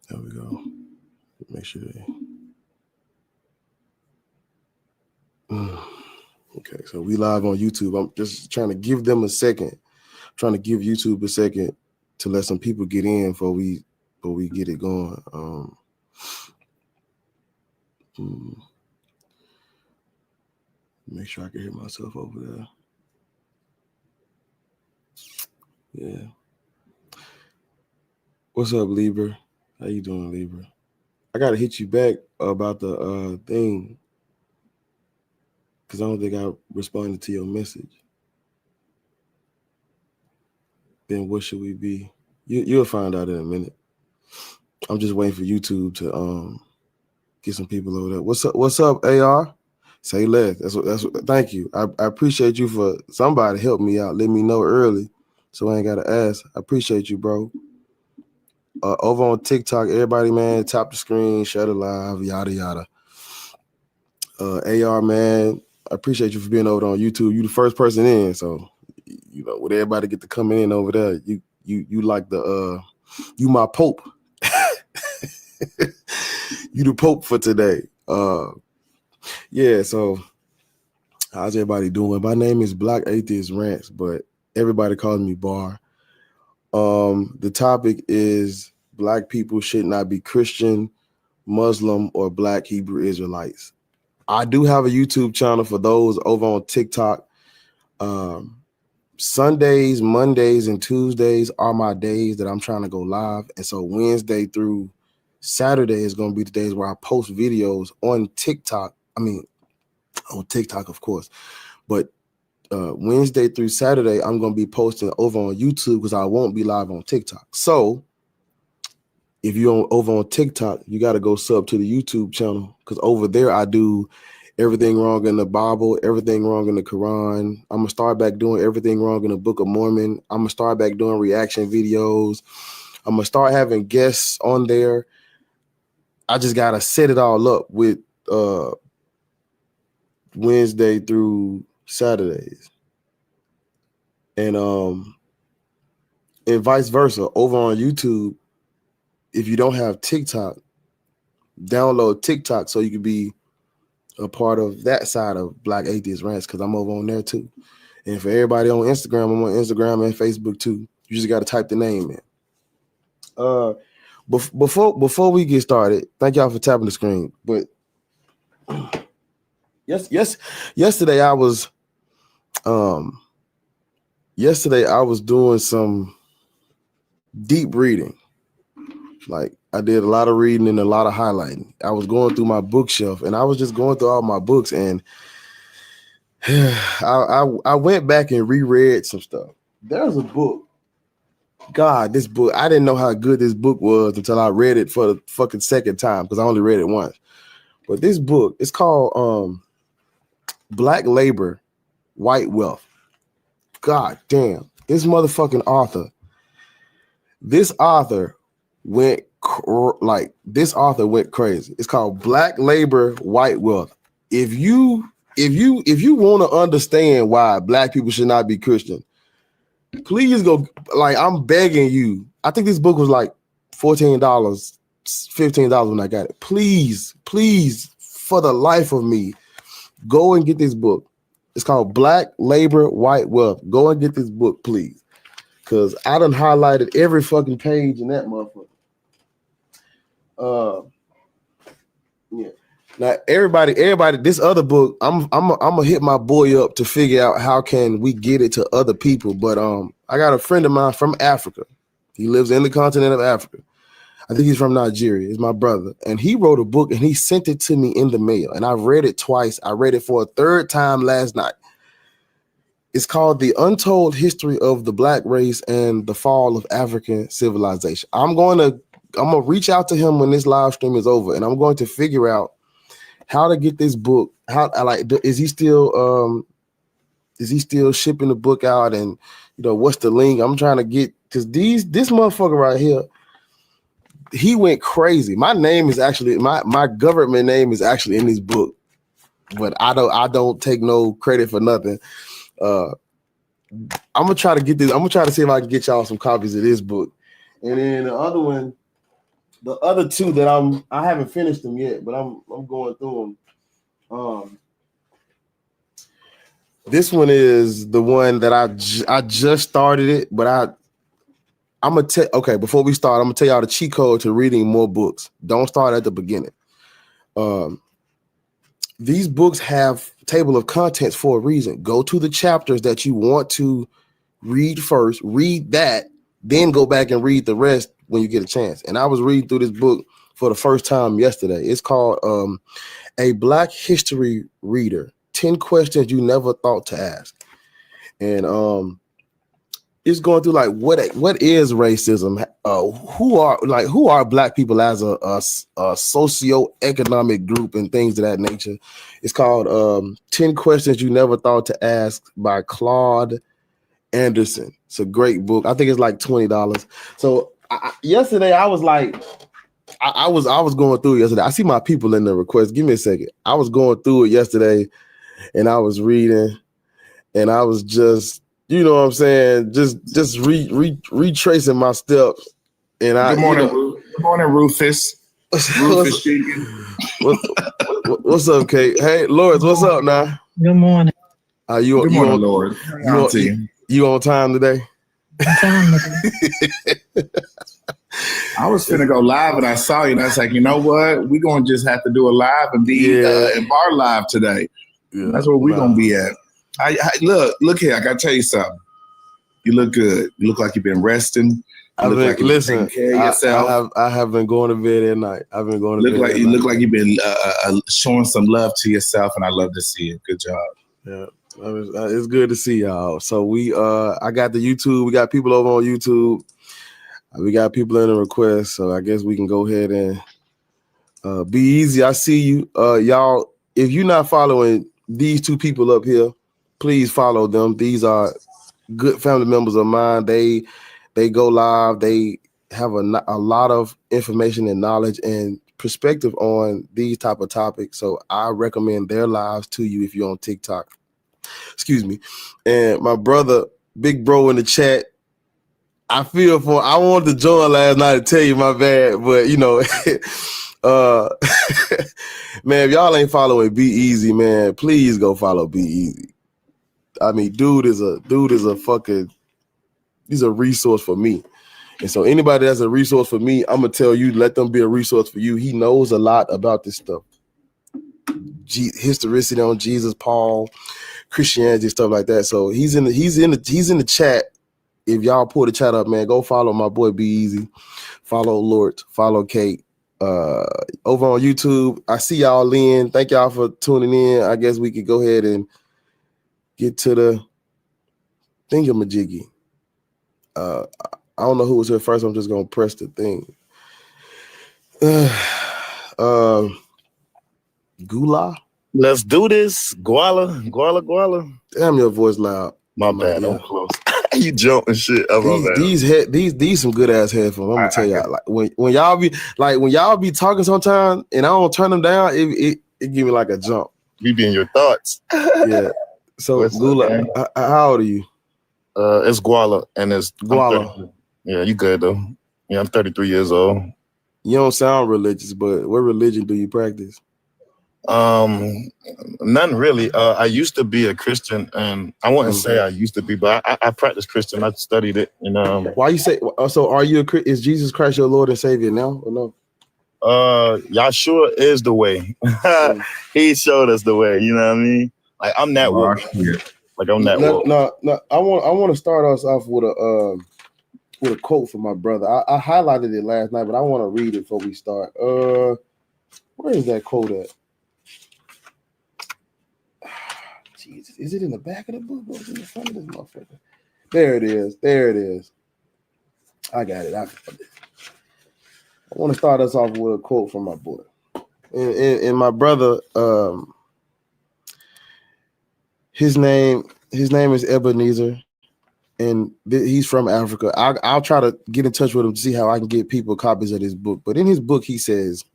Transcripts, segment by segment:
There we go. Make sure they. Okay, so we live on YouTube. I'm just trying to give them a second. I'm trying to give YouTube a second to let some people get in before we get it going. Make sure I can hear myself over there. Yeah. What's up, Libra? How you doing, Libra? I gotta hit you back about the thing because I don't think I responded to your message. Then what should we be? You'll find out in a minute. I'm just waiting for YouTube to get some people over there. What's up, AR? Say less. That's what. Thank you. I appreciate you for somebody help me out. Let me know early, so I ain't gotta ask. I appreciate you, bro. Over on TikTok, everybody, man, tap the screen, share the live, yada yada. AR, man, I appreciate you for being over on YouTube. You the first person in, so with everybody get to come in over there. You like the you my Pope. You the Pope for today. Yeah, so how's everybody doing? My name is Black Atheist Rants, but everybody calls me Bar. The topic is Black people should not be Christian, Muslim, or Black Hebrew Israelites. I do have a YouTube channel for those over on TikTok. Sundays, Mondays, and Tuesdays are my days that I'm trying to go live. And so Wednesday through Saturday is going to be the days where I post videos on TikTok. I mean, on TikTok, of course. But Wednesday through Saturday, I'm going to be posting over on YouTube because I won't be live on TikTok. So if you're over on TikTok, you got to go sub to the YouTube channel because over there I do everything wrong in the Bible, everything wrong in the Quran. I'm going to start back doing everything wrong in the Book of Mormon. I'm going to start back doing reaction videos. I'm going to start having guests on there. I just got to set it all up with Wednesday through Saturdays. And vice versa. Over on YouTube, if you don't have TikTok, download TikTok so you can be a part of that side of Black Atheist Rants because I'm over on there too. And for everybody on Instagram, I'm on Instagram and Facebook too. You just got to type the name in. Before we get started, thank y'all for tapping the screen. But yesterday I was doing some deep reading. Like I did a lot of reading and a lot of highlighting. I was going through my bookshelf and I was just going through all my books and I went back and reread some stuff. There's a book. God, this book, I didn't know how good this book was until I read it for the fucking second time because I only read it once. But this book, it's called Black Labor, White Wealth. God damn, this motherfucking author. This author went crazy. It's called Black Labor, White Wealth. If you want to understand why Black people should not be Christian, please go. Like I'm begging you. I think this book was like $14, $15 when I got it. Please, for the life of me, go and get this book. It's called Black Labor, White Wealth. Go and get this book, please. Because I done highlighted every fucking page in that motherfucker. Yeah. Now everybody, this other book, I'm gonna hit my boy up to figure out how can we get it to other people. But I got a friend of mine from Africa. He lives in the continent of Africa. I think he's from Nigeria. He's my brother. And he wrote a book and he sent it to me in the mail. And I read it twice. I read it for a third time last night. It's called The Untold History of the Black Race and the Fall of African Civilization. I'm gonna reach out to him when this live stream is over, and I'm going to figure out how to get this book. Is he still shipping the book out? And what's the link? I'm trying to get, because this motherfucker right here, he went crazy. My name is actually my government name is actually in this book, but I don't take no credit for nothing. I'm gonna try to get this. I'm gonna try to see if I can get y'all some copies of this book. And then the other one, The other two that I haven't finished them yet, but I'm going through them. This one is the one that I just started it, but I'm gonna tell. Okay, before we start, I'm gonna tell y'all the cheat code to reading more books. Don't start at the beginning. These books have table of contents for a reason. Go to the chapters that you want to read first. Read that, then go back and read the rest when you get a chance. And I was reading through this book for the first time yesterday. It's called A Black History Reader: 10 Questions You Never Thought to Ask. And it's going through like what is racism? Who are Black people as a socio-economic group and things of that nature. It's called 10 Questions You Never Thought to Ask by Claude Anderson. It's a great book. I think it's like $20. So yesterday I was like, I was going through it yesterday. I see my people in the request. Give me a second. I was going through it yesterday and I was reading and I was just, you know what I'm saying, just retracing my steps. And Good morning, Good morning, Rufus. Rufus what's up, Kate? Hey, Lawrence, what's up now? Good morning. Good morning, Lord. You on time today? I was finna go live and I saw you and I was like, you know what? We're gonna just have to do a live and be in bar live today. Yeah, that's where we're gonna be at. I look here, I gotta tell you something. You look good. You look like you've been resting. You look like you've been taking care of yourself. I have been going to bed at night. I've been going to bed. You look like you've been showing some love to yourself, and I love to see it. Good job. Yeah, it's good to see y'all. So I got the YouTube. We got people over on YouTube. We got people in the request. So I guess we can go ahead and be easy. I see you, y'all. If you're not following these two people up here, please follow them. These are good family members of mine. They go live. They have a lot of information and knowledge and perspective on these type of topics. So I recommend their lives to you if you're on TikTok. Excuse me. And my brother, big bro in the chat, I wanted to join last night to tell you my bad, but you know, man, if y'all ain't following Be Easy, man, please go follow Be Easy. I mean, dude is a he's a resource for me. And so anybody that's a resource for me, I'm gonna tell you, let them be a resource for you. He knows a lot about this stuff. Historicity on Jesus, Paul, Christianity, stuff like that. So he's in the chat. If y'all pull the chat up, man, go follow my boy Be Easy. Follow Lord, follow Kate. Over on YouTube. I see y'all in. Thank y'all for tuning in. I guess we could go ahead and get to the thingamajiggy. I don't know who was here first. I'm just gonna press the thing. Gula. Let's do this. Guala. Damn, your voice loud. My bad. I'm close. You jumping shit. These some good ass headphones. I'm gonna tell y'all. Like when y'all be talking sometimes, and I don't turn them down, it give me like a jump. You be in your thoughts. Yeah. So Gula, how old are you? It's Guala, and it's Guala. Yeah, you good though. Yeah, I'm 33 years old. You don't sound religious, but what religion do you practice? None really. I used to be a Christian, and I wouldn't say I used to be, but I practice Christian. I studied it, and why you say? So, are you is Jesus Christ your Lord and Savior now, or no? Yahshua is the way. He showed us the way. You know what I mean? Like I'm that woke. Like I'm that woke. No. I want to start us off with a quote from my brother. I highlighted it last night, but I want to read it before we start. Where is that quote at? Jesus, is it in the back of the book or is it in the front of this motherfucker? There it is. I got it. I want to start us off with a quote from my boy. And my brother, his name is Ebenezer, and he's from Africa. I'll try to get in touch with him to see how I can get people copies of this book. But in his book, he says,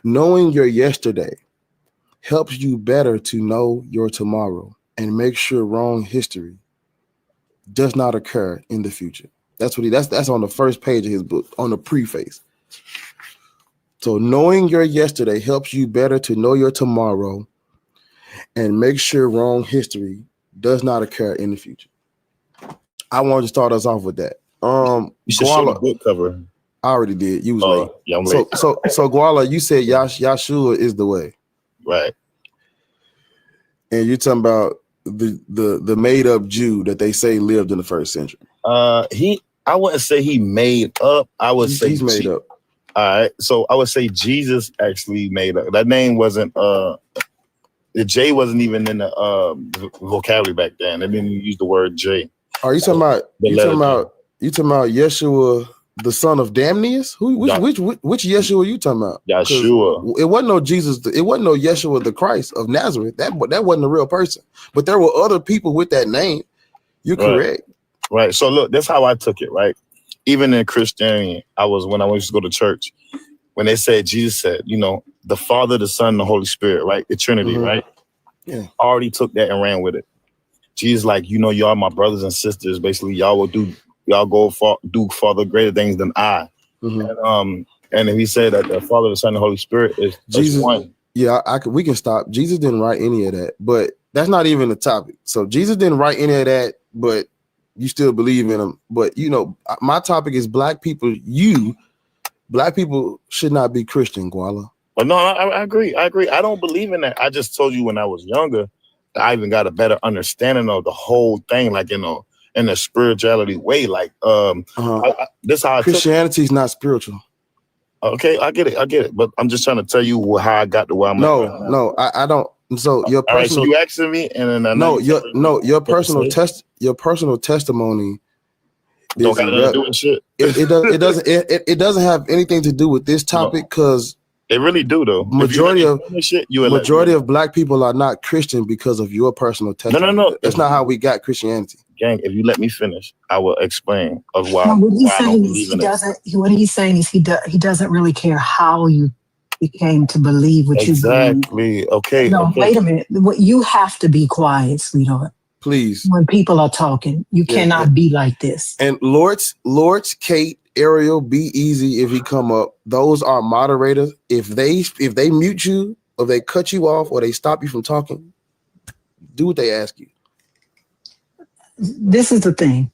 knowing your yesterday helps you better to know your tomorrow and make sure wrong history does not occur in the future. That's on the first page of his book, on the preface. So knowing your yesterday helps you better to know your tomorrow and make sure wrong history does not occur in the future. I wanted to start us off with that. You should show the book cover. I already did. You was late. Yeah, I'm late. So Guala, you said Yahshua is the way. Right. And you're talking about the made up Jew that they say lived in the first century. I wouldn't say he made up. I would say he's made up. All right. So I would say Jesus actually made up. That name wasn't the J wasn't even in the vocabulary back then. They didn't use the word J. Are you talking about Yeshua, the son of Damnius? Which Yeshua are you talking about? Yeshua. It wasn't no Jesus. It wasn't no Yeshua the Christ of Nazareth. That wasn't a real person. But there were other people with that name. You're correct. Right. So look, that's how I took it. Right. Even in Christianity, when I used to go to church, when they said Jesus said, the Father, the Son, and the Holy Spirit, right? The Trinity, right? Yeah. I already took that and ran with it. Jesus, like, y'all my brothers and sisters. Basically, y'all do farther greater things than I. Mm-hmm. And he said that the Father, the Son, and the Holy Spirit is Jesus. One. Yeah, we can stop. Jesus didn't write any of that, but that's not even the topic. So Jesus didn't write any of that, but you still believe in him. But my topic is black people. Black people should not be Christian, Guala. But no, I agree. I don't believe in that. I just told you when I was younger, I even got a better understanding of the whole thing, like in a spirituality way. Like this how Christianity is not spiritual. Okay, I get it. But I'm just trying to tell you how I got to where I'm at. No, I don't. So your personal. All right, so you asking me, and then your personal testimony don't got nothing to do with shit. It doesn't have anything to do with this topic because they really do though. Majority of black people are not Christian because of your personal testimony. No. That's not how we got Christianity. Gang, if you let me finish, I will explain of why. What he's saying is he doesn't really care how you became to believe what you believe. Exactly. Okay. No, wait a minute. You have to be quiet, sweetheart. Please. When people are talking, you cannot be like this. And Lords, Kate, Ariel, be easy if he come up. Those are moderators. If they mute you or they cut you off or they stop you from talking, do what they ask you. This is the thing.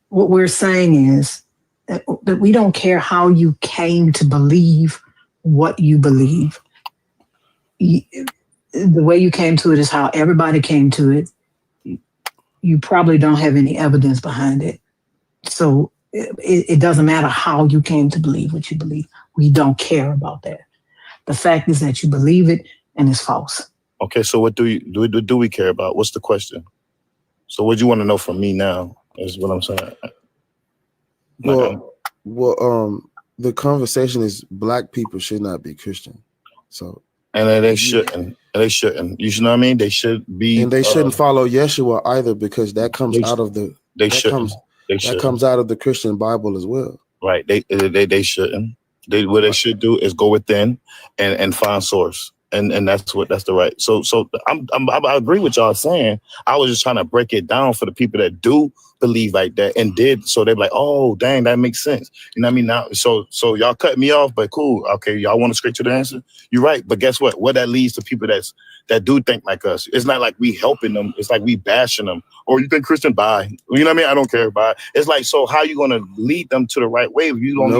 What we're saying is that we don't care how you came to believe what you believe. The way you came to it is how everybody came to it. You probably don't have any evidence behind it. So it doesn't matter how you came to believe what you believe. We don't care about that. The fact is that you believe it and it's false. Okay, so what do we care about? What's the question? So what do you want to know from me now is what I'm saying. Well, the conversation is black people should not be Christian. So and they shouldn't. They shouldn't. You know what I mean? They should be, and they shouldn't follow Yeshua either because that comes out of the. That comes out of the Christian Bible as well. Right. They shouldn't. What they should do is go within and find source. And that's the right. So I agree with y'all saying. I was just trying to break it down for the people that do believe like that and did. So they're like, oh, dang, that makes sense. You know what I mean? Now, so y'all cut me off, but cool. Okay, y'all want to straight to the answer? You're right. But guess what? What that leads to people that do think like us. It's not like we helping them. It's like we bashing them. Or you think Christian, bye. You know what I mean? I don't care, bye. It's like, so how you going to lead them to the right way if you don't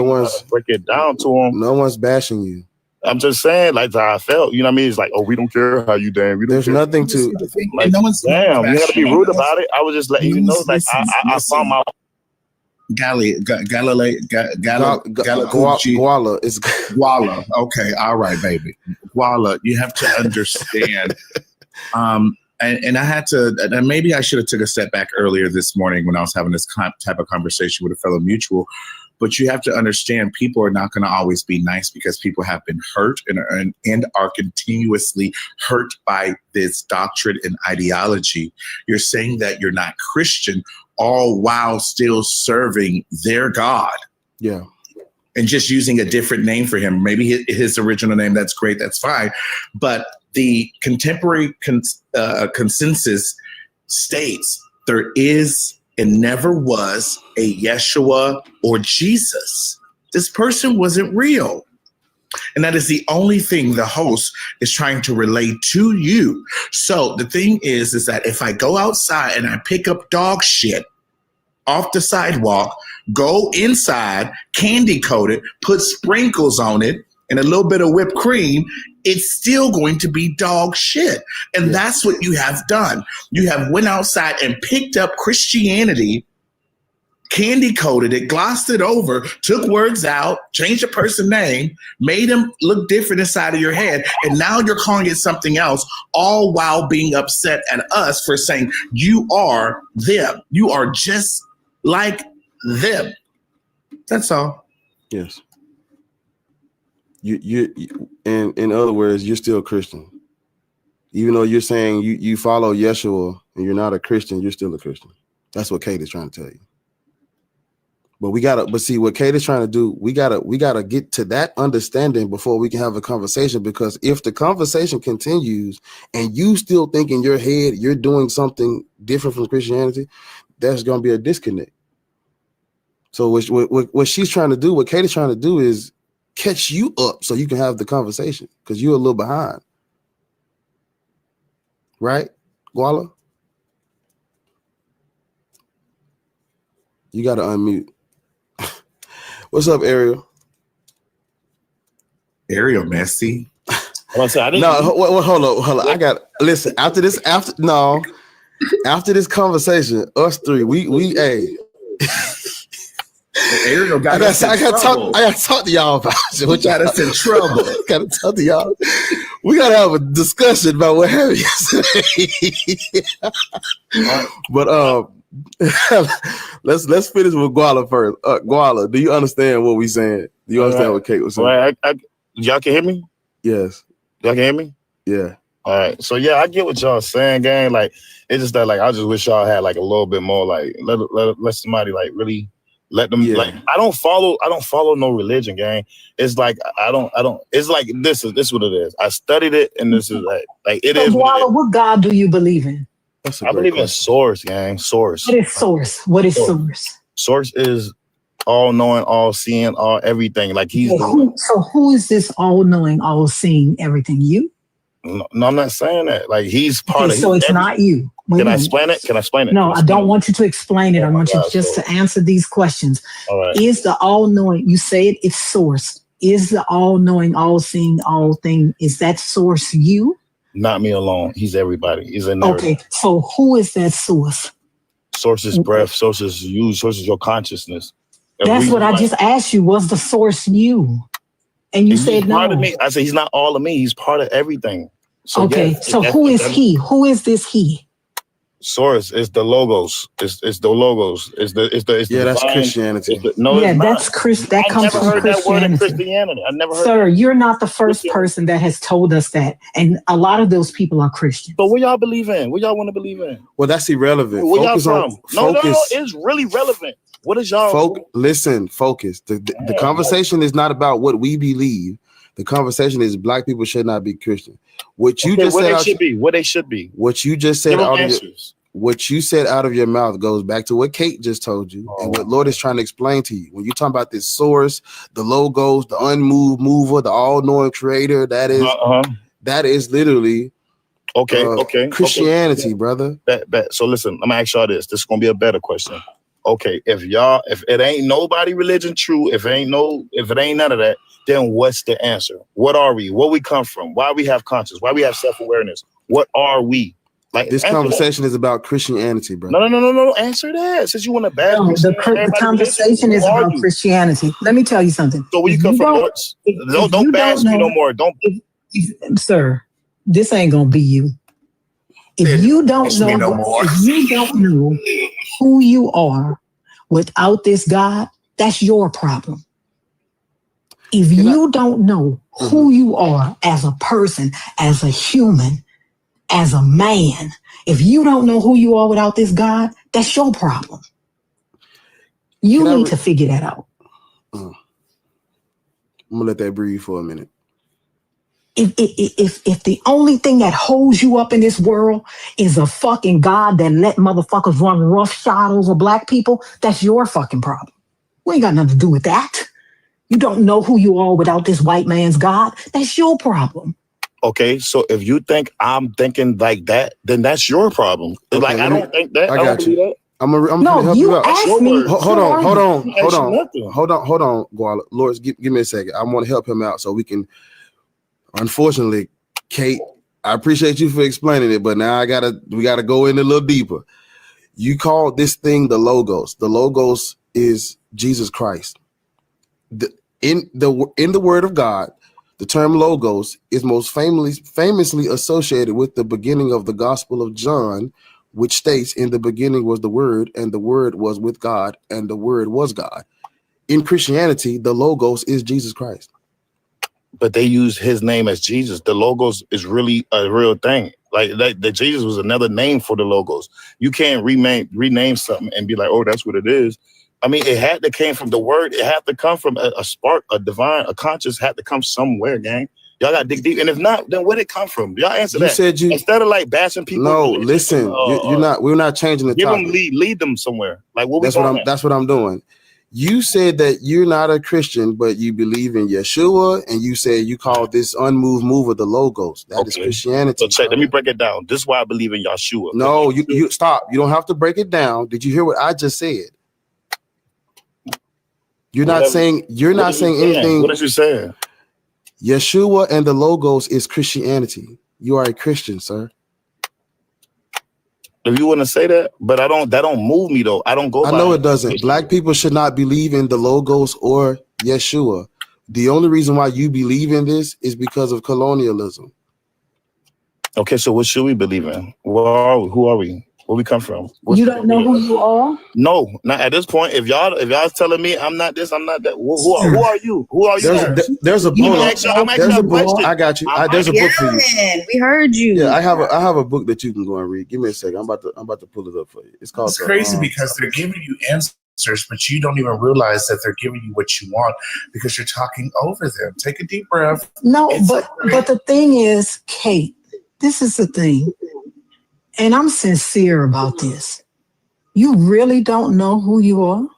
break it down to them? No one's bashing you. I'm just saying, like, how I felt. You know what I mean? It's like, oh, we don't care how you damn. There's nothing to. Like, no one's damn. You gotta be rude about it. I was just letting you know, like, I found my. Guala. It's Guala. Okay, all right, baby. Guala. You have to understand. And I had to. And maybe I should have took a step back earlier this morning when I was having this type of conversation with a fellow mutual. But you have to understand, people are not going to always be nice because people have been hurt and are continuously hurt by this doctrine and ideology. You're saying that you're not Christian, all while still serving their God. Yeah. And just using a different name for him. Maybe his original name, that's great, that's fine. But the contemporary consensus states there is and never was a Yeshua or Jesus. This person wasn't real. And that is the only thing the host is trying to relate to you. So the thing is that if I go outside and I pick up dog shit off the sidewalk, go inside, candy coat it, put sprinkles on it, and a little bit of whipped cream, it's still going to be dog shit. And that's what you have done. You have went outside and picked up Christianity, candy coated it, glossed it over, took words out, changed a person's name, made them look different inside of your head, and now you're calling it something else, all while being upset at us for saying you are them. You are just like them. That's all. Yes. You in other words, you're still a Christian. Even though you're saying you follow Yeshua and you're not a Christian, you're still a Christian. That's what Kate is trying to tell you. But see what Kate is trying to do, we gotta get to that understanding before we can have a conversation, because if the conversation continues and you still think in your head you're doing something different from Christianity, there's gonna be a disconnect. So what she's trying to do, what Kate is trying to do is catch you up so you can have the conversation, because you're a little behind. Right, Guala? You gotta unmute. What's up, Ariel? Ariel messy. No, hold on. I got listen. After this conversation, us three, we Ariel got us in trouble. I got to talk to y'all about it. Which got us in trouble. Got to talk to y'all. We got to have a discussion about what happened yesterday. But let's finish with Guala first. Guala, do you understand what we saying? Do you understand what Kate was saying? Right. Y'all can hear me? Yes. Y'all can hear me? Yeah. All right. So yeah, I get what y'all saying, gang. Like, it's just that, like, I just wish y'all had like a little bit more, like, let somebody like really let them, like, I don't follow no religion, gang. It's like I don't it's like this is what it is. I studied it, and this is like it is. What God do you believe in? I believe in source, gang. Source. What is source? What is source? Source is all knowing, all seeing, all everything. Like he's who is this all knowing, all seeing everything? You? No, I'm not saying that. Like he's part of. So it's not you. Can I explain it? No, I don't want you to explain it. I want you just to answer these questions. All right. Is the all knowing? You say it's source. Is the all knowing, all seeing, all thing? Is that source you? Not me alone. He's everybody. He's in there. Okay, so who is that source? Source is breath. Source is you. Source is your consciousness. That's what I just asked you. Was the source you? And you said no. Part of me. I said he's not all of me. He's part of everything. So okay, yeah, so who is he? Who is this he? Source is the logos. It's the logos. It's the that's divine. Christianity. That's Chris. That comes from Christianity. I never heard. Sir, you're not the first person that has told us that, and a lot of those people are Christians. But what y'all believe in? What y'all want to believe in? Well, that's irrelevant. Where y'all from? No, it's really relevant. What is y'all? Listen, focus. The conversation is not about what we believe. The conversation is Black people should not be Christian. What you just said, what they should be. What you just said what you said out of your mouth goes back to what Kate just told you, and what Lord is trying to explain to you. When you're talking about this source, the logos, the unmoved mover, the all-knowing creator, that is literally Christianity, brother. So listen, I'm gonna ask y'all this. This is gonna be a better question. Okay, if it ain't nobody religion true, if it ain't none of that, then what's the answer? What are we? Where we come from? Why we have conscience? Why we have self-awareness? What are we? Like, this conversation is about Christianity, bro. No. Answer that. Since you want a bad the conversation is about Christianity. Let me tell you something. So where you come from? Don't bash me no more. Sir, this ain't gonna be you. If you don't know who you are without this God, that's your problem. If you don't know who you are as a person, as a human, as a man, if you don't know who you are without this God, that's your problem. You need to figure that out. I'm gonna let that breathe for a minute. If the only thing that holds you up in this world is a fucking God that let motherfuckers run roughshod over Black people, that's your fucking problem. We ain't got nothing to do with that. You don't know who you are without this white man's God. That's your problem. Okay, so if you think I'm thinking like that, then that's your problem. Okay, Like I don't think that. I don't got believe you. that. I'm gonna No, help you you out. asked me. Hold on, Guala. Give me a second. I want to help him out so we can. Unfortunately, Kate, I appreciate you for explaining it, but now we gotta go in a little deeper. You call this thing the Logos. The Logos is Jesus Christ. In the Word of God, the term Logos is most famously associated with the beginning of the Gospel of John, which states, "In the beginning was the Word, and the Word was with God, and the Word was God." In Christianity, the Logos is Jesus Christ. But they use his name as Jesus. The Logos is really a real thing. Like the Jesus was another name for the Logos. You can't rename something and be like, oh, that's what it is. I mean, it had to came from the word. It had to come from a spark, a divine, a conscious had to come somewhere, gang. Y'all got to dig deep. And if not, then where'd it come from? Y'all answer that. Instead of like bashing people. No, listen, we're not changing the topic. Give them, lead them somewhere. Like that's what I'm doing. You said that you're not a Christian, but you believe in Yeshua, and you say you call this unmoved mover the Logos. That is Christianity. So let me break it down. This is why I believe in Yeshua. No, you stop. You don't have to break it down. Did you hear what I just said? You're not saying anything. What did you say? Yeshua and the Logos is Christianity. You are a Christian, sir. If you want to say that, but that don't move me though. I don't go. I know it doesn't. Black people should not believe in the Logos or Yeshua. The only reason why you believe in this is because of colonialism. Okay, so what should we believe in? Who are we? Where we come from? You don't know who you are? No, not at this point. If y'all telling me I'm not this, I'm not that. Who are you? Who are you? There's a book. I got you. There's a book for you. We heard you. Yeah, I have a book that you can go and read. Give me a second. I'm about to pull it up for you. It's called. It's crazy because they're giving you answers, but you don't even realize that they're giving you what you want because you're talking over them. Take a deep breath. No, but the thing is, Kate, this is the thing. And I'm sincere about this. You really don't know who you are?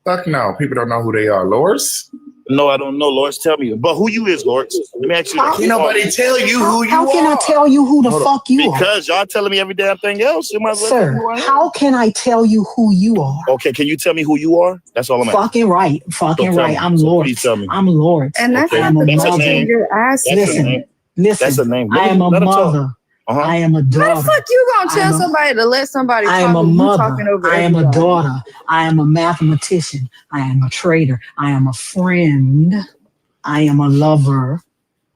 Fuck no. People don't know who they are. Loris? No, I don't know. Loris, tell me. But who you is, Loris? Let me ask you. Can nobody tell you who you are? How can I tell you who the fuck you are? Because y'all telling me every damn thing else. Sir, how can I tell you who you are? Okay, can you tell me who you are? That's all I'm asking. Fucking right. I'm Lord. Please tell me. I'm Lord. And that's not the question you're asking. Listen. That's a name. I am a mother. I am a daughter. How the fuck you gonna tell somebody to let somebody talk? I am a mother. I am a everybody? daughter. I am a mathematician. I am a trader. I am a friend. I am a lover.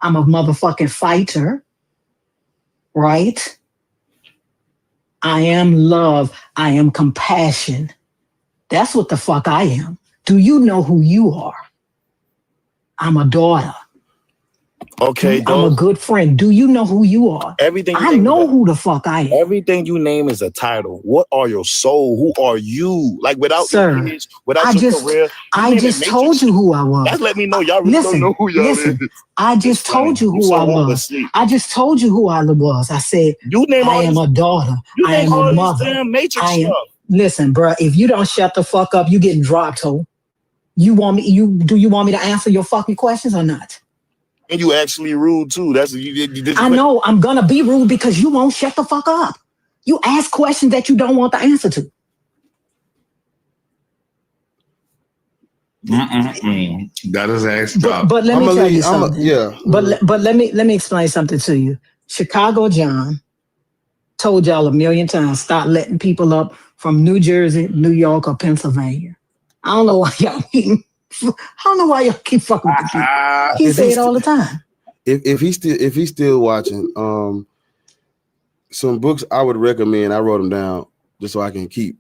I'm a motherfucking fighter. Right? I am love. I am compassion. That's what the fuck I am. Do you know who you are? I'm a daughter. Okay, I'm a good friend. Do you know who you are? Everything I know who the fuck I am. Everything you name is a title. What are your soul? Who are you? Like without your image, without your career. I just told you who I was. That's let me know y'all really don't know who y'all is. I just told you who I was. I just told you who I was. I said I am a daughter. I am a mother. Listen, bro, if you don't shut the fuck up, you getting dropped, ho. Do you want me to answer your fucking questions or not? And you actually rude too. That's I know I'm gonna be rude because you won't shut the fuck up. You ask questions that you don't want the answer to. That is actually. But let me tell you something. Yeah. But let me explain something to you. Chicago John told y'all a million times, stop letting people up from New Jersey, New York, or Pennsylvania. I don't know why y'all keep fucking with the people. He say it all the time. If he's still watching, some books I would recommend. I wrote them down just so I can keep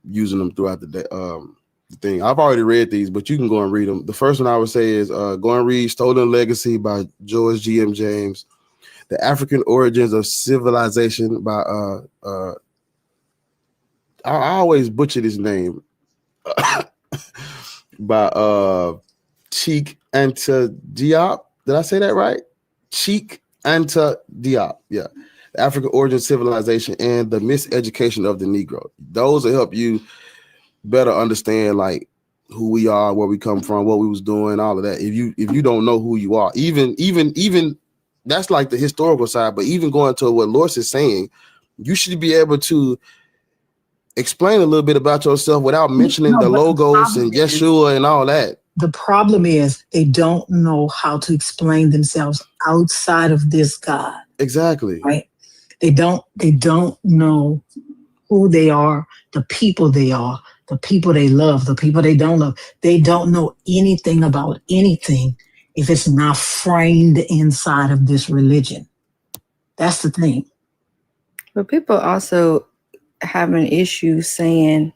using them throughout the day. The thing I've already read these, but you can go and read them. The first one I would say is go and read "Stolen Legacy" by George G.M. James, "The African Origins of Civilization" by I always butcher this name. By Cheikh Anta Diop. Did I say that right? Cheikh Anta Diop. Yeah. The African Origin Civilization and the Miseducation of the Negro. Those will help you better understand like who we are, where we come from, what we was doing, all of that. If you don't know who you are, even that's like the historical side. But even going to what Loris is saying, you should be able to explain a little bit about yourself without mentioning the logos and Yeshua and all that. The problem is they don't know how to explain themselves outside of this God. Exactly. Right? They don't know who they are, the people they are, the people they love, the people they don't love. They don't know anything about anything if it's not framed inside of this religion. That's the thing. But people also have an issue saying,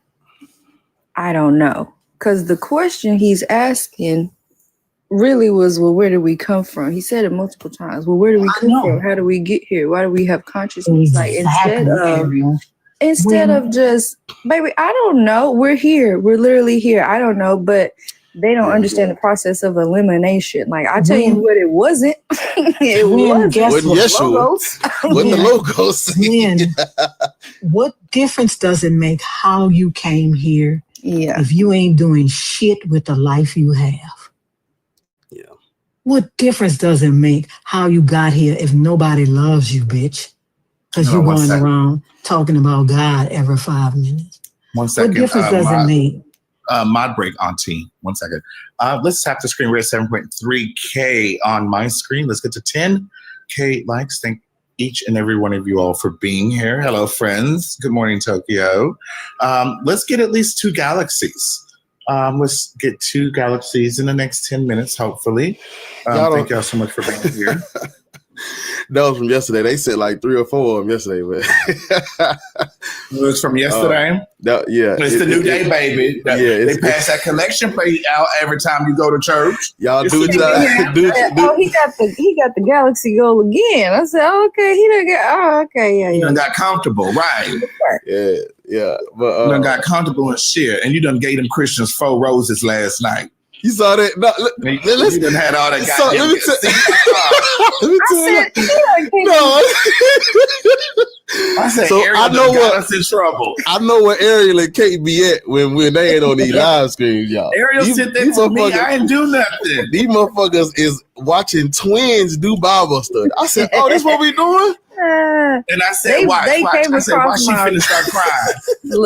I don't know. Because the question he's asking really was, well, where did we come from? He said it multiple times. Well, where did we come from? How do we get here? Why do we have consciousness? Like instead of just, baby, I don't know. We're here. We're literally here. I don't know. But they don't understand the process of elimination. Like I tell you what, it wasn't. It wasn't Yeshua. Wasn't the logos. What difference does it make how you came here? Yeah. If you ain't doing shit with the life you have. Yeah. What difference does it make how you got here if nobody loves you, bitch? Because you're going around talking about God every 5 minutes. 1 second. What difference does it make? Mod break, Auntie. 1 second. Let's tap the screen. We're at 7.3K on my screen. Let's get to 10K likes. Thank each and every one of you all for being here. Hello, friends. Good morning, Tokyo. Let's get at least 2 galaxies. Let's get 2 galaxies in the next 10 minutes, hopefully. Thank y'all so much for being here. That was from yesterday. They said like 3 or 4 of them yesterday, but it was from yesterday. It's the new day, baby. They pass that collection plate out every time you go to church. Y'all do it. Oh, he got the Galaxy goal again. I said, oh, okay, he done got. Oh, okay, yeah. You done got comfortable, right? Yeah. But you done got comfortable and shit, and you done gave them Christians 4 roses last night. You saw that? No, you done had all that goddamn. I said, so Ariel, I know what us in trouble. I know where Ariel and Kate be at when they ain't on these live streams, y'all. Ariel sit there for me. I ain't do nothing. These motherfuckers is watching twins do Bible study. I said, oh, this what we doing? And I said, watch. I said, why she finna start crying?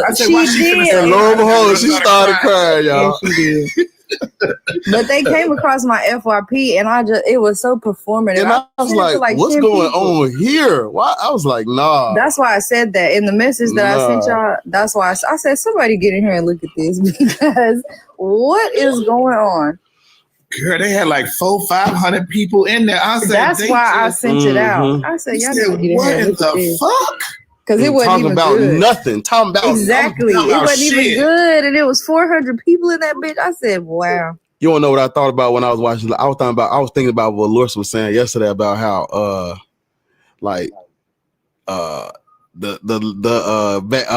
I said, why she finna start crying? And lo and behold, she started crying, y'all. Yeah, she did. But they came across my FYP and it was so performative. And I was like what's going on here? Why? I was like, nah. That's why I said that in the message that I sent y'all. That's why I said, somebody get in here and look at this, because what is going on? Girl, they had like 400-500 people in there. I said, that's why I sent it out. I said, y'all need to get in what here. What the fuck? Because it wasn't even about good. Nothing. Talking about exactly. It wasn't even good, and it was 400 people in that bitch. I said, "Wow." You don't know what I thought about when I was watching. I was thinking about what Loris was saying yesterday about how,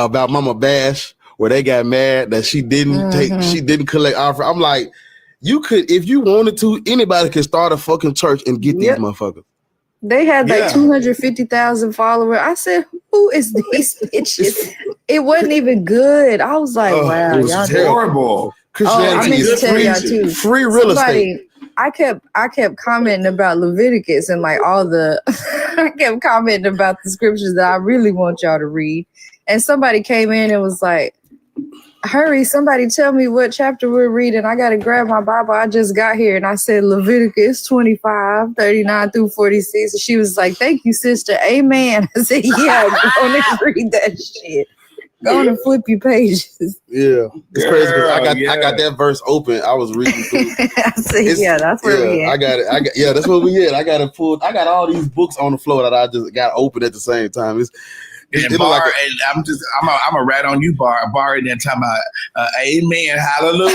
about Mama Bash, where they got mad that she didn't collect offer. I'm like, you could, if you wanted to, anybody could start a fucking church and get these motherfuckers. They had like 250,000 followers. I said, who is these bitches? It wasn't even good. I was like, wow. It was horrible. Christianity is free real estate. I kept commenting about Leviticus and like all the, I kept commenting about the scriptures that I really want y'all to read. And somebody came in and was like, hurry, somebody tell me what chapter we're reading. I got to grab my Bible. I just got here. And I said, Leviticus 25, 39 through 46. And she was like, thank you, sister. Amen. I said, yeah, go on and read that shit. Go on and flip your pages. Yeah. It's crazy because I got that verse open. I was reading through. I said, that's where we at. I got it. That's where we at. I got all these books on the floor that I just got open at the same time. I'm a rat on you, Bar, and then talking about amen, hallelujah.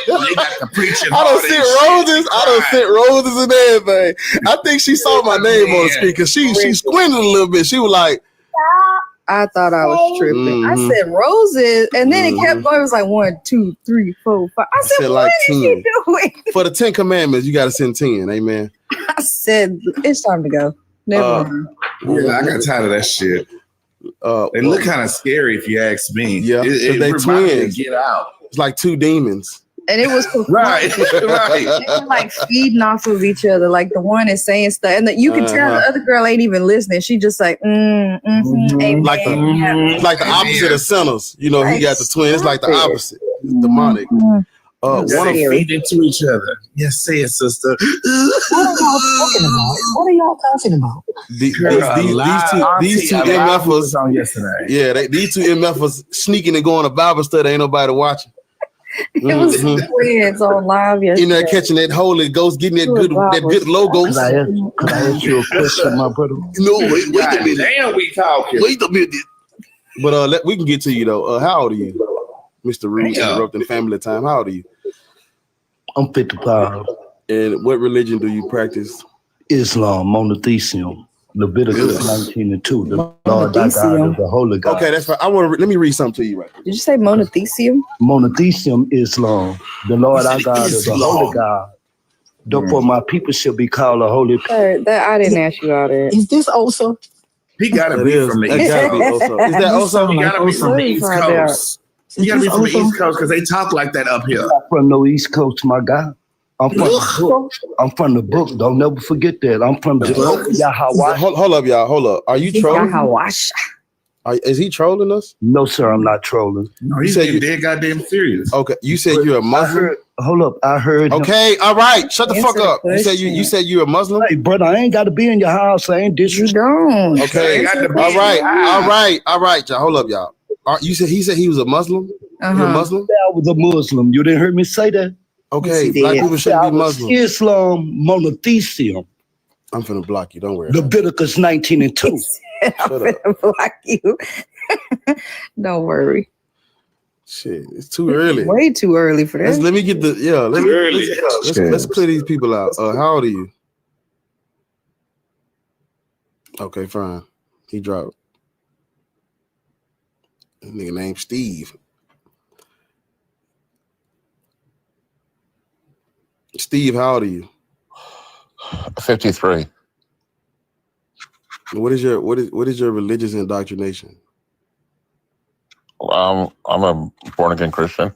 They got the preaching. I done sent roses and everything. I think she saw my name on the speaker. She squinted a little bit. She was like, I thought I was tripping. Mm-hmm. I said roses, and then it kept going. It was like 1, 2, 3, 4, 5. I said, what is she doing? For the 10 commandments, you got to send 10. Amen. I said, it's time to go. Never mind. Yeah, I got tired of that shit. They look kind of scary if you ask me. Yeah, it they reminds twins. me to Get Out. It's like two demons. And it was so Right. They were like feeding off of each other. Like the one is saying stuff, and you can tell the other girl ain't even listening. She just like, amen. Like Yeah. Like the opposite of sinners. You know, he got the twin. It's like the opposite. It's demonic. One of feed into each other. Yes, say it, sister. What are y'all talking about? What are y'all talking about? these two MFers on yesterday. Yeah, these two MFers sneaking and going to Bible study. Ain't nobody watching. It was some friends on live yesterday. In there catching that Holy Ghost, getting that good logos. Could I ask you a question, my brother? No, wait a minute. Damn, we talking. Wait a minute. But we can get to you though. How old are you, Mr. Rude? Interrupting family time. How old are you? I'm 55. And what religion do you practice? Islam, monotheism. Leviticus 19:2. The Lord thy God is the Holy God. Okay, that's fine. Let me read something to you right now. Did you say monotheism? Monotheism, Islam. The Lord our God is the Holy God. Therefore, my people shall be called a holy people. That I didn't ask you all that. Is this also? He gotta be from the That East gotta be Coast. also. Is that also? He gotta be from the East Coast. He gotta be from the East Coast because they talk like that up here. I'm not from no East Coast, my God. I'm from the book. I'm from the book. Don't never forget that. I'm from Jehovah Yahweh. Hold up, y'all. Hold up. Are you trolling? Is he trolling us? No, sir, I'm not trolling. No, he's getting dead goddamn serious. Okay, you said you're a Muslim. Hold up, I heard. Okay, all right. Shut the fuck up. You said you're a Muslim. Hey, brother, I ain't got to be in your house. I ain't disrespectful. Okay, all right, y'all. Hold up, y'all. He said he was a Muslim. You're a Muslim. I was a Muslim. You didn't hear me say that. Okay, black people shouldn't be Muslim. Islam, monotheism. I'm finna block you. Don't worry. Leviticus 19:2. I'm finna block you. Don't worry. Shit, it's too early. Way too early for that. Let me get the Let's clear these people out. How old are you? Okay, fine. He dropped. That nigga named Steve. Steve, how old are you? 53. What is your religious indoctrination? I'm a born again Christian.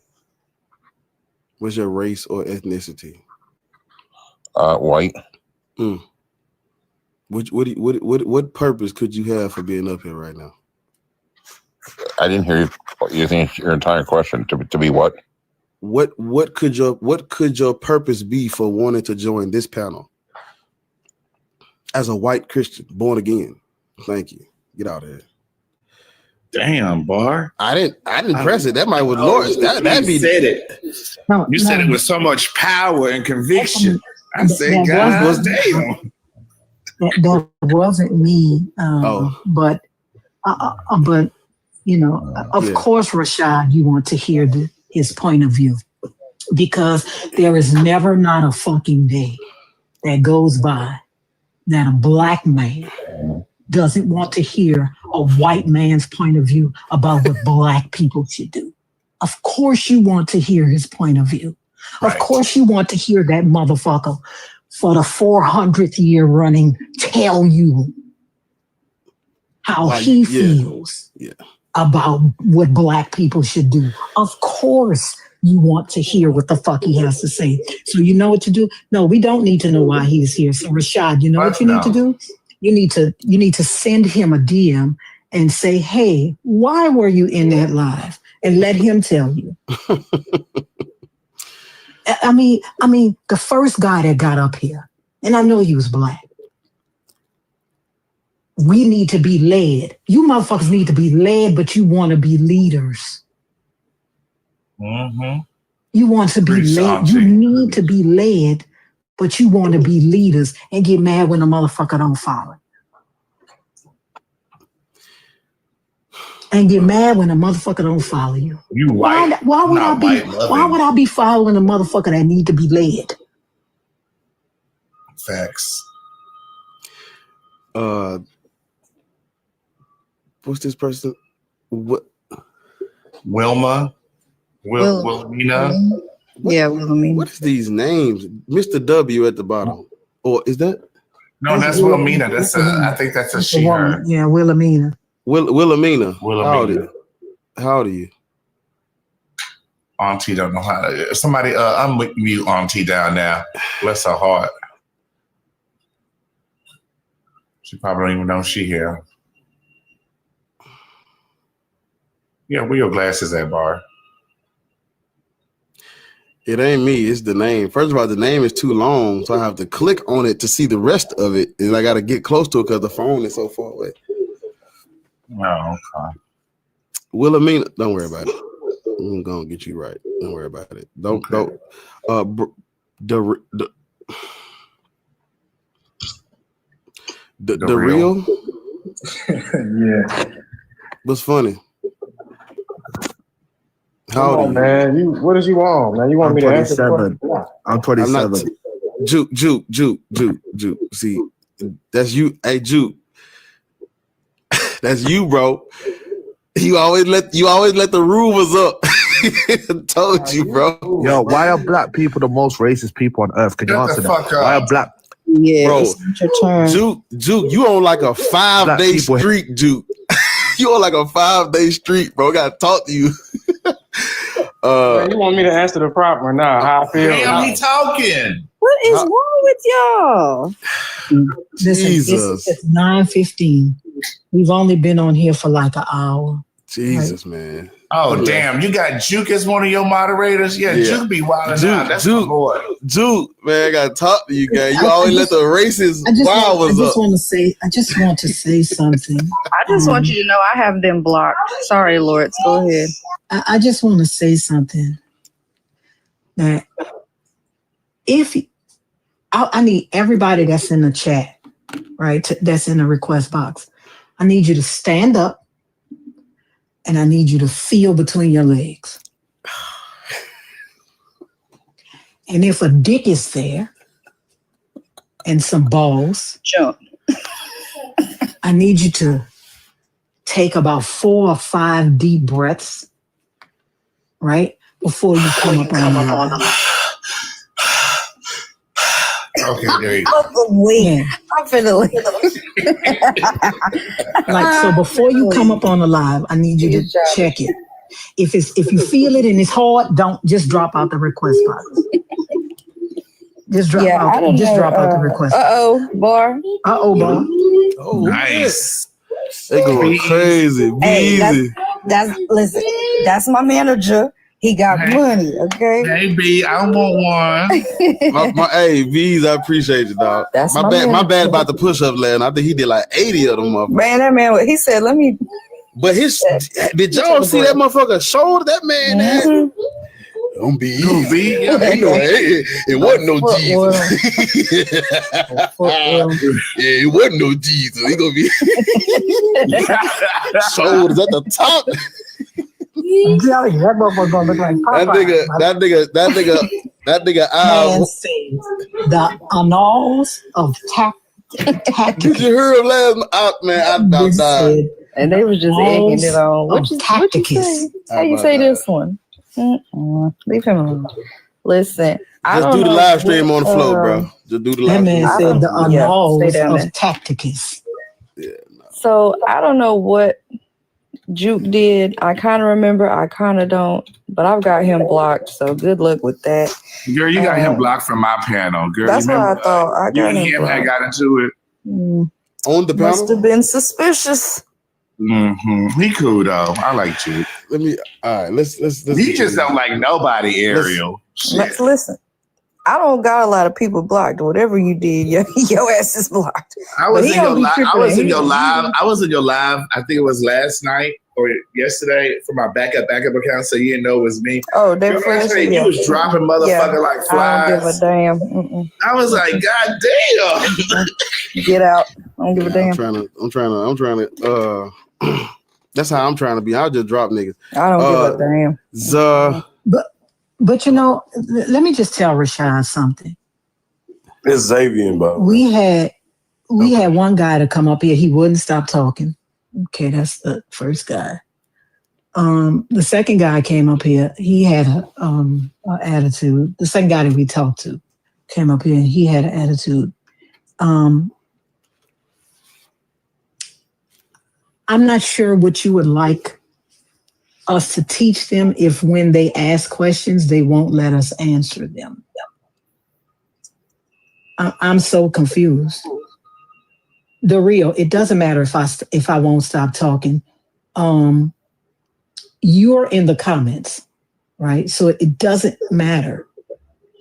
What's your race or ethnicity? White. What purpose could you have for being up here right now? I didn't hear you think your entire question to be what? What could your purpose be for wanting to join this panel as a white Christian born again? Thank you. Get out of here. Damn, Bar. I didn't press it. That might was Lawrence. That'd be said it. You said it with so much power and conviction. I said, God damn. That wasn't me. But you know, of course, Rashad, you want to hear his point of view, because there is never not a fucking day that goes by that a black man doesn't want to hear a white man's point of view about what black people should do. Of course you want to hear his point of view. Right. Of course you want to hear that motherfucker for the 400th year running tell you how he feels about what black people should do. Of course you want to hear what the fuck he has to say. So you know what to do? No, we don't need to know why he's here. So Rashad, you know what you need to do? You need to send him a DM and say, hey, why were you in that live? And let him tell you. I mean, the first guy that got up here, and I know he was black. We need to be led. You motherfuckers need to be led, but you want to be leaders. Mm-hmm. You want to be led. You need to be led, but you want to be leaders and get mad when a motherfucker don't follow. And get mad when a motherfucker don't follow you. You white. Why would I be following a motherfucker that need to be led? Facts. What's this person? What? Wilma. Wilhelmina. Yeah, Wilhelmina. What is these names? Mr. W at the bottom. Or is that? No, that's Wilhelmina. I think that's a she, her. Yeah, Wilhelmina. Wilhelmina. Wilhelmina. How old are you? Auntie don't know how to. Somebody unmute Auntie down now. Bless her heart. She probably don't even know she here. Yeah, where your glasses at, Bar? It ain't me. It's the name. First of all, the name is too long, so I have to click on it to see the rest of it, and I got to get close to it because the phone is so far away. Oh, okay. Wilhelmina, don't worry about it. I'm gonna get you right. Don't worry about it. Don't. The real. Yeah. What's funny? How Come old on, are you? man. What does you want, man? You want I'm me to answer the 27. question? I'm 27. Juke. See, that's you. Hey, Juke. That's you, bro. You always let the rumors up. Told you, bro. Yo, why are black people the most racist people on earth? Can you Shut answer the that? fuck up. Why are black Yeah, Bro, it's not your turn. Juke, you on like a 5-day people- streak, Juke. You on like a 5-day streak, bro. Gotta talk to you. Man, you want me to answer the problem or not? How I feel? Damn, he talking. What is wrong with y'all? Listen, Jesus. it's 9:15. We've only been on here for like an hour. Jesus, man. Oh, damn. You got Juke as one of your moderators? Yeah. Juke be wilding out. That's my boy. Juke, man, I gotta talk to you, guys. You always let the racist I wowers just up. want to say something. I just want you to know I have them blocked. Sorry, Lord. Go ahead. I just want to say something that I need everybody that's in the chat, right? That's in the request box. I need you to stand up and I need you to feel between your legs. And if a dick is there and some balls, Jump. I need you to take about 4 or 5 deep breaths, right? Before you come up on the Okay, there you go. yeah. I'm finna leave. Like, so before you come up on the live, I need you to check it. If you feel it and it's hard, don't just drop out the request box. Just drop out the request box. Bar. Bar. Oh, Nice. they going crazy. Hey, Easy. That's my manager. He got money, okay? Hey, B, I want one. Hey, V's, I appreciate you, dog. That's my my bad. man. My bad about the push-up last. I think he did like 80 of them motherfuckers. Man, that man, he said, let me. But did y'all see that motherfucker shoulder? That man had. Don't be easy. It wasn't no Jesus. Yeah, it wasn't no Jesus. He gonna be shoulders at the top. I'm telling you, that motherfucker gonna look like Popeye. That nigga. Man says the annals of tactics. Did you hear him last? Man, I died. And they was just egging it on. What you say? How you say this one? Leave him alone. Listen, Just do the live stream on the floor, bro. Just do the live That man stream. said the annals stay down of there. tactics. So I don't know what Juke did. I kind of remember. I kind of don't. But I've got him blocked. So good luck with that. Girl, you got him blocked from my panel. Girl, That's what I thought. I You got and him him had blocked. got into it. On the Must panel. have been suspicious. He cool though. I like you. All right. Let's. He just don't like nobody, Ariel. Let's listen. I don't got a lot of people blocked. Whatever you did, your ass is blocked. I was But in he your don't be live. I tripping. was in your live. I was in your live. I think it was last night or yesterday for my backup account, so you didn't know it was me. Oh, they Remember I were said you was dropping motherfucker like I don't give a flies. damn. I was like, God damn. Get out. I don't give a damn. I'm trying to. That's how I'm trying to be. I'll just drop niggas. I don't give a damn. But you know, let me just tell Rashad something. It's Xavier, bro. We had one guy to come up here. He wouldn't stop talking. Okay, that's the first guy. The second guy came up here. He had an attitude. The second guy that we talked to came up here and he had an attitude. I'm not sure what you would like us to teach them if when they ask questions, they won't let us answer them? I'm so confused. The real, it doesn't matter if I won't stop talking. You're in the comments, right? So it doesn't matter.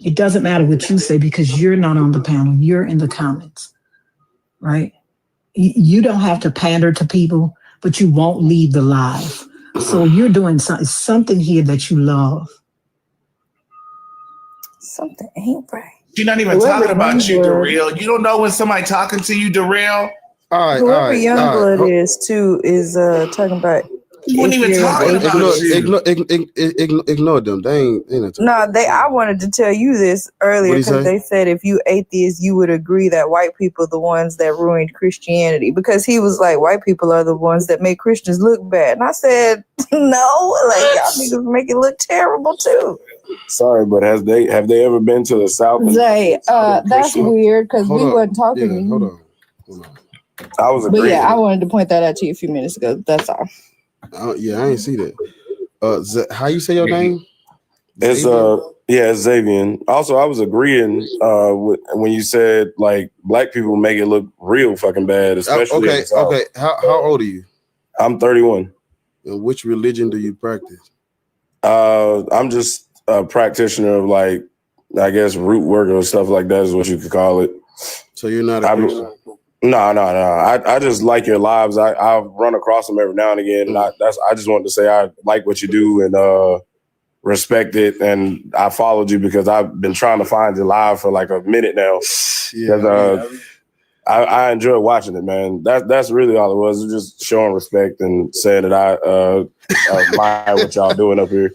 It doesn't matter what you say because you're not on the panel. You're in the comments, right? You don't have to pander to people, but you won't leave the live. So you're doing something here that you love. Something ain't right. She's not even talking about you, Darrell. You don't know when somebody talking to you, Darrell. Whoever Youngblood is too is talking about. You wouldn't even talk about you. Ignore them. They ain't No, I wanted to tell you this earlier because they said if you atheists, you would agree that white people are the ones that ruined Christianity, because he was like, white people are the ones that make Christians look bad. And I said, no, like y'all niggas make it look terrible too. Sorry, but have they ever been to the South? Zay, that's weird because we wasn't talking to you. Hold on. I was agreeing. But yeah, I wanted to point that out to you a few minutes ago. That's all. Yeah, I ain't see that. How you say your name? It's it's Xavier. Also, I was agreeing when you said like black people make it look real fucking bad, especially. Okay. How old are you? I'm 31. And which religion do you practice? I'm just a practitioner of like, I guess root work or stuff like that is what you could call it. So you're not a Christian? No. I just like your lives. I run across them every now and again, and I just wanted to say I like what you do and respect it. And I followed you because I've been trying to find you live for like a minute now. Yeah. I enjoy watching it, man. That's really all it was. It was just showing respect and saying that I admire what y'all doing up here.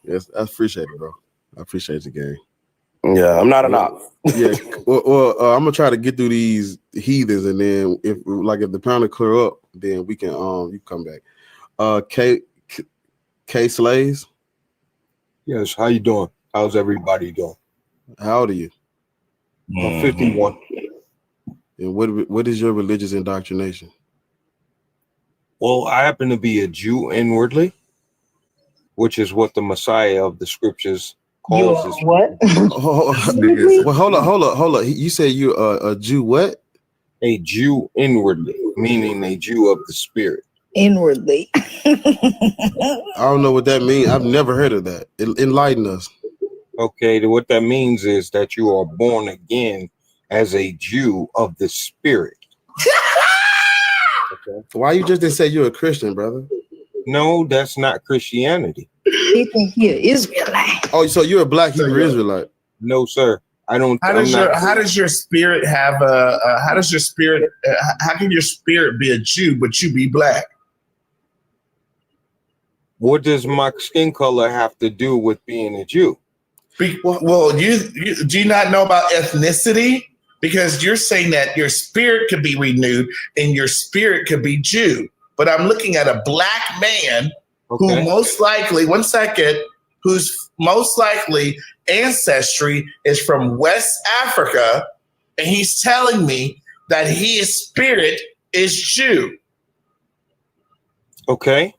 Yes, I appreciate it, bro. I appreciate the game. Yeah, I'm not an op. Yeah, well, I'm gonna try to get through these heathens, and then if the panel clear up, then we can you come back. K Slays. Yes, how you doing? How's everybody doing? How old are you? I'm 51. And what is your religious indoctrination? Well, I happen to be a Jew inwardly, which is what the Messiah of the scriptures calls us. What? Well, hold up. You said you're a Jew what? A Jew inwardly, meaning a Jew of the spirit. Inwardly. I don't know what that means. I've never heard of that. Enlighten us. Okay, what that means is that you are born again as a Jew of the spirit. Okay. Why you just didn't say you're a Christian, brother? No, that's not Christianity. He think he an Israelite. Oh, so you're a black Hebrew Israelite? No, sir. I don't. How does your spirit have how does your spirit? How can your spirit be a Jew but you be black? What does my skin color have to do with being a Jew? Well, do you not know about ethnicity? Because you're saying that your spirit could be renewed and your spirit could be Jew. But I'm looking at a black man who most likely, whose most likely ancestry is from West Africa, and he's telling me that his spirit is Jew. Okay.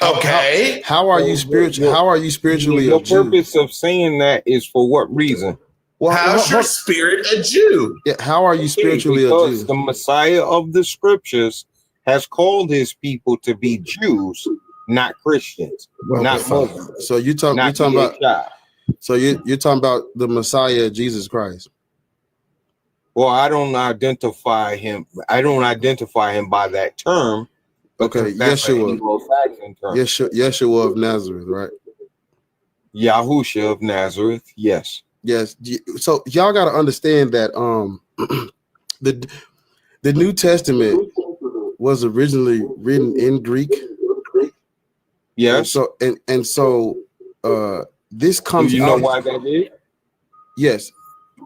Okay. How are you spiritual? How are you spiritually the a Jew? purpose of saying that is for what reason? Well, how's your spirit a Jew? Yeah, how are you spiritually a because Jew? The Messiah of the scriptures has called his people to be Jews, not Christians, not Muslims. So you're talking about the Messiah, Jesus Christ. Well, I don't identify him by that term. Okay, Yeshua. Yeshua of Nazareth, right? Yahusha of Nazareth, yes. Yes. So y'all got to understand that the New Testament was originally written in Greek. Yes. And so this comes. Do you know why that is? Yes,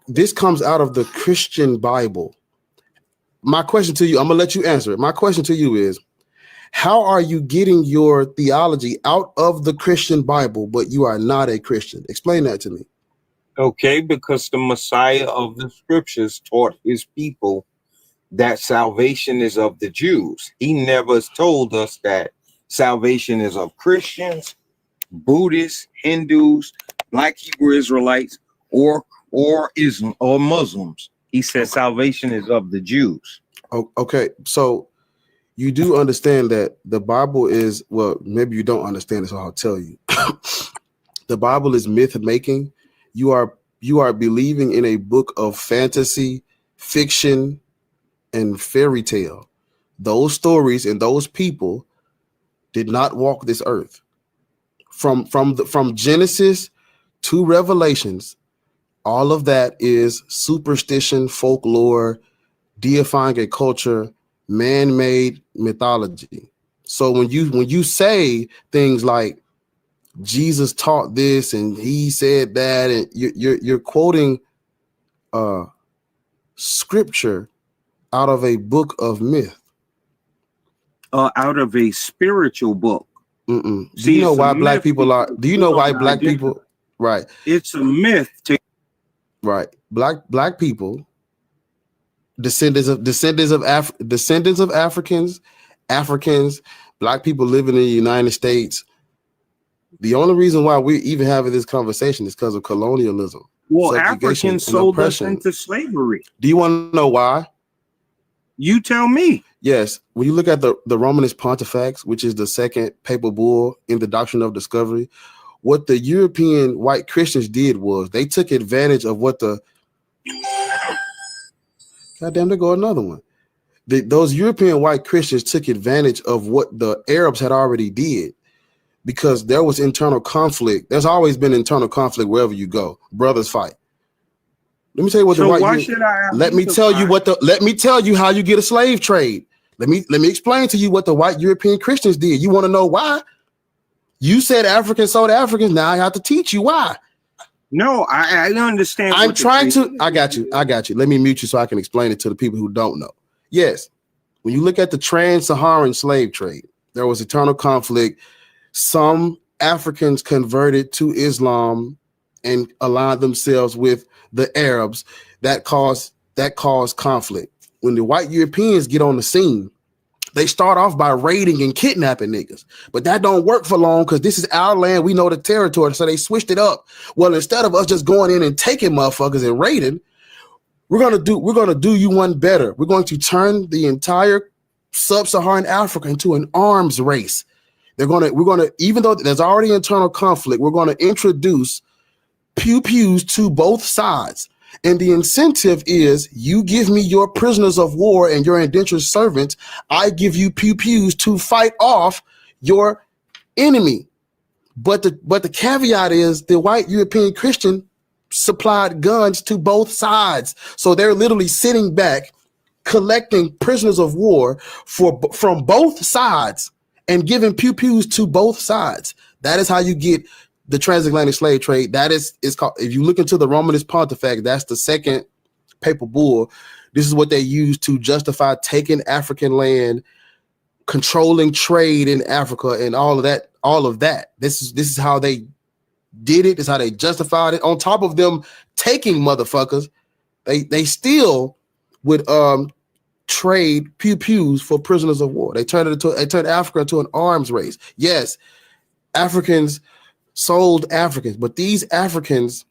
this comes out of the Christian Bible. My question to you, I'm gonna let you answer it. My question to you is, how are you getting your theology out of the Christian Bible, but you are not a Christian? Explain that to me. Okay, because the Messiah of the scriptures taught his people that salvation is of the Jews. He never told us that salvation is of Christians, Buddhists, Hindus, Black Hebrew Israelites, or Islam or Muslims. He says salvation is of the Jews. Okay, so you do understand that the Bible is, well, maybe you don't understand it, so I'll tell you. The Bible is myth making. You are believing in a book of fantasy, fiction, and fairy tale. Those stories and those people did not walk this earth. From Genesis to Revelations, all of that is superstition, folklore, deifying a culture, man-made mythology. So when you say things like Jesus taught this and he said that, and you're quoting scripture out of a book of myth, out of a spiritual book. Do you know why black people are? Do you know why black people? Right. It's a myth. Right. Black people, descendants of Africans, black people living in the United States. The only reason why we're even having this conversation is because of colonialism. Well, Africans sold us into slavery. Do you want to know why? You tell me. Yes. When you look at the Romanus Pontifex, which is the second papal bull in the Doctrine of Discovery, what the European white Christians did was they took advantage of what the goddamn, there go another one. Those European white Christians took advantage of what the Arabs had already did, because there was internal conflict. There's always been internal conflict wherever you go. Brothers fight. Let me tell you what let me tell you how you get a slave trade. Let me explain to you what the white European Christians did. You want to know why? You said Africans sold Africans. Now I have to teach you why. No, I understand. I'm trying to. I got you. Let me mute you so I can explain it to the people who don't know. Yes. When you look at the trans-Saharan slave trade, there was eternal conflict. Some Africans converted to Islam and aligned themselves with the Arabs. That caused conflict. When the white Europeans get on the scene, they start off by raiding and kidnapping niggas, but that don't work for long because this is our land. We know the territory, so they switched it up. Well, instead of us just going in and taking motherfuckers and raiding, we're gonna do you one better. We're going to turn the entire sub-Saharan Africa into an arms race. We're gonna even though there's already internal conflict, we're gonna introduce pew-pews to both sides. And the incentive is you give me your prisoners of war and your indentured servants. I give you pew-pews to fight off your enemy. But the caveat is the white European Christian supplied guns to both sides. So they're literally sitting back collecting prisoners of war from both sides and giving pew-pews to both sides. That is how you get the transatlantic slave trade. That is called, if you look into the Romanus Pontifex, that's the second papal bull. This is what they use to justify taking African land, controlling trade in Africa, and all of that. This is how they did it. This is how they justified it. On top of them taking motherfuckers, they still would trade pew-pews for prisoners of war. They turned Africa into an arms race. Yes, Africans sold Africans, but these Africans,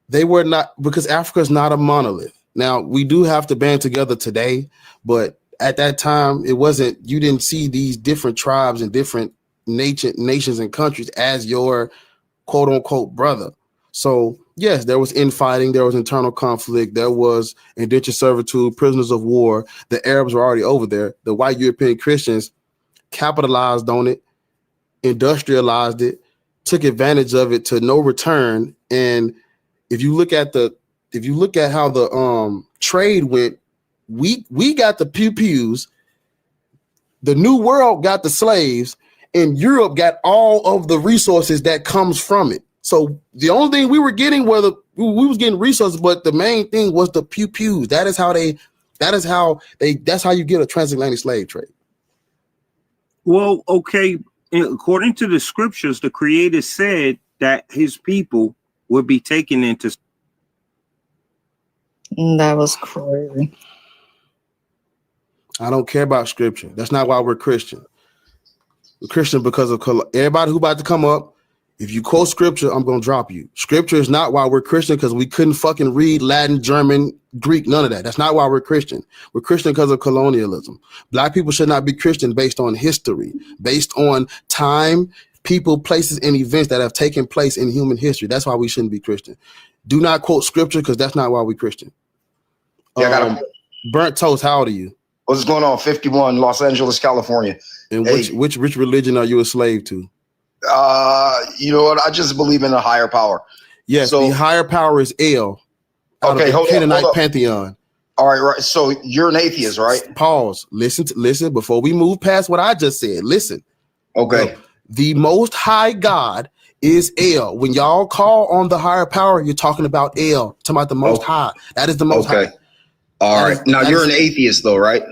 they were not, because Africa is not a monolith. Now we do have to band together today, but at that time it wasn't. You didn't see these different tribes and different nations and countries as your quote unquote brother. So yes, there was infighting, there was internal conflict, there was indentured servitude, prisoners of war. The Arabs were already over there. The white European Christians capitalized on it, industrialized it, took advantage of it to no return. And if you look at how the trade went, we got the pew-pews, the New World got the slaves, and Europe got all of the resources that comes from it. So the only thing we were getting we was getting resources, but the main thing was the pew-pews. That's how you get a transatlantic slave trade. Well, okay. According to the scriptures, the Creator said that his people would be taken into. That was crazy. I don't care about scripture. That's not why we're Christian. We're Christian because of everybody who about to come up. If you quote scripture, I'm going to drop you. Scripture is not why we're Christian, because we couldn't fucking read Latin, German, Greek, none of that. That's not why we're Christian. We're Christian because of colonialism. Black people should not be Christian based on history, based on time, people, places, and events that have taken place in human history. That's why we shouldn't be Christian. Do not quote scripture, because that's not why we're Christian. Yeah, Burnt Toast, how old are you? What's going on? 51, Los Angeles, California. And which religion are you a slave to? You know what? I just believe in a higher power. Yes, so, the higher power is El. Okay, hold Canaanite pantheon. All right. So you're an atheist, right? Pause. Listen before we move past what I just said. Listen. Okay. The most high God is El. When y'all call on the higher power, you're talking about El. Talking about the most high. That is the most high. All right. Now you're an atheist, though, right?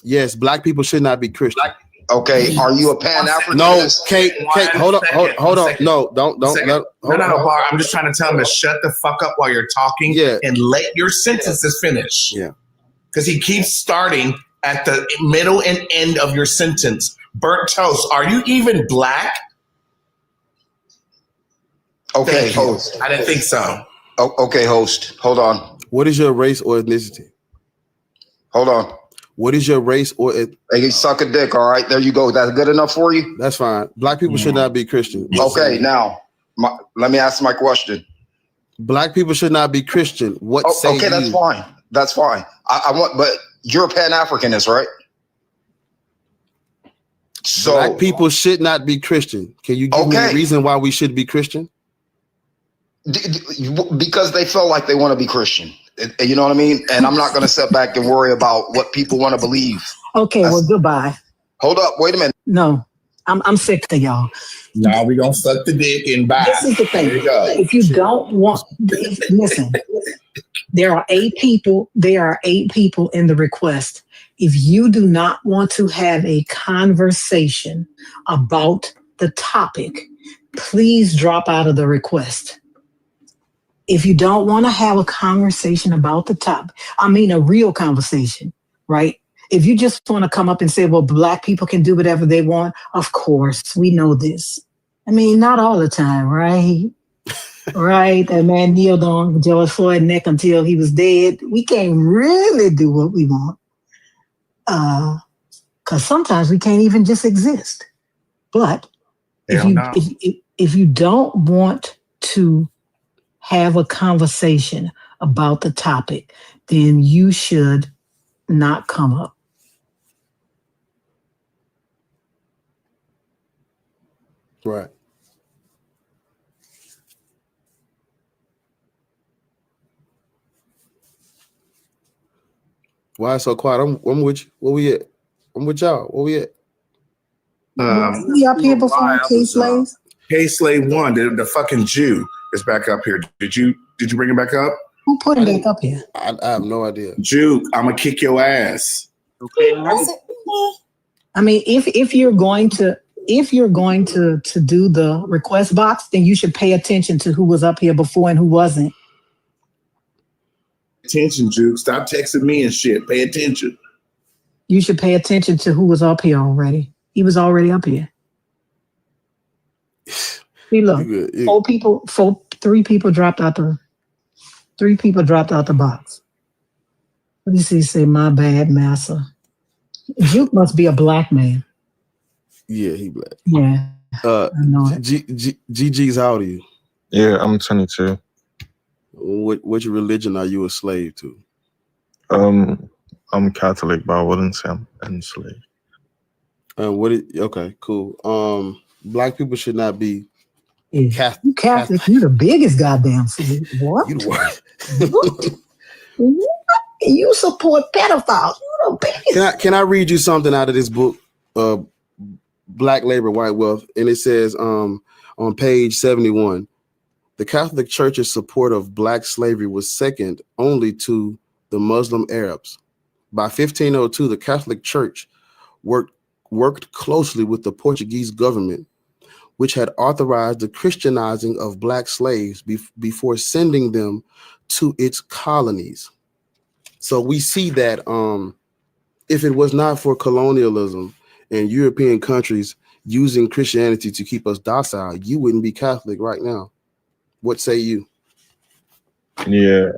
Yes. Black people should not be Christian. Okay, are you a Pan-Africanist? No, Kate, hold on. No, don't. No, Bar. I'm just trying to tell him to shut the fuck up while you're talking and let your sentences finish. Yeah. Because he keeps starting at the middle and end of your sentence. Burnt Toast, are you even black? Okay, host. I didn't think so. Okay, host. Hold on. What is your race or ethnicity? Hold on. What is your race or Hey, suck a dick, all right? There you go. That's good enough for you? That's fine. Black people should not be Christian. Okay, now, let me ask my question. Black people should not be Christian. What say okay, that's you? fine. That's fine. I want, but you're a Pan-Africanist, right? So Black people should not be Christian. Can you give me a reason why we should be Christian? Because they feel like they want to be Christian. You know what I mean? And I'm not going to sit back and worry about what people want to believe. Okay, well, goodbye. Hold up. Wait a minute. No, I'm sick of y'all. Now we're going to suck the dick and bye. This is the thing. If you don't want, listen, there are 8 people. There are 8 people in the request. If you do not want to have a conversation about the topic, please drop out of the request. If you don't want to have a conversation about the topic, I mean a real conversation, right? If you just want to come up and say, well, Black people can do whatever they want, of course, we know this. I mean, not all the time, right? Right? That man kneeled on George Floyd's neck until he was dead. We can't really do what we want. Because sometimes we can't even just exist. But if you don't want to have a conversation about the topic, then you should not come up. Right. Why so quiet? I'm with you. Where we at? I'm with y'all. Where we at? We up here before K-Slave? K-Slave 1, the fucking Jew is back up here. Did you bring him back up? Who put him back up here? I have no idea. Jew, I'm gonna kick your ass. Okay. I mean, if you're going to do the request box, then you should pay attention to who was up here before and who wasn't. Attention, Jew. Stop texting me and shit. Pay attention. You should pay attention to who was up here already. He was already up here. See, look, 3 people dropped out the box. Let me see. Say, my bad, massa. Juke must be a Black man. Yeah, he Black. Yeah, I know it. GG's, how old are you? Yeah, I'm 22. Which religion are you a slave to? I'm Catholic, but I wouldn't say I'm enslaved. Okay, cool. Black people should not be Catholic. You Catholic, you're the biggest goddamn slave. What? You support pedophiles. You're the biggest. Can I read you something out of this book, Black Labor, White Wealth? And it says on page 71, the Catholic Church's support of Black slavery was second only to the Muslim Arabs. By 1502, the Catholic Church worked closely with the Portuguese government, which had authorized the Christianizing of Black slaves before sending them to its colonies. So we see that if it was not for colonialism and European countries using Christianity to keep us docile, you wouldn't be Catholic right now. What say you? Yeah,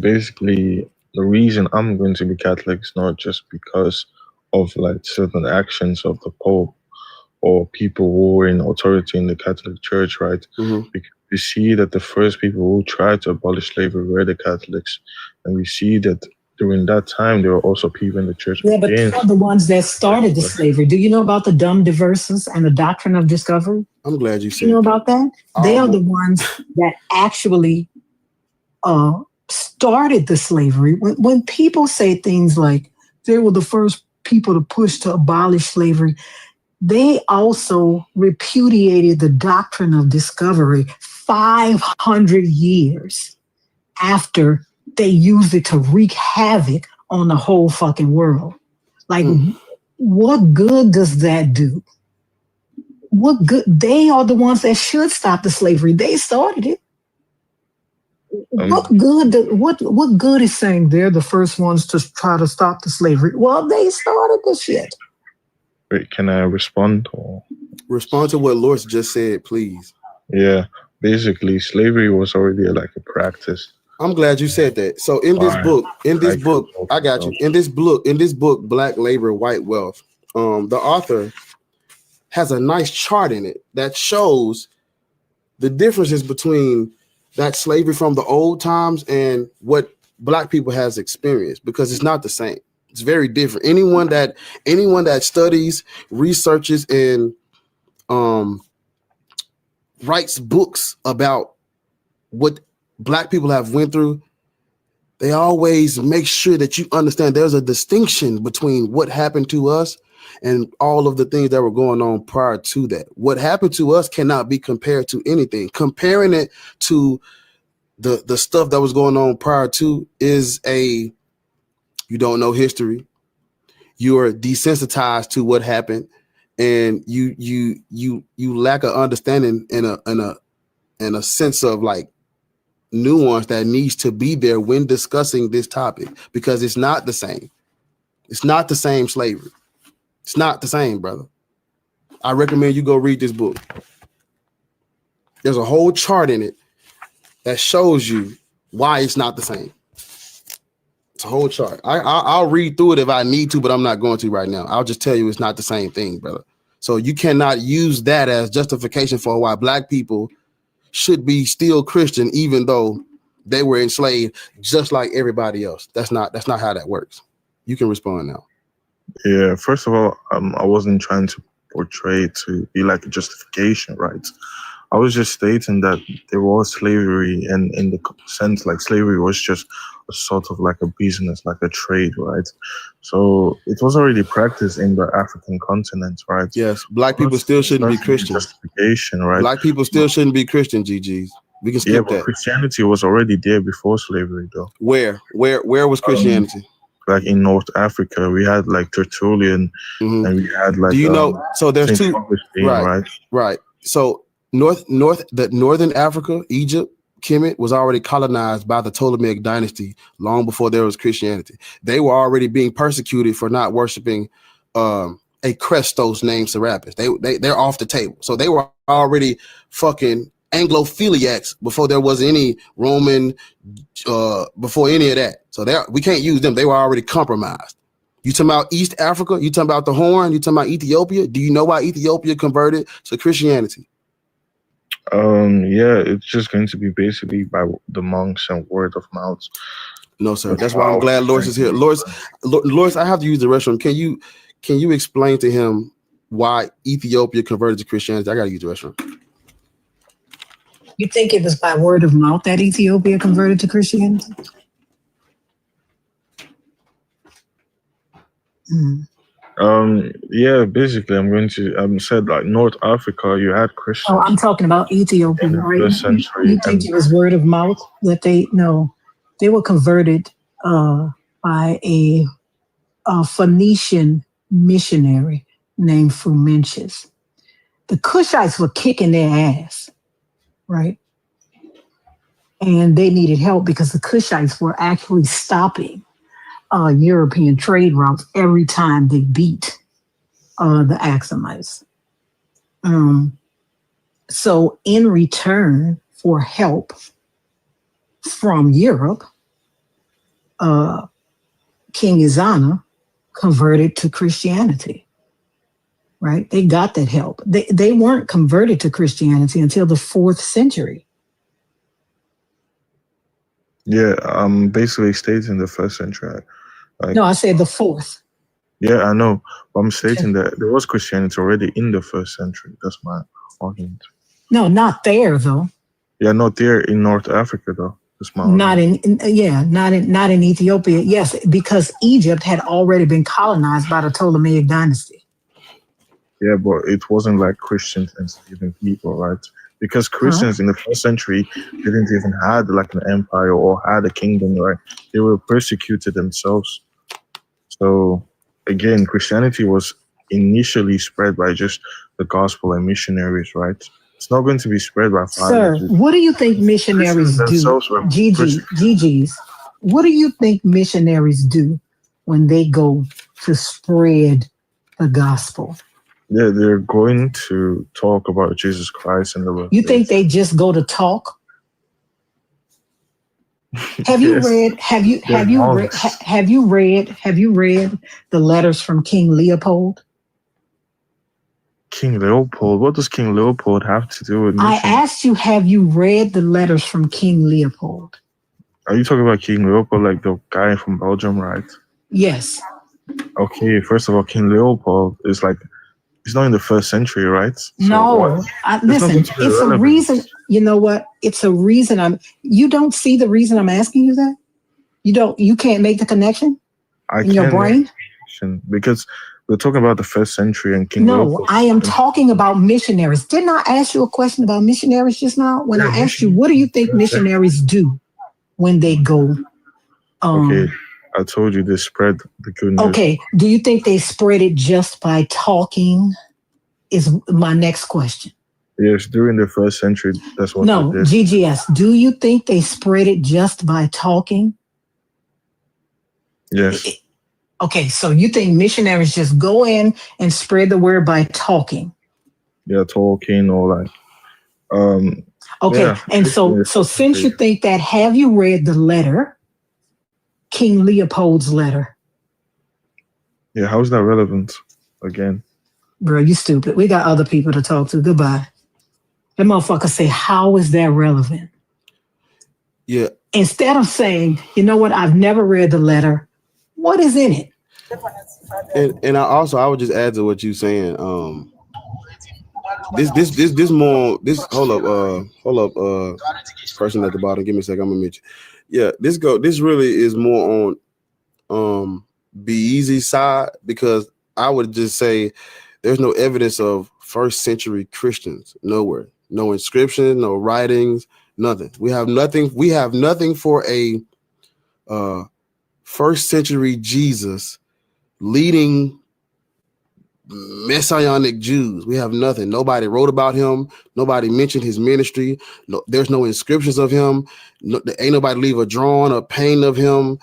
basically the reason I'm going to be Catholic is not just because of like certain actions of the Pope or people who were in authority in the Catholic Church, right? Mm-hmm. Because we see that the first people who tried to abolish slavery were the Catholics, and we see that during that time there were also people in the church. Yeah, but they are the ones that started the slavery. Do you know about the dumb diversers and the doctrine of discovery? I'm glad you said. You know about that? They are the ones that actually started the slavery. When people say things like they were the first people to push to abolish slavery, they also repudiated the doctrine of discovery 500 years after they used it to wreak havoc on the whole fucking world. Like, what good does that do? What good? They are the ones that should stop the slavery. They started it. What good is saying they're the first ones to try to stop the slavery? Well, they started the shit. Wait, can I respond? Or? Respond to what Loris just said, please. Yeah, basically slavery was already like a practice. I'm glad you said that. So in this book, I got you. In this book, Black Labor, White Wealth, the author has a nice chart in it that shows the differences between that slavery from the old times and what Black people has experienced, because it's not the same. It's very different. Anyone that studies, researches, and writes books about what Black people have went through, they always make sure that you understand there's a distinction between what happened to us and all of the things that were going on prior to that. What happened to us cannot be compared to anything. Comparing it to the stuff that was going on prior to is you don't know history. You are desensitized to what happened, and you lack an understanding and a sense of like nuance that needs to be there when discussing this topic, because it's not the same. It's not the same slavery. It's not the same, brother. I recommend you go read this book. There's a whole chart in it that shows you why it's not the same. It's a whole chart. I'll read through it if I need to, but I'm not going to right now. I'll just tell you it's not the same thing, brother. So you cannot use that as justification for why Black people should be still Christian, even though they were enslaved just like everybody else. That's not how that works. You can respond now. Yeah, first of all, I wasn't trying to portray to be like a justification, right? I was just stating that there was slavery, and in the sense like slavery was just a sort of like a business, like a trade, right? So it was already practiced in the African continent, right? Yes, Black people still shouldn't be Christian. Justification, right? Black people still shouldn't be Christian, GGs. We can skip that. Christianity was already there before slavery, though. Where was Christianity? Like in North Africa, we had like Tertullian, and we had like. Do you know? So there's two. Right. So northern Africa, Egypt, Kemet was already colonized by the Ptolemaic dynasty long before there was Christianity. They were already being persecuted for not worshiping a Christos named Serapis. They're off the table. So they were already fucking Anglophiliacs before there was any Roman, before any of that. So we can't use them. They were already compromised. You talking about East Africa? You talking about the Horn? You talking about Ethiopia? Do you know why Ethiopia converted to Christianity? Yeah, it's just going to be basically by the monks and word of mouth. No, sir. That's why I'm glad Loris is here. Loris, I have to use the restroom. Can you explain to him why Ethiopia converted to Christianity? I got to use the restroom. You think it was by word of mouth that Ethiopia converted to Christianity? Yeah, basically, I'm going to said like North Africa, you had Christians. Oh, I'm talking about Ethiopia, right? You think it was word of mouth that they were converted by a Phoenician missionary named Frumentius. The Cushites were kicking their ass, right? And they needed help because the Cushites were actually stopping European trade routes every time they beat the Axumites. So in return for help from Europe, King Izana converted to Christianity, right? They got that help. They weren't converted to Christianity until the 4th century. Yeah, basically states in the 1st century. Like, No, I said the 4th. yeah, I know. But I'm stating that there was Christianity already in the 1st century. That's my argument. No, not there though. Yeah, not there in North Africa though. That's my Not argument. not in Ethiopia. Yes, because Egypt had already been colonized by the Ptolemaic dynasty. Yeah, but it wasn't like Christians enslaving people, right? Because Christians in the 1st century didn't even have like an empire or had a kingdom, right? They were persecuted themselves. So again, Christianity was initially spread by just the gospel and missionaries, right? It's not going to be spread by Sir, fathers. what do you think missionaries do? themselves were GG's. What do you think missionaries do when they go to spread the gospel? Yeah, they're going to talk about Jesus Christ and the You think they just go to talk? Have you read the letters from King Leopold? King Leopold? What does King Leopold have to do with I mission? asked you, have you read the letters from King Leopold? Are you talking about King Leopold, like the guy from Belgium, right? Yes. Okay, first of all, King Leopold is like, he's not in the 1st century, right? So No, what? listen, nothing to be it's a relevant. reason. You know what? It's a reason you don't see the reason I'm asking you that? You can't make the connection in your can't brain? make a connection because we're talking about the 1st century and King No, Leopold. I am talking about missionaries. Didn't I ask you a question about missionaries just now? When I asked you, what do you think missionaries do when they go? Okay, I told you they spread the good news. Okay, do you think they spread it just by talking? Is my next question. Yes, during the 1st century, that's what No, they did. GGS, do you think they spread it just by talking? Yes. Okay, so you think missionaries just go in and spread the word by talking? Yeah, talking or like Okay, yeah, and so since you think that, have you read the letter, King Leopold's letter? yeah, how is that relevant again? Bro, you stupid. We got other people to talk to. Goodbye. That motherfucker say, how is that relevant? Yeah. Instead of saying, you know what, I've never read the letter. What is in it? And I would just add to what you saying. This more hold up person at the bottom. Give me a second. I'm gonna meet you. Yeah, this really is more on Be Easy side, because I would just say there's no evidence of 1st century Christians nowhere. No inscription, no writings, nothing. We have nothing for a 1st century Jesus leading Messianic Jews. We have nothing. Nobody wrote about him. Nobody mentioned his ministry. No, there's no inscriptions of him. No, ain't nobody leave a drawing or painting of him.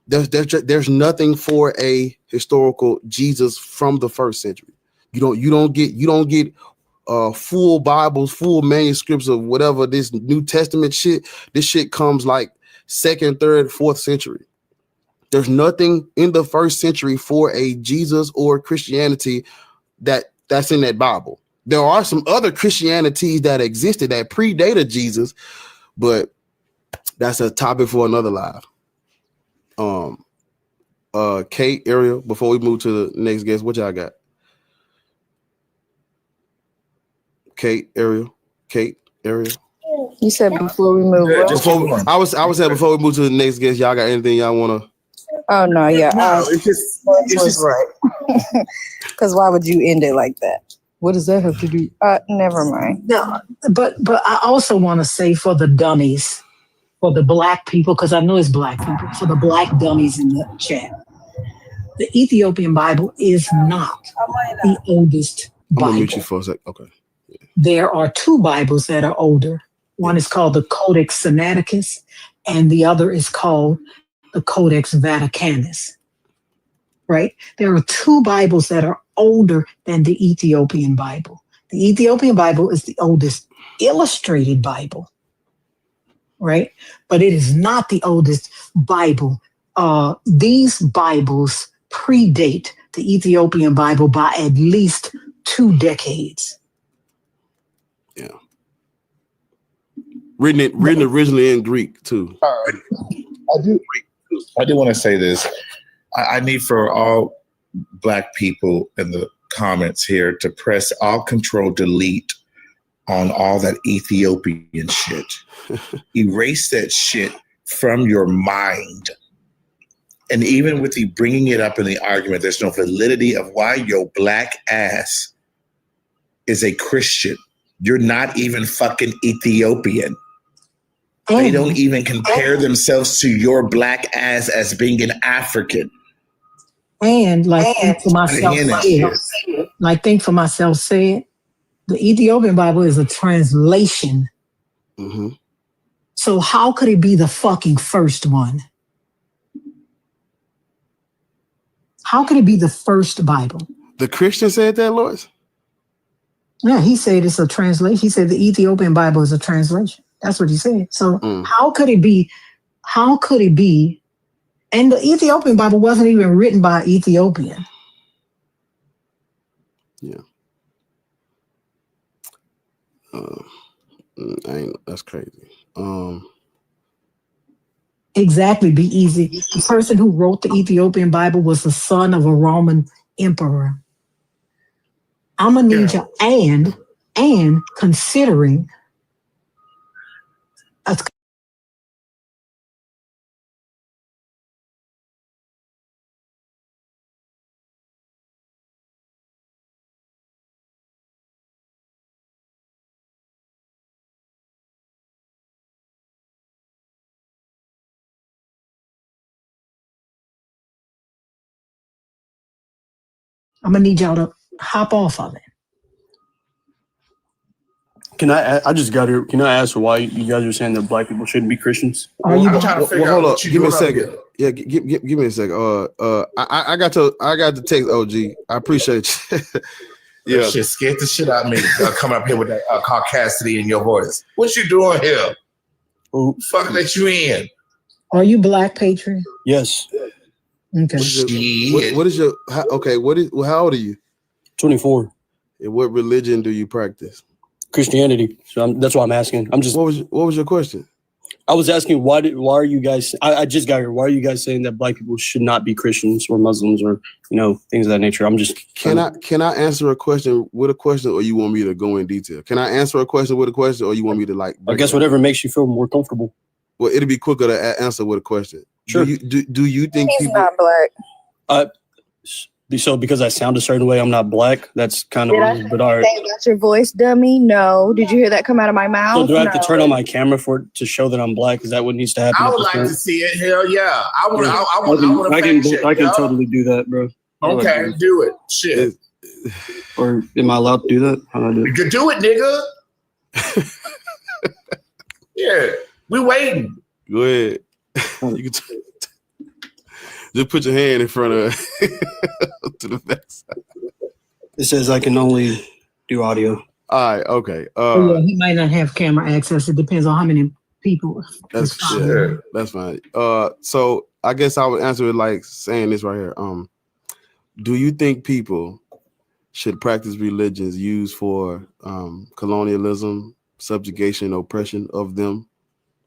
There's nothing for a historical Jesus from the 1st century. You don't get full Bibles, full manuscripts of whatever this New Testament shit. This shit comes like 2nd, 3rd, 4th century. There's nothing in the 1st century for a Jesus or Christianity that's in that Bible. There are some other Christianities that existed that predated Jesus, but that's a topic for another live. Kate, Ariel, before we move to the next guest, what y'all got? Kate, Ariel. You said before we move. Yeah, on? I was saying before we move to the next guest, y'all got anything y'all want to? Oh no, yeah. It's just right. Because why would you end it like that? What does that have to do? Never mind. No, but I also want to say for the dummies, for the black people, because I know it's black people, for the black dummies in the chat, the Ethiopian Bible is not the oldest I'm gonna Bible. mute you for a sec. Okay. There are 2 Bibles that are older. One is called the Codex Sinaiticus, and the other is called the Codex Vaticanus, right? There are two Bibles that are older than the Ethiopian Bible. The Ethiopian Bible is the oldest illustrated Bible, right? But it is not the oldest Bible. These Bibles predate the Ethiopian Bible by at least 2 decades. Yeah. Written originally in Greek too. I do want to say this. I need for all Black people in the comments here to press all control delete on all that Ethiopian shit. Erase that shit from your mind. And even with you bringing it up in the argument, there's no validity of why your Black ass is a Christian. You're not even fucking Ethiopian. They don't even compare themselves to your Black ass as being an African. And think for myself said, the Ethiopian Bible is a translation. Mm-hmm. So how could it be the fucking first one? How could it be the first Bible? The Christian said that, Lois? Yeah, he said it's a translation. He said the Ethiopian Bible is a translation. That's what he said. So how could it be? How could it be? And the Ethiopian Bible wasn't even written by Ethiopian. Yeah. That's crazy. Exactly, be easy. The person who wrote the Ethiopian Bible was the son of a Roman emperor. I'm gonna need you and considering I'm gonna need y'all to hop off of it. Can I just got here. Can I ask why you guys are saying that Black people shouldn't be Christians? I'm trying to figure out hold up. what you Give me a doing up second. Yeah, give me a second. I got the text, OG. I appreciate you. Yeah, shit scared the shit out of me. Coming up here with that caucasity in your voice. What you doing here? Fuck that you in? Are you Black Patriot? Yes. Okay. What is your how old are you? 24. And what religion do you practice? Christianity. So that's why I'm asking. What was your question? I was asking why are you guys? I just got here. Why are you guys saying that Black people should not be Christians or Muslims or things of that nature? I'm just can I answer a question with a question, or you want me to go in detail? Can I answer a question with a question, or you want me to I guess whatever makes you feel more comfortable. Well, it'll be quicker to answer with a question. Sure. Do you think he's not Black? So because I sound a certain way, I'm not Black. That's kind of weird, but all right. Say about your voice, dummy? No. Did you hear that come out of my mouth? So do I have to turn on my camera for it to show that I'm Black? Is that what needs to happen? I would like to see it. Hell yeah. I can totally do that, bro. Okay, do it. Shit. Or am I allowed to do that? How do I do it? You can do it, nigga. Yeah, we waiting. Go ahead. You can just put your hand in front of to the back side. It says I can only do audio. All right, okay. Yeah, he might not have camera access. It depends on how many people. That's fine. So I guess I would answer it like saying this right here. Do you think people should practice religions used for colonialism, subjugation, oppression of them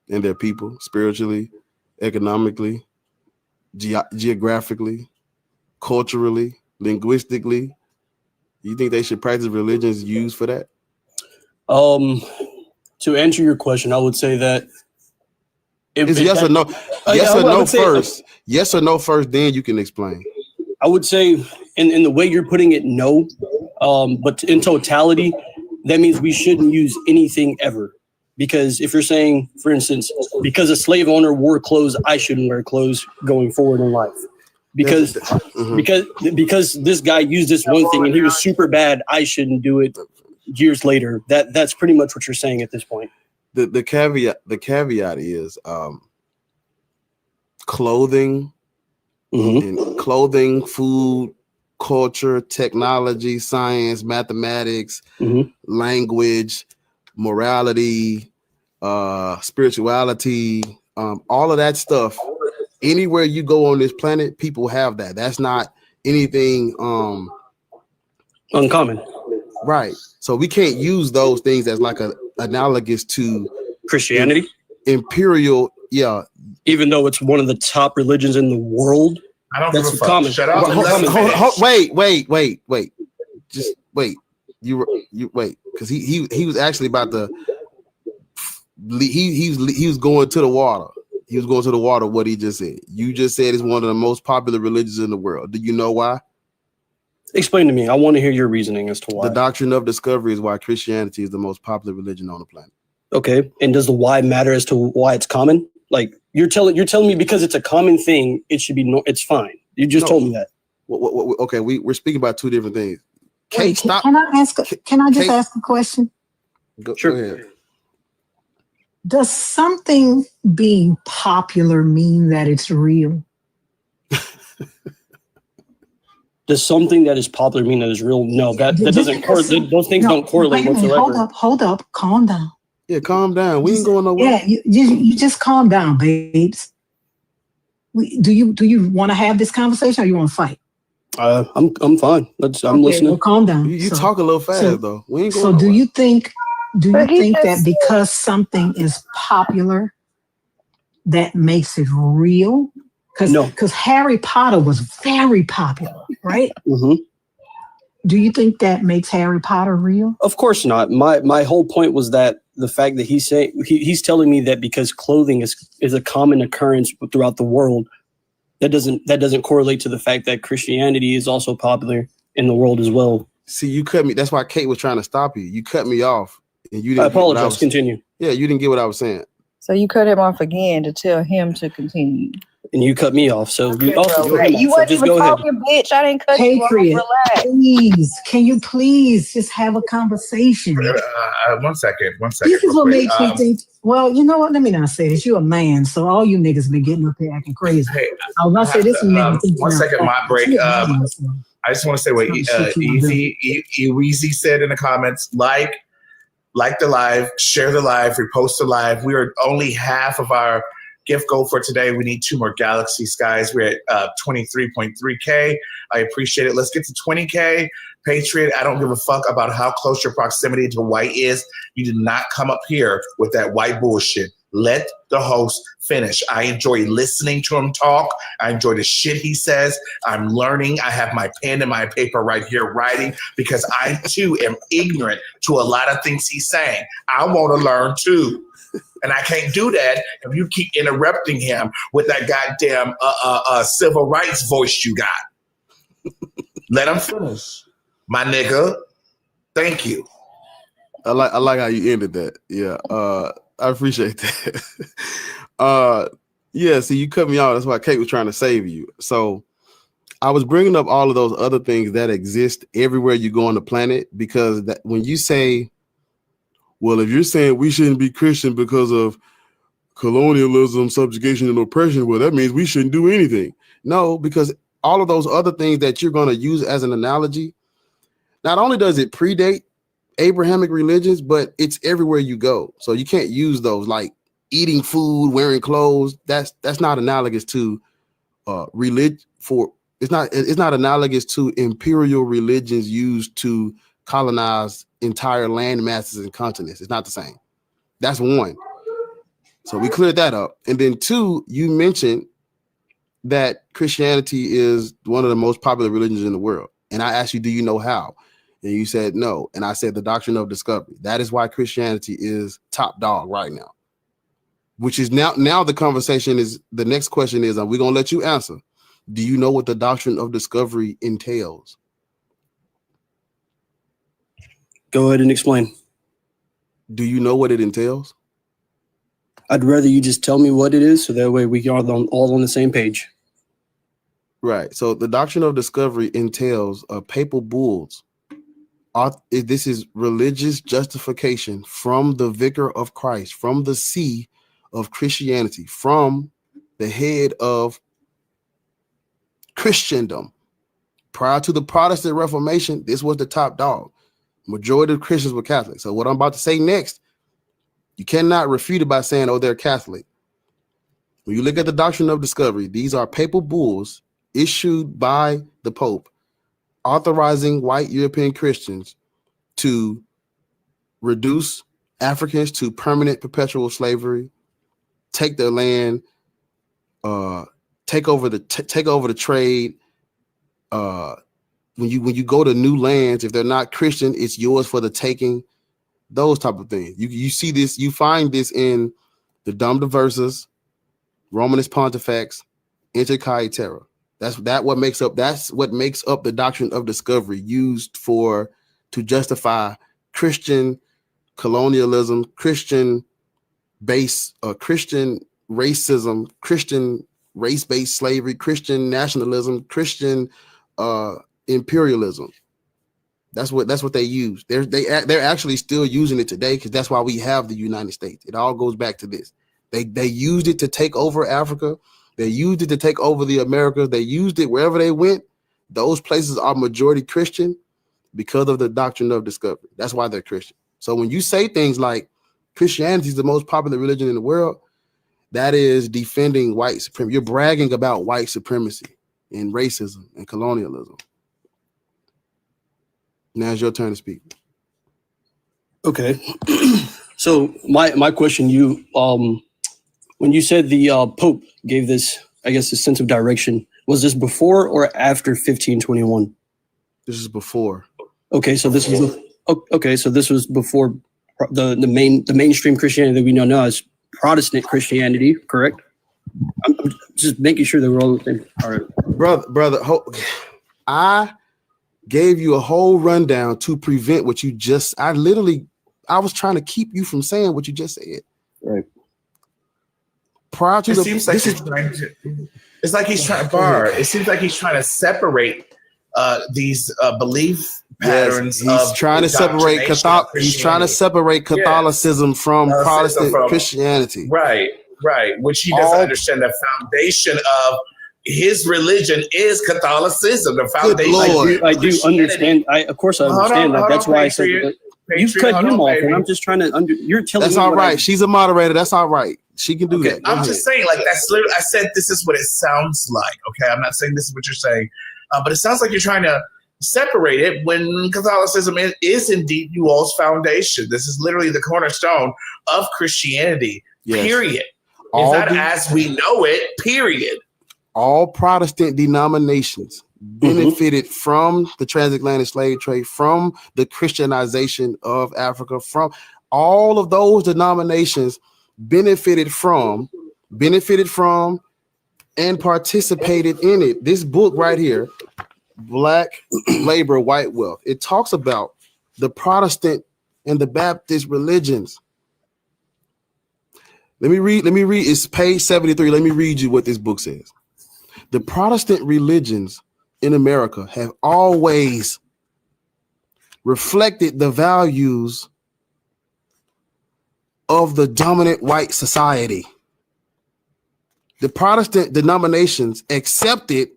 and their people, spiritually, economically, geographically, culturally, linguistically? You think they should practice religions used for that? To answer your question, I would say that it's yes or no. Yes or no first. Yes or no first, then you can explain. I would say in the way you're putting it, no. But in totality, that means we shouldn't use anything ever. Because if you're saying, for instance, because a slave owner wore clothes, I shouldn't wear clothes going forward in life. Because because this guy used this one thing and he was super bad, I shouldn't do it years later. That's pretty much what you're saying at this point. The caveat is clothing, and clothing, food, culture, technology, science, mathematics, language, morality, spirituality, all of that stuff. Anywhere you go on this planet, people have that. That's not anything uncommon. Right. So we can't use those things as like a analogous to Christianity. Imperial, yeah. Even though it's one of the top religions in the world, I don't that's give a fuck. common. Shut up. Wait. Just wait. You wait, because he was actually about to. He was going to the water. He was going to the water. What he just said. You just said it's one of the most popular religions in the world. Do you know why? Explain to me. I want to hear your reasoning as to why. The doctrine of discovery is why Christianity is the most popular religion on the planet. Okay, and does the why matter as to why it's common? Like you're telling me because it's a common thing, it should be it's fine. You just told me that. Okay, we're speaking about two different things. Wait, can I just ask a question? Go ahead. Does something being popular mean that it's real? Does something that is popular mean that is real? No, that doesn't correlate. Those things don't correlate whatsoever. Hold up, calm down. Yeah, calm down. We ain't going nowhere. Yeah, you just calm down, babes. Do you want to have this conversation or you want to fight? I'm fine. I'm listening. Well, calm down. You talk a little fast though. We ain't going so nowhere. do you think that because something is popular, that makes it real? Because Harry Potter was very popular, right? Do you think that makes Harry Potter real? Of course not. My whole point was that the fact that he's telling me that because clothing is a common occurrence throughout the world, that doesn't correlate to the fact that Christianity is also popular in the world as well. See, you cut me. That's why Kate was trying to stop you. You cut me off, and you didn't. I apologize. Continue. Yeah, you didn't get what I was saying. So you cut him off again to tell him to continue. And you cut me off. So you also you wasn't even talking, bitch. I didn't cut you off. Relax. Please, can you please just have a conversation? 1 second. This is what makes me think. Well, you know what? Let me not say this. You're a man, so all you niggas been getting up there acting crazy. Hey, I was gonna say this. 1 second, my break. I just want to say what Easy said in the comments. Like the live, share the live, repost the live. We are only half of our gift goal for today. We need 2 more Galaxy Skies. We're at 23.3K. I appreciate it. Let's get to 20K. Patriot, I don't give a fuck about how close your proximity to white is. You did not come up here with that white bullshit. Let the host finish. I enjoy listening to him talk. I enjoy the shit he says. I'm learning. I have my pen and my paper right here writing because I too am ignorant to a lot of things he's saying. I want to learn too. And I can't do that if you keep interrupting him with that goddamn civil rights voice you got. Let him finish, my nigga. Thank you. I like how you ended that. Yeah, I appreciate that. Yeah, see, you cut me off. That's why Kate was trying to save you. So I was bringing up all of those other things that exist everywhere you go on the planet because that when you say, well, if you're saying we shouldn't be Christian because of colonialism, subjugation, and oppression, well, that means we shouldn't do anything. No, because all of those other things that you're going to use as an analogy, not only does it predate Abrahamic religions, but it's everywhere you go. So you can't use those like eating food, wearing clothes. That's not analogous to religion. It's not analogous to imperial religions used to colonize entire land masses and continents. It's not the same. That's one. So we cleared that up. And then 2, you mentioned that Christianity is one of the most popular religions in the world. And I asked you, do you know how? And you said no. And I said the doctrine of discovery. That is why Christianity is top dog right now. Which is now the conversation is, the next question is, we're going to let you answer. Do you know what the doctrine of discovery entails? Go ahead and explain. Do you know what it entails? I'd rather you just tell me what it is so that way we are all on the same page. Right. So the doctrine of discovery entails papal bulls. This is religious justification from the vicar of Christ, from the see of Christianity, from the head of Christendom. Prior to the Protestant Reformation, this was the top dog. Majority of Christians were Catholic. So what I'm about to say next, you cannot refute it by saying, oh, they're Catholic. When you look at the doctrine of discovery, these are papal bulls issued by the Pope authorizing white European Christians to reduce Africans to permanent perpetual slavery, take their land, take over the trade. When you go to new lands, if they're not Christian, it's yours for the taking. Those type of things. You see this, you find this in the Dum Diversas, Romanus Pontifex, Inter Caetera. That's what makes up the doctrine of discovery used to justify Christian colonialism, Christian Christian racism, Christian race-based slavery, Christian nationalism, Christian imperialism. That's what they use. They're actually still using it today because that's why we have the United States. It all goes back to this. They used it to take over Africa. They used it to take over the Americas. They used it wherever they went. Those places are majority Christian because of the doctrine of discovery. That's why they're Christian. So when you say things like Christianity is the most popular religion in the world, that is defending white supremacy. You're bragging about white supremacy and racism and colonialism. Now it's your turn to speak. Okay. So my question, when you said the Pope gave this, I guess, a sense of direction, was this before or after 1521? This is before. Okay, so this was before the mainstream Christianity that we know now as Protestant Christianity, correct? I'm just making sure that we're all the same. All right, brother. I gave you a whole rundown to prevent what you just. I was trying to keep you from saying what you just said. Right. Prior to it seems like he's trying to. It's like he's trying to bar. It seems like he's trying to separate these belief patterns. Yes, he's trying to separate He's trying to separate Catholicism from Protestant Christianity. Right. Which he doesn't understand. The foundation of his religion is Catholicism. The foundation. I do understand. Of course, I understand that. That's why I said that. You cut him off, and I'm just trying to. You're telling me. That's all right. She's a moderator. That's all right. She can do that. I'm just saying, like that's literally. I said this is what it sounds like. Okay, I'm not saying this is what you're saying, but it sounds like you're trying to separate it when Catholicism is indeed you all's foundation. This is literally the cornerstone of Christianity. Yes. Period. It's not as we know it. Period. All Protestant denominations benefited from the transatlantic slave trade, from the Christianization of Africa, from all of those denominations benefited from and participated in it. This book right here, Black Labor, White Wealth, it talks about the Protestant and the Baptist religions. Let me read. It's page 73. Let me read you what this book says. The Protestant religions in America have always reflected the values of the dominant white society. The Protestant denominations accepted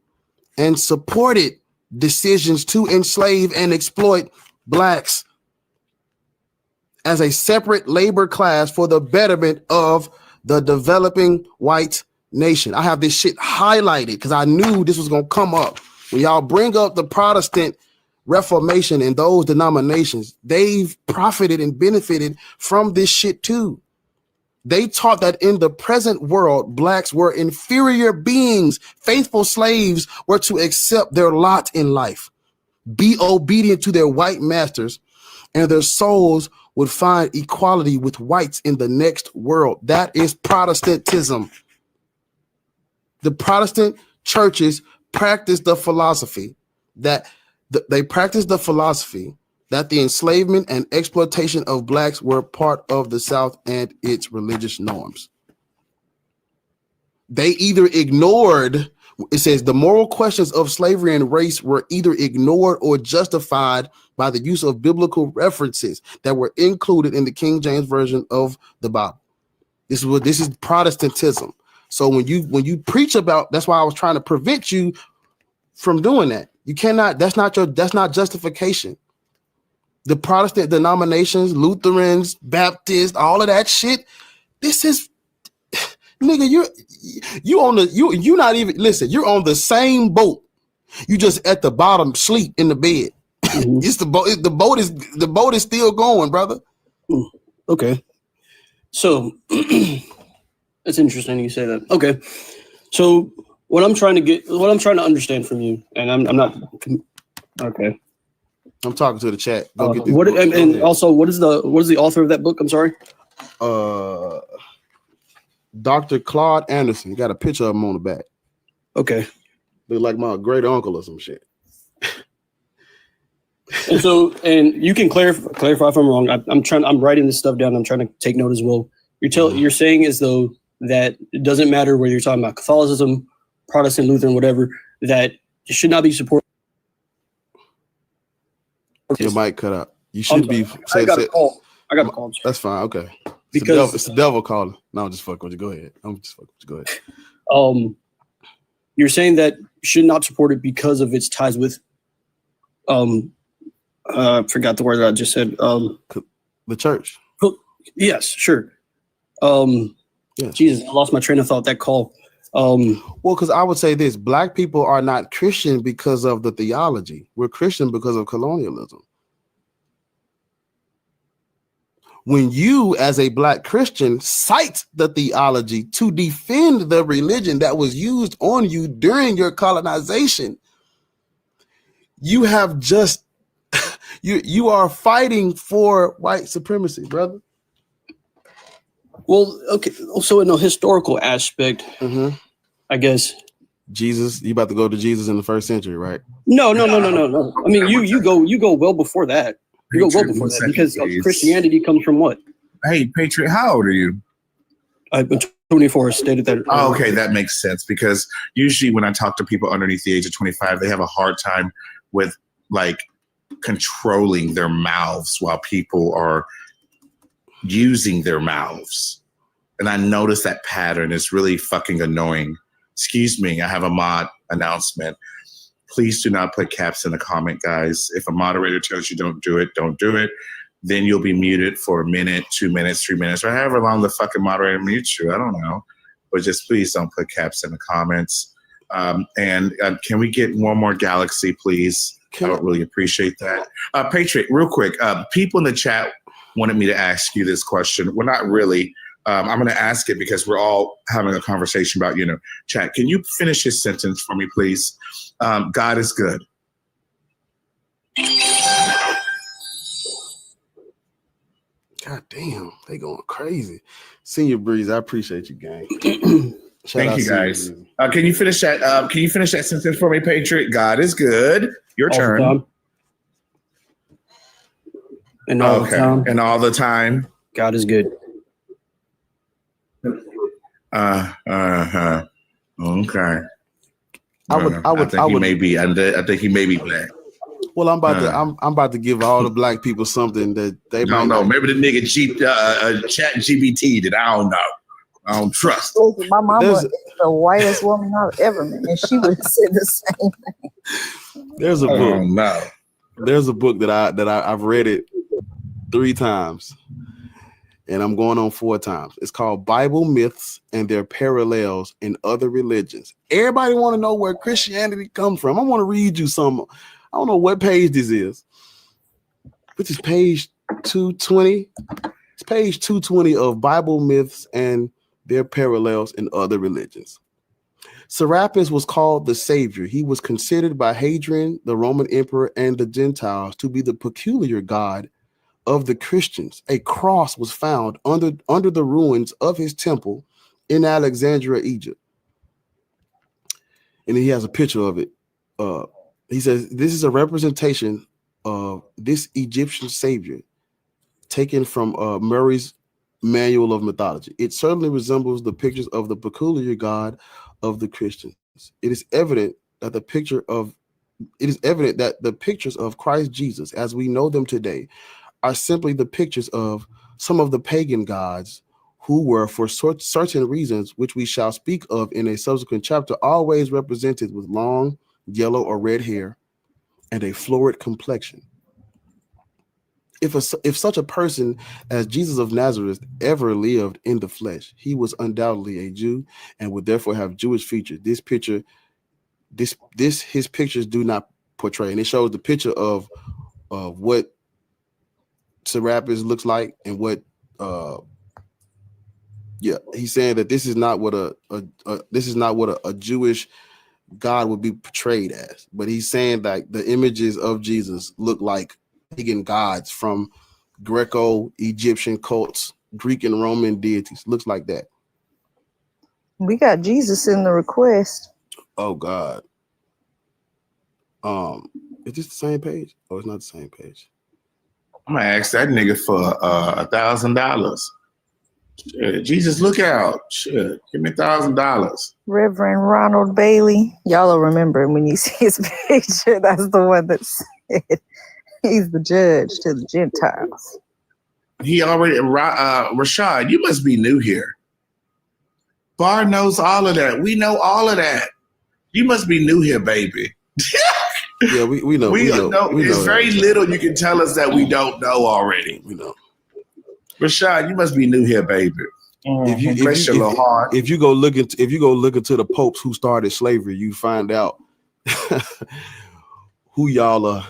and supported decisions to enslave and exploit blacks as a separate labor class for the betterment of the developing white nation. I have this shit highlighted because I knew this was going to come up. When y'all bring up the Protestant Reformation and those denominations, they've profited and benefited from this shit too. They taught that in the present world, blacks were inferior beings. Faithful slaves were to accept their lot in life, be obedient to their white masters, and their souls would find equality with whites in the next world. That is Protestantism. The Protestant churches practice the philosophy that the enslavement and exploitation of blacks were part of the South and its religious norms. They either ignored, it says the moral questions of slavery and race were either ignored or justified by the use of biblical references that were included in the King James Version of the Bible. This is Protestantism. So when you preach about, that's why I was trying to prevent you from doing that. You cannot. That's not justification. The Protestant denominations, Lutherans, Baptists, all of that shit. This is, nigga. You not even listen. You're on the same boat. You just at the bottom, sleep in the bed. It's the boat. The boat is still going, brother. Okay. So it's interesting you say that. Okay. So what I'm trying to understand from you, and I'm not okay. I'm talking to the chat. Go get this what book. and also what is the author of that book? I'm sorry. Dr. Claude Anderson. Got a picture of him on the back. Okay. Look like my great uncle or some shit. And so, and you can clarify if I'm wrong. I'm writing this stuff down. I'm trying to take note as well. You're saying as though that it doesn't matter whether you're talking about Catholicism, Protestant, Lutheran, whatever, that it should not be supported. Your mic cut out. You should be. I got a call. That's fine. Okay. Because it's the devil calling. No, I'm just fucking with you. Go ahead. Go ahead. You're saying that you should not support it because of its ties with I forgot the word that I just said. The church. Yes, sure. Jesus, I lost my train of thought. That call. Well, because I would say this: Black people are not Christian because of the theology. We're Christian because of colonialism. When you, as a Black Christian, cite the theology to defend the religion that was used on you during your colonization, you have just you are fighting for white supremacy, brother. Well, okay. So in a historical aspect, I guess Jesus. You about to go to Jesus in the first century, right? No. I mean, you go well before that. You go well before that because Christianity comes from what? Hey, Patriot, how old are you? I've been 24. Stated that. Oh, okay, that makes sense because usually when I talk to people underneath the age of 25, they have a hard time with like controlling their mouths while people are using their mouths. And I notice that pattern is really fucking annoying. Excuse me, I have a mod announcement. Please do not put caps in the comment, guys. If a moderator tells you don't do it, don't do it. Then you'll be muted for a minute, 2 minutes, 3 minutes, or however long the fucking moderator mutes you. I don't know. But just please don't put caps in the comments. And can we get one more galaxy, please? I would really appreciate that. Patriot, real quick. People in the chat wanted me to ask you this question. Well, not really. I'm going to ask it because we're all having a conversation about, chat. Can you finish this sentence for me, please? God is good. God damn, they going crazy. Senior Breeze, I appreciate you, gang. Thank you, guys. Can you finish that? Can you finish that sentence for me, Patriot? God is good. Your turn. And all the time. And all the time. God is good. Okay. I think he may be black. Well, I'm about to give all the Black people something that they don't know. Maybe the nigga chat GBT that I don't know. I don't trust. My mama is the whitest woman I've ever met, and she would have said the same thing. There's a book. There's a book that I've read it 3 times, and I'm going on 4 times. It's called Bible Myths and Their Parallels in Other Religions. Everybody want to know where Christianity comes from. I want to read you some. I don't know what page this is. This is page 220. It's page 220 of Bible Myths and Their Parallels in Other Religions. Serapis was called the Savior. He was considered by Hadrian, the Roman emperor, and the Gentiles to be the peculiar God of the Christians. A cross was found under the ruins of his temple in Alexandria, Egypt. And he has a picture of it. He says, this is a representation of this Egyptian savior taken from Murray's Manual of Mythology. It certainly resembles the pictures of the peculiar God of the Christians. It is evident that the pictures of Christ Jesus, as we know them today, are simply the pictures of some of the pagan gods who were for certain reasons, which we shall speak of in a subsequent chapter, always represented with long yellow or red hair and a florid complexion. If such a person as Jesus of Nazareth ever lived in the flesh, he was undoubtedly a Jew and would therefore have Jewish features. His pictures do not portray, and it shows the picture of what Serapis looks like and what he's saying that this is not what a Jewish God would be portrayed as, but he's saying that the images of Jesus look like pagan gods from Greco-Egyptian cults, Greek and Roman deities. Looks like that. We got Jesus in the request. Oh God. Is this the same page? Oh, it's not the same page. I'm gonna ask that nigga for $1,000. Jesus, look out! Shit, give me $1,000. Reverend Ronald Bailey. Y'all will remember him when you see his picture. That's the one that said he's the judge to the Gentiles. He already Rashad. You must be new here. Bar knows all of that. We know all of that. You must be new here, baby. Yeah, we know. We know. It's very little you can tell us that we don't know already. We know. Rashad, you must be new here, baby. If you go look into the popes who started slavery, you find out who y'all are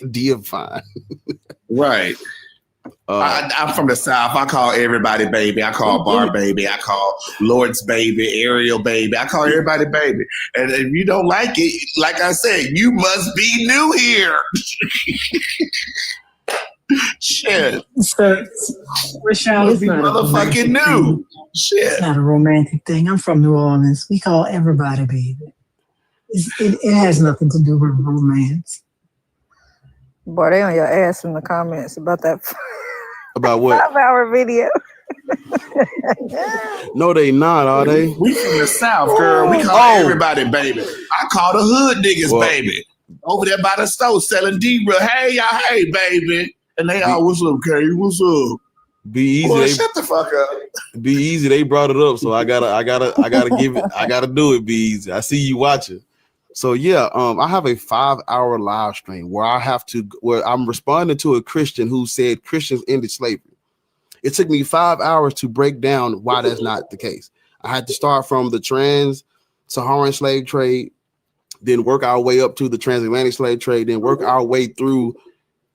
deifying. Right. I'm from the South. I call everybody baby. I call Bar baby. I call Lord's baby, Ariel baby. I call everybody baby. And if you don't like it, like I said, you must be new here. Shit. So, Rashad, it's be not motherfucking new. Shit. It's not a romantic thing. I'm from New Orleans. We call everybody baby. It has nothing to do with romance. Boy, they on your ass in the comments about that. About what? 5-hour video. No, they not, are they? We from the South, girl. We call everybody baby. I call the hood niggas baby. Over there by the stove selling D-Real. Hey, y'all, hey, baby. And they all, what's up, Kay? What's up? Be easy. Boy, shut the fuck up. Be easy. They brought it up, so I gotta give it. I gotta do it. Be easy. I see you watching. So yeah, I have a 5-hour live stream where I'm responding to a Christian who said Christians ended slavery. It took me 5 hours to break down why that's not the case. I had to start from the trans-Saharan slave trade, then work our way up to the transatlantic slave trade, then work our way through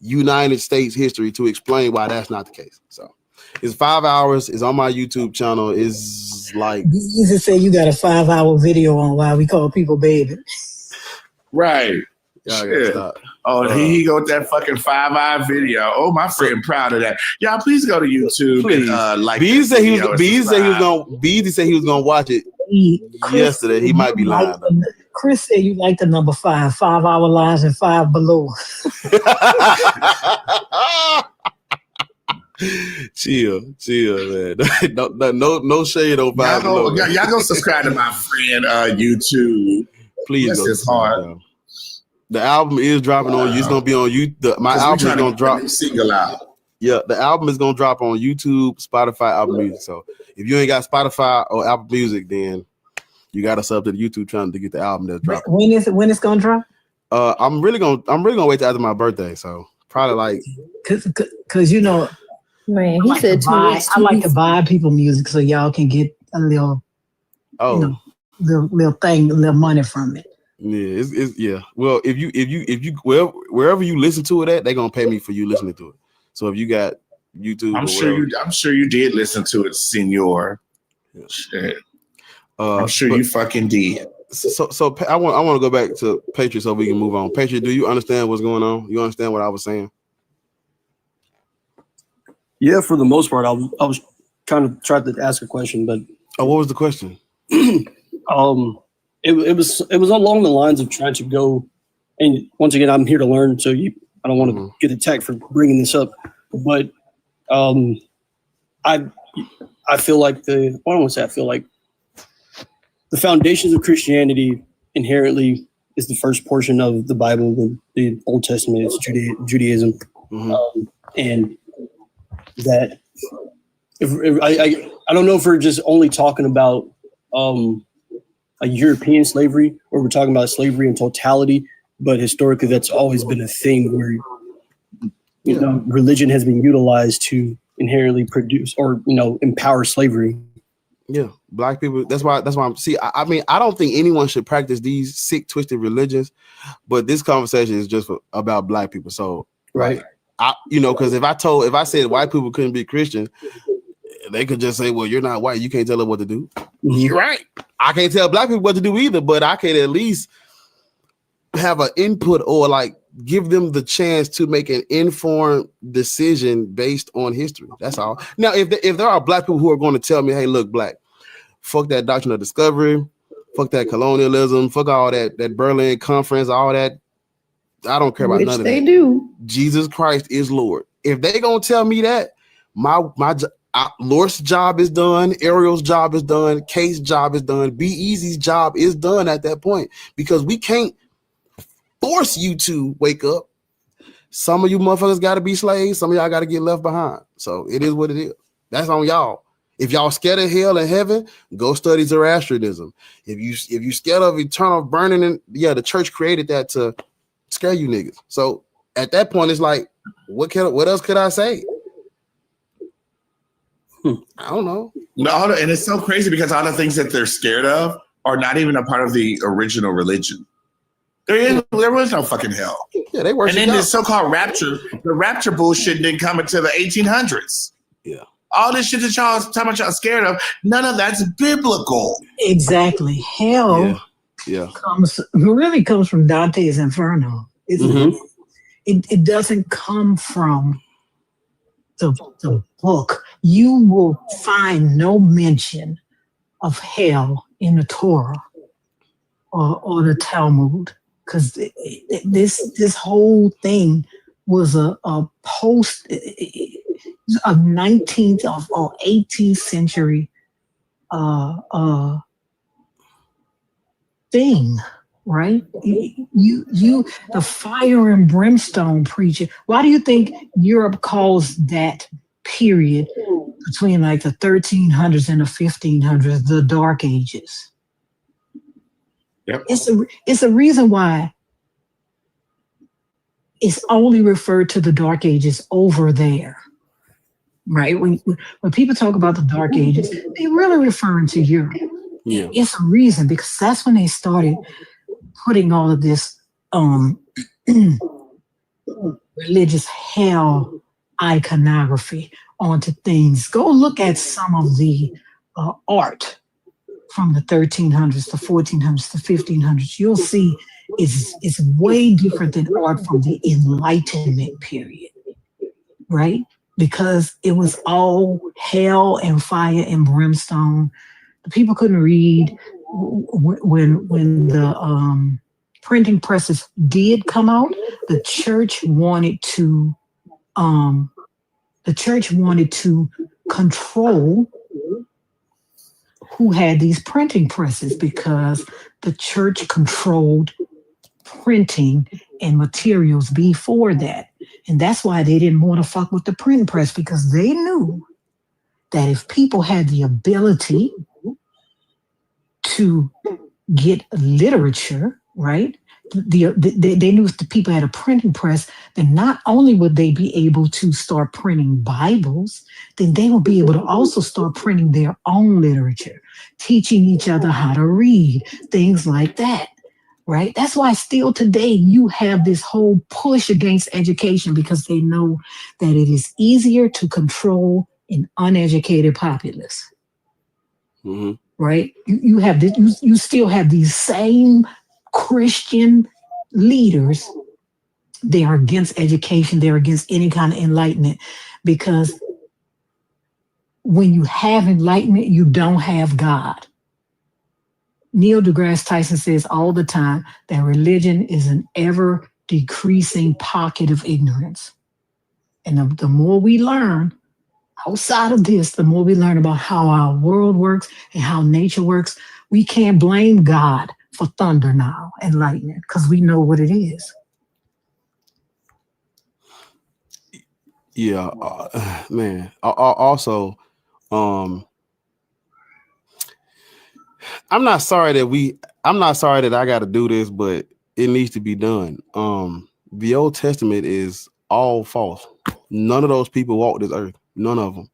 United States history to explain why that's not the case. So it's 5 hours. It's on my YouTube channel. It's like You just say you got a 5-hour video on why we call people baby. Right. Shit. Oh, here you go with that fucking 5-hour video. Oh, my friend, proud of that. Y'all, please go to YouTube and like. Beezy said he was gonna watch it yesterday. He might be lying. Chris said you like the number 5, 5-hour lives and 5 below. chill, man. No shade on 5 below. Y'all go subscribe to my friend YouTube. Please This go. is hard. The album is dropping on you. It's gonna be on you. My album is gonna drop. Single out. Yeah, the album is gonna drop on YouTube, Spotify, Apple Music. So if you ain't got Spotify or Apple Music, then you got to sub to the YouTube channel to get the album that's dropping. When it's gonna drop? I'm really gonna wait till after my birthday. So probably like because you know, man, he said 2 weeks. I like to buy people music so y'all can get a little, little thing, a little money from it. Yeah, it's yeah. Well, if you wherever you listen to it at, they're gonna pay me for you listening to it. So if you got YouTube, I'm sure you did listen to it, Senor. Yeah. Shit. I'm sure you fucking did. So I want to go back to Patriot so we can move on. Patriot, do you understand what's going on? You understand what I was saying? Yeah, for the most part, I was kind of trying to ask a question, but what was the question? It was along the lines of trying to go, and once again, I'm here to learn, so I don't want to get attacked for bringing this up, but I feel like the foundations of Christianity inherently is the first portion of the Bible, the Old Testament, it's Judaism, and that if I don't know if we're just only talking about a European slavery, or we're talking about slavery in totality, but historically that's always been a thing where you know religion has been utilized to inherently produce or empower slavery. Yeah, black people. That's why I'm. See, I mean, I don't think anyone should practice these sick, twisted religions, but this conversation is just about black people. So, right, because if I said white people couldn't be Christian, they could just say, "Well, you're not white. You can't tell them what to do." Mm-hmm. You're right. I can't tell black people what to do either, but I can at least have an input or like give them the chance to make an informed decision based on history. That's all. Now, if there are black people who are going to tell me, "Hey, look, black, fuck that doctrine of discovery, fuck that colonialism, fuck all that Berlin Conference, all that," I don't care about none of that. They do. Jesus Christ is Lord. If they gonna tell me that, Lord's job is done, Ariel's job is done, Kate's job is done, Be Easy's job is done at that point, because we can't force you to wake up. Some of you motherfuckers got to be slaves. Some of y'all got to get left behind. So it is what it is. That's on y'all. If y'all scared of hell and heaven, go study Zoroastrianism. If you scared of eternal burning, and the church created that to scare you niggas. So at that point, it's like, what else could I say? I don't know. No, and it's so crazy because all the things that they're scared of are not even a part of the original religion. There was no fucking hell. Yeah, they worship. And then this so-called rapture, the rapture bullshit didn't come until the 1800s. Yeah. All this shit that y'all talking about y'all scared of, none of that's biblical. Exactly. Hell really comes from Dante's Inferno. It doesn't come from the book. You will find no mention of hell in the Torah or the Talmud, because this whole thing was a post a 19th or 18th century thing, right? You the fire and brimstone preaching. Why do you think Europe calls that period between like the 1300s and the 1500s the Dark Ages? Yep. It's a reason why it's only referred to the Dark Ages over there, right? When people talk about the Dark Ages, they're really referring to Europe. Yeah. It's a reason, because that's when they started putting all of this religious hell iconography onto things. Go look at some of the art from the 1300s, the 1400s, the 1500s. You'll see it's way different than art from the Enlightenment period, right? Because it was all hell and fire and brimstone. The people couldn't read. When the printing presses did come out, the church wanted to control who had these printing presses, because the church controlled printing and materials before that. And that's why they didn't want to fuck with the printing press, because they knew that if people had the ability to get literature, right? They knew if the people had a printing press, then not only would they be able to start printing Bibles, then they would be able to also start printing their own literature, teaching each other how to read, things like that, right? That's why still today you have this whole push against education, because they know that it is easier to control an uneducated populace. Mm-hmm. Right? You have this, you still have these same Christian leaders. They are against education. They're against any kind of enlightenment, because when you have enlightenment, you don't have God. Neil deGrasse Tyson says all the time that religion is an ever decreasing pocket of ignorance. And the more we learn outside of this, the more we learn about how our world works and how nature works. We can't blame God for thunder now and lightning, because we know what it is. Yeah, man. Also, I'm not sorry that I got to do this, but it needs to be done. The Old Testament is all false. None of those people walked this earth. None of them.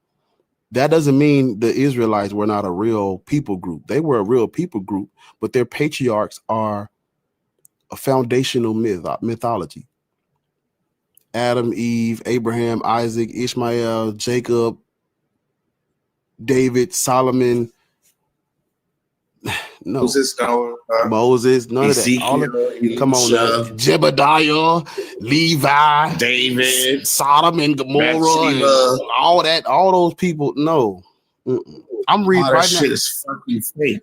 That doesn't mean the Israelites were not a real people group. They were a real people group, but their patriarchs are a foundational mythology. Adam, Eve, Abraham, Isaac, Ishmael, Jacob, David, Solomon. No. Moses, none Ezekiel, of that. Come on now. Jebediah, Levi, David, Sodom and Gomorrah, and all that, all those people. No. I'm reading all that right shit now. is fucking fake.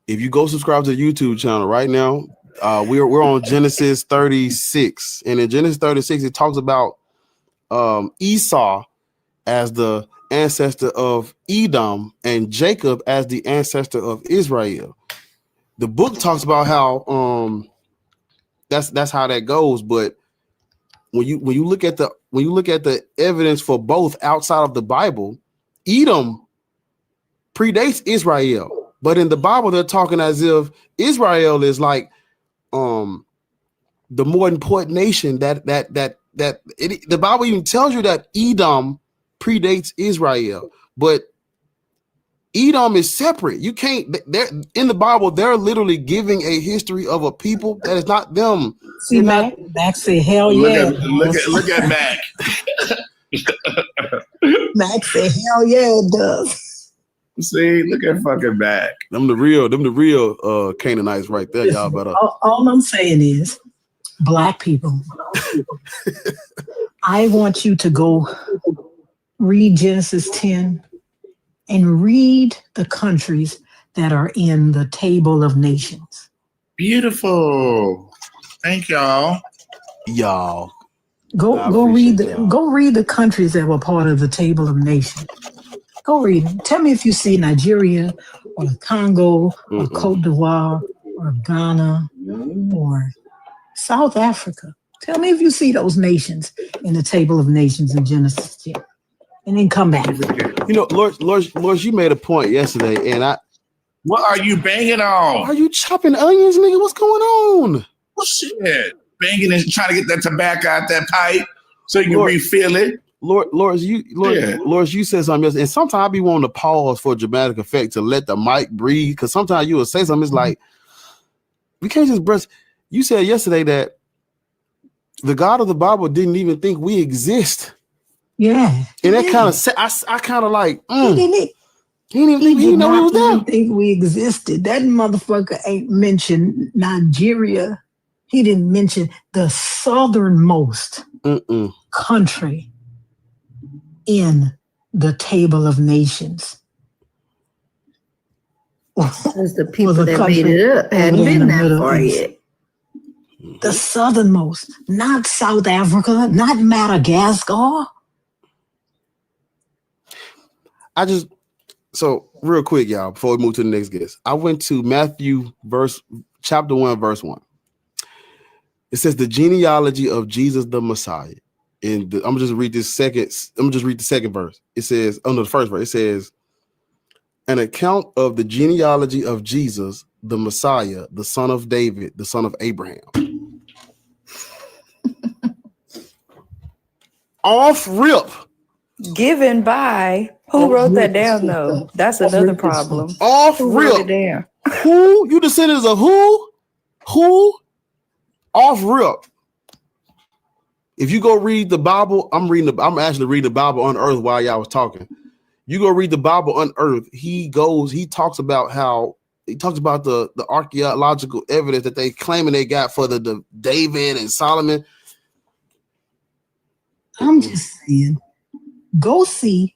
If you go subscribe to the YouTube channel right now, we're on Genesis 36. And in Genesis 36, it talks about Esau as the ancestor of Edom and Jacob as the ancestor of Israel. The book talks about how that's how that goes, but when you look at the evidence for both outside of the Bible, Edom predates Israel, but in the Bible they're talking as if Israel is like the more important nation the Bible even tells you that Edom predates Israel, but Edom is separate. You can't. They're in the Bible. They're literally giving a history of a people that is not them. See, Mac said, "Hell yeah." Look at Mac. Mac said, "Hell yeah, it does." See, look at fucking Mac. Them the real Canaanites right there. Y'all better. All I'm saying is, black people. I want you to go read Genesis 10 and read the countries that are in the table of nations. Beautiful. Thank y'all. Y'all. Go read the countries that were part of the table of nations. Go read them. Tell me if you see Nigeria or the Congo or Cote d'Ivoire or Ghana or South Africa. Tell me if you see those nations in the table of nations in Genesis 10. And then come back. You know, Lord, you made a point yesterday, and what are you banging on? Are you chopping onions, nigga? What's going on? Well, shit. Banging and trying to get that tobacco out that pipe so you can refill it. Lord, you said something else, and sometimes I be wanting to pause for dramatic effect to let the mic breathe, because sometimes you will say something, it's like, we can't just brush. You said yesterday that the God of the Bible didn't even think we exist. Yeah. And that kind of, I kind of like, He didn't he know we was there. think we existed. That motherfucker ain't mentioned Nigeria. He didn't mention the southernmost country in the table of nations. Because the people that made it up hadn't been that far yet. The southernmost, not South Africa, not Madagascar. So real quick, y'all, before we move to the next guest, I went to Matthew chapter 1, verse 1. It says the genealogy of Jesus the Messiah. And I'm gonna just read the second verse. It says, the first verse, it says, an account of the genealogy of Jesus the Messiah, the son of David, the son of Abraham. Off rip. Given by who wrote that down though? That's another problem. Off Who rip. wrote it down? Who? You descendants of who? Who? Off rip. If you go read the Bible, I'm actually reading the Bible Unearthed while y'all was talking. You go read the Bible Unearthed. He talks about the archaeological evidence that they claiming they got for the David and Solomon. I'm just saying, go see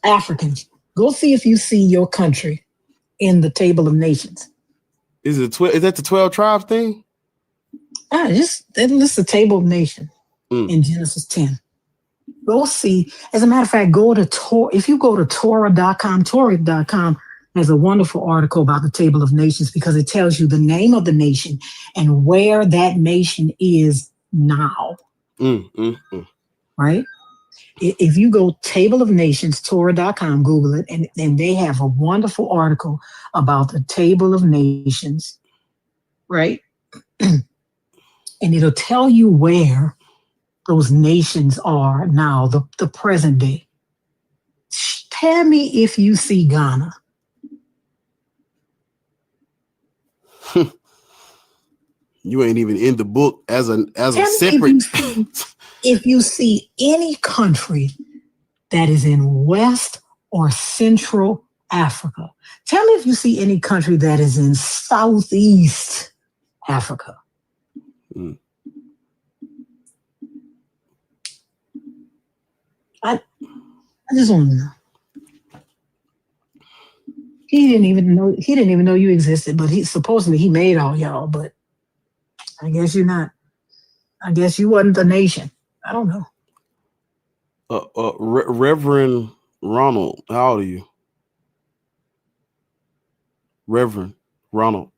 Africans. Go see if you see your country in the table of nations. Is that the 12 tribes thing? Just list the table of nations in Genesis 10. Go see. As a matter of fact, go to if you go to Torah.com, Torah.com has a wonderful article about the table of nations because it tells you the name of the nation and where that nation is now. Right? If you go Table of Nations, Torah.com, Google it, and they have a wonderful article about the Table of Nations, right? And it'll tell you where those nations are now, the present day. Tell me if you see Ghana. You ain't even in the book as a Tell me separate. if you see any country that is in West or Central Africa. Tell me if you see any country that is in Southeast Africa. Mm. I just want to know. He didn't even know you existed, but he supposedly he made all y'all, but I guess you're not. I guess you wasn't the nation. I don't know. Reverend Ronald, how old are you? Reverend Ronald.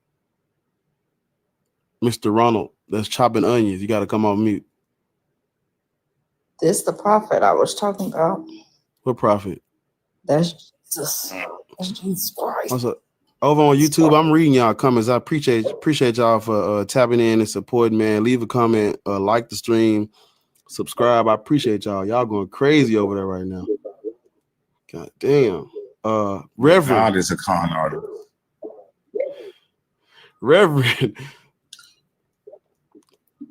Mr. Ronald, that's chopping onions. You got to come off mute. This the prophet I was talking about. What prophet? That's Jesus. That's Jesus Christ. What's up? Over on YouTube, I'm reading y'all comments. I appreciate y'all for tapping in and supporting, man. Leave a comment, like the stream, subscribe. I appreciate y'all. Y'all going crazy over there right now. God damn. Reverend. God is a con artist. Reverend.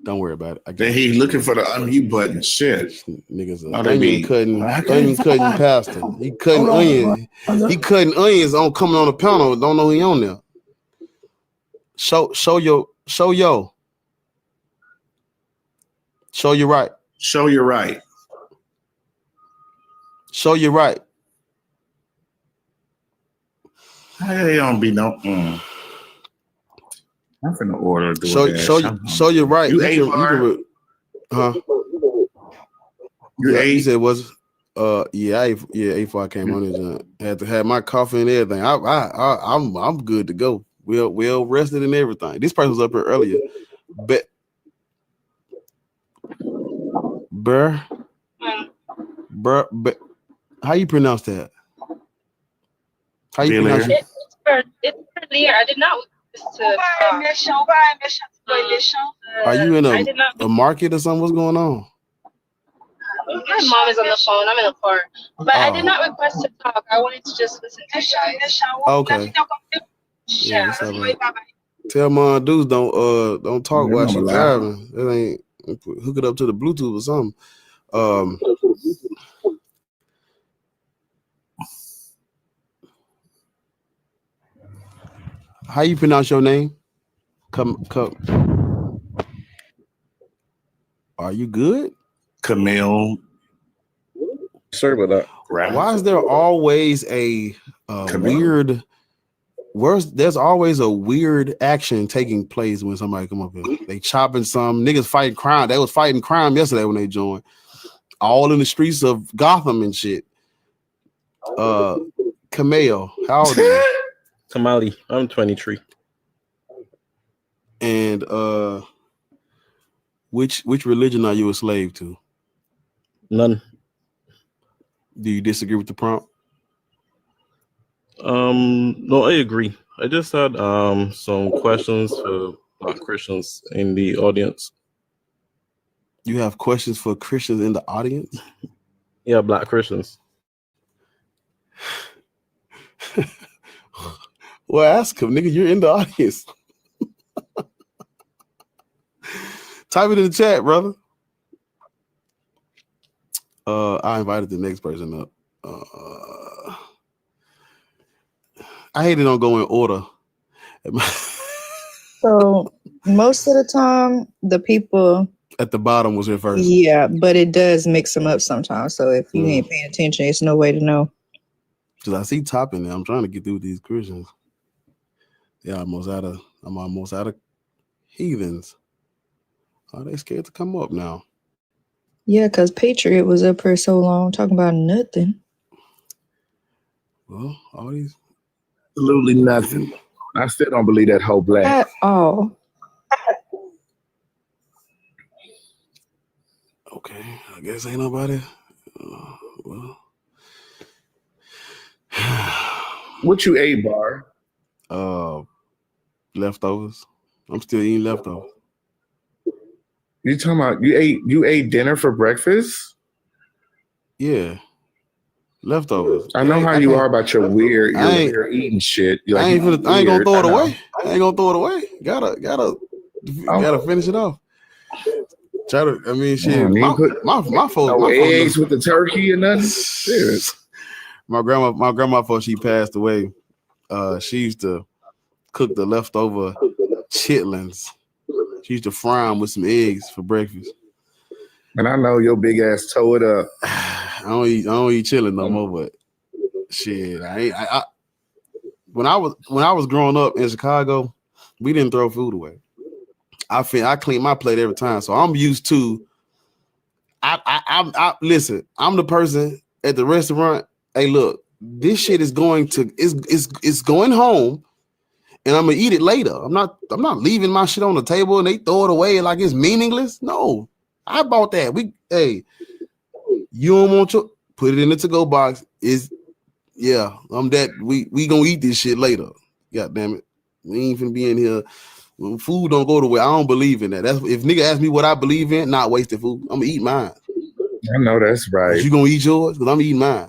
Don't worry about it. He looking for the unmute button. Shit. Niggas onion cutting pastor. He cutting onions. He cutting onions on coming on the panel. Don't know he on there. Show your right. Show your right. Show your right. Hey, don't be no. I'm finna order. Show your right. You ate, huh? You ate? He said was yeah, I ate before I came on this. Had to have my coffee and everything. I'm good to go. Well rested and everything. This person was up here earlier. Burr. How you pronounce that? How you pronounce it? It's earlier. I did not. Are you in a market or something? What's going on? My mom is on the phone. I'm in the car. But I did not request to talk. I wanted to just listen to you guys. Okay. Yeah, that's all right. Tell mom dudes don't talk while she's driving. That ain't hook it up to the Bluetooth or something. How you pronounce your name? Come. Are you good? Camille. Sorry about that. Why is there always a weird? There's always a weird action taking place when somebody come up here. They chopping some niggas fighting crime. They was fighting crime yesterday when they joined. All in the streets of Gotham and shit. Camille, how old are you? Tamale, I'm 23. And which religion are you a slave to? None. Do you disagree with the prompt? No, I agree. I just had some questions for Black Christians in the audience. You have questions for Christians in the audience? Yeah, Black Christians. Well, ask him, nigga. You're in the audience. Type it in the chat, brother. I invited the next person up. I hate it don't go in order. So most of the time, the people at the bottom was here first. Yeah, but it does mix them up sometimes. So if you ain't paying attention, it's no way to know. Because I see top in there. I'm trying to get through these Christians. Yeah, I'm almost out of heathens. Are they scared to come up now? Yeah, because Patriot was up here so long talking about nothing. Well, all these absolutely nothing. I still don't believe that whole black at all. Okay, I guess ain't nobody. What you ate, Bar? Leftovers. I'm still eating leftovers. You talking about you ate dinner for breakfast? Yeah. Leftovers. I know how you are about your weird eating shit. I ain't gonna throw it away. I ain't gonna throw it away. Gotta finish it off. Try to. I mean, shit. My fault. No eggs with the turkey and nothing. Serious. My grandma, before she passed away, she used to cook the leftover chitlins. She used to fry them with some eggs for breakfast. And I know your big ass toe it up. I don't eat chitlin no more, but shit, when I was growing up in Chicago, we didn't throw food away. I clean my plate every time, so I'm used to. Listen. I'm the person at the restaurant. Hey, look, this shit is going home, and I'm gonna eat it later. I'm not leaving my shit on the table and they throw it away like it's meaningless. No, I bought that. You don't want to put it in the to-go box. I'm that. We gonna eat this shit later. God damn it, we ain't finna be in here. When food don't go to waste. I don't believe in that. That's if nigga ask me what I believe in, not wasting food. I'm gonna eat mine. I know that's right. You gonna eat yours? Because I'm eating mine.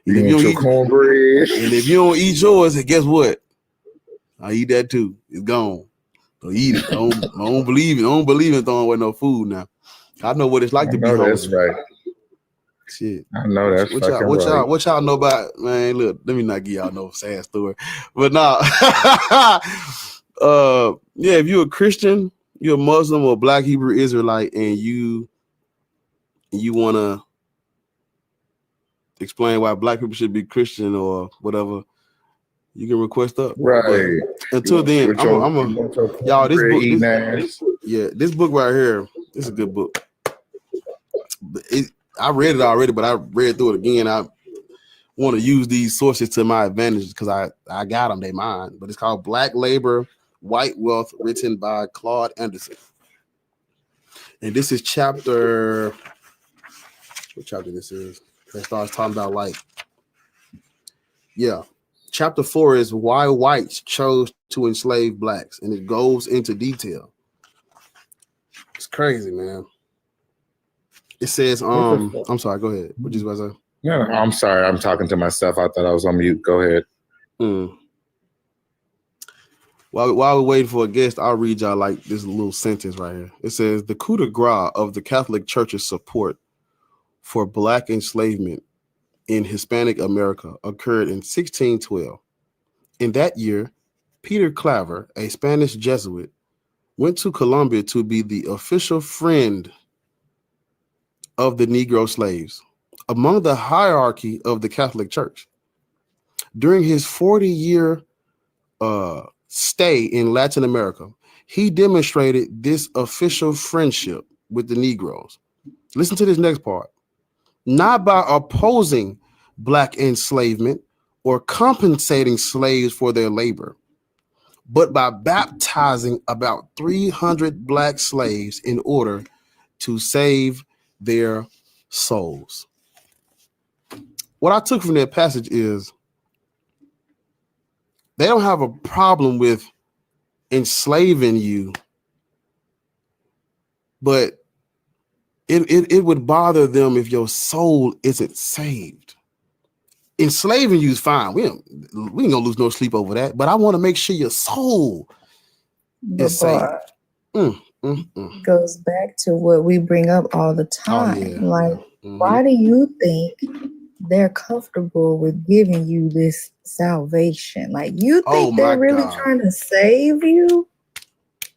You want your cornbread? And if you don't eat yours, then guess what? I eat that too. It's gone. Don't eat it. I don't believe it. I don't believe in throwing away no food now. I know what it's like to be hungry. That's right. Shit. I know that's what y'all know about, man? Look, let me not give y'all no sad story. But nah. If you're a Christian, you're a Muslim or Black Hebrew Israelite, and you wanna explain why Black people should be Christian or whatever, you can request up. Right. But until then, y'all, this book right here, this is a good book. I read it already, but I read through it again. I want to use these sources to my advantage because I got them, they mine. But it's called Black Labor, White Wealth, written by Claude Anderson. And this is what chapter this is? It starts talking about chapter 4 is why whites chose to enslave blacks, and it goes into detail. It's crazy, man. It says, I'm sorry, go ahead. What you about to say? No, I'm sorry. I'm talking to myself. I thought I was on mute. Go ahead. While we're waiting for a guest, I'll read y'all this little sentence right here. It says, the coup de grace of the Catholic Church's support for Black enslavement in Hispanic America occurred in 1612. In that year, Peter Claver, a Spanish Jesuit, went to Colombia to be the official friend of the Negro slaves among the hierarchy of the Catholic Church. During his 40-year stay in Latin America, he demonstrated this official friendship with the Negroes. Listen to this next part. Not by opposing Black enslavement or compensating slaves for their labor, but by baptizing about 300 Black slaves in order to save their souls. What I took from that passage is they don't have a problem with enslaving you, but it would bother them if your soul isn't saved. Enslaving you is fine. We ain't gonna lose no sleep over that, but I want to make sure your soul is saved. Goes back to what we bring up all the time. Why do you think they're comfortable with giving you this salvation? Like, you think they're really trying to save you?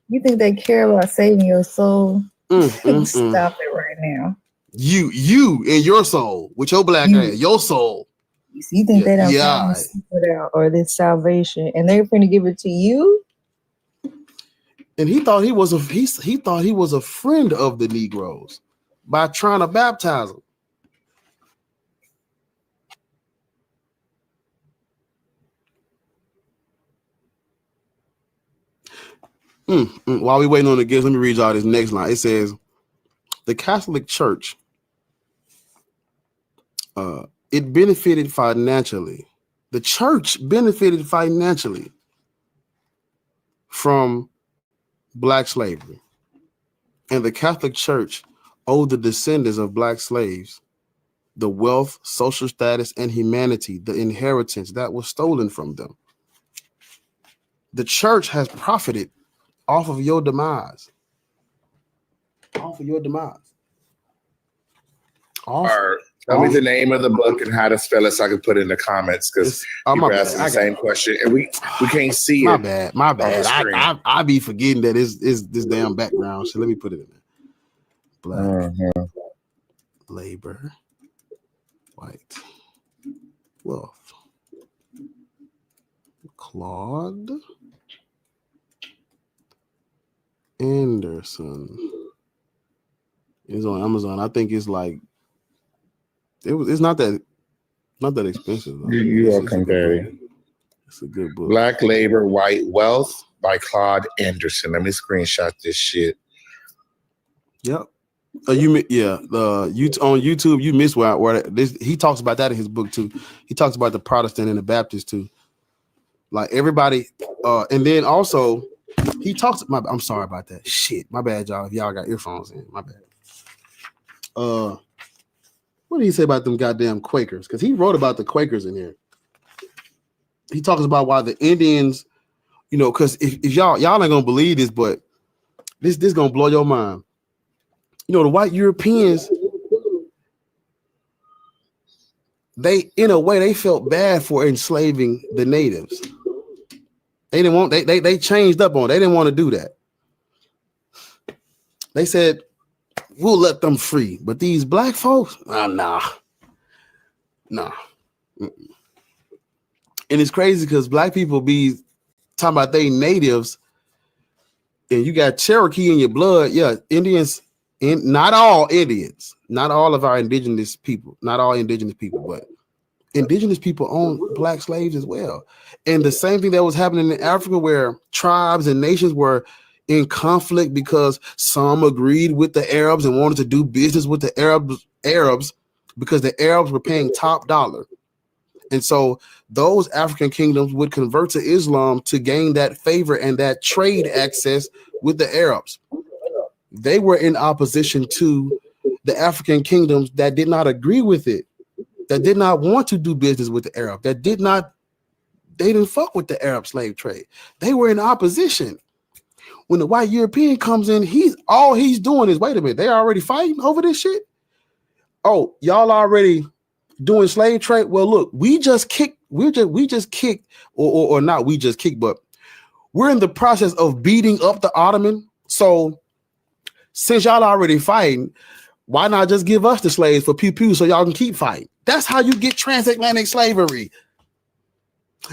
You think they care about saving your soul? Stop it right now. You and your soul with your black ass, your soul. You think they don't want to seek it out or this salvation, and they're going to give it to you? And he thought he was a friend of the Negroes by trying to baptize them. While we waiting on the guests, let me read y'all this next line. It says, the Catholic Church It benefited financially. The church benefited financially from black slavery. And the Catholic Church owed the descendants of black slaves the wealth, social status, and humanity, the inheritance that was stolen from them. The church has profited off of your demise. Off of your demise. Tell me the name of the book and how to spell it so I can put it in the comments because people asking the same question and we can't see my it. My bad. I be forgetting that it's this damn background. So let me put it in there. Black labor, white wealth. Claude Anderson is on Amazon. I think it's like it's not that expensive. You are comparing. It's a good book. Black Labor, White Wealth by Claude Anderson. Let me screenshot this shit. Yep. On YouTube you missed where he talks about that in his book too. He talks about the Protestant and the Baptist too. Like everybody, and then also he talks. I'm sorry about that. Shit, my bad, y'all. If y'all got earphones in, my bad. What did he say about them goddamn Quakers? Because he wrote about the Quakers in here. He talks about why the Indians, because if y'all ain't gonna believe this, but this gonna blow your mind. The white Europeans, they in a way they felt bad for enslaving the natives. They didn't want they changed up on it. They didn't want to do that. They said, we'll let them free. But these black folks, nah. And it's crazy because black people be talking about they natives and you got Cherokee in your blood. Yeah, Indians, not all Indians, not all of our indigenous people, but indigenous people own black slaves as well. And the same thing that was happening in Africa where tribes and nations were in conflict because some agreed with the Arabs and wanted to do business with the Arabs because the Arabs were paying top dollar. And so those African kingdoms would convert to Islam to gain that favor and that trade access with the Arabs. They were in opposition to the African kingdoms that did not agree with it, that did not want to do business with the Arab, they didn't fuck with the Arab slave trade. They were in opposition. When the white European comes in, all he's doing is, wait a minute, they already fighting over this shit? Oh, y'all already doing slave trade? Well, look, but we're in the process of beating up the Ottoman. So since y'all already fighting, why not just give us the slaves for pew pew so y'all can keep fighting? That's how you get transatlantic slavery.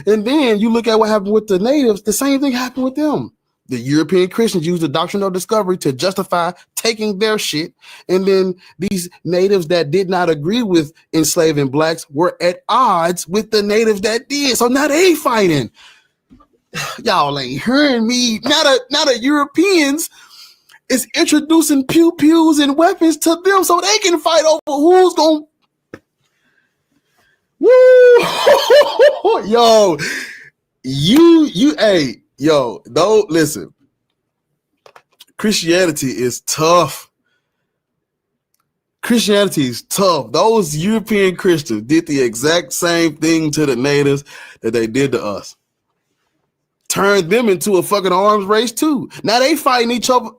And then you look at what happened with the natives, the same thing happened with them. The European Christians used the doctrine of discovery to justify taking their shit. And then these natives that did not agree with enslaving blacks were at odds with the natives that did. So now they fighting. Y'all ain't hearing me. Now the Europeans is introducing pew-pews and weapons to them so they can fight over who's going. Woo! Yo, listen. Christianity is tough. Christianity is tough. Those European Christians did the exact same thing to the natives that they did to us. Turned them into a fucking arms race too. Now they fighting each other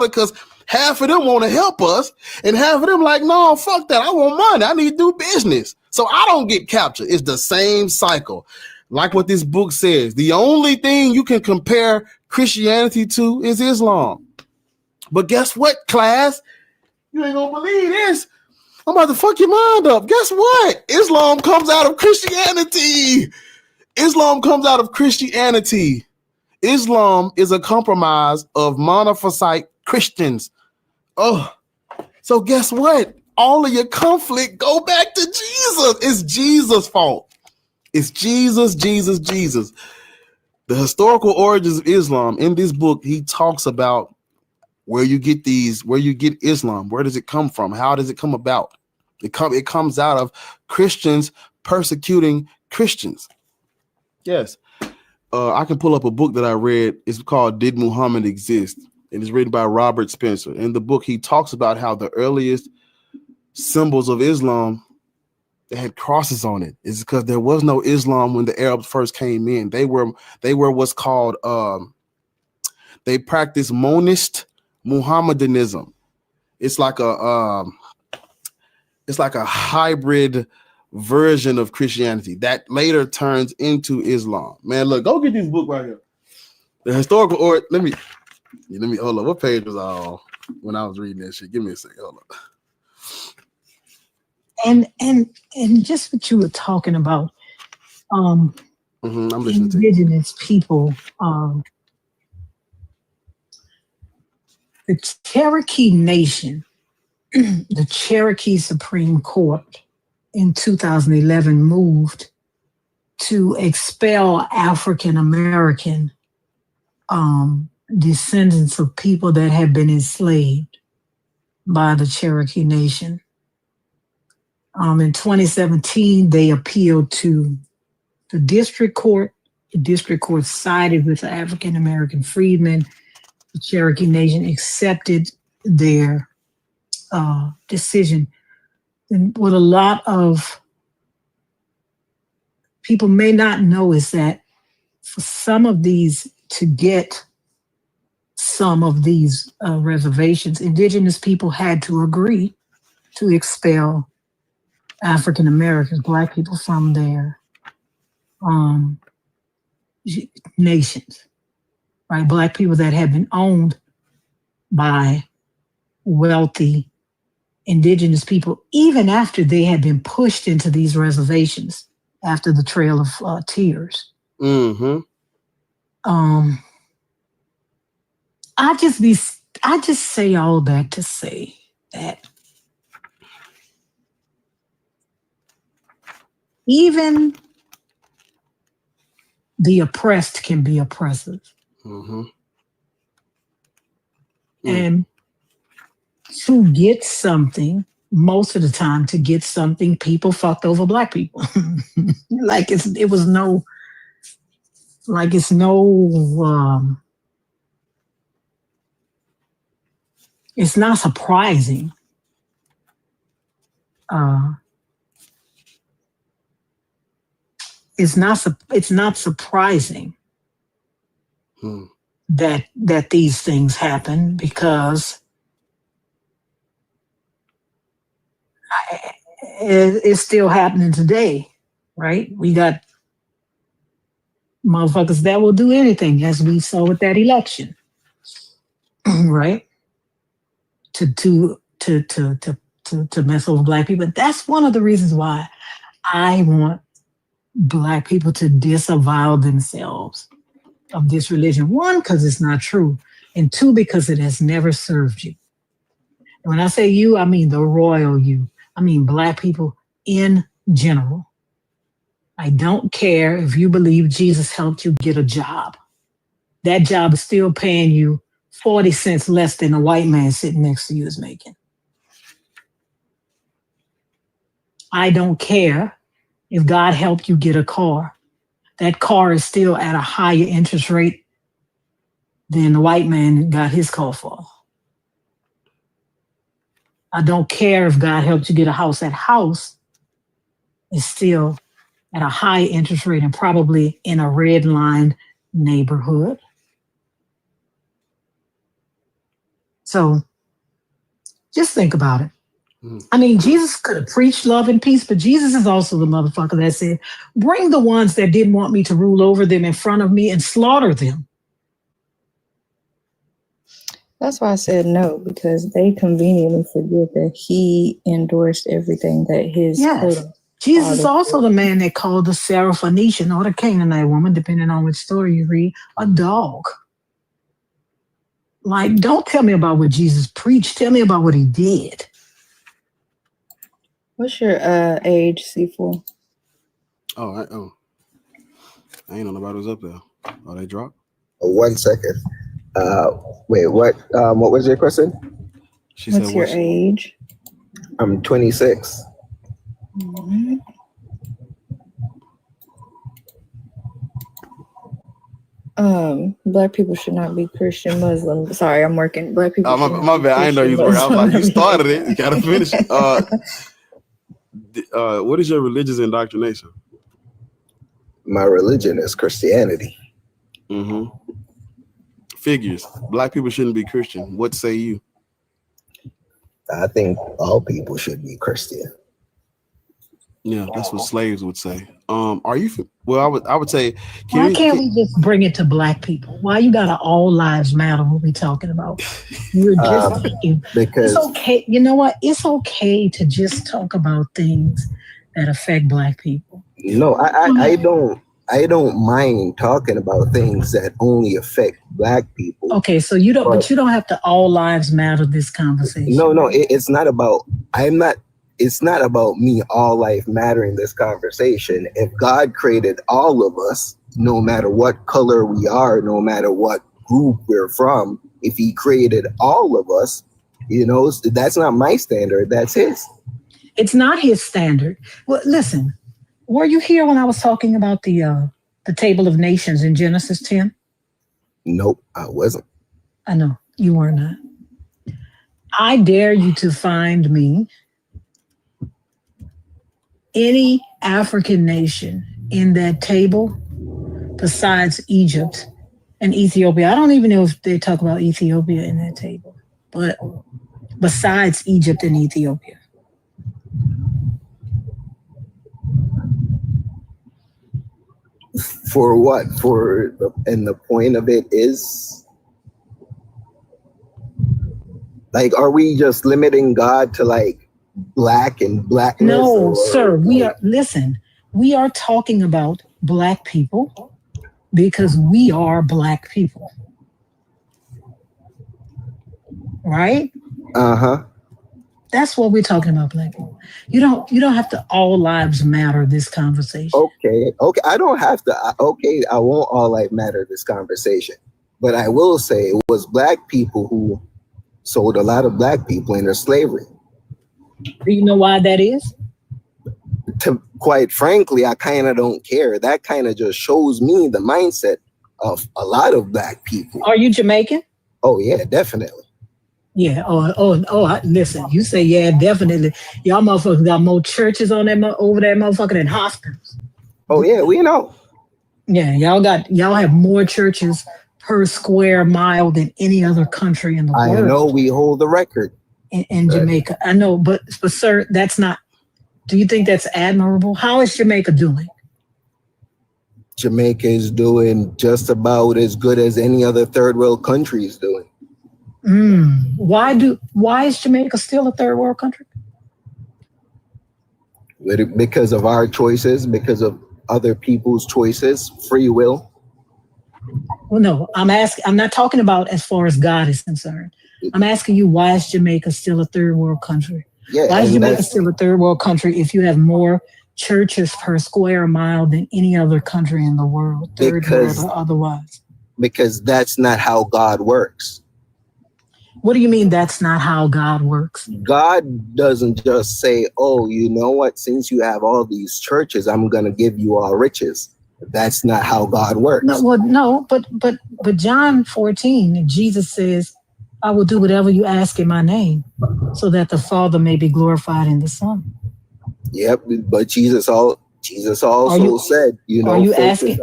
because half of them want to help us, and half of them like, no, fuck that. I want money. I need to do business. So I don't get captured. It's the same cycle. Like what this book says, the only thing you can compare Christianity to is Islam. But guess what, class? You ain't gonna believe this. I'm about to fuck your mind up. Guess what? Islam comes out of Christianity. Islam comes out of Christianity. Islam is a compromise of monophysite Christians. Oh, so guess what? All of your conflict go back to Jesus. It's Jesus' fault. It's Jesus. The historical origins of Islam. In this book, he talks about where you get Islam. Where does it come from? How does it come about? It comes out of Christians persecuting Christians. Yes. I can pull up a book that I read. It's called Did Muhammad Exist? And it's written by Robert Spencer. In the book, he talks about how the earliest symbols of Islam, they had crosses on it. It's because there was no Islam when the Arabs first came in. They were what's called they practiced monist Muhammadanism. It's like a hybrid version of Christianity that later turns into Islam. Man, look, go get this book right here. The historical or let me hold up. What page was I on when I was reading that shit? Give me a second. Hold up. And just what you were talking about, I'm listening to you. indigenous people, the Cherokee Nation, the Cherokee Supreme Court in 2011 moved to expel African American descendants of people that had been enslaved by the Cherokee Nation. In 2017, they appealed to the district court. The district court sided with the African American freedmen. The Cherokee Nation accepted their decision. And what a lot of people may not know is that for some of these, to get some of these reservations, indigenous people had to agree to expel African Americans, Black people from their nations, right? Black people that had been owned by wealthy indigenous people, even after they had been pushed into these reservations after the Trail of Tears. Mm-hmm. I just say all that to say that even the oppressed can be oppressive. Mm-hmm. And to get something, most of the time to get something, people fucked over Black people. It's not surprising. It's not surprising that these things happen, because it's still happening today, right? We got motherfuckers that will do anything, as we saw with that election, right? To mess over Black people. That's one of the reasons why I want Black people to disavow themselves of this religion. One, because it's not true. And two, because it has never served you. And when I say you, I mean the royal you. I mean Black people in general. I don't care if you believe Jesus helped you get a job. That job is still paying you 40 cents less than a white man sitting next to you is making. I don't care if God helped you get a car. That car is still at a higher interest rate than the white man got his car for. I don't care if God helped you get a house. That house is still at a high interest rate and probably in a red-lined neighborhood. So just think about it. I mean, Jesus could have preached love and peace, but Jesus is also the motherfucker that said, bring the ones that didn't want me to rule over them in front of me and slaughter them. That's why I said no, because they conveniently forget that he endorsed everything that his Jesus is also the man that called the Syrophoenician or the Canaanite woman, depending on which story you read, a dog. Like, don't tell me about what Jesus preached. Tell me about what he did. What's your age, C4? Oh, I ain't know nobody was up there. Oh, they dropped? 1 second. Wait, what was your question? She What's said, your age? I'm 26. Black people should not be Christian, Muslim. Sorry, I'm working. Black people. My bad. I didn't know you was working. I was like, you started it. You gotta finish it. What is your religious indoctrination? My religion is Christianity. Mm-hmm. Figures. Black people shouldn't be Christian. What say you? I think all people should be Christian. Yeah, that's what slaves would say. Are you? Well, I would say. Why can't we just bring it to black people? Why you gotta all lives matter? What we talking about? We're just thinking because it's okay. You know what? It's okay to just talk about things that affect black people. No, I don't mind talking about things that only affect black people. Okay, so you don't, but you don't have to all lives matter this conversation. No, it's not about. It's not about me all life mattering this conversation. If God created all of us, no matter what color we are, no matter what group we're from, if he created all of us, that's not my standard, that's his. It's not his standard. Well, listen, were you here when I was talking about the table of nations in Genesis 10? Nope, I wasn't. I know, you were not. I dare you to find me any African nation in that table besides Egypt and Ethiopia. I don't even know if they talk about Ethiopia in that table, but besides Egypt and Ethiopia. For what? And the point of it is, like, are we just limiting God to like black and blackness? No, sir. We are talking about black people because we are black people. Right? Uh-huh. That's what we're talking about, black people. You don't have to all lives matter this conversation. Okay. I don't have to. I won't all life matter this conversation. But I will say it was black people who sold a lot of black people into slavery. Do you know why that is? Quite frankly, I kind of don't care. That kind of just shows me the mindset of a lot of black people. Are you Jamaican? Oh, yeah, definitely. Yeah. Listen, you say, yeah, definitely. Y'all motherfuckers got more churches on that over there, motherfucker, than hospitals. Oh, yeah, we know. Yeah, y'all have more churches per square mile than any other country in the world. I know we hold the record. In Jamaica. I know, but sir, that's not, do you think that's admirable? How is Jamaica doing? Jamaica is doing just about as good as any other third world country is doing. Why is Jamaica still a third world country? Because of our choices, because of other people's choices, free will. Well, no, I'm not talking about as far as God is concerned. I'm asking you, why is Jamaica still a third world country? Yeah, why is Jamaica still a third world country if you have more churches per square mile than any other country in the world, third world or otherwise? Because that's not how God works. What do you mean that's not how God works? God doesn't just say, oh, you know what? Since you have all these churches, I'm going to give you all riches. That's not how God works. But John 14, Jesus says, I will do whatever you ask in my name so that the Father may be glorified in the Son. Yep, but Jesus also said,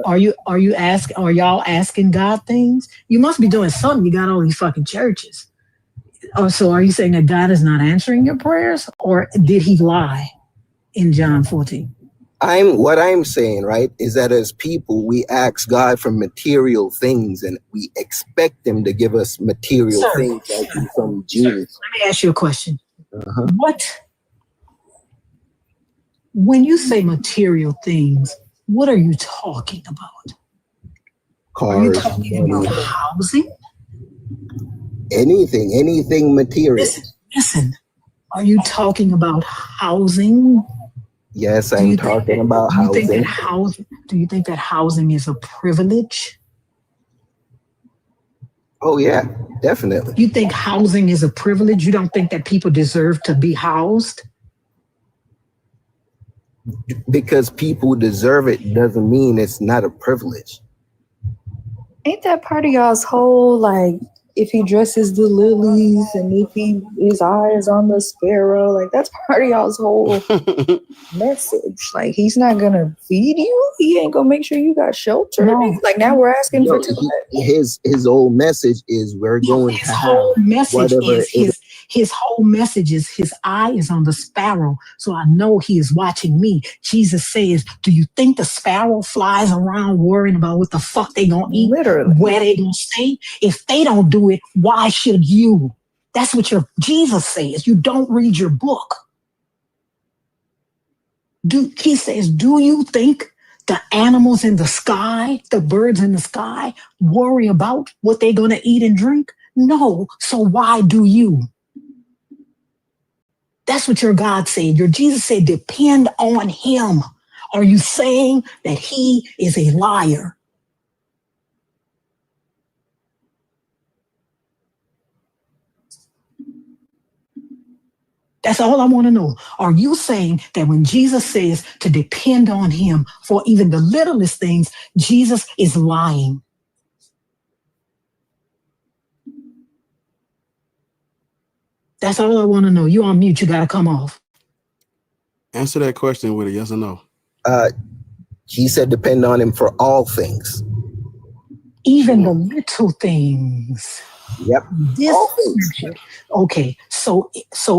are y'all asking God things? You must be doing something. You got all these fucking churches. Oh, so are you saying that God is not answering your prayers, or did he lie in John 14? What I'm saying, right, is that as people, we ask God for material things and we expect him to give us material things like from Jesus. Let me ask you a question. When you say material things, what are you talking about? Cars, are you talking about housing? Anything material. Listen, are you talking about housing? Yes, I'm talking about housing. Do you think that housing is a privilege? Oh yeah, definitely. You think housing is a privilege? You don't think that people deserve to be housed? Because people deserve it doesn't mean it's not a privilege. Ain't that part of y'all's whole, like, if he dresses the lilies and if his eye is on the sparrow, like, that's part of y'all's whole message. Like, he's not gonna feed you. He ain't gonna make sure you got shelter. No. Like, now we're asking for too much. His whole message is we're going His to whole have message whatever is his whole message is his eye is on the sparrow, so I know he is watching me. Jesus says, do you think the sparrow flies around worrying about what the fuck they gonna eat? Literally. Where they gonna stay? If they don't do it, why should you? That's what Jesus says. You don't read your book. He says, do you think the animals in the sky, the birds in the sky, worry about what they're gonna eat and drink? No. So why do you? That's what your God said. Your Jesus said, depend on him. Are you saying that he is a liar? That's all I want to know. Are you saying that when Jesus says to depend on him for even the littlest things, Jesus is lying? That's all I want to know. You on mute. You got to come off. Answer that question with a yes or no. He said depend on him for all things. Even the little things. Yep. This scripture. Okay, so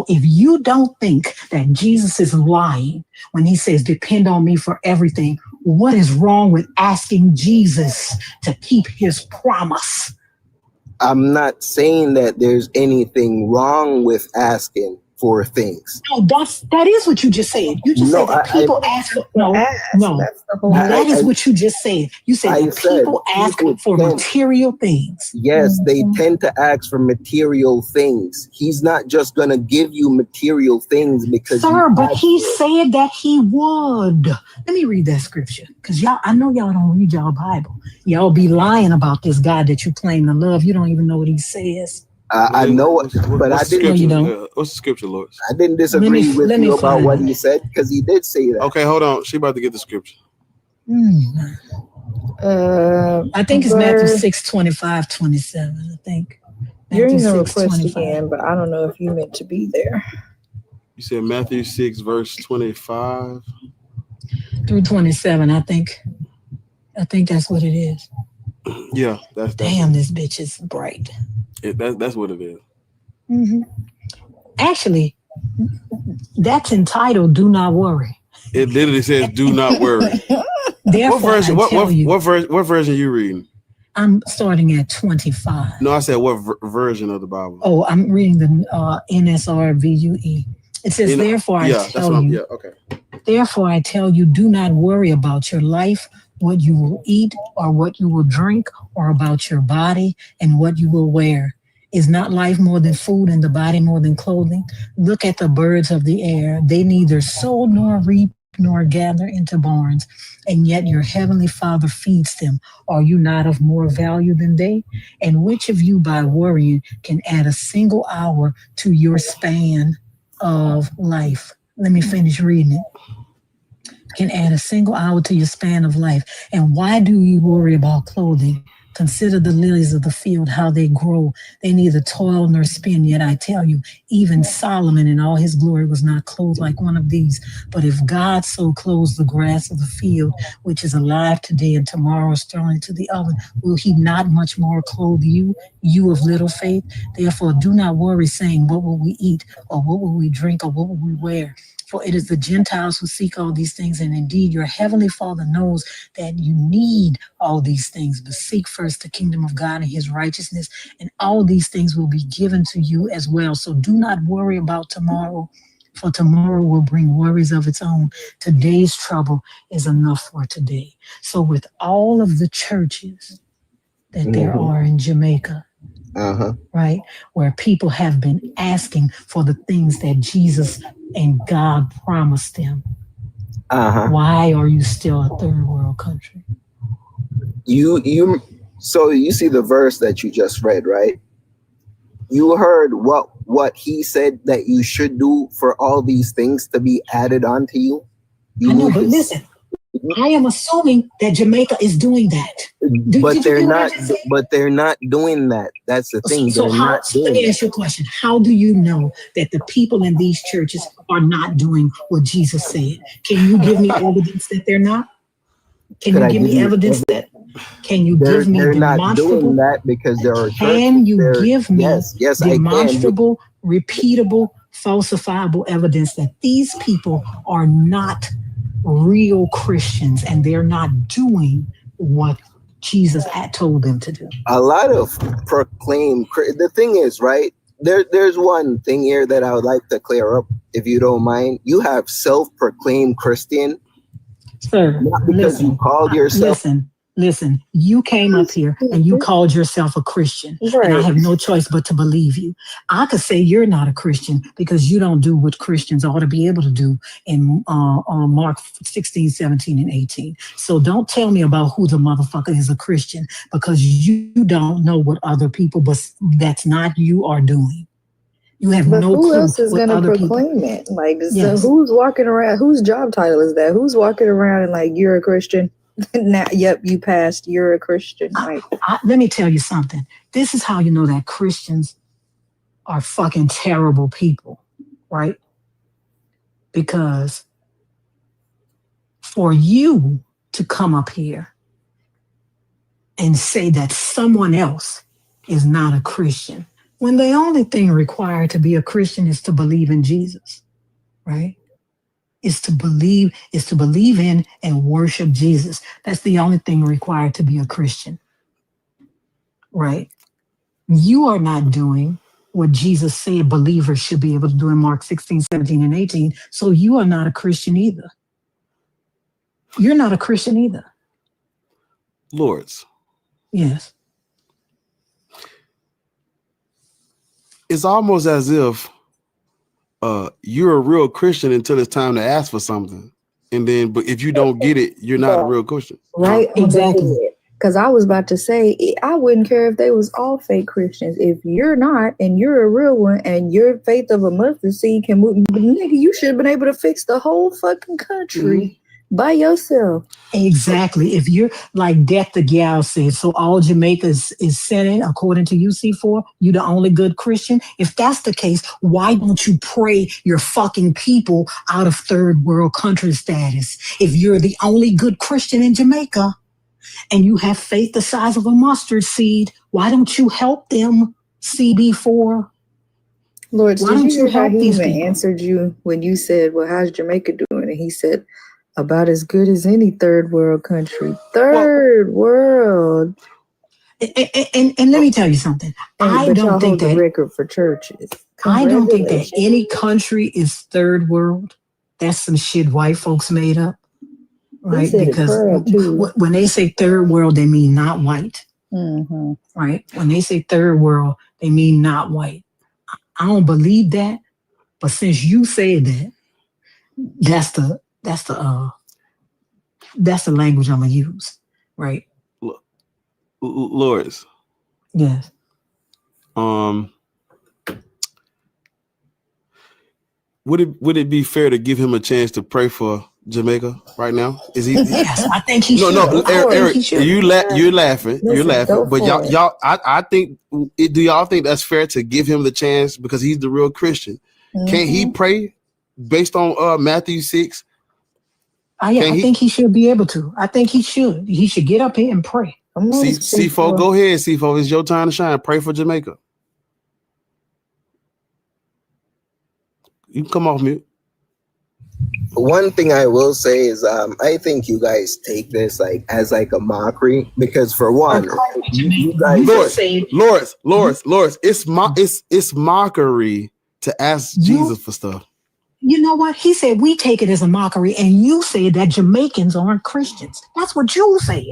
if you don't think that Jesus is lying when he says depend on me for everything, what is wrong with asking Jesus to keep his promise? I'm not saying that there's anything wrong with asking for things. No, that is what you just said. You just said that people ask for that is what you just said. You said that people ask for material things. Yes, they tend to ask for material things. He's not just gonna give you material things because but he said that he would. Let me read that scripture. Because I know y'all don't read y'all Bible. Y'all be lying about this God that you claim to love. You don't even know what he says. I know it, but I didn't. No, you don't. What's the scripture, Lord? I didn't disagree with you about what he said because he did say that. Okay, hold on. She about to get the scripture. I think it's Matthew 6:25-27. I think. You're in Matthew the request 6:25. again, but I don't know if you meant to be there. You said Matthew 6, verse 25 through 27. I think that's what it is. Yeah, that's damn. This bitch is bright. That's what it is. Mm-hmm. Actually, that's entitled "Do Not Worry." It literally says "Do not worry." Therefore, what version are you reading? I'm starting at 25. No, I said what version of the Bible? Oh, I'm reading the NSRVUE. It says, "Therefore, I tell you." Therefore, I tell you, do not worry about your life, what you will eat or what you will drink, or about your body and what you will wear. Is not life more than food and the body more than clothing? Look at the birds of the air. They neither sow nor reap nor gather into barns, and yet your heavenly Father feeds them. Are you not of more value than they? And which of you by worrying can add a single hour to your span of life? Let me finish reading it. Can add a single hour to your span of life. And why do you worry about clothing? Consider the lilies of the field, how they grow. They neither toil nor spin. Yet I tell you, even Solomon in all his glory was not clothed like one of these. But if God so clothes the grass of the field, which is alive today and tomorrow is thrown into the oven, will he not much more clothe you, you of little faith? Therefore, do not worry, saying, what will we eat, or what will we drink, or what will we wear? For it is the Gentiles who seek all these things, and indeed your heavenly Father knows that you need all these things. But seek first the kingdom of God and his righteousness, and all these things will be given to you as well. So do not worry about tomorrow, for tomorrow will bring worries of its own. Today's trouble is enough for today. So with all of the churches that there are in Jamaica, right, where people have been asking for the things that Jesus and God promised them, why are you still a third world country? So you see the verse that you just read, right? You heard what he said that you should do for all these things to be added onto you. I know, but listen, I am assuming that Jamaica is doing that. But they're not. But they're not doing that. That's the thing. So let me ask you a question. How do you know that the people in these churches are not doing what Jesus said? Can you give me evidence that they're not? Can you give me evidence that? Can you give me demonstrable? They're not doing that because there are. Can you give me yes, demonstrable, repeatable, falsifiable evidence that these people are not real Christians and they're not doing what Jesus had told them to do? A lot of proclaim. The thing is, right? There's one thing here that I would like to clear up, if you don't mind. You have self-proclaimed Christian. Sir, not because you called yourself. Listen, you came up here and you called yourself a Christian. Right. And I have no choice but to believe you. I could say you're not a Christian because you don't do what Christians ought to be able to do in Mark 16, 17, and 18. So don't tell me about who the motherfucker is a Christian because you don't know what other people, but that's not you, are doing. You have But no who clue else is what going to other proclaim people. it? Like, Yes. so who's walking around? Whose job title is that? Who's walking around and like, you're a Christian? Now, yep, you passed. You're a Christian. Like, Let me tell you something. This is how you know that Christians are fucking terrible people, right? Because for you to come up here and say that someone else is not a Christian, when the only thing required to be a Christian is to believe in Jesus, right? Is to believe in and worship Jesus. That's the only thing required to be a Christian, right? You are not doing what Jesus said believers should be able to do in Mark 16, 17, and 18. So you are not a Christian either. You're not a Christian either. Lords. Yes. It's almost as if you're a real Christian until it's time to ask for something. And then, but if you don't get it, you're not a real Christian. right? Exactly. Because I was about to say, I wouldn't care if they was all fake Christians. If you're not, and you're a real one, and your faith of a mustard seed can move, nigga, you should have been able to fix the whole fucking country by yourself. Exactly. If you're like Death the Gal said, so all Jamaica is sinning according to UC4, you the only good Christian. If that's the case, why don't you pray your fucking people out of third world country status? If you're the only good Christian in Jamaica and you have faith the size of a mustard seed, why don't you help them, CB4? Lord, Why did don't you you hear how help he these even people? answered you when you said, well, how's Jamaica doing? And he said, about as good as any third world country. Third world. And let me tell you something. I But don't y'all think hold the that record for churches. I don't think that Congratulations. any country is third world. That's some shit white folks made up, right? said it Because proud, too. when they say third world, they mean not white, Mm-hmm. right? When they say third world, they mean not white. I don't believe that, but since you said that, that's the language I'm gonna use, right? Lords. Yes. Would it be fair to give him a chance to pray for Jamaica right now? Is he? Yes, I think he should. No, I think Eric, he should. you're laughing. You're Listen, laughing. go But for it. y'all, I think. Do y'all think that's fair to give him the chance because he's the real Christian? Can't he pray based on Matthew 6? Yeah, I think he should be able to. I think he should. He should get up here and pray. C4, go ahead, C4. It's your time to shine. Pray for Jamaica. You can come off mute. One thing I will say is I think you guys take this as a mockery because for one, you guys Lords, it's mockery to ask Jesus for stuff. You know what? He said we take it as a mockery, and you said that Jamaicans aren't Christians. That's what you said.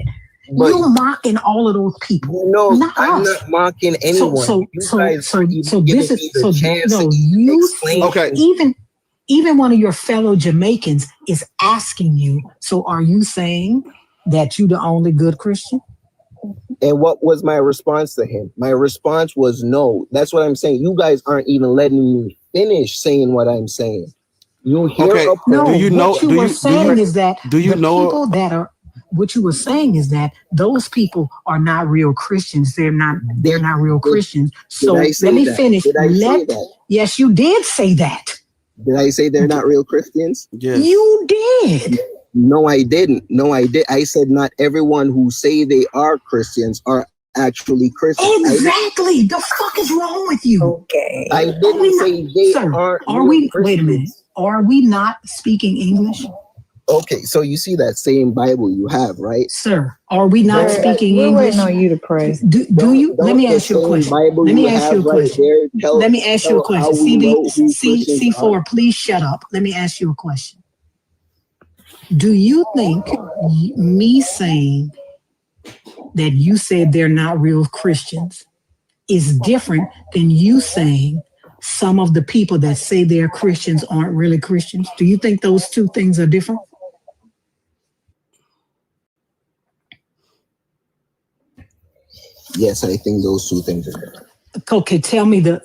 You're mocking all of those people. No, not I'm us. not mocking anyone. So this is Okay. Even one of your fellow Jamaicans is asking you. So are you saying that you the only good Christian? And what was my response to him? My response was no. That's what I'm saying. You guys aren't even letting me finish saying what I'm saying. You hear Okay. up No, Do you know? what you Do were you saying is that do you the know? people that are what you were saying is that those people are not real Christians. They're not real Christians. So I say let me that? finish. Did I say that? Yes, you did say that. Did I say they're not real Christians? Yes. You did. No, I didn't. No, I did. I said not everyone who say they are Christians are actually Christians. Exactly. The fuck is wrong with you? Okay. I didn't say they aren't Are real we Christians. wait a minute. Are we not speaking English? Okay, so you see that same Bible you have, right? Sir, are we not speaking We're English? waiting on you to pray. Do you? Let me ask you a question. Bible Let me you ask you a have right question. there Let me ask you a tell how question. we know who Christians C4, are. please shut up. Let me ask you a question. Do you think me saying that you said they're not real Christians is different than you saying some of the people that say they're Christians aren't really Christians? Do you think those two things are different? Yes, I think those two things are different. Okay, tell me the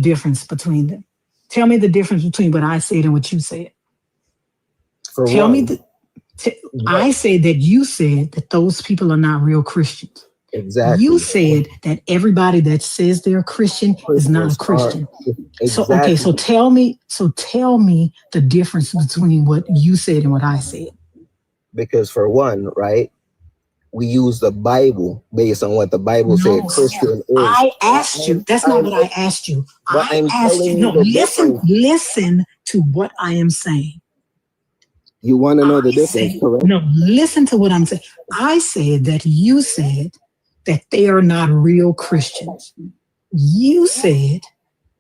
difference between them. Tell me the difference between what I said and what you said. I say that you said that those people are not real Christians. Exactly. You said that everybody that says they're a Christian is not a Christian. Exactly. So tell me the difference between what you said and what I said. Because for one, right, we use the Bible based on what the Bible said Christian is. I asked you. That's not what I asked you. I asked you. No, listen to what I am saying. You want to know the difference, correct? No, listen to what I'm saying. I said that you said that they are not real Christians. You said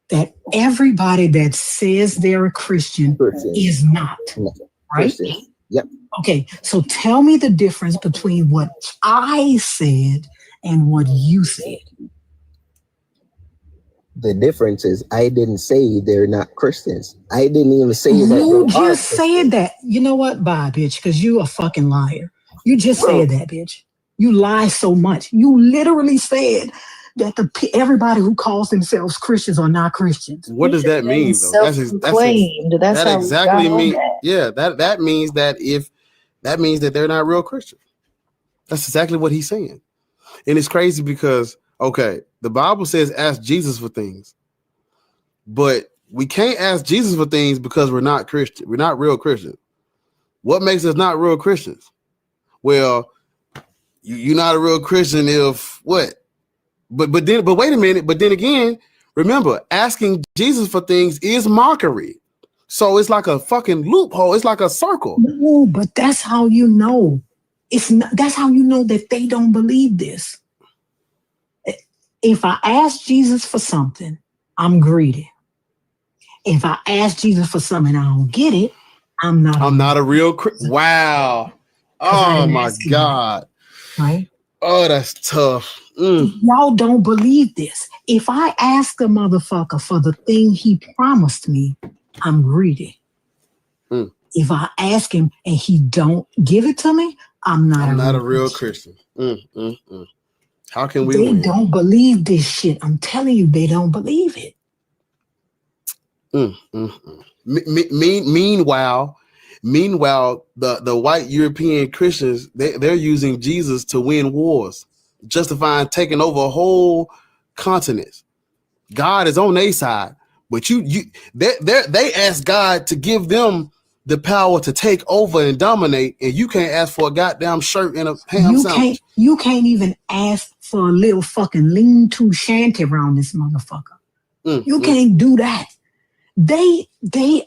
that everybody that says they're a Christian is not, right? Christian. Yep. Okay, so tell me the difference between what I said and what you said. The difference is I didn't say they're not Christians. I didn't even say that You they are just said that. You know what? Bye, bitch, because you a fucking liar. You just said that, bitch. You lie so much. You literally said that everybody who calls themselves Christians are not Christians. What does that mean, though? That exactly mean. Yeah, that means that they're not real Christians. That's exactly what he's saying, and it's crazy because the Bible says ask Jesus for things, but we can't ask Jesus for things because we're not Christian. We're not real Christians. What makes us not real Christians? Well, you're not a real Christian if what? But wait a minute. But then again, remember, asking Jesus for things is mockery. So it's like a fucking loophole. It's like a circle. No, but that's how you know. It's not. That's how you know that they don't believe this. If I ask Jesus for something, I'm greedy. If I ask Jesus for something and I don't get it, I'm not a real Christian. Wow. Oh my God. Right? Oh, that's tough. Y'all don't believe this. If I ask a motherfucker for the thing he promised me, I'm greedy. If I ask him and he don't give it to me, I'm not a real Christian. How can we They win? don't believe this shit. I'm telling you, they don't believe it. Meanwhile, the white European Christians, they're using Jesus to win wars, justifying taking over a whole continent. God is on their side, but they ask God to give them the power to take over and dominate, and you can't ask for a goddamn shirt and a ham sandwich. You can't even ask for a little fucking lean-to shanty around this motherfucker. You can't do that. They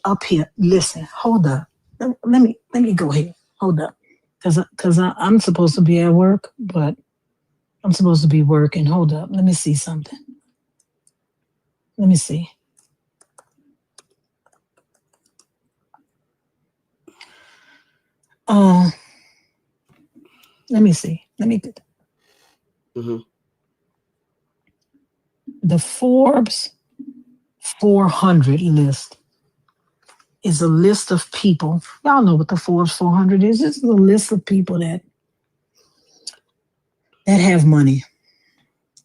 up here. Listen, hold up. Let me go ahead. Hold up, because I'm supposed to be at work, but I'm supposed to be working. Hold up. Let me see something. Let me see. Let me see. The Forbes 400 list is a list of people. Y'all know what the Forbes 400 is. This is a list of people that that have money.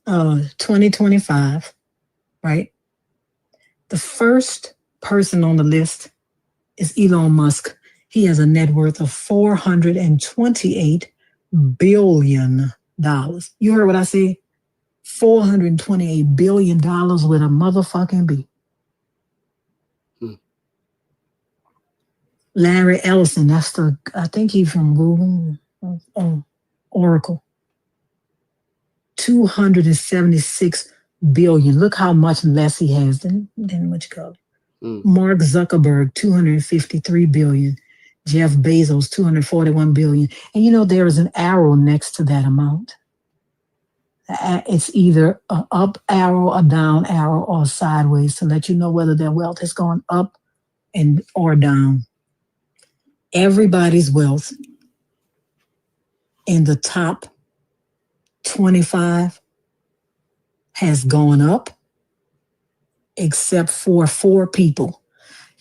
2025, right? The first person on the list is Elon Musk. He has a net worth of $428 billion. You heard what I said? $428 billion with a motherfucking B. Larry Ellison, I think he's from Google, Oracle. 276 billion. Look how much less he has than what you call it. Mark Zuckerberg, 253 billion. Jeff Bezos, 241 billion. And you know, there is an arrow next to that amount. It's either an up arrow, a down arrow, or sideways to let you know whether their wealth has gone up or down. Everybody's wealth in the top 25 has gone up, except for 4 people.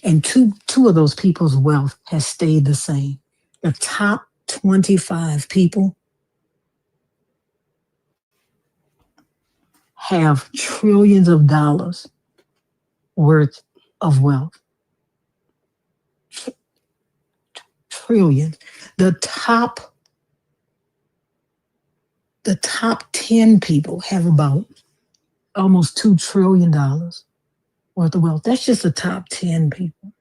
And two of those people's wealth has stayed the same. The top 25 people have trillions of dollars worth of wealth. Trillions. The top 10 people have about almost $2 trillion worth of wealth. That's just the top 10 people.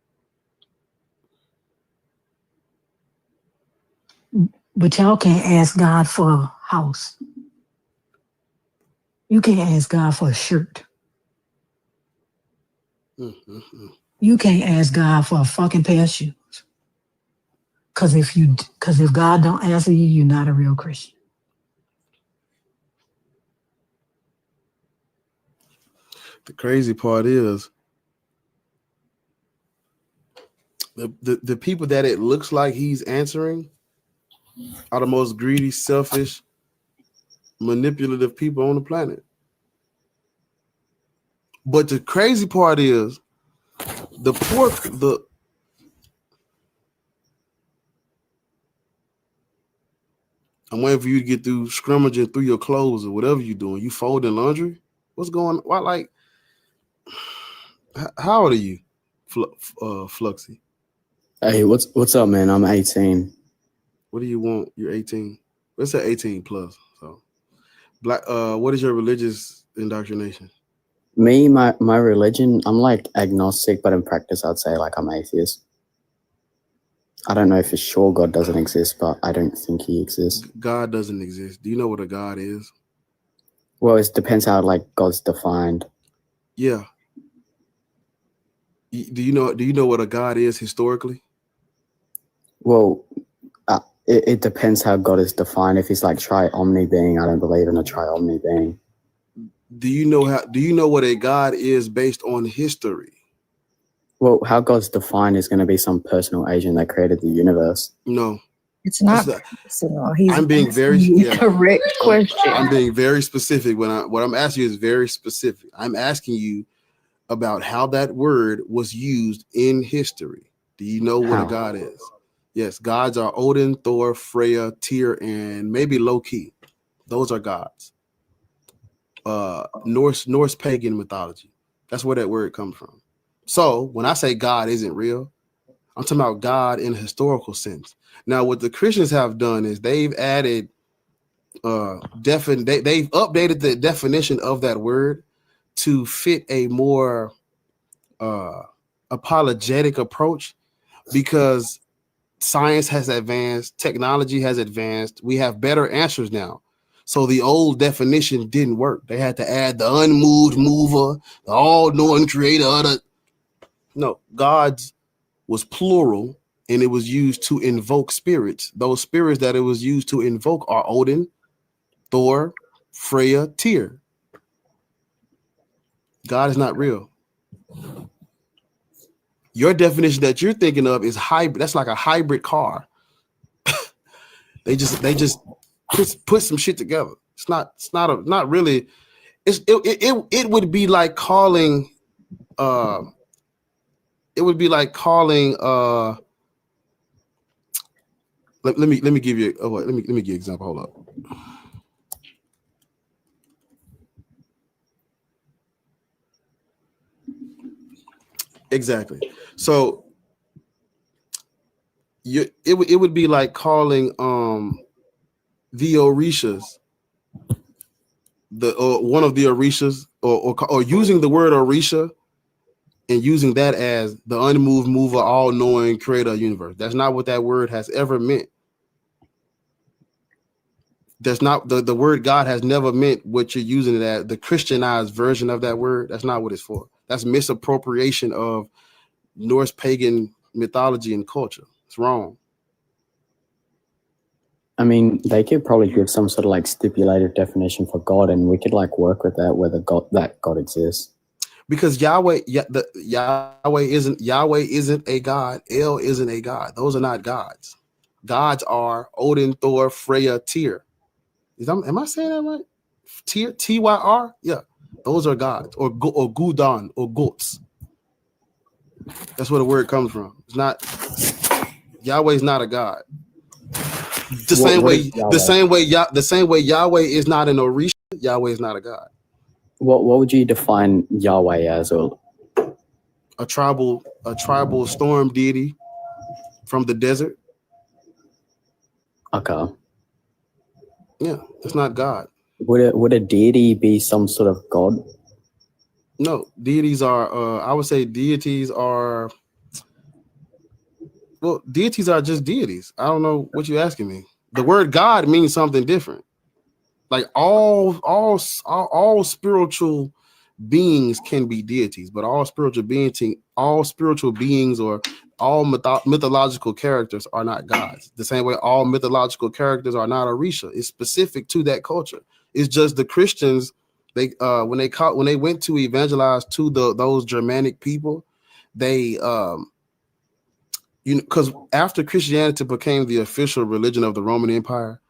But y'all can't ask God for a house. You can't ask God for a shirt. You can't ask God for a fucking pair of shoes. Because if God don't answer you, you're not a real Christian. The crazy part is the people that it looks like he's answering are the most greedy, selfish, manipulative people on the planet. But the crazy part is I'm waiting for you to get through scrummaging through your clothes or whatever you're doing. You folding laundry? What's going on? Why, like, how old are you, Fluxy? Hey, what's up, man? I'm 18. What do you want? You're 18. Let's say 18 plus. So, black. What is your religious indoctrination? Me, my religion, I'm like agnostic, but in practice, I'd say like I'm atheist. I don't know for sure God doesn't exist, but I don't think he exists. God doesn't exist. Do you know what a God is? Well, it depends how like God's defined. Yeah. Do you know what a God is historically? Well, it depends how God is defined. If he's like tri-omni being, I don't believe in a tri-omni being. Do you know what a God is based on history? Well, how God's defined is going to be some personal agent that created the universe. No. It's not personal. I'm being very correct question. I'm being very specific. What I'm asking you is very specific. I'm asking you about how that word was used in history. Do you know what a God is? Yes, gods are Odin, Thor, Freya, Tyr, and maybe Loki. Those are gods. Norse pagan mythology. That's where that word comes from. So when I say God isn't real, I'm talking about God in a historical sense. Now, what the Christians have done is they've added they've updated the definition of that word to fit a more apologetic approach, because science has advanced, technology has advanced. We have better answers now. So the old definition didn't work. They had to add the unmoved mover, the all-knowing creator. No, gods was plural, and it was used to invoke spirits. Those spirits that it was used to invoke are Odin, Thor, Freya, Tyr. God is not real. Your definition that you're thinking of is hybrid. That's like a hybrid car. They just put some shit together. Not really. It would be like calling. It would be like calling. Let me give you. Let me give you an example. Hold up. Exactly. So it would be like calling the Orishas, one of the Orishas, or using the word Orisha and using that as the unmoved mover, all-knowing creator of the universe. That's not what that word has ever meant. That's not the word God has never meant what you're using it as, the Christianized version of that word. That's not what it's for. That's misappropriation of Norse pagan mythology and culture. It's wrong. I mean, they could probably give some sort of like stipulated definition for God, and we could like work with that, whether that God exists. Because Yahweh isn't a god. El isn't a god. Those are not gods. Gods are Odin, Thor, Freya, Tyr. Am I saying that right? Tyr, Tyr. Yeah, those are gods, or Gudon, or goats. That's where the word comes from. It's not. Yahweh is not a god. The same way Yahweh is not an Orisha. Yahweh is not a god. What would you define Yahweh as? Or a tribal storm deity from the desert. Okay. Yeah, it's not God. Would a deity be some sort of god? No, deities are. I would say deities are. Well, deities are just deities. I don't know what you're asking me. The word God means something different. Like all spiritual beings can be deities, but all spiritual beings or all mythological characters are not gods. The same way all mythological characters are not Orisha. It's specific to that culture. It's just the Christians, when they went to evangelize to those Germanic people, they because after Christianity became the official religion of the Roman Empire,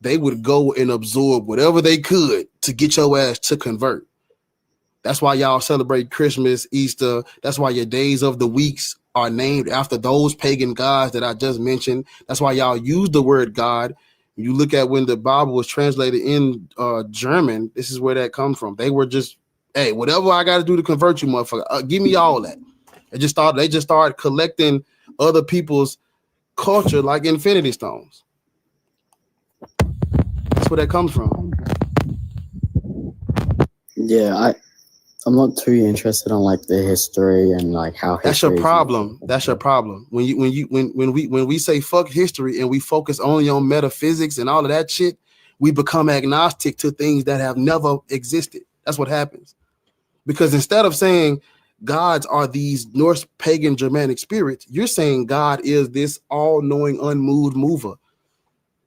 they would go and absorb whatever they could to get your ass to convert. That's why y'all celebrate Christmas, Easter. That's why your days of the weeks are named after those pagan gods that I just mentioned. That's why y'all use the word God. You look at when the Bible was translated in German, this is where that comes from. They were just, hey, whatever I got to do to convert you, motherfucker, give me all that. They just started collecting other people's culture like Infinity Stones. That's where that comes from. Yeah, I'm not too interested on like the history and like how. That's your problem. That's your problem. When we say fuck history and we focus only on metaphysics and all of that shit, we become agnostic to things that have never existed. That's what happens. Because instead of saying gods are these Norse pagan Germanic spirits, you're saying God is this all-knowing, unmoved mover.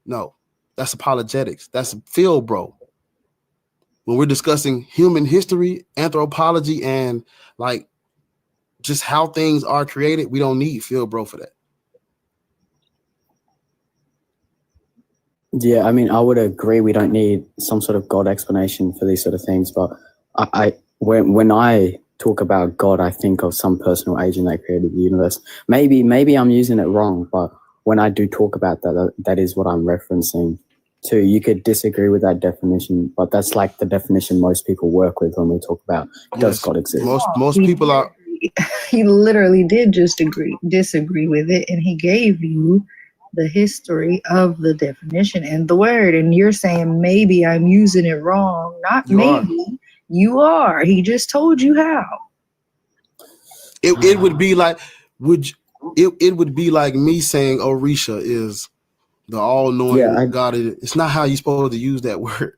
No, that's apologetics. That's Phil, bro. When we're discussing human history, anthropology, and like just how things are created, we don't need Phil, bro, for that. Yeah, I mean, I would agree. We don't need some sort of God explanation for these sort of things. But when I talk about God, I think of some personal agent that created the universe. Maybe I'm using it wrong, but when I do talk about that, that is what I'm referencing to. You could disagree with that definition, but that's like the definition most people work with when we talk about does God exist. Most people are. He literally did just disagree with it, and he gave you the history of the definition and the word, and you're saying maybe I'm using it wrong. Not You are. maybe. You are. He just told you how. It would be like it would be like me saying Orisha is the all-knowing God. It's not how you're supposed to use that word.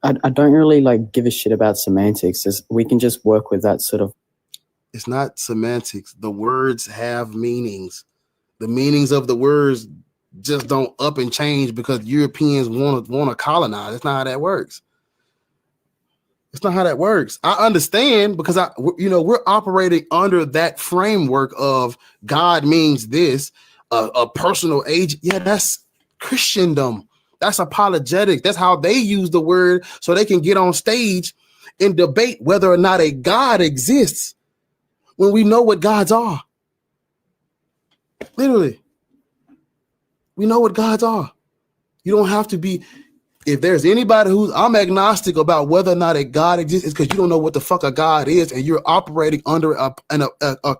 I don't really like give a shit about semantics. We can just work with that sort of. It's not semantics. The words have meanings. The meanings of the words just don't up and change because Europeans want to colonize. That's not how that works. It's not how that works. I understand because we're operating under that framework of God means this, a personal agent. Yeah, that's Christendom. That's apologetics. That's how they use the word so they can get on stage and debate whether or not a God exists when we know what gods are. Literally. We know what gods are. You don't have to be if there's anybody I'm agnostic about whether or not a God exists, is because you don't know what the fuck a God is, and you're operating under a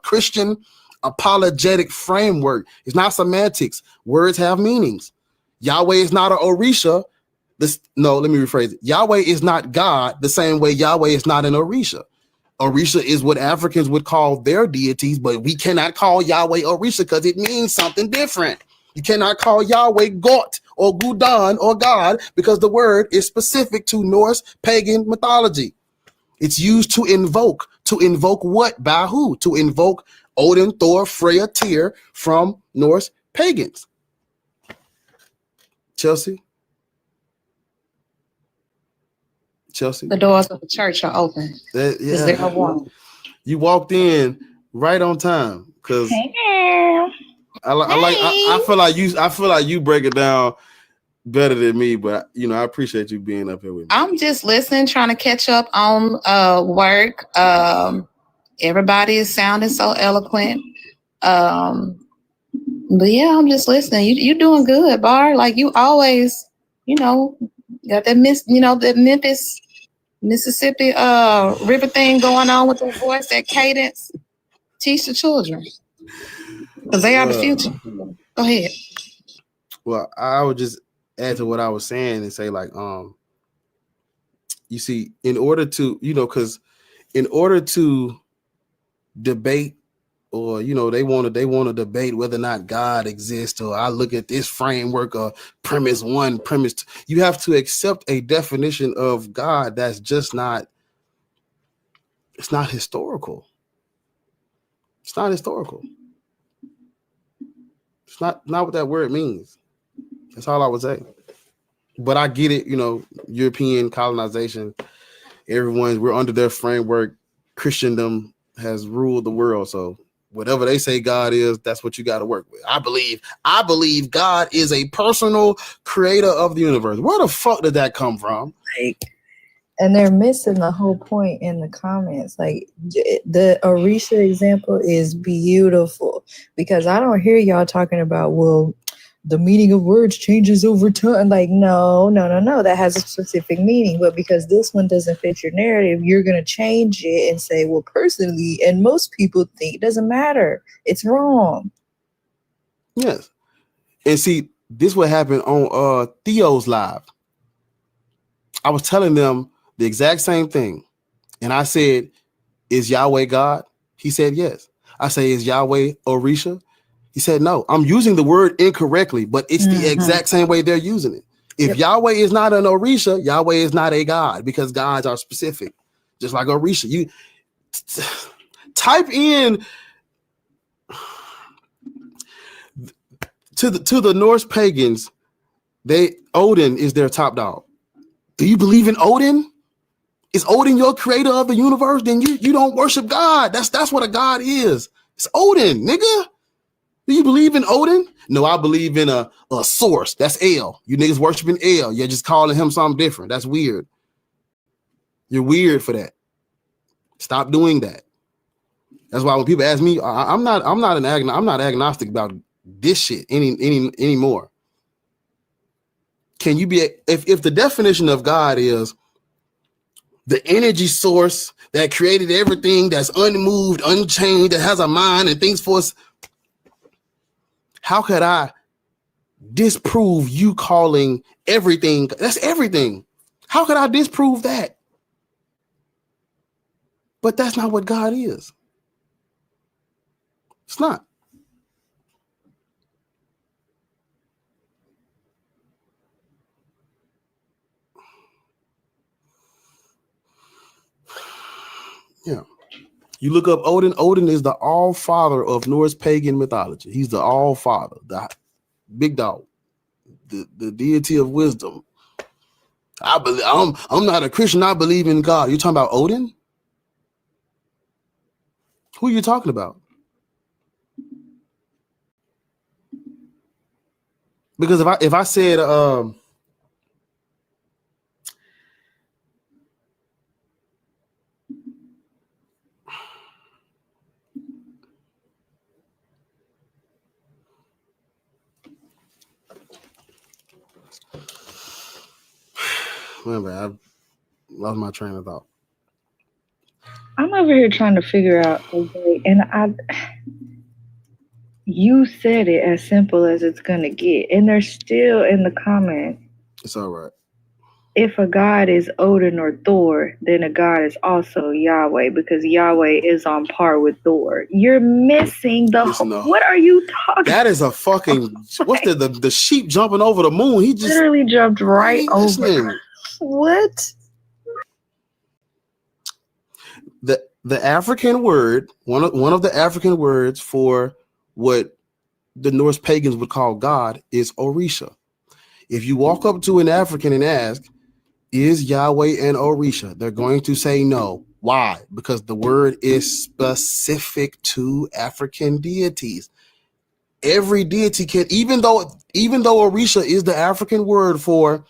Christian apologetic framework. It's not semantics. Words have meanings. Yahweh is not an Orisha. Let me rephrase it. Yahweh is not God the same way Yahweh is not an Orisha. Orisha is what Africans would call their deities, but we cannot call Yahweh Orisha because it means something different. You cannot call Yahweh God or Gudan or God because the word is specific to Norse pagan mythology. It's used to invoke. To invoke what? By who? To invoke Odin, Thor, Freya, Tyr from Norse pagans. Chelsea? The doors of the church are open. Is there a one? You walked in right on time because I feel like you break it down better than me, but I appreciate you being up here with me. I'm just listening, trying to catch up on work. Everybody is sounding so eloquent. But yeah, I'm just listening. You doing good, Bar. Like you always, got that Memphis, Mississippi river thing going on with the voice, that cadence. Teach the children. Because they are the future. Go ahead. Well, I would just add to what I was saying and say, like, you see, in order to, because in order to debate, or they want to debate whether or not God exists, or I look at this framework or premise one, premise two, you have to accept a definition of God that's just not. It's not historical. It's not historical. It's not what that word means. That's all I would say. But I get it, European colonization, we're under their framework. Christendom has ruled the world. So whatever they say God is, that's what you got to work with. I believe God is a personal creator of the universe. Where the fuck did that come from? And they're missing the whole point in the comments. Like the Orisha example is beautiful because I don't hear y'all talking about, well, the meaning of words changes over time. Like, no. That has a specific meaning. But because this one doesn't fit your narrative, you're going to change it and say, well, personally, and most people think it doesn't matter. It's wrong. Yes. And see, this what happened on Theo's live. I was telling them the exact same thing. And I said, is Yahweh God? He said, yes. I say, is Yahweh Orisha? He said, no. I'm using the word incorrectly, but it's the exact same way they're using it. If Yahweh is not an Orisha, Yahweh is not a God because gods are specific. Just like Orisha. You type in to the Norse pagans, Odin is their top dog. Do you believe in Odin? Is Odin your creator of the universe? Then you don't worship God. That's what a God is. It's Odin, nigga. Do you believe in Odin? No, I believe in a source. That's El. You niggas worshiping El. You're just calling him something different. That's weird. You're weird for that. Stop doing that. That's why when people ask me, I'm not agnostic about this shit anymore. Can you be if the definition of God is the energy source that created everything, that's unmoved, unchanged, that has a mind and thinks for us? How could I disprove you calling everything? That's everything. How could I disprove that? But that's not what God is. It's not. Yeah. You look up Odin. Odin is the all-father of Norse pagan mythology. He's the all-father, the big dog, the deity of wisdom. I'm not a Christian. I believe in God. You talking about Odin? Who are you talking about? Because if I said Remember, I lost my train of thought. I'm over here trying to figure out a way, and you said it as simple as it's gonna get, and they're still in the comments. It's all right. If a god is Odin or Thor, then a god is also Yahweh, because Yahweh is on par with Thor. You're missing the what are you talking? That is a fucking what's the sheep jumping over the moon? He just literally jumped right over. What? The African word, one of the African words for what the Norse pagans would call God is Orisha. If you walk up to an African and ask, is Yahweh an Orisha? They're going to say no. Why? Because the word is specific to African deities. Every deity can, even though Orisha is the African word for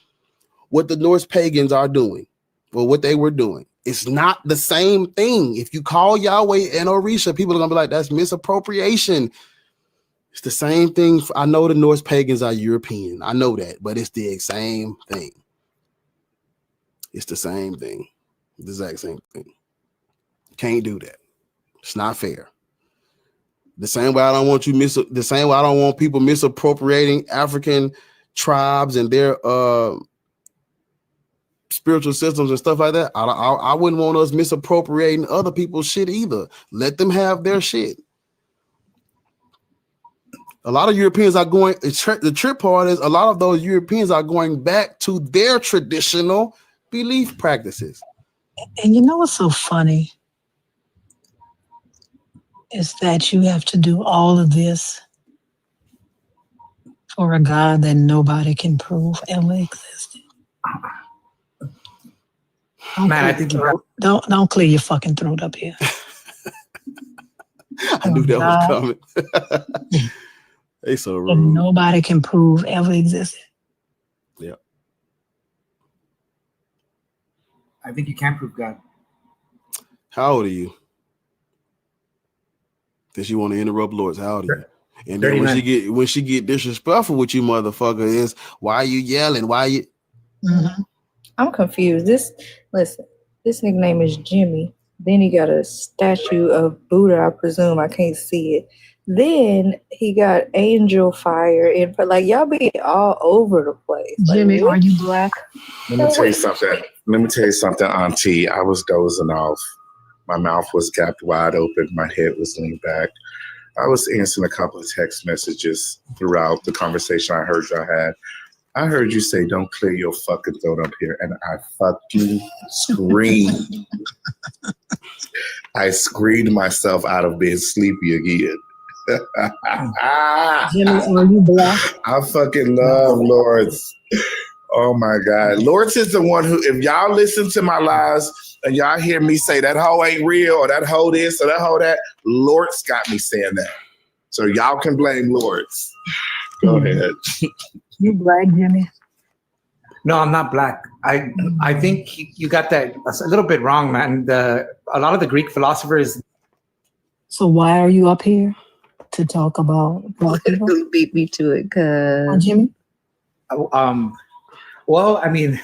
what the Norse pagans are doing, or what they were doing, it's not the same thing. If you call Yahweh an Orisha, people are gonna be like, that's misappropriation. It's the same thing. I know the Norse pagans are European. I know that, but it's the same thing. It's the same thing. The exact same thing. Can't do that. It's not fair. The same way I don't want the same way I don't want people misappropriating African tribes and their spiritual systems and stuff like that. I wouldn't want us misappropriating other people's shit either. Let them have their shit. A lot of Europeans are going, the trip part is a lot of those Europeans are going back to their traditional belief practices. And you know what's so funny? Is that you have to do all of this for a God that nobody can prove ever existed. Man, I think don't clear your fucking throat up here. I knew that was coming. They so rude. And nobody can prove ever existed. Yeah. I think you can prove God. How old are you? Does she want to interrupt Lords? How old are you? And then when she get disrespectful with you, motherfucker, is why are you yelling? Why you? Mm-hmm. I'm confused. This nickname is Jimmy. Then he got a statue of Buddha, I presume. I can't see it. Then he got Angel Fire and like y'all be all over the place. Jimmy, like, are you black? Let me tell you something, Auntie. I was dozing off. My mouth was gapped wide open. My head was leaned back. I was answering a couple of text messages throughout the conversation I heard y'all had. I heard you say, don't clear your fucking throat up here. And I fucking screamed. I screamed myself out of being sleepy again. Jimmy, are you black? I fucking love Lords. Oh my God. Lords is the one who, if y'all listen to my lives and y'all hear me say that hoe ain't real or that hoe this or that hoe that, Lords got me saying that. So y'all can blame Lords. Go ahead. You black, Jimmy? No, I'm not black. I think you got that a little bit wrong, man. A lot of the Greek philosophers. So why are you up here to talk about black people? Beat me to it, cause Jimmy. Well, I mean,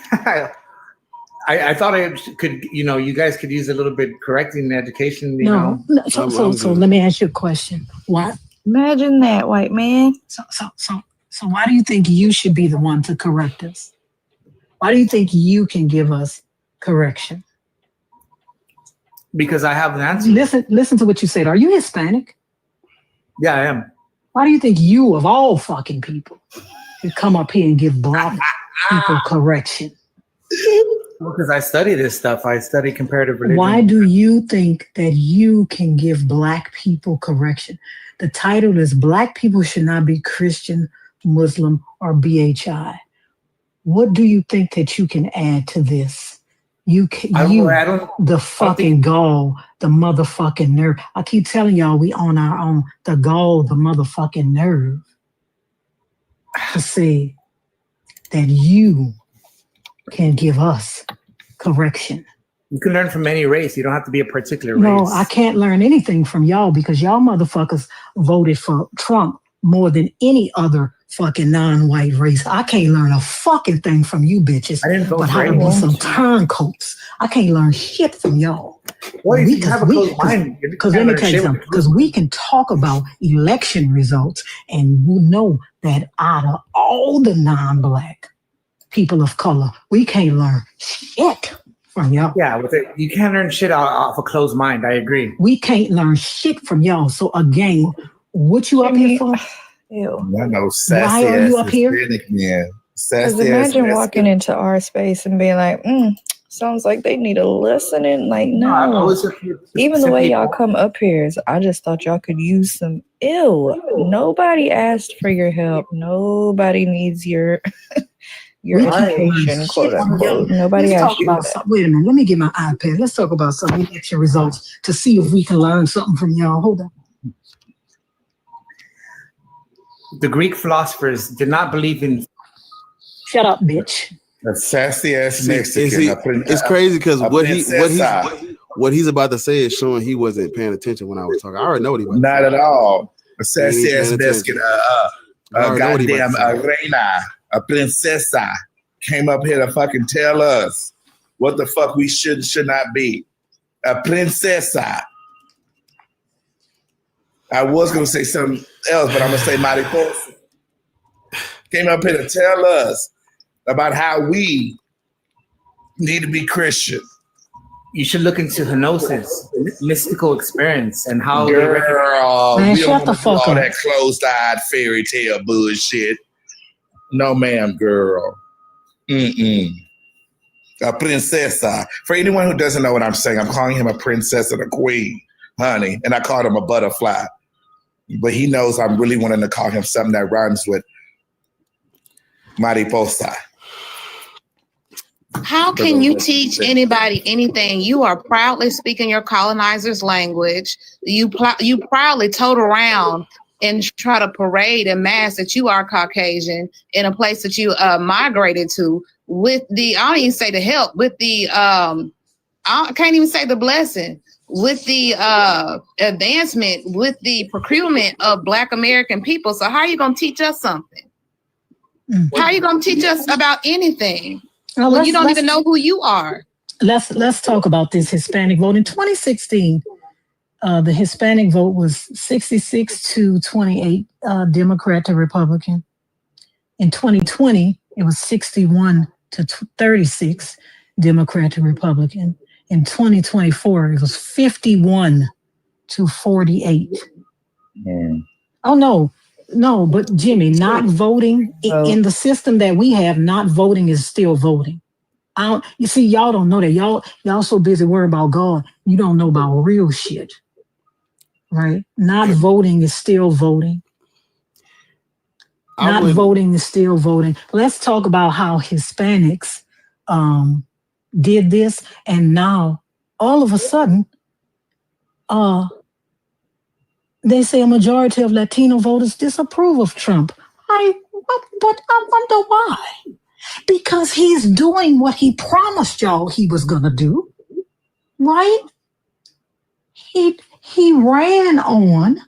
I thought I could, you guys could use a little bit correcting education. No. So let me ask you a question. Why? Imagine that, white man. So why do you think you should be the one to correct us? Why do you think you can give us correction? Because I have an answer. Listen to what you said. Are you Hispanic? Yeah, I am. Why do you think you, of all fucking people, could come up here and give black people correction? Because I study this stuff. I study comparative religion. Why do you think that you can give black people correction? The title is Black People Should Not Be Christian, Muslim, or BHI. What do you think that you can add to this? The gall, the motherfucking nerve. I keep telling y'all we on our own. The gall, the motherfucking nerve to say that you can give us correction. You can learn from any race. You don't have to be a particular race. No, I can't learn anything from y'all because y'all motherfuckers voted for Trump more than any other fucking non-white race. I can't learn a fucking thing from you bitches. I didn't vote but for how to be anyone. some turncoats. I can't learn shit from y'all. Well, if you have a closed mind, you Because can't let me learn tell you shit. something. Because we can talk about election results, and you know that out of all the non-black people of color, we can't learn shit from y'all. Yeah, you can't learn shit off a closed mind. I agree. We can't learn shit from y'all. So again, what you up here for? Ew. I know sassy Why are you ass up here? Hispanic man. Because Sassy ass imagine Mexican. walking into our space and being like, sounds like they need a listening. Like, I no. was up here Even the way y'all simply- come up here is, I just thought y'all could use some. Ew. Nobody asked for your help. Nobody needs your We can't education, learn quote shit from y'all. unquote. Nobody Let's asked talk you about that. something. Wait a minute. Let me get my iPad. Let's talk about some election results to see if we can learn something from y'all. Hold on. The Greek philosophers did not believe in. Shut up, bitch. A sassy ass See, Mexican. it's crazy because a princesa. what he's about to say is showing he wasn't paying attention when I was talking. I already know what he was. Not at all. A sassy He ain't ass paying Mexican. I already know what he Goddamn about to say. reina, a princesa, came up here to fucking tell us what the fuck we should not be. A princesa. I was gonna say something else, but I'm gonna say mariposa. Came up here to tell us about how we need to be Christian. You should look into Henosis, mystical experience, and how they Girl, Man, we shut don't the want to do fuck all up. that closed-eyed fairy tale bullshit. No, ma'am, girl. A princesa. For anyone who doesn't know what I'm saying, I'm calling him a princess and a queen, honey. And I called him a butterfly. But he knows I'm really wanting to call him something that rhymes with mariposa. How can you teach anybody anything? You are proudly speaking your colonizer's language. You proudly tote around and try to parade and mask that you are Caucasian in a place that you migrated to with the, I don't even say the help, with the, I can't even say the blessing, with the advancement, with the procurement of Black American people. So how are you going to teach us something? How are you going to teach us about anything? Well, When you don't even know who you are. Let's talk about this Hispanic vote. In 2016, the Hispanic vote was 66 to 28 Democrat to Republican. In 2020, it was 61 to 36 Democrat to Republican. In 2024, it was 51 to 48. Oh, no, but Jimmy, not voting in the system that we have, not voting is still voting. You see, y'all don't know that. Y'all so busy worrying about God, you don't know about real shit, right? Not voting is still voting. Not voting is still voting. Let's talk about how Hispanics did this, and now all of a sudden, they say a majority of Latino voters disapprove of Trump. But I wonder why. Because he's doing what he promised y'all he was gonna do, right? He ran on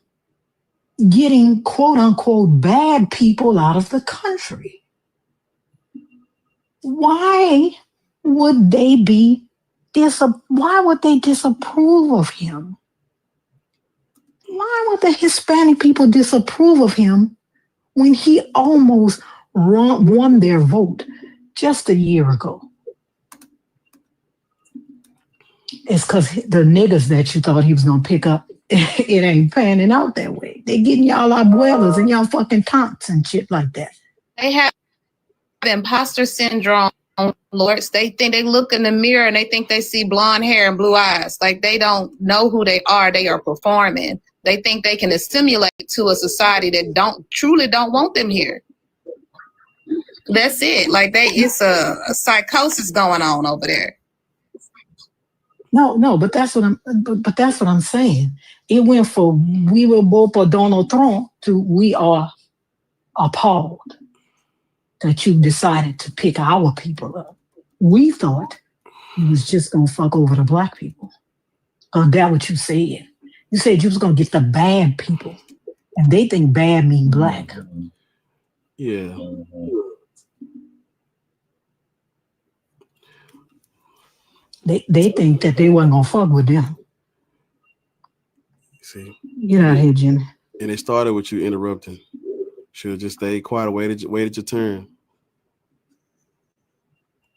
getting quote unquote bad people out of the country. Why would they disapprove of him? Why would the Hispanic people disapprove of him when he almost won their vote just a year ago? It's because the niggas that you thought he was going to pick up, it ain't panning out that way. They getting y'all abuelas and y'all fucking taunts and shit like that. They have imposter syndrome, Lords. They think they look in the mirror and they think they see blonde hair and blue eyes. Like they don't know who they are. They are performing. They think they can assimilate to a society that truly don't want them here. That's it. Like it's a psychosis going on over there. No, but that's what I'm saying. It went from we will vote for Donald Trump to we are appalled that you decided to pick our people up. We thought he was just gonna fuck over the black people. That's what you said. You said you was gonna get the bad people, and they think bad mean black. Yeah. They think that they wasn't gonna fuck with them. See, Get out of here, Jimmy. and it started with you interrupting. Should have just stayed quiet, waited your turn.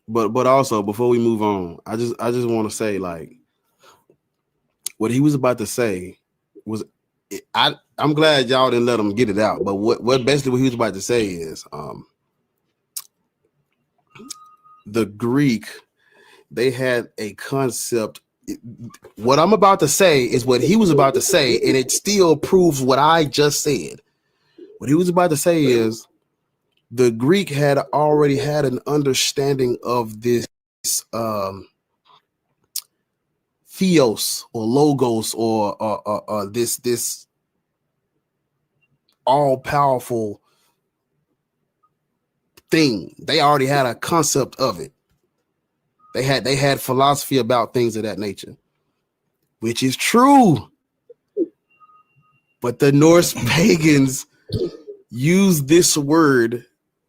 But also before we move on, I just want to say, like, what he was about to say was, I'm glad y'all didn't let him get it out. But what basically what he was about to say is, the Greek, they had a concept. What I'm about to say is what he was about to say, and it still proves what I just said. What he was about to say is the Greek had already had an understanding of this theos or logos or this all-powerful thing. They already had a concept of it. They had philosophy about things of that nature, which is true. But the Norse pagans use this word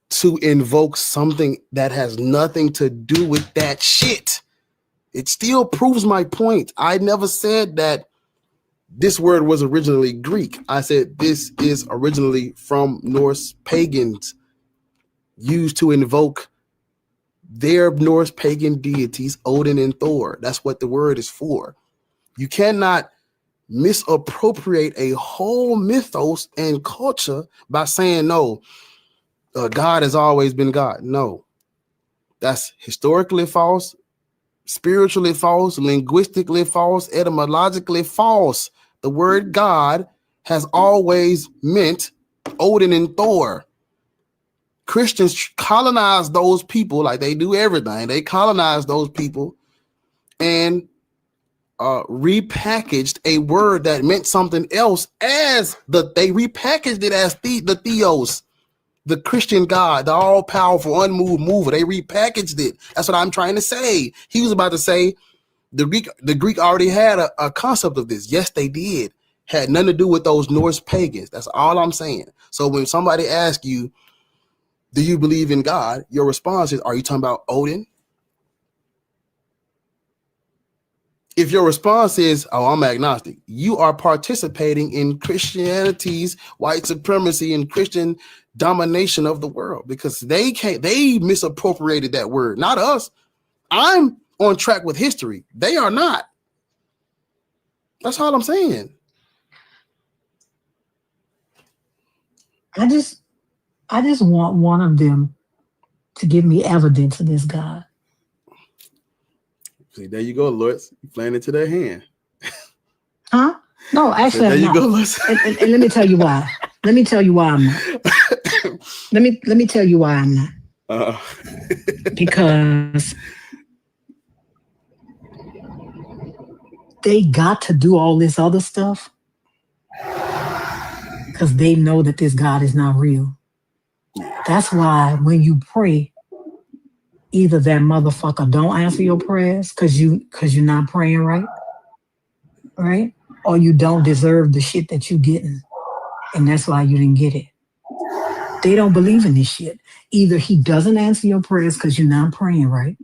to invoke something that has nothing to do with that shit. It still proves my point. I never said that this word was originally Greek. I said this is originally from Norse pagans used to invoke their Norse pagan deities, Odin and Thor. That's what the word is for. You cannot misappropriate a whole mythos and culture by saying, no, God has always been God. No, that's historically false, spiritually false, linguistically false, etymologically false. The word God has always meant Odin and Thor. Christians colonize those people like they do everything. They colonize those people and repackaged a word that meant something else they repackaged it as the theos, the Christian God, the all-powerful, unmoved mover. They repackaged it. That's what I'm trying to say. He was about to say the Greek already had a concept of this. Yes, they did. Had nothing to do with those Norse pagans. That's all I'm saying. So when somebody asks you, do you believe in God? Your response is, are you talking about Odin? If your response is, oh, I'm agnostic, you are participating in Christianity's white supremacy and Christian domination of the world, because they misappropriated that word, not us. I'm on track with history. They are not. That's all I'm saying. I just want one of them to give me evidence of this God. See, there you go, Lord. You playing into their hand. Huh? No, actually, there I'm you not. go, Lord. And let me tell you why. Let me tell you why I'm not. Let me tell you why I'm not. Because they got to do all this other stuff because they know that this God is not real. That's why when you pray, either that motherfucker don't answer your prayers because you're not praying right? Or you don't deserve the shit that you getting, and that's why you didn't get it. They don't believe in this shit. Either he doesn't answer your prayers because you're not praying right.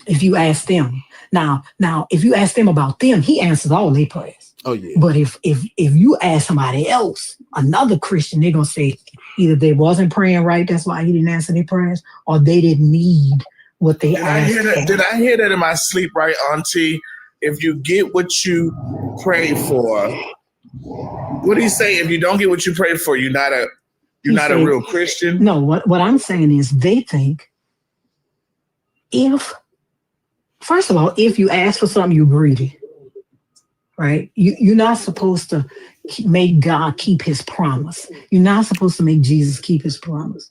If you ask them now, if you ask them about them, he answers all their prayers. Oh yeah. But if you ask somebody else, another Christian, they're gonna say either they wasn't praying right, that's why he didn't answer their prayers, or they didn't need what they asked for. Did I hear that in my sleep, right, Auntie? If you get what you pray for, what do you say? If you don't get what you pray for, you're not a real Christian? No, what I'm saying is they think first of all, if you ask for something, you're greedy. Right? You're not supposed to make God keep his promise. You're not supposed to make Jesus keep his promise.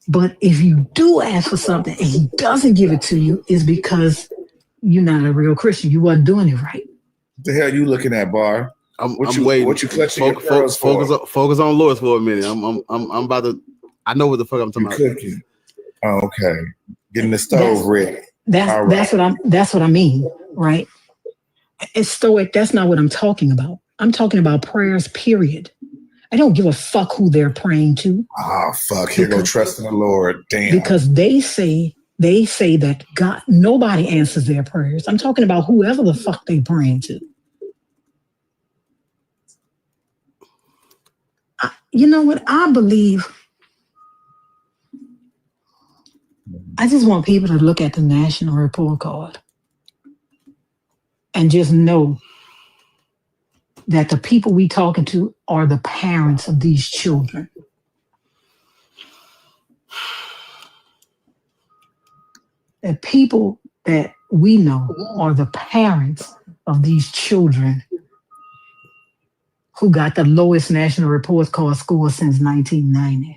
But if you do ask for something and he doesn't give it to you, it's because you're not a real Christian. You wasn't doing it right. What the hell you looking at, Bar? I'm waiting. What you clutching your pearls for? Focus on Lewis for a minute. I'm about to. I know what the fuck I'm talking about. Cooking. Oh, okay. Getting the stove ready. That's what I mean, right? It's stoic. That's not what I'm talking about. I'm talking about prayers, period. I don't give a fuck who they're praying to. Oh fuck! Here go trust in the Lord. Damn. Because they say that God, nobody answers their prayers. I'm talking about whoever the fuck they praying to. You know what? I believe. I just want people to look at the National Report Card and just know that the people we talking to are the parents of these children. The people that we know are the parents of these children who got the lowest National Report Card score since 1990.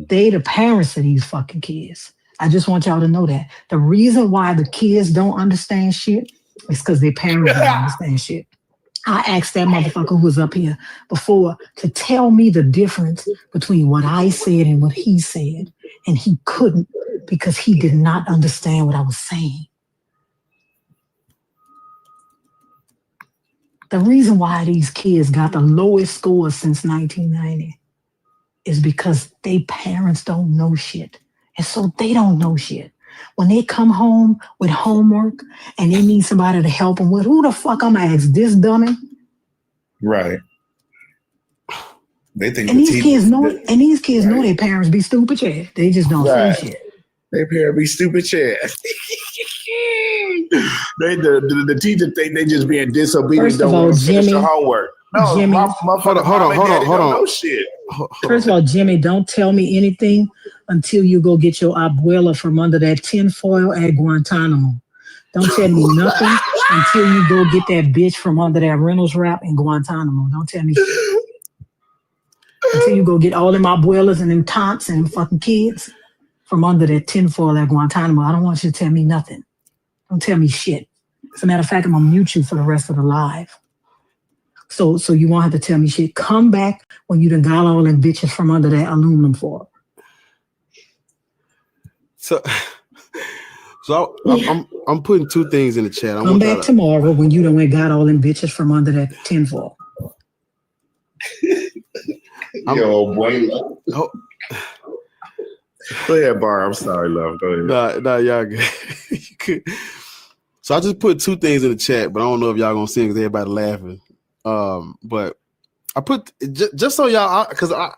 They the parents of these fucking kids. I just want y'all to know that. The reason why the kids don't understand shit is because their parents don't understand shit. I asked that motherfucker who was up here before to tell me the difference between what I said and what he said. And he couldn't because he did not understand what I was saying. The reason why these kids got the lowest scores since 1990 is because they parents don't know shit. And so they don't know shit. When they come home with homework and they need somebody to help them with, who the fuck I'm gonna ask, this dummy? Right. They think And these kids know their parents be stupid shit. They just don't say shit. Their parents be stupid shit. The teacher think they just being disobedient. First of all, Jimmy, homework. No, Jimmy, hold on. No shit. First of all, Jimmy, don't tell me anything until you go get your abuela from under that tinfoil at Guantanamo. Don't tell me nothing until you go get that bitch from under that Reynolds wrap in Guantanamo. Don't tell me shit. Until you go get all them abuelas and them taunts and them fucking kids from under that tinfoil at Guantanamo. I don't want you to tell me nothing. Don't tell me shit. As a matter of fact, I'm gonna mute you for the rest of the live. So you won't have to tell me shit. Come back when you done got all them bitches from under that aluminum foil. So I'm putting two things in the chat. Come back tomorrow when you done went got all them bitches from under that tinfoil. Yo, boy. Go ahead, Bar. I'm sorry, love. Go ahead. Nah, y'all good. So I just put two things in the chat, but I don't know if y'all gonna see it because everybody laughing. But I put just so y'all, because I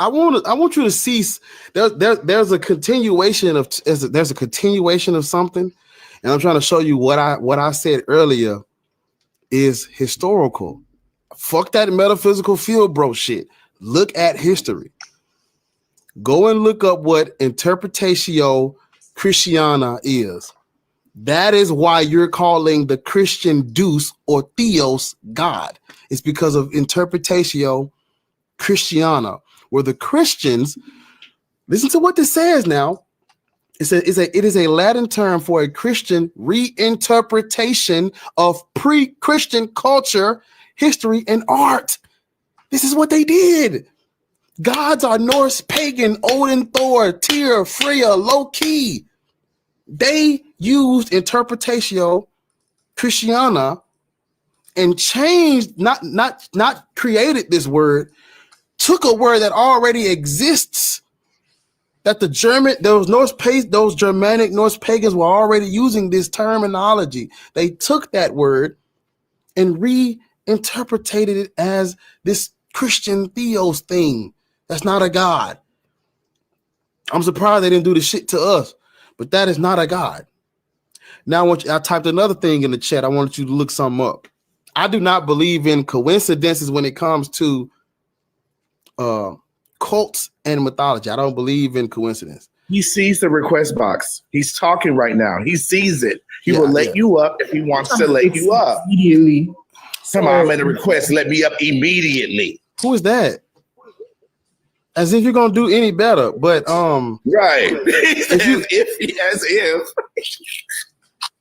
want you to see there's a continuation of something, and I'm trying to show you what I said earlier is historical. Fuck that metaphysical field bro shit. Look at history. Go and look up what Interpretatio Christiana is. That is why you're calling the Christian Deus or Theos God. It's because of Interpretatio Christiana, where the Christians, listen to what this says now. It is a Latin term for a Christian reinterpretation of pre-Christian culture, history, and art. This is what they did. Gods are Norse, pagan, Odin, Thor, Tyr, Freya, Loki. They used Interpretatio Christiana and changed, not created this word, took a word that already exists, that those Germanic Norse pagans were already using this terminology. They took that word and reinterpreted it as this Christian Theos thing. That's not a God. I'm surprised they didn't do this shit to us, but that is not a God. Now, I typed another thing in the chat. I wanted you to look something up. I do not believe in coincidences when it comes to cults and mythology. I don't believe in coincidence. He sees the request box. He's talking right now. He sees it. He will let you up if he wants to let you up. Immediately. Somebody made a request. Let me up immediately. Who is that? As if you're gonna do any better, but right. if.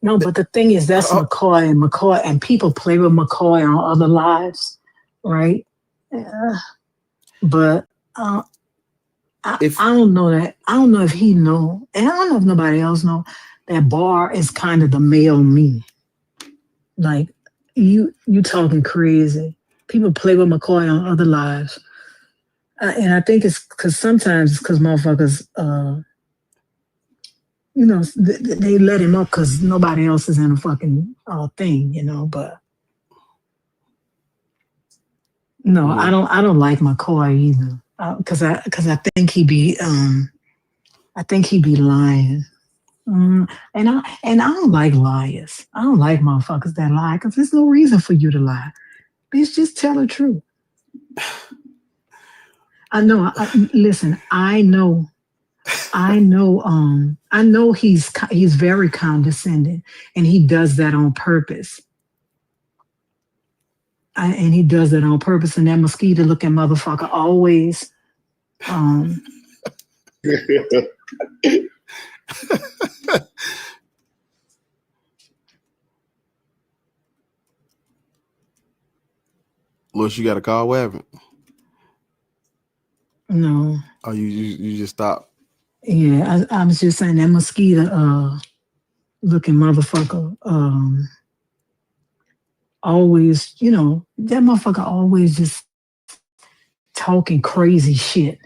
No, but the thing is, that's McCoy, and people play with McCoy on other lives, right? But I don't know that. I don't know if he know, and I don't know if nobody else know that Bar is kind of the male me. Like you talking crazy. People play with McCoy on other lives. And I think it's because sometimes it's because motherfuckers, they let him up because nobody else is in a fucking thing, but no, I don't like McCoy either. Because I think he be lying. And I don't like liars. I don't like motherfuckers that lie because there's no reason for you to lie. Bitch, just tell the truth. I know. Listen, I know he's very condescending, and he does that on purpose. And he does that on purpose. And that mosquito-looking motherfucker always. Look, you got a call. What happened? No. Oh, you just stopped. Yeah, I was just saying that mosquito looking motherfucker always, that motherfucker always just talking crazy shit.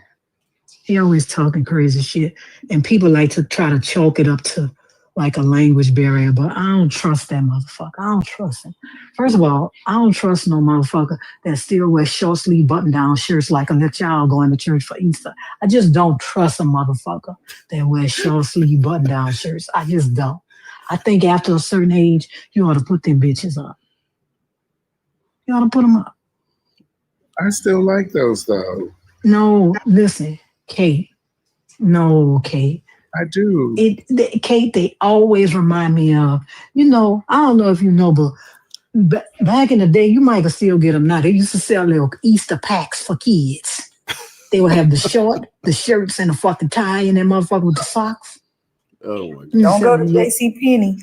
He always talking crazy shit. And people like to try to chalk it up to like a language barrier, but I don't trust that motherfucker. I don't trust him. First of all, I don't trust no motherfucker that still wears short sleeve button down shirts like a little child going to church for Easter. I just don't trust a motherfucker that wears short sleeve button down shirts. I just don't. I think after a certain age, you ought to put them bitches up. You ought to put them up. I still like those though. No, listen, Kate. No, Kate. I do. Kate, they always remind me of, I don't know if you know, but back in the day, you might still get them now. They used to sell little Easter packs for kids. They would have the shirts and the fucking tie and that motherfucker with the socks. Oh my God. Don't go to JCPenney.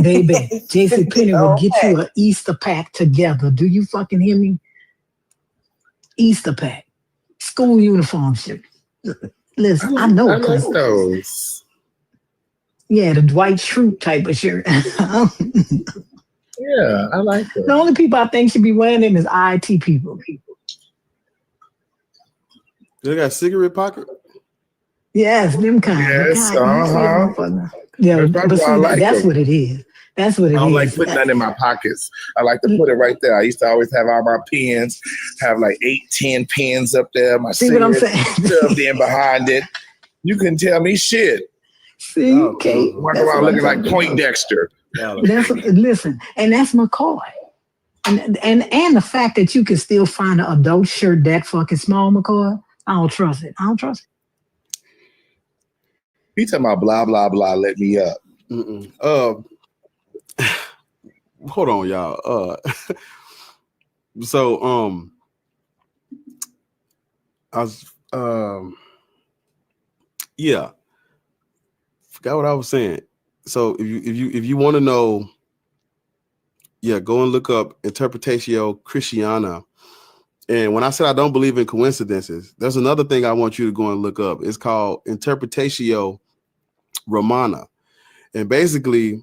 Baby, JCPenney will get you an Easter pack together. Do you fucking hear me? Easter pack. School uniform shirt. Listen, I know. I like those. Yeah, the Dwight Schrute type of shirt. Yeah, I like those. The only people I think should be wearing them is IT people. They got a cigarette pocket? Yes, them kind. Yes, Yeah, That's but see, why I like that's them. what it is. That's what it is. I don't like putting that in my pockets. I like to put it right there. I used to always have all my pens, have like 8-10 pens up there. My See what I'm cigarette saying? shoved in behind it. You couldn't tell me shit. See, Kate. Walk around looking like Poindexter. Listen, and that's McCoy. And the fact that you can still find an adult shirt that fucking small, McCoy, I don't trust it. I don't trust it. He talking about blah, blah, blah, let me up. Hold on, y'all. So I was yeah. Forgot what I was saying. So if you want to know, go and look up Interpretatio Christiana. And when I said I don't believe in coincidences, there's another thing I want you to go and look up. It's called Interpretatio Romana. And basically,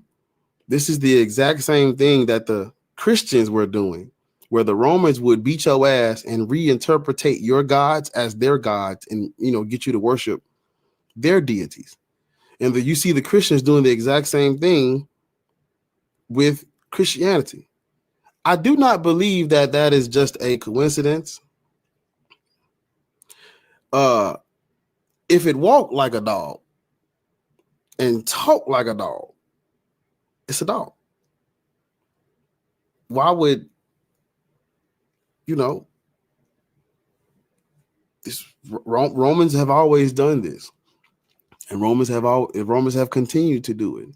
this is the exact same thing that the Christians were doing, where the Romans would beat your ass and reinterpret your gods as their gods and, get you to worship their deities. And you see the Christians doing the exact same thing with Christianity. I do not believe that that is just a coincidence. If it walked like a dog and talked like a dog, it's a dog. Why would, Romans have always done this. And Romans have continued to do it.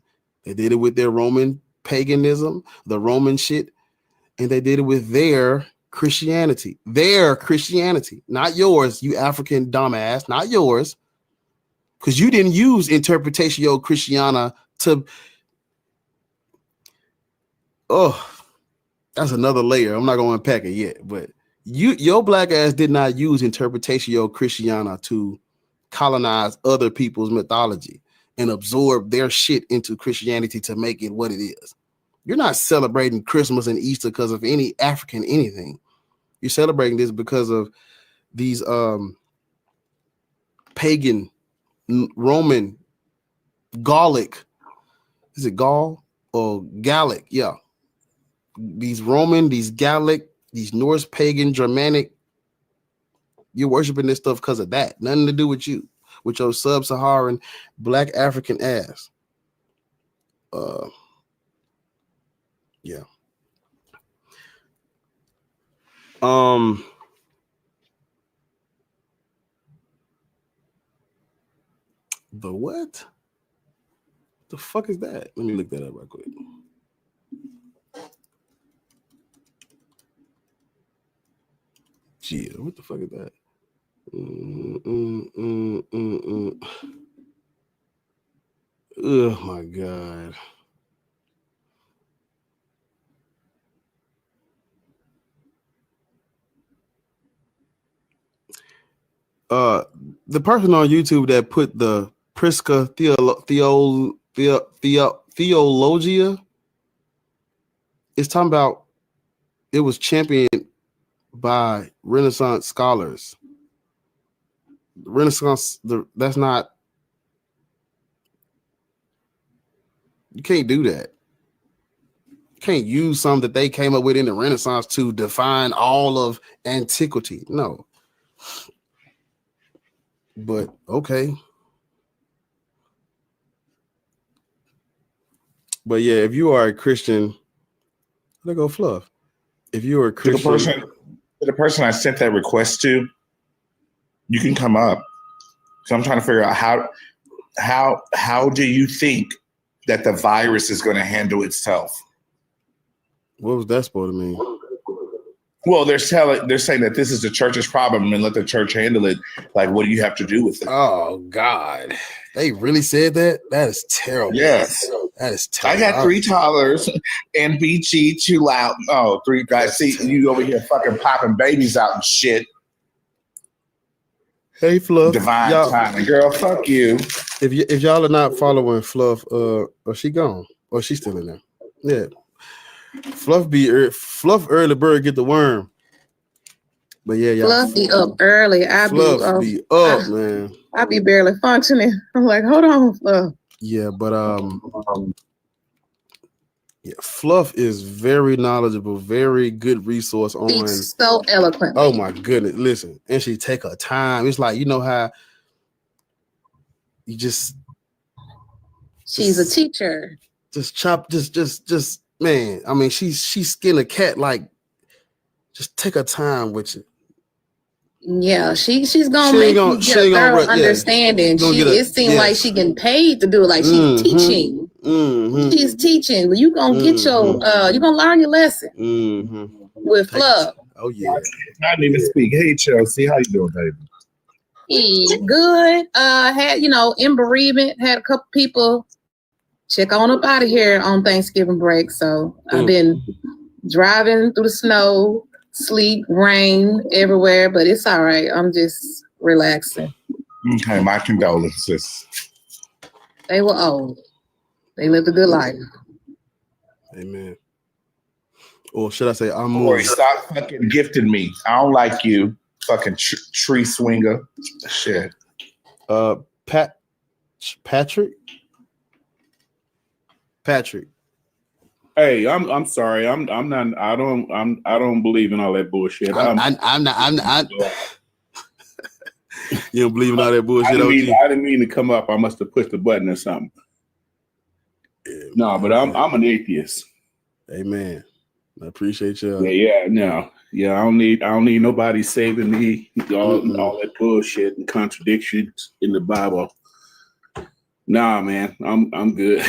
They did it with their Roman paganism, the Roman shit, and they did it with their Christianity. Their Christianity, not yours, you African dumbass, not yours. Because you didn't use Interpretatio Christiana to. Oh, that's another layer. I'm not going to unpack it yet, but your black ass did not use Interpretatio Christiana to colonize other people's mythology and absorb their shit into Christianity to make it what it is. You're not celebrating Christmas and Easter because of any African anything. You're celebrating this because of these pagan, Roman, Gallic. Is it Gaul or Gallic? Yeah. These Roman, these Gallic, these Norse, pagan, Germanic. You're worshiping this stuff because of that. Nothing to do with you, with your sub-Saharan Black African ass. Yeah. The what? The fuck is that? Let me look that up right quick. Gee, what the fuck is that? Oh my God. The person on YouTube that put the Prisca Theologia is talking about it was championed by Renaissance scholars. Renaissance, that's not, you can't do that. You can't use something that they came up with in the Renaissance to define all of antiquity. No. But okay. But yeah, if you are a Christian, let go Fluff. If you are a Christian, the person I sent that request to, you can come up. So I'm trying to figure out how do you think that the virus is going to handle itself? What was that supposed to mean? Well, they're saying that this is the church's problem and let the church handle it. Like, what do you have to do with it? Oh God, they really said that? That is terrible. Yes, that is terrible. I got 3 toddlers and BG too loud. Oh, 3 guys. See you over here fucking popping babies out and shit. Hey Fluff, divine timing, girl. Fuck you. If y'all are not following Fluff, or she gone, or she's still in there. Yeah. Fluff early bird get the worm. But yeah, y'all. Fluff be up early. Fluff be up, man. I be barely functioning. I'm like, hold on, Fluff. Yeah, but yeah, Fluff is very knowledgeable, very good resource on. Speaks so eloquent. Oh my goodness, listen, and she take her time. It's like, you know how you just. She's a teacher. Just chop, just. Man, I mean, she skin a cat, like, just take her time with you. Yeah, she's gonna make you get a thorough understanding. It seems like she getting paid to do it. Like she's teaching. She's teaching. But you gonna get your you gonna learn your lesson with Fluff. Oh yeah. I didn't even speak. Hey Chelsea, how you doing, baby? Hey, good. Had in bereavement, had a couple people check on up out of here on Thanksgiving break. So I've been driving through the snow, sleet, rain everywhere, but it's all right. I'm just relaxing. Okay, my condolences. They were old. They lived a good life. Amen. Or should I say, I'm more. Stop fucking gifting me. I don't like you, fucking tree swinger. Shit. Patrick. Hey, I'm sorry. I don't believe in all that bullshit. I'm not. You don't believe in all that bullshit. I didn't mean to come up. I must have pushed the button or something. Yeah, no, but I'm an atheist. Amen. I appreciate you. Yeah. I don't need nobody saving me. All that bullshit and contradictions in the Bible. Nah, man, I'm good.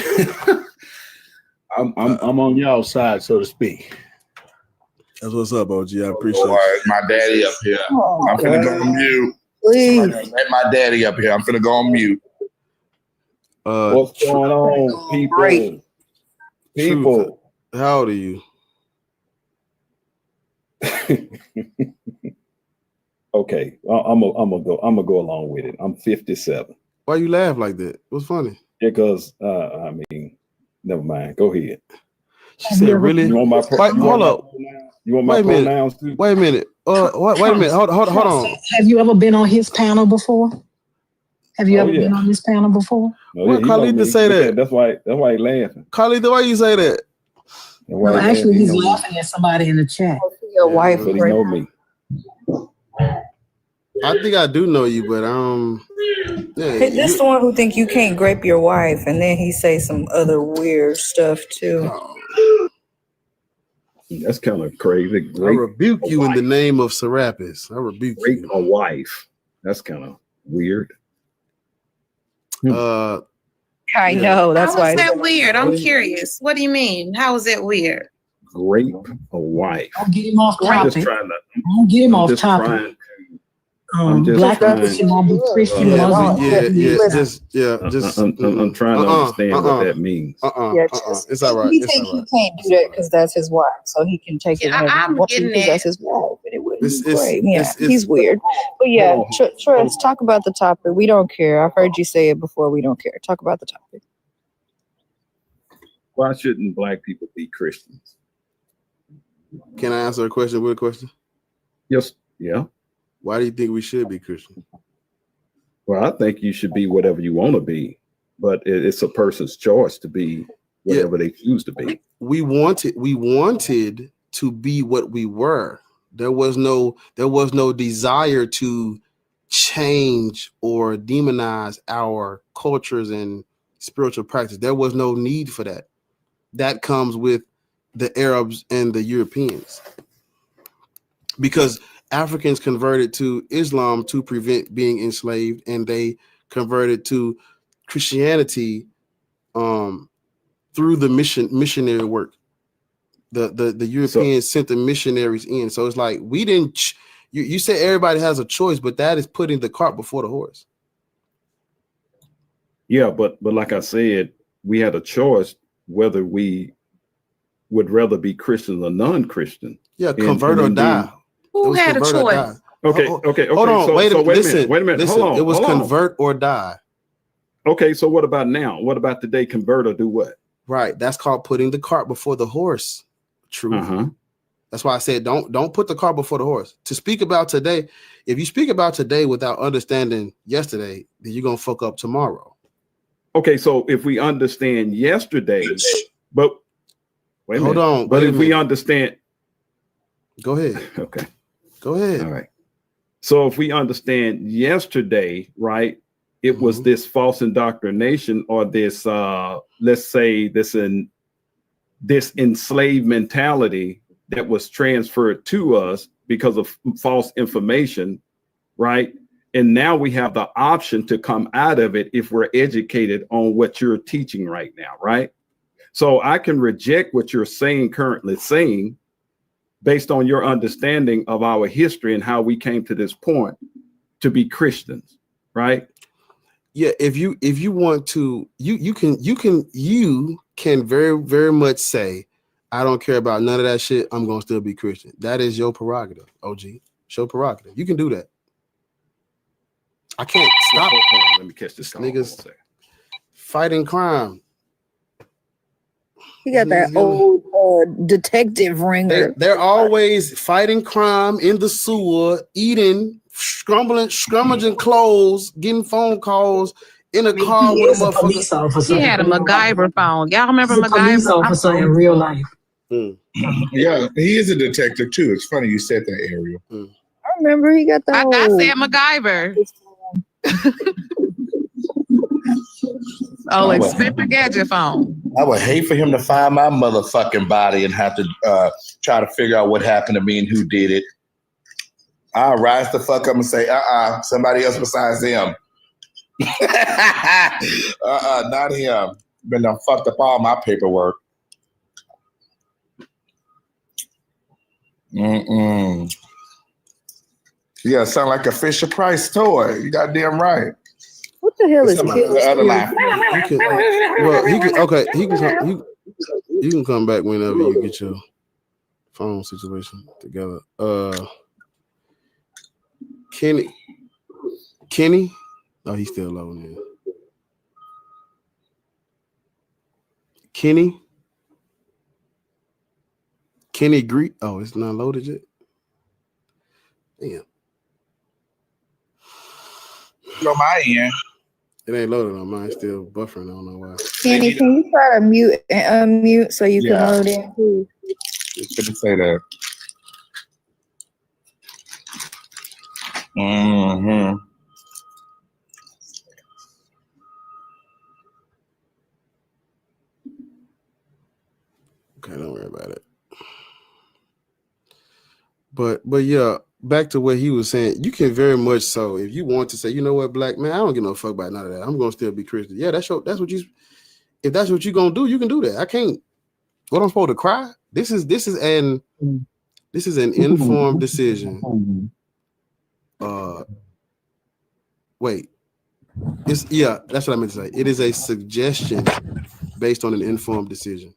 I'm on y'all's side, so to speak. That's what's up, OG. I appreciate it. My daddy up here. I'm finna go on mute. Please. Let my daddy up here. I'm finna go on mute. What's going on, people? People. How old are you? Okay, I'm gonna go along with it. I'm 57. Why you laugh like that? What's funny? Because never mind. Go ahead. She said, "Really? You want my Hold up. You want my Wait a minute. pronouns too? Wait a minute. Wait a minute. Hold on. Have you ever been on his panel before? Have you Oh, ever yeah. been on this panel before? No, What he know Khalid me. to say Look that? at- That's why he laughing. Khalid, why you say that? That's why No, he actually, laughing. he's He know me. laughing at somebody in the chat. Your wife, But he know me. I think I do know you, but Hey, this the one who think you can't grape your wife, and then he say some other weird stuff too. That's kind of crazy. I Grape rebuke you in the name of Serapis. I rebuke rape you. a wife. That's kind of weird. I Yeah. know. That's How why. is that weird? I'm curious. What do you mean? How is that weird? Grape a wife. Don't get him off I'm just topic. trying to. Don't get him I'm off just topic. trying. I'm just Black trying. people should not be Christian, Yeah, Muslim. I'm trying to understand what that means. Yeah, just, it's all right. He It's think all he right. can't do that because that's his wife, so he can take it Yeah, whenever he I'm wants to getting because that. that's his wife, and it wouldn't It's- be it's- great. Yeah, it's- he's weird. But yeah, Hold on. Trust, talk about the topic. We don't care. I've heard you say it before. We don't care. Talk about the topic. Why shouldn't black people be Christians? Can I answer a question with a question? Yes. Yeah. Why do you think we should be Christian? Well, I think you should be whatever you want to be, but it's a person's choice to be whatever they choose to be. We wanted to be what we were. There was no desire to change or demonize our cultures and spiritual practice. There was no need for that. That comes with the Arabs and the Europeans, because Africans converted to Islam to prevent being enslaved, and they converted to Christianity through the missionary work. The Europeans sent the missionaries in. So it's like we didn't. You say everybody has a choice, but that is putting the cart before the horse. Yeah, but like I said, we had a choice whether we would rather be Christian or non-Christian. Yeah, convert or die. Who had a choice? Okay. Hold on. So, wait a listen, minute. Hold on. It was hold on. convert or die. Okay, so what about now? What about today? Convert or do what? Right. That's called putting the cart before the horse. True. That's why I said don't put the cart before the horse. To speak about today, if you speak about today without understanding yesterday, then you're gonna fuck up tomorrow. Okay, so if we understand yesterday, but wait a minute. Hold on. But wait a if we minute. understand, Go ahead. okay. Go ahead. All right. So if we understand yesterday, right, it was this false indoctrination or this let's say this enslaved mentality that was transferred to us because of false information, right? And now we have the option to come out of it if we're educated on what you're teaching right now, right? So I can reject what you're currently saying, based on your understanding of our history and how we came to this point to be Christians, right? Yeah, if you want to, you can very, very much say, I don't care about none of that shit. I'm gonna still be Christian. That is your prerogative, OG. It's your prerogative. You can do that. I can't stop. Hold on, let me catch this. Niggas fighting crime. He got that old detective ringer. They're always fighting crime in the sewer, eating, scrummaging clothes, getting phone calls in a car He with is a a police motherfucker. officer. He had a MacGyver phone. Y'all remember He's a police MacGyver? officer in real life. Yeah, he is a detective too. It's funny you said that, Ariel. I remember he got the I whole. said MacGyver. Oh, Inspector Gadget phone. I would hate for him to find my motherfucking body and have to try to figure out what happened to me and who did it. I'll rise the fuck up and say, somebody else besides him. Not him. Been done fucked up all my paperwork. Yeah, sound like a Fisher Price toy. You goddamn right. What the hell is Some Kill other Steve? lie. You can come back whenever you get your phone situation together. Kenny, oh, he's still low now. Kenny, Kenny Greek. Oh, it's not loaded yet. Damn. On my end. It ain't loaded on mine. It's still buffering. I don't know why. Kenny, can you try to mute and unmute so you can load in too? It's gonna say that. Mm-hmm. Okay, don't worry about it. But yeah, back to what he was saying. You can very much so, if you want to say, you know what, black man, I don't give no fuck about none of that. I'm gonna still be Christian. Yeah, that's what you. If that's what you're gonna do, you can do that. I can't. What I'm supposed to cry? This is an informed decision. Wait. That's what I meant to say. It is a suggestion based on an informed decision.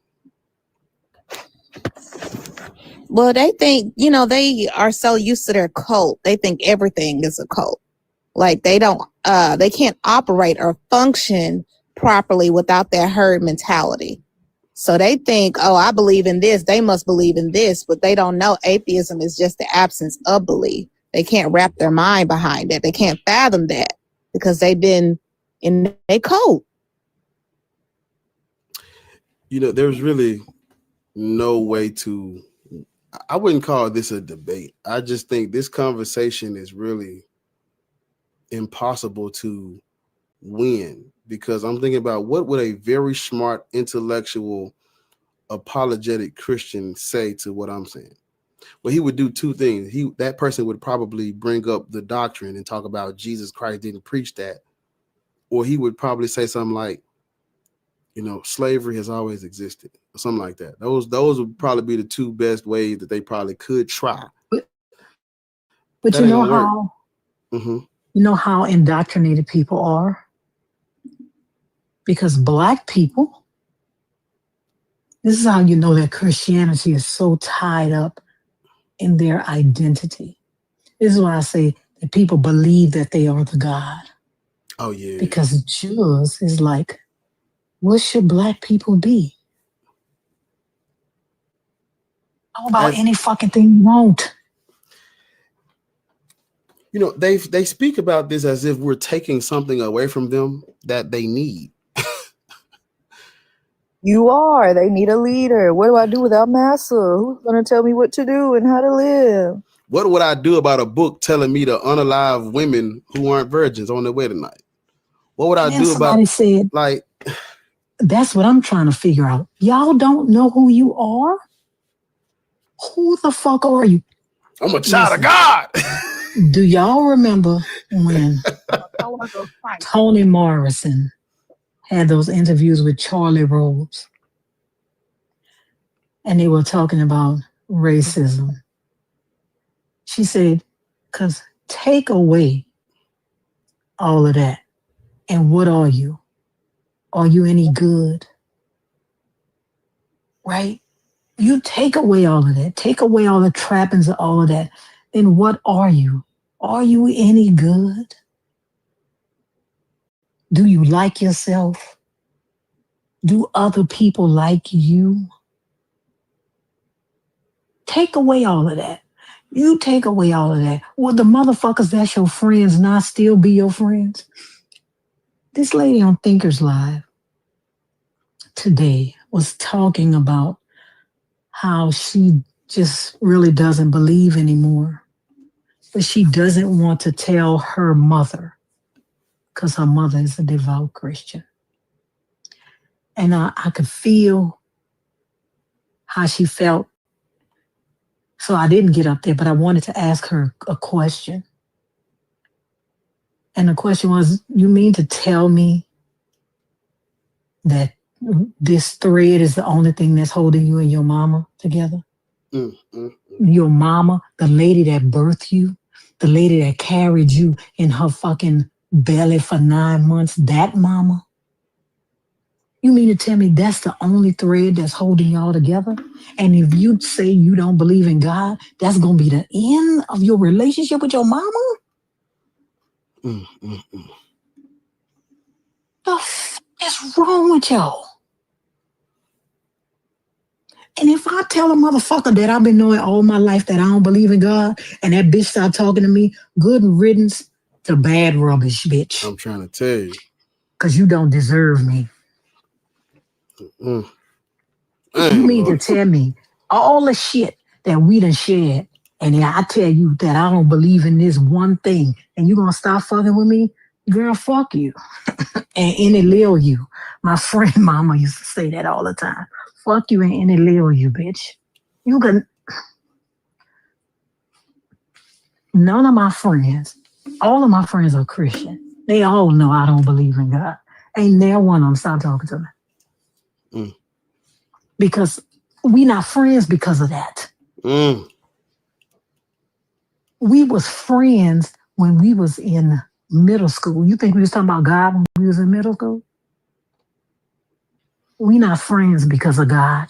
Well, they think, they are so used to their cult. They think everything is a cult. Like they can't operate or function properly without their herd mentality. So they think, oh, I believe in this. They must believe in this, but they don't know atheism is just the absence of belief. They can't wrap their mind behind it. They can't fathom that because they've been in a cult. There's really no way to, I wouldn't call this a debate. I just think this conversation is really impossible to win because I'm thinking about what would a very smart, intellectual, apologetic Christian say to what I'm saying. Well, he would do two things. That person would probably bring up the doctrine and talk about Jesus Christ didn't preach that. Or he would probably say something like, slavery has always existed, or something like that. Those would probably be the two best ways that they probably could try. But you know how you know how indoctrinated people are? Because black people, this is how you know that Christianity is so tied up in their identity. This is why I say that people believe that they are the God. Oh, yeah. Because Jews is like, what should black people be? How about any fucking thing you want? They speak about this as if we're taking something away from them that they need. You are. They need a leader. What do I do without Massa? Who's going to tell me what to do and how to live? What would I do about a book telling me to unalive women who aren't virgins on their wedding night? What would I do about said, like? That's what I'm trying to figure out. Y'all don't know who you are? Who the fuck are you? I'm a child of God. Do y'all remember when Toni Morrison had those interviews with Charlie Rose? And they were talking about racism. She said, because take away all of that. And what are you? Are you any good? Right? You take away all of that. Take away all the trappings of all of that. Then what are you? Are you any good? Do you like yourself? Do other people like you? Take away all of that. You take away all of that. Will the motherfuckers that's your friends not still be your friends? This lady on Thinkers Live today was talking about how she just really doesn't believe anymore. But she doesn't want to tell her mother because her mother is a devout Christian. And I could feel how she felt. So I didn't get up there, but I wanted to ask her a question. And the question was, you mean to tell me that this thread is the only thing that's holding you and your mama together? Your mama, the lady that birthed you, the lady that carried you in her fucking belly for 9 months, that mama? You mean to tell me that's the only thread that's holding y'all together? And if you say you don't believe in God, that's going to be the end of your relationship with your mama? The f is wrong with y'all? And if I tell a motherfucker that I've been knowing all my life that I don't believe in God, and that bitch start talking to me, good riddance to bad rubbish, bitch. I'm trying to tell you. Because you don't deserve me. You mean to tell me all the shit that we done shared, and then I tell you that I don't believe in this one thing, and you gonna stop fucking with me? Girl, fuck you. And any lil you. My friend mama used to say that all the time. Fuck you and any lil you, bitch. You can. None of my friends, all of my friends are Christian. They all know I don't believe in God. Ain't never one of them stop talking to me. Because we not friends because of that. We was friends when we was in middle school. You think we was talking about God when we was in middle school? We not friends because of God.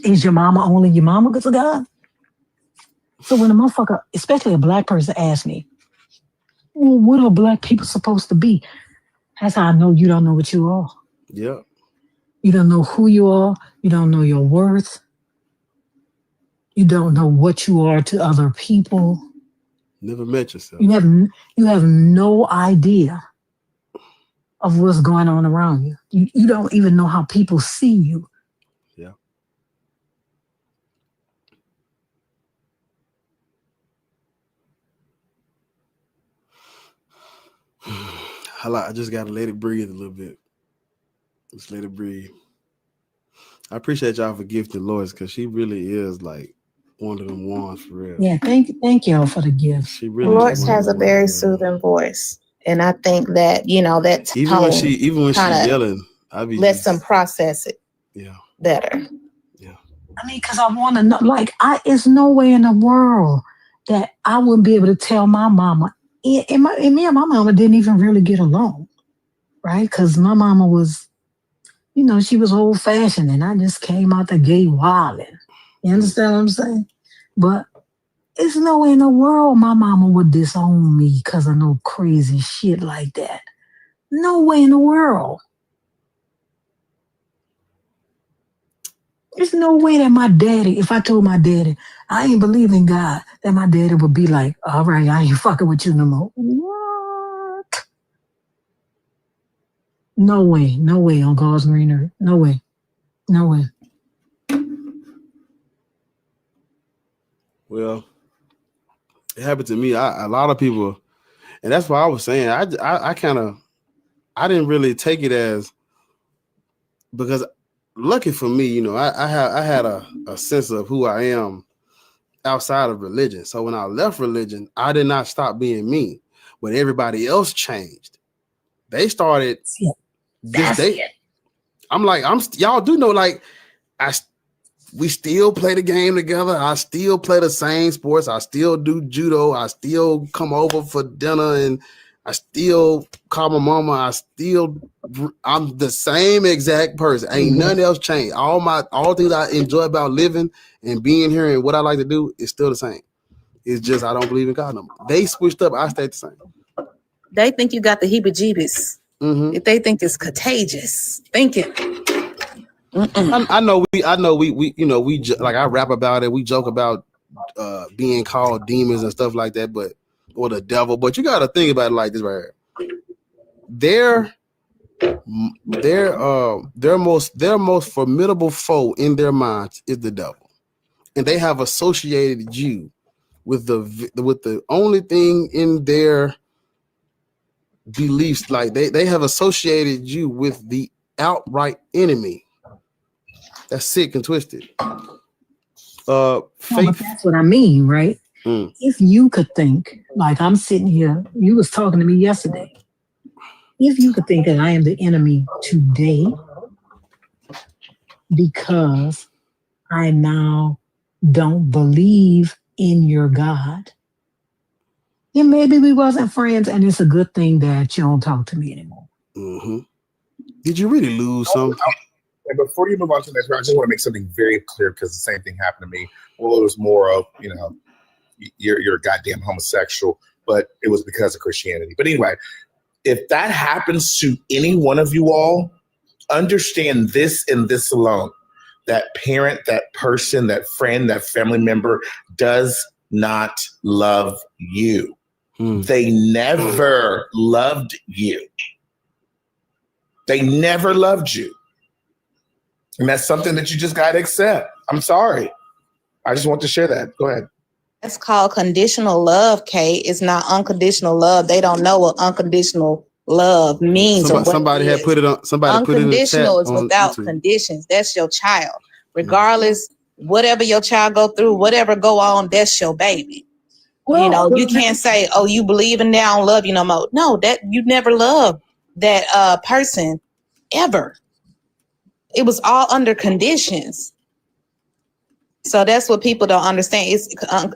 Is your mama only your mama because of God? So when a motherfucker, especially a black person, asks me, well, what are black people supposed to be? That's how I know you don't know what you are. Yeah. You don't know who you are. You don't know your worth. You don't know what you are to other people. Never met yourself. You have no idea of what's going on around you. You don't even know how people see you. Yeah. I just gotta let it breathe a little bit. Just let it breathe. I appreciate y'all for gifting Lois because she really is like one of them ones for real. Yeah, thank y'all for the gift. She really Lois has a very soothing voice, and I think that that even when she yelling, I be lets them process it. Yeah. Better. I mean, because I want to know. Like, it's no way in the world that I wouldn't be able to tell my mama. And me and my mama didn't even really get along, right? Because my mama was, she was old fashioned, and I just came out the gate wilding. You understand what I'm saying? But it's no way in the world my mama would disown me because of no crazy shit like that. No way in the world. There's no way that my daddy, if I told my daddy, I ain't believe in God, that my daddy would be like, all right, I ain't fucking with you no more. What? No way on God's green earth. No way. Well, it happened to me. A lot of people, and that's why I was saying, I didn't really take it as, because lucky for me, I had a sense of who I am outside of religion. So when I left religion, I did not stop being me. When everybody else changed, they started. I'm like, y'all do know, like, we still play the game together. I still play the same sports. I still do judo. I still come over for dinner, and I still call my mama. I'm the same exact person. Ain't nothing else changed. All things I enjoy about living and being here and what I like to do is still the same. It's just I don't believe in God no more. They switched up. I stayed the same. They think you got the heebie-jeebies. If they think it's contagious, thinking. I know we like I rap about it. We joke about being called demons and stuff like that, or the devil. But you got to think about it like this right here. Their most formidable foe in their minds is the devil, and they have associated you with the only thing in their beliefs. Like they have associated you with the outright enemy. That's sick and twisted. But that's what I mean, right? If you could think, like I'm sitting here, you was talking to me yesterday. If you could think that I am the enemy today because I now don't believe in your God, then maybe we wasn't friends, and it's a good thing that you don't talk to me anymore. Did you really lose something? And before you move on to the next round, I just want to make something very clear because the same thing happened to me. Well, it was more of, you're a goddamn homosexual, but it was because of Christianity. But anyway, if that happens to any one of you all, Understand this and this alone. That parent, that person, that friend, that family member does not love you. They never loved you. They never loved you. And that's something that you just got to accept. I'm sorry. I just want to share that. Go ahead. That's called conditional love, Kate. It's not unconditional love. They don't know what unconditional love means. Somebody had put it on. Somebody put it in the chat. Unconditional is without conditions. That's your child. Regardless, whatever your child go through, whatever go on, that's your baby. You know, you can't say, "Oh, you believe in now, I don't love you no more." No, that you never loved that person ever. It was all under conditions. So that's what people don't understand.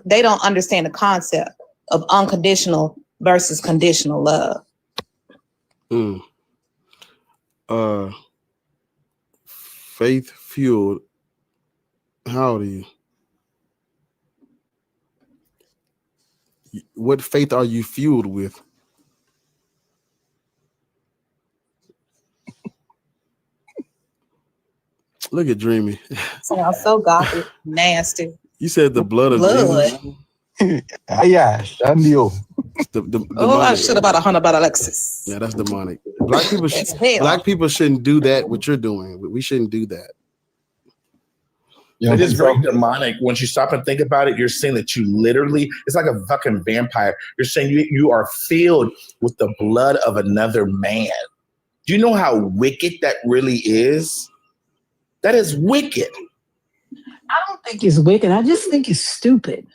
They don't understand the concept of unconditional versus conditional love. Faith fueled. How old are you? What faith are you fueled with? Look at Dreamy. Sounds so gothic, nasty. You said the blood of Jesus. Yeah, Shandio. I should have bought $100 Lexus. Yeah, that's demonic. Black people shouldn't do that. What you're doing, we shouldn't do that. It is very demonic. Once you stop and think about it, you're saying that you literally, it's like a fucking vampire. You're saying you are filled with the blood of another man. Do you know how wicked that really is? That is wicked. I don't think it's wicked. I just think it's stupid.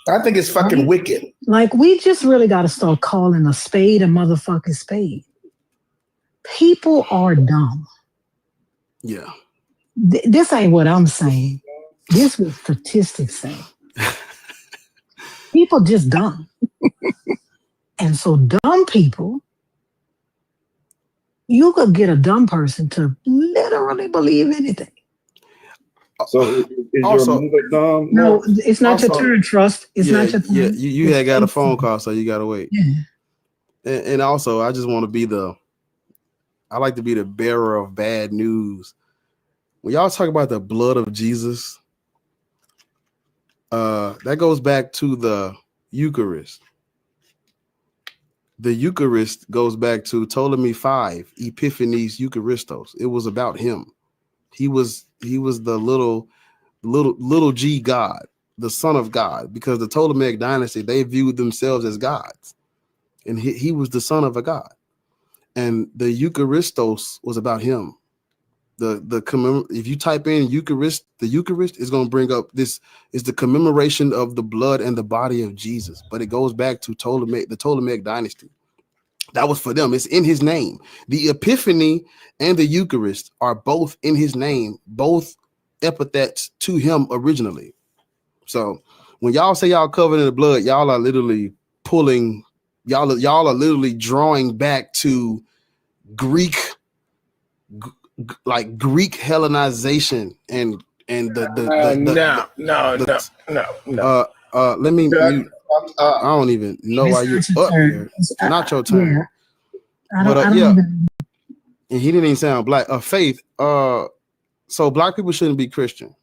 I think it's fucking wicked. Like, we just really got to start calling a spade a motherfucking spade. People are dumb. Yeah. This ain't what I'm saying. This what statistics say. People just dumb. And so dumb people, you could get a dumb person to literally believe anything. So is Also- your mother dumb? No, it's not your turn, Trust. It's not your turn. Yeah, you had got a phone call, so you gotta wait. Yeah. And also, I just want to be I like to be the bearer of bad news. When y'all talk about the blood of Jesus, that goes back to the Eucharist. The Eucharist goes back to Ptolemy 5, Epiphanes Eucharistos. It was about him. He was the little G God, the Son of God, because the Ptolemaic dynasty, they viewed themselves as gods, and he was the son of a god. And the Eucharistos was about him. If you type in Eucharist, the Eucharist is going to bring up this is the commemoration of the blood and the body of Jesus. But it goes back to the Ptolemaic dynasty. That was for them. It's in his name. The Epiphany and the Eucharist are both in his name, both epithets to him originally. So when y'all say y'all covered in the blood, y'all are literally pulling, y'all are literally drawing back to Greek Hellenization and no. Let me mute. I don't even know why you're up here. Not your turn. Yeah. And he didn't even sound black. Faith. So black people shouldn't be Christian.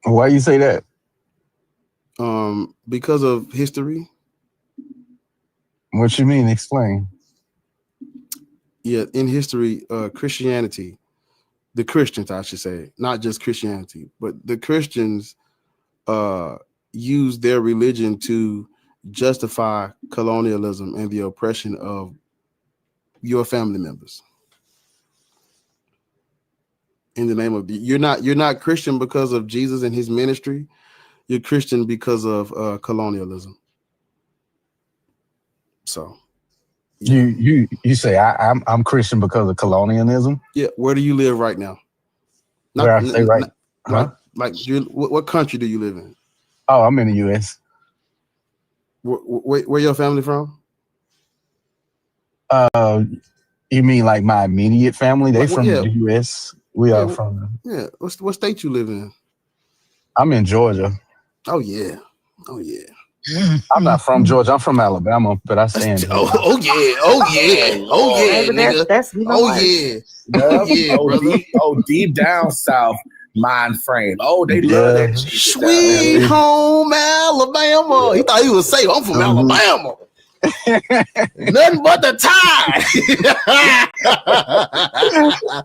Why you say that? Because of history. What you mean? Explain. Yeah, in history, Christianity, the Christians, I should say, not just Christianity, but the Christians use their religion to justify colonialism and the oppression of your family members. In the name of you're not Christian because of Jesus and his ministry. You're Christian because of colonialism. So you say I'm Christian because of colonialism? Yeah. Where do you live right now? Where I say right? Like what country do you live in? Oh, I'm in the U.S. Where your family from? You mean like my immediate family? They from the U.S. We are from. Yeah. What state you live in? I'm in Georgia. Oh yeah. I'm not from Georgia. I'm from Alabama, but I stand. Oh yeah, nigga. Deep down south mind frame. Oh, they love that Jesus. Sweet home Alabama. He thought he was safe. I'm from Alabama. Nothing but the Tide.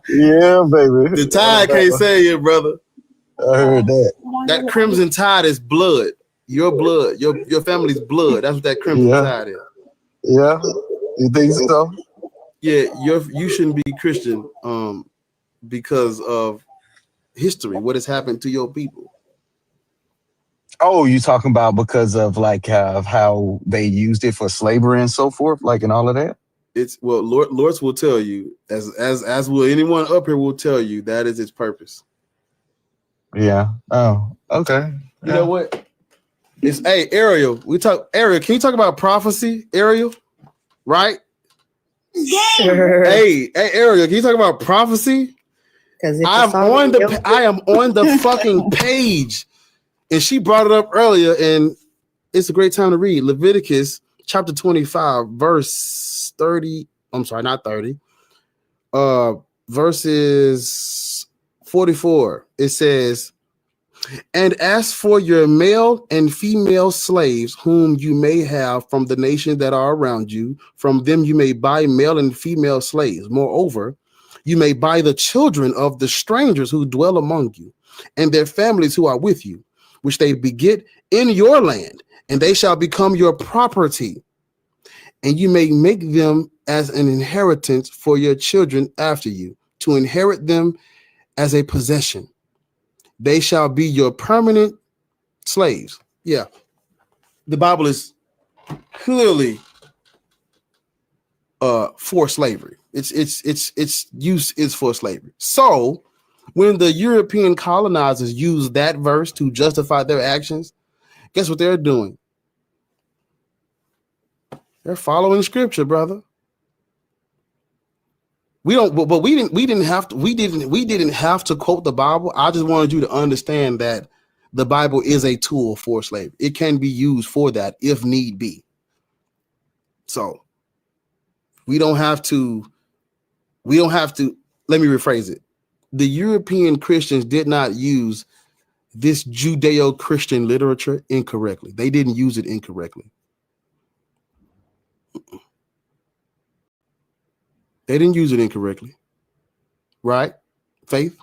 Yeah, baby. The Tide can't say it, brother. I heard that. That Crimson Tide is blood. Your blood. Your family's blood. That's what that Crimson Tide is. Yeah. You think so? Yeah, you shouldn't be Christian because of history, what has happened to your people. Oh, you talking about because of like how they used it for slavery and so forth, like and all of that? It's Lords will tell you, as will anyone up here will tell you, that is its purpose. Yeah. Oh, okay. You know what? It's Ariel. Ariel, can you talk about prophecy, Ariel? Right? Hey, Ariel, can you talk about prophecy? Because I am on the fucking page. And she brought it up earlier, and it's a great time to read Leviticus chapter 25, verse 30. I'm sorry, not 30. Verses 44. It says, "And as for your male and female slaves, whom you may have from the nations that are around you, from them you may buy male and female slaves. Moreover, you may buy the children of the strangers who dwell among you, and their families who are with you, which they beget in your land, and they shall become your property. And you may make them as an inheritance for your children after you, to inherit them as a possession. They shall be your permanent slaves." Yeah. The Bible is clearly for slavery. Its use is for slavery. So when the European colonizers use that verse to justify their actions, guess what they're doing? They're following scripture, brother. We didn't have to quote the Bible. I just wanted you to understand that the Bible is a tool for slavery. It can be used for that if need be. So we don't have to, let me rephrase it. The European Christians did not use this Judeo-Christian literature incorrectly. They didn't use it incorrectly. They didn't use it incorrectly. Right? Faith?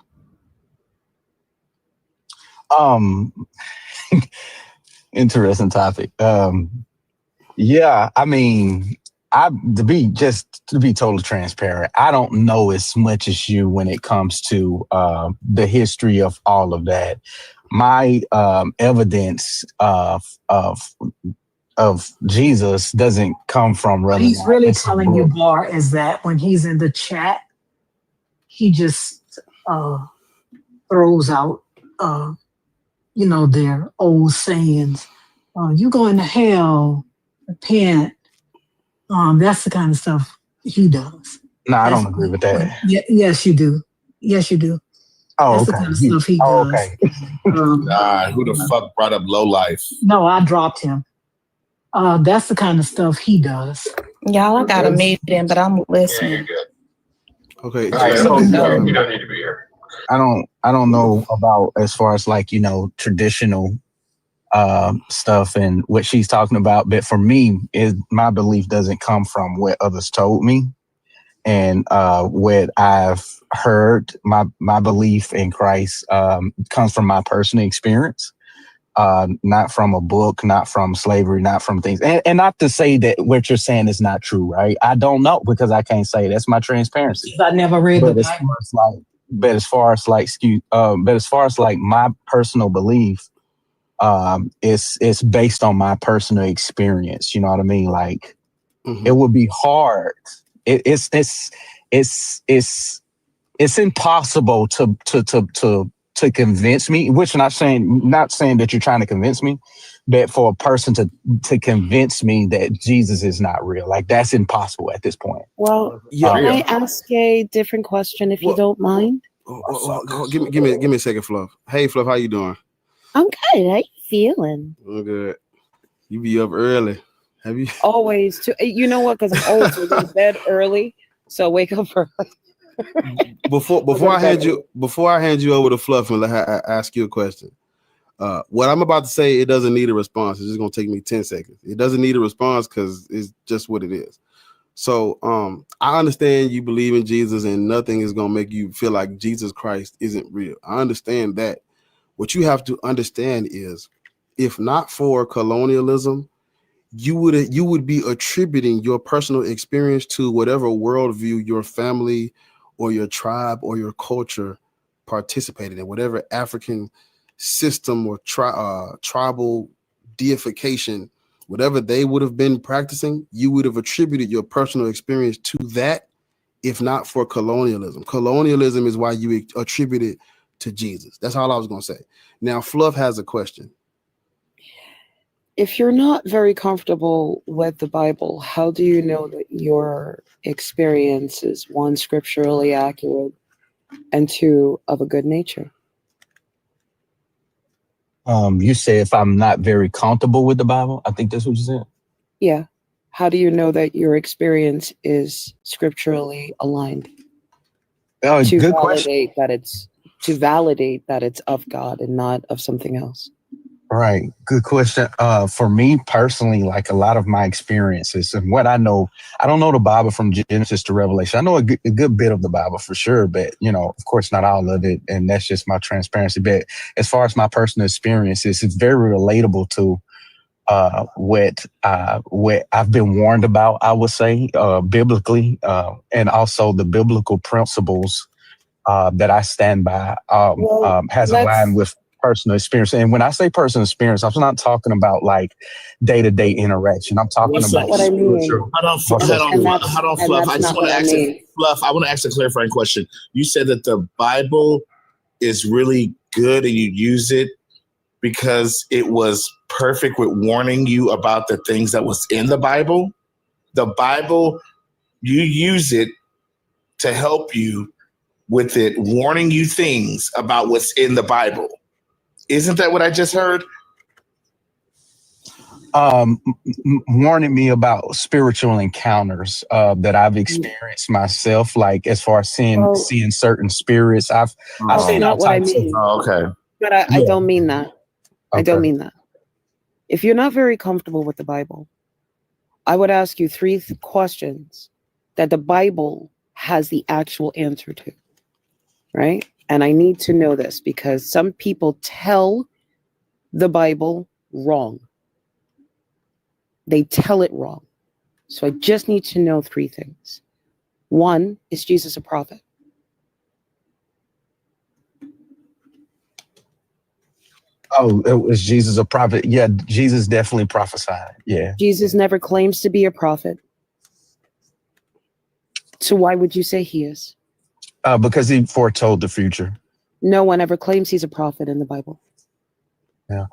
Interesting topic. Yeah, I mean, to be totally transparent, I don't know as much as you when it comes to the history of all of that. My evidence of Jesus doesn't come from relevant. He's really telling you, Bar, is that when he's in the chat, he just throws out, their old sayings. You going to hell, repent. That's the kind of stuff he does. No, I don't agree with that. Yes, you do. Yes, you do. Oh, that's okay. the kind of stuff he does. Okay. Who the fuck brought up low life? No, I dropped him. That's the kind of stuff he does. Y'all, I got a meeting, but I'm listening. Okay. So, you don't need to be here. I don't know about as far as like, traditional stuff and what she's talking about. But for me, my belief doesn't come from what others told me and what I've heard. My belief in Christ comes from my personal experience. Not from a book, not from slavery, not from things. And not to say that what you're saying is not true, right? I don't know because I can't say that's my transparency. I never read the Bible. But as far as my personal belief, it's based on my personal experience. You know what I mean? Like it would be hard. It's impossible to convince me, which not saying that you're trying to convince me, but for a person to convince me that Jesus is not real, like that's impossible at this point. Well, can I ask a different question if you don't mind? Give me a second, Fluff. Hey, Fluff, how you doing? I'm good. How you feeling? I'm good. You be up early. Have you? Always. You know what? Because I'm old, so I go to bed early. So wake up early. Before I hand you over to Fluff and I ask you a question. What I'm about to say, it doesn't need a response. It's just gonna take me 10 seconds. It doesn't need a response because it's just what it is. So I understand you believe in Jesus and nothing is gonna make you feel like Jesus Christ isn't real. I understand that. What you have to understand is, if not for colonialism, you would be attributing your personal experience to whatever worldview your family or your tribe or your culture participated in, whatever African system or tribal deification, whatever they would have been practicing, you would have attributed your personal experience to that, if not for colonialism. Colonialism is why you attribute it to Jesus. That's all I was going to say. Now, Fluff has a question. If you're not very comfortable with the Bible, how do you know that your experience is, one, scripturally accurate, and two, of a good nature? You say if I'm not very comfortable with the Bible, I think that's what you said. Yeah. How do you know that your experience is scripturally aligned? Oh, to good validate that it's of God and not of something else. Right. Good question. For me personally, like a lot of my experiences and what I know, I don't know the Bible from Genesis to Revelation. I know a good bit of the Bible for sure, but of course not all of it. And that's just my transparency. But as far as my personal experiences, it's very relatable to what I've been warned about, I would say, biblically, and also the biblical principles that I stand by has aligned with personal experience. And when I say personal experience, I'm not talking about like day-to-day interaction. I'm talking about what I mean. Hold on, Fluff. I just want to ask a clarifying question. You said that the Bible is really good and you use it because it was perfect with warning you about the things that was in the Bible. The Bible, you use it to help you with it, warning you things about what's in the Bible. Isn't that what I just heard? Warning me about spiritual encounters that I've experienced myself, like as far as seeing certain spirits. I've seen all types of. Oh, okay. But I don't mean that. I don't mean that. If you're not very comfortable with the Bible, I would ask you three questions that the Bible has the actual answer to, right? And I need to know this because some people tell the Bible wrong. They tell it wrong. So I just need to know three things. One, is Jesus a prophet? Oh, was Jesus a prophet? Yeah, Jesus definitely prophesied. Yeah. Jesus never claims to be a prophet. So why would you say he is? Because he foretold the future. No one ever claims he's a prophet in the Bible. Yeah.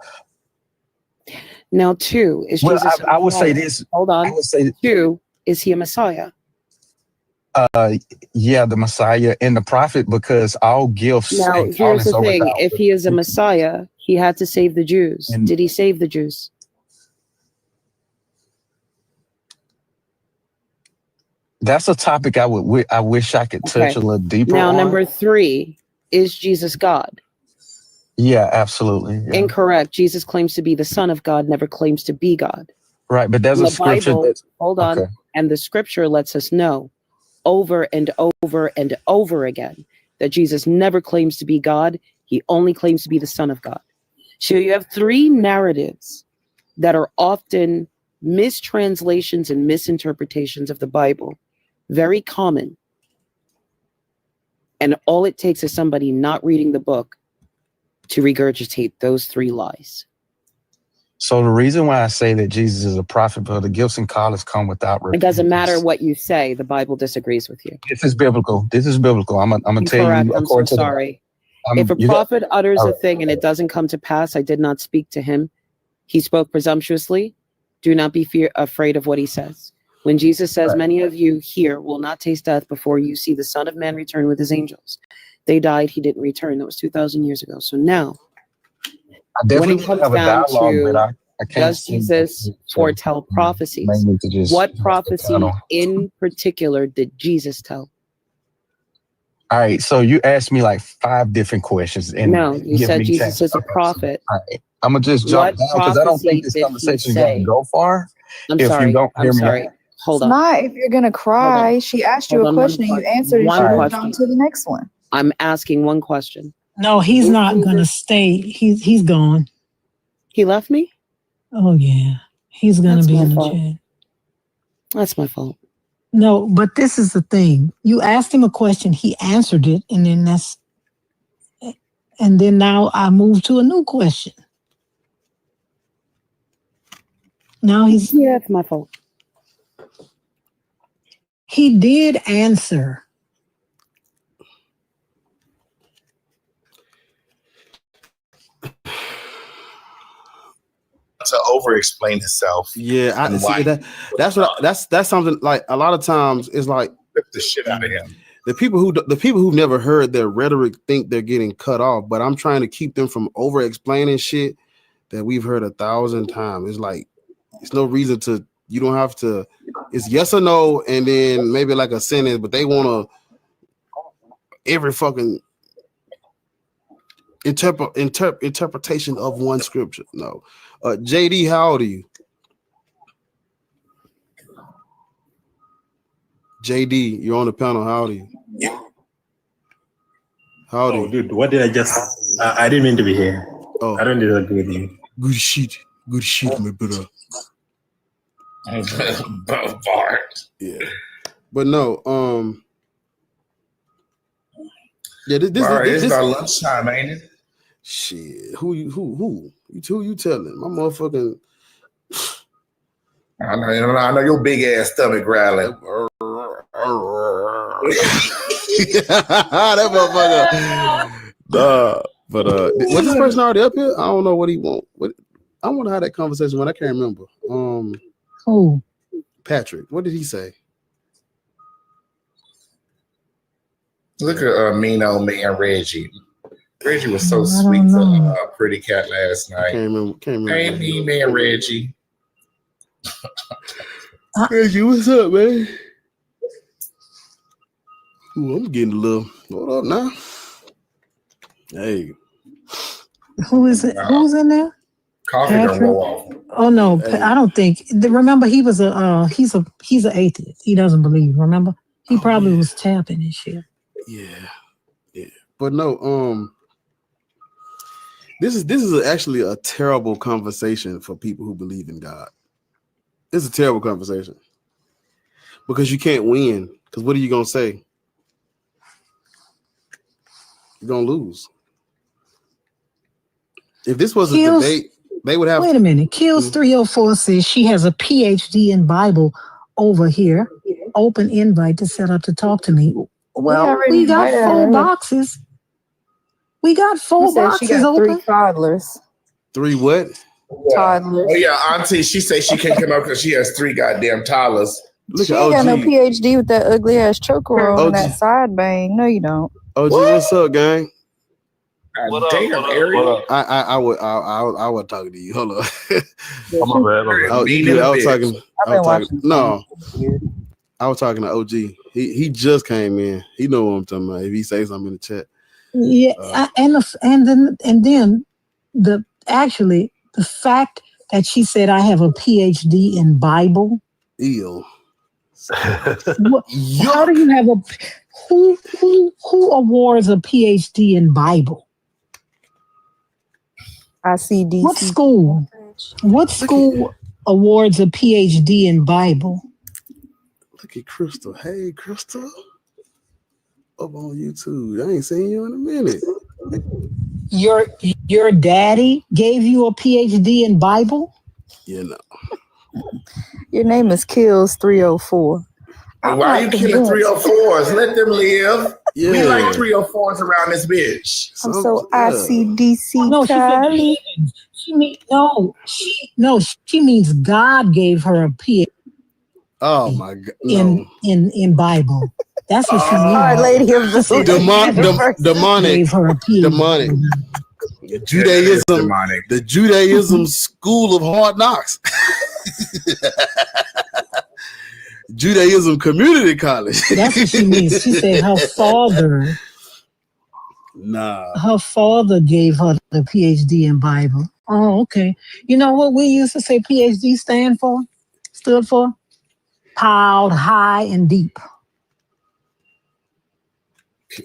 Now, two, is Jesus I would say this. Hold on. I would say two, is he a Messiah? Yeah, the Messiah and the prophet, because all gifts. Now, here's the thing. If he is a Messiah, he had to save the Jews. Did he save the Jews? That's a topic I wish I could touch a little deeper Now, on. number three, is Jesus God? Yeah, absolutely. Yeah. Incorrect. Jesus claims to be the Son of God, never claims to be God. Right, but there's a scripture Bible, that's hold on. okay. And the scripture lets us know over and over and over again that Jesus never claims to be God. He only claims to be the Son of God. So you have three narratives that are often mistranslations and misinterpretations of the Bible. Very common. And all it takes is somebody not reading the book to regurgitate those three lies. So the reason why I say that Jesus is a prophet, but the gifts and callings come without repentance. It doesn't matter what you say. The Bible disagrees with you. This is biblical. This is biblical. I'm gonna tell Incorrect. you. I'm so sorry. If a prophet utters a thing and it doesn't come to pass, I did not speak to him. He spoke presumptuously. Do not be afraid of what he says. When Jesus says, many of you here will not taste death before you see the Son of Man return with his angels. They died. He didn't return. That was 2,000 years ago. So now, I definitely when it comes have a down dialogue, to, but Does Jesus foretell prophecies? What prophecy in particular did Jesus tell? All right, so you asked me like 5 different questions, and No, you give said me Jesus is a prophet. All right, I'm gonna just jump down because I don't think this conversation is gonna go far. I'm if sorry. you don't hear I'm me sorry. out. Hold It's on. not if you're gonna cry. She asked you Hold a on, question and you answered it. She one moved question. on to the next one. I'm asking one question. No, he's not gonna stay. He's gone. He left me? Oh yeah, he's gonna That's be my in the fault. chat. That's my fault. No, but this is the thing. You asked him a question, he answered it, and then now I move to a new question. Now yeah, it's my fault. He did answer. To over-explain himself. Yeah, I and see why that's something like a lot of times it's like rip the shit out of him. the people who've never heard their rhetoric think they're getting cut off, but I'm trying to keep them from over explaining shit that we've heard 1,000 times. It's like it's no reason to, you don't have to, it's yes or no and then maybe like a sentence, but they want to every fucking interpretation of one scripture. No. JD, how old are you? JD, you're on the panel. How old are you? How old are you? Dude, what did I just? I didn't mean to be here. Oh, I don't disagree with you. Good shit, my brother. Yeah, but no, yeah, this it's about lunchtime, ain't it? Shit, who you telling? My motherfucking. I know your big ass stomach growling. That motherfucker. But was this person already up here? I don't know what he want. I wonder how that conversation went. I can't remember. Who? Patrick. What did he say? Look at mean old man Reggie. Reggie was so sweet to Pretty Cat last night. Can't remember. Hey, mean man Reggie. Reggie, what's up, man? Ooh, I'm getting a little. Hold up now. Hey. Who is it? Who's in there? Coffee don't roll off. Oh no, I don't think. Remember, he was he's an atheist. He doesn't believe. Remember, he probably was tapping and shit. Yeah. But no, this is actually a terrible conversation for people who believe in God. It's a terrible conversation because you can't win. Because what are you gonna say? You're gonna lose. If this was a debate, they would have. Wait a minute. Kills 304 says she has a PhD in Bible over here. Open invite to set up to talk to me. Well, we got 4 boxes. We got 4 boxes she got open. 3 toddlers. 3 what? Toddlers. Oh yeah, Auntie. She says she can't come out because she has 3 goddamn toddlers. She ain't got no PhD with that ugly ass choker on and that side bang. No, you don't. OG, what's up, gang? Damn, Ariel. I would talk to you. Hold on. I'm bad. I was talking. No, I was talking to OG. He just came in. He know what I'm talking about. If he says something in the chat. Yeah, and then the fact that she said I have a PhD in Bible. Ew. How do you have who awards a PhD in Bible? ICDC. What school awards a PhD in Bible? Look at Crystal. Hey, Crystal. Up on YouTube. I ain't seen you in a minute. Your daddy gave you a PhD in Bible? You know. Your name is Kills 304. Why are you killing 304s? Let them live. Yeah. We like 304s around this bitch. I'm so ICDC. No, she means God gave her a PhD. Oh my God. No. In Bible. That's what she means. Our Lady of the demonic. Gave her a PhD. Demonic. Judaism, demonic. the Judaism school of hard knocks. Judaism Community College. That's what she means. She said her father gave her the PhD in Bible. Oh, okay. You know what we used to say PhD stood for? Piled high and deep.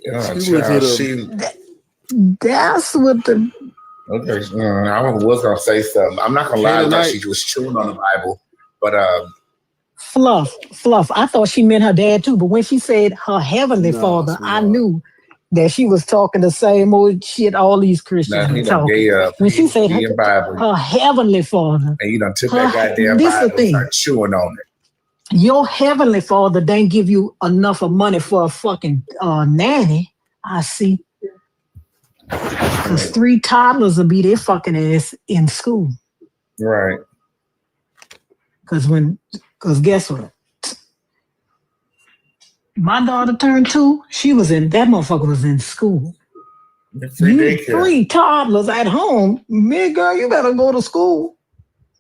That's what the. Okay, I was gonna say something. I'm not gonna lie about she was chewing on the Bible, but Fluff. I thought she meant her dad too, but when she said her heavenly father, I knew that she was talking the same old shit all these Christians be talking. When she said her heavenly father, and you done took that goddamn Bible and started chewing on it. Your heavenly father didn't give you enough of money for a fucking nanny. I see. Because 3 toddlers will be their fucking ass in school. Right. Because guess what? My daughter turned 2. That motherfucker was in school. You 3 toddlers at home. Man, girl, you better go to school.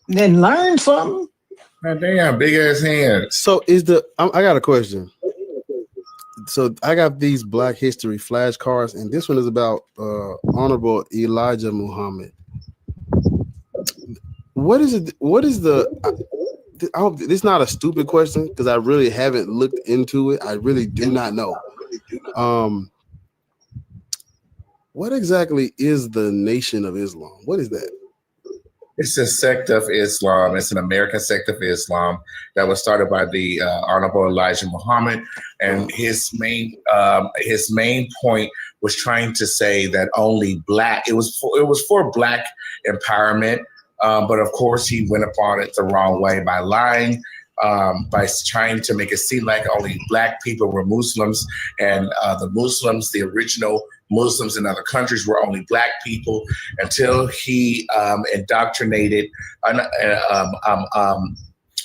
Then learn something. God damn, big ass hands. So I got a question. So I got these Black History flashcards, and this one is about Honorable Elijah Muhammad. What is it? What is I hope this is not a stupid question because I really haven't looked into it. I really do not know. What exactly is the Nation of Islam? What is that? It's a sect of Islam. It's an American sect of Islam that was started by the Honorable Elijah Muhammad, and his main point was trying to say that only Black. It was for Black empowerment, but of course he went upon it the wrong way by lying, by trying to make it seem like only Black people were Muslims, and the Muslims, the original Muslims in other countries, were only Black people, until he indoctrinated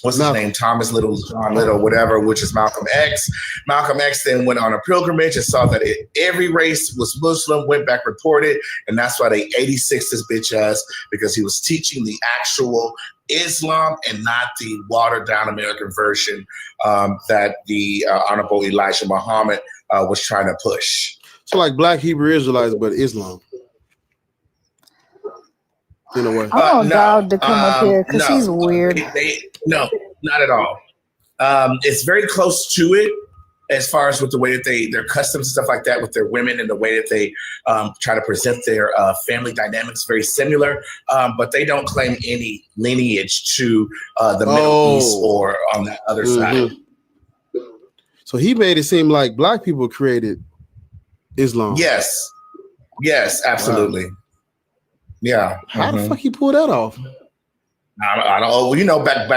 what's his name? Thomas Little, John Little, whatever, which is Malcolm X. Malcolm X then went on a pilgrimage and saw that every race was Muslim, went back, reported, and that's why they 86 his bitch ass, because he was teaching the actual Islam and not the watered down American version that the Honorable Elijah Muhammad was trying to push. So like Black Hebrew Israelites, but Islam. In a way. I want Dog to come up here because he's weird. No, not at all. It's very close to it as far as with the way that their customs and stuff like that with their women and the way that they try to present their family dynamics, very similar. But they don't claim any lineage to the Middle East or on that other side. So he made it seem like Black people created Islam. Yes, absolutely. Wow. Yeah. How the fuck he pull that off? I don't know. You know, back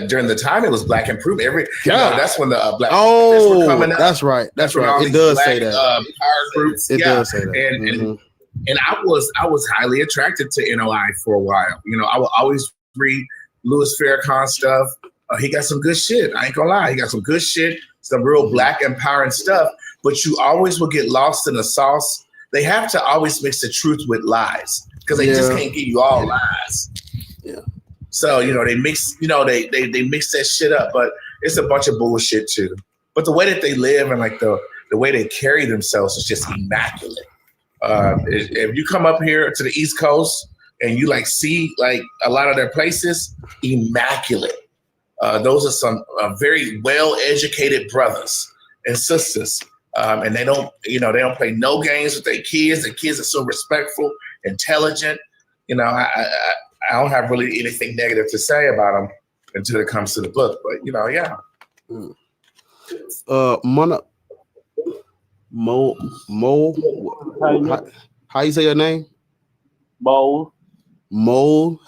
during the time it was Black Improvement. That's when the Black were coming out. That's right. That's right. It does say that. Power groups. It does say that. And I was highly attracted to NOI for a while. You know, I would always read Louis Farrakhan stuff. He got some good shit. I ain't gonna lie. He got some good shit. Some real Black empowering stuff. But you always will get lost in the sauce. They have to always mix the truth with lies because they just can't give you all lies. Yeah. So, you know, they mix, they mix that shit up, but it's a bunch of bullshit too. But the way that they live and like the way they carry themselves is just immaculate. If you come up here to the East Coast and you like see like a lot of their places, immaculate. Those are some very well-educated brothers and sisters. And they don't play no games with their kids. The kids are so respectful, intelligent. You know, I don't have really anything negative to say about them until it comes to the book. But you know, yeah. How you say your name? Mo.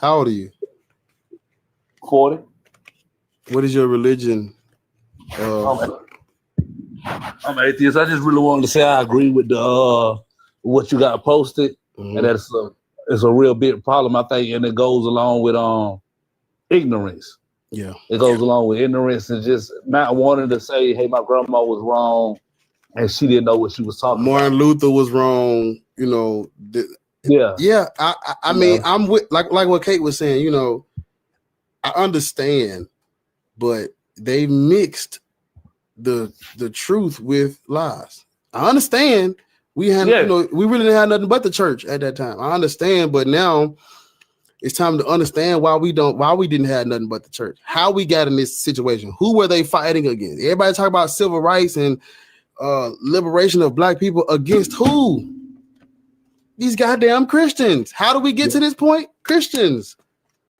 How old are you? 40. What is your religion? I'm atheist. I just really wanted to say I agree with the what you got posted, and that's it's a real big problem, I think, and it goes along with ignorance. Yeah, it goes along with ignorance and just not wanting to say, "Hey, my grandma was wrong," and she didn't know what she was talking Martin about. Luther was wrong. You know, Yeah. I mean, I'm with like what Kate was saying. You know, I understand, but they mixed the truth with lies. I understand. We had, you know, we really didn't have nothing but the church at that time. I understand, but now it's time to understand why we didn't have nothing but the church. How we got in this situation. Who were they fighting against? Everybody talk about civil rights and liberation of black people against who? These goddamn Christians. How do we get to this point? Christians.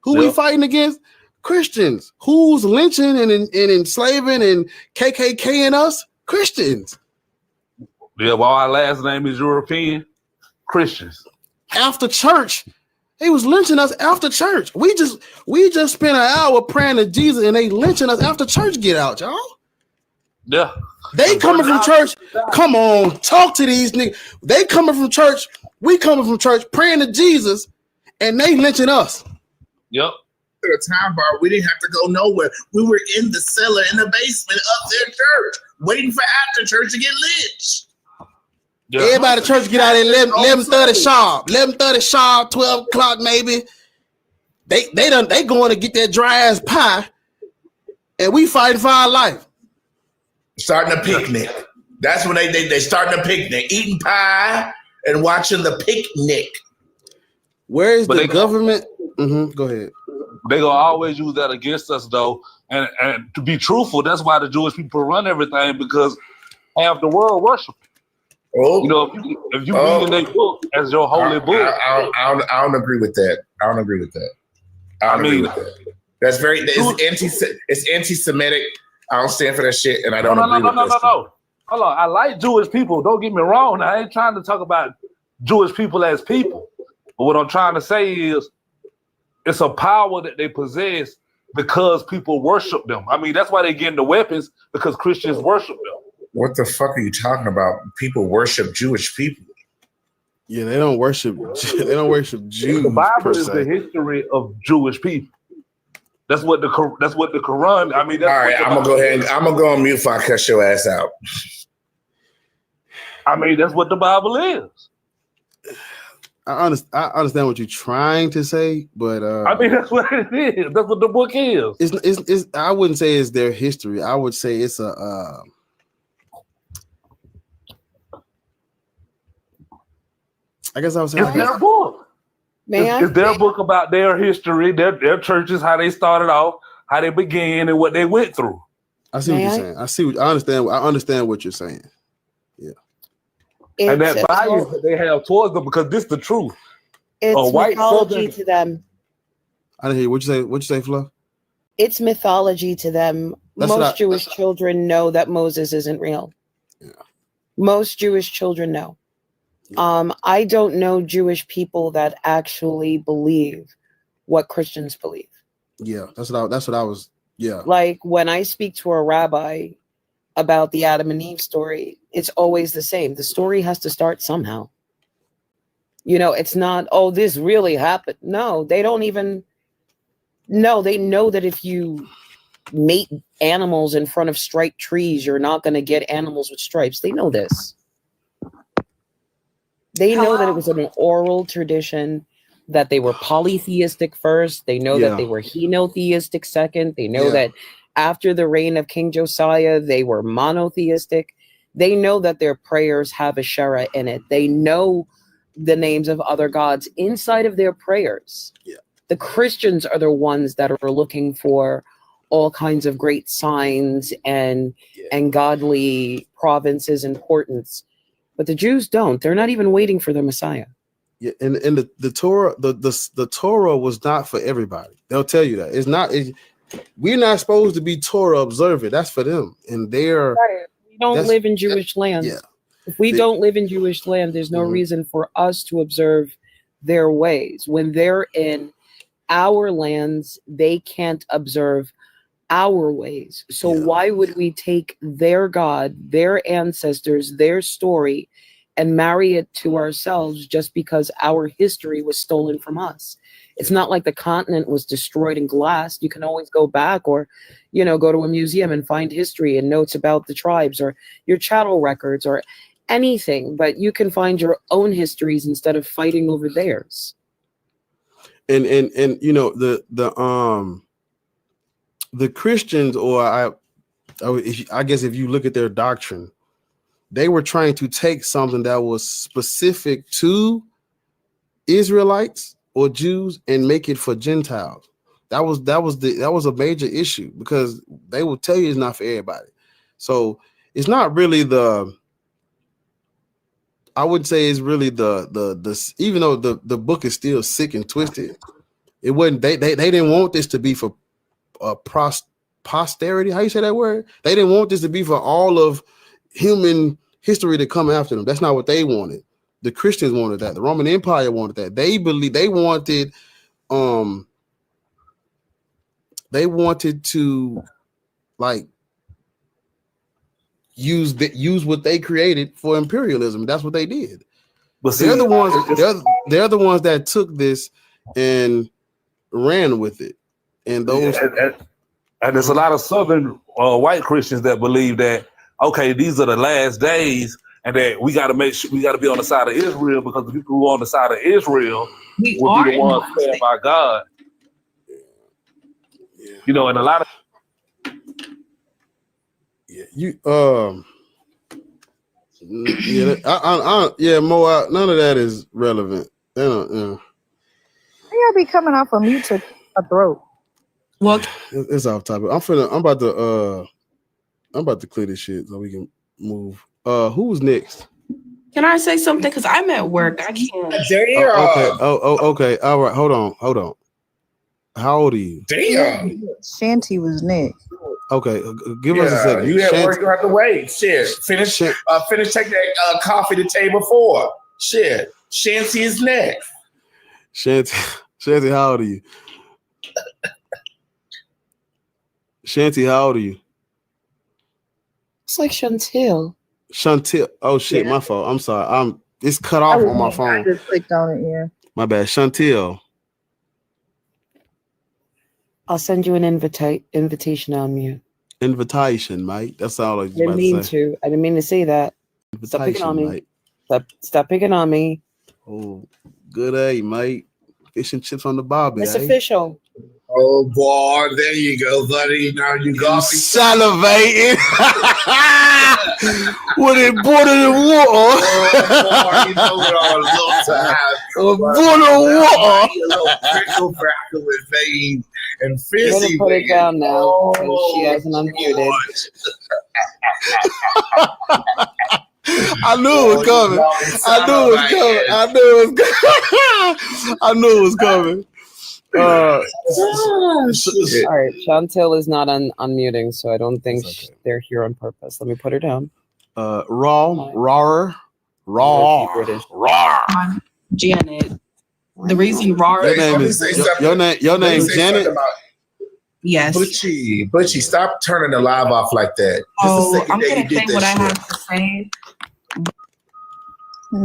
Who we fighting against? Christians. Who's lynching and enslaving and KKKing us? Christians. Yeah, well, our last name is European. Christians. After church. They was lynching us after church. We just spent an hour praying to Jesus and they lynching us after church get out, y'all. Yeah. They coming from church. Come on, talk to these niggas. They coming from church. We coming from church praying to Jesus and they lynching us. Yep. At a time bar, we didn't have to go nowhere. We were in the cellar in the basement of their church, waiting for after church to get lynched. Yeah. Everybody at church get out at 11:30 sharp. 11:30 sharp, 12 o'clock maybe. They going to get that dry ass pie, and we fighting for our life. Starting a picnic. That's when they starting a picnic, eating pie and watching the picnic. Where is the government? Go ahead. They gonna always use that against us though, and to be truthful, that's why the Jewish people run everything, because half the world worship. Oh, you know, if you read in their book as your holy book, I don't agree with that. I don't agree with that. I don't agree with that. That's it's anti-Semitic. I don't stand for that shit, and I don't agree with that. No. Hold on, I like Jewish people. Don't get me wrong. I ain't trying to talk about Jewish people as people, but what I'm trying to say is, it's a power that they possess because people worship them. I mean, that's why they get the weapons, because Christians worship them. What the fuck are you talking about? People worship Jewish people. Yeah, they don't worship. They don't worship Jews. The Bible is the history of Jewish people. That's what the Quran. I mean, that's all right. I'm gonna go on mute before I cut your ass out. I mean, that's what the Bible is. I understand what you're trying to say, but I mean, that's what it is. That's what the book is. It's I wouldn't say it's their history. I would say it's a. I guess I was saying it's their book. It's their book about their history, their churches, how they started off, how they began, and what they went through. I see what you're saying. I understand what you're saying. Yeah. And that bias that they have towards them, because this is the truth. It's mythology to them. I didn't hear you. What'd you say, Fluff? It's mythology to them. Most Jewish children know that Moses isn't real. Yeah. Most Jewish children know. I don't know Jewish people that actually believe what Christians believe. Yeah, that's what I was. Yeah. Like when I speak to a rabbi about the Adam and Eve story, it's always the same. The story has to start somehow. You know, it's not, oh, this really happened. No, they don't even know. They know that if you mate animals in front of striped trees, you're not going to get animals with stripes. They know this. They know that it was an oral tradition, that they were polytheistic first. They know that they were henotheistic second. They know that after the reign of King Josiah, they were monotheistic. They know that their prayers have Asherah in it. They know the names of other gods inside of their prayers. Yeah. The Christians are the ones that are looking for all kinds of great signs and godly provinces and portents. But the Jews don't. They're not even waiting for the Messiah. Yeah, and the Torah, the Torah was not for everybody. They'll tell you that. It's not. We're not supposed to be Torah observant. That's for them. And they're we don't live in Jewish land. Yeah. If we don't live in Jewish land, there's no reason for us to observe their ways. When they're in our lands, they can't observe our ways. So why would we take their God, their ancestors, their story, and marry it to ourselves just because our history was stolen from us? It's not like the continent was destroyed and glassed. You can always go back or, go to a museum and find history and notes about the tribes or your chattel records or anything, but you can find your own histories instead of fighting over theirs. And you know the Christians, or I guess if you look at their doctrine, they were trying to take something that was specific to Israelites or Jews and make it for Gentiles. That was a major issue, because they will tell you it's not for everybody. So it's not really I would say it's really the even though the book is still sick and twisted, it wasn't they didn't want this to be for posterity. How you say that word? They didn't want this to be for all of human history to come after them. That's not what they wanted. The Christians wanted that. The Roman Empire wanted that. They wanted to like use what they created for imperialism. That's what they did. But they're the ones that took this and ran with it. And those and there's a lot of Southern white Christians that believe that, okay, these are the last days, and that we got to make sure we got to be on the side of Israel, because the people who are on the side of Israel will be the ones fed by God. Yeah. You know, and a lot of Mo, none of that is relevant. They don't, Y'all be coming off of mute to a throat. Well, it's off topic. I'm about to clear this shit so we can move. Who's next? Can I say something? Because I'm at work. I can't. Okay. All right. Hold on. How old are you? Damn. Shanty was next. Okay, give us a second. You at work, you have to wait. Shit. Finish take that coffee to table 4. Shit. Shanty is next. Shanty, how old are you? Shanty, how old are you? It's like Chantil. Oh shit, my fault. I'm sorry. It's cut off on my phone. I just clicked on it, yeah. My bad. Chantil. I'll send you an invitation on mute. Invitation, mate. That's all I was I didn't about mean to say. to. I didn't mean to say that. Stop picking on me. Mate. Stop picking on me. Oh, good day, mate. Fish and chips on the barbie. It's official. Oh boy, there you go, buddy. Now you got me salivating. When it boiling water. Oh boy, you know what I would love to have. Boiling water. A little prickle crackle with veins and fizzy. I'm gonna put it down now. She hasn't unmuted. I knew it was coming. I knew it was coming. All right, Chantel is not unmuting, so I don't think they're here on purpose. Let me put her down. Raw. Janet. The reason raw. Your name Janet. Yes. Butchie, stop turning the live off like that. Oh, I'm gonna say what I have to say.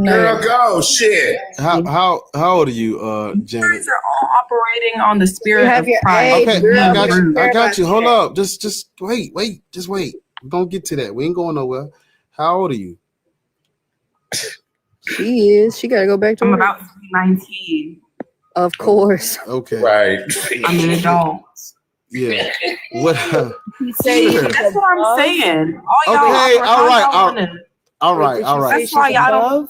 Girl, go shit. How old are you, Janet? You guys are all operating on the spirit of pride. Okay, I got you. Hold up. Just wait. Don't get to that. We ain't going nowhere. How old are you? She is. She got to go back to I'm work. about to be 19. Of course. Okay. Right. I'm an adult. Yeah. What? That's what I'm saying. Okay. All right. That's why y'all don't.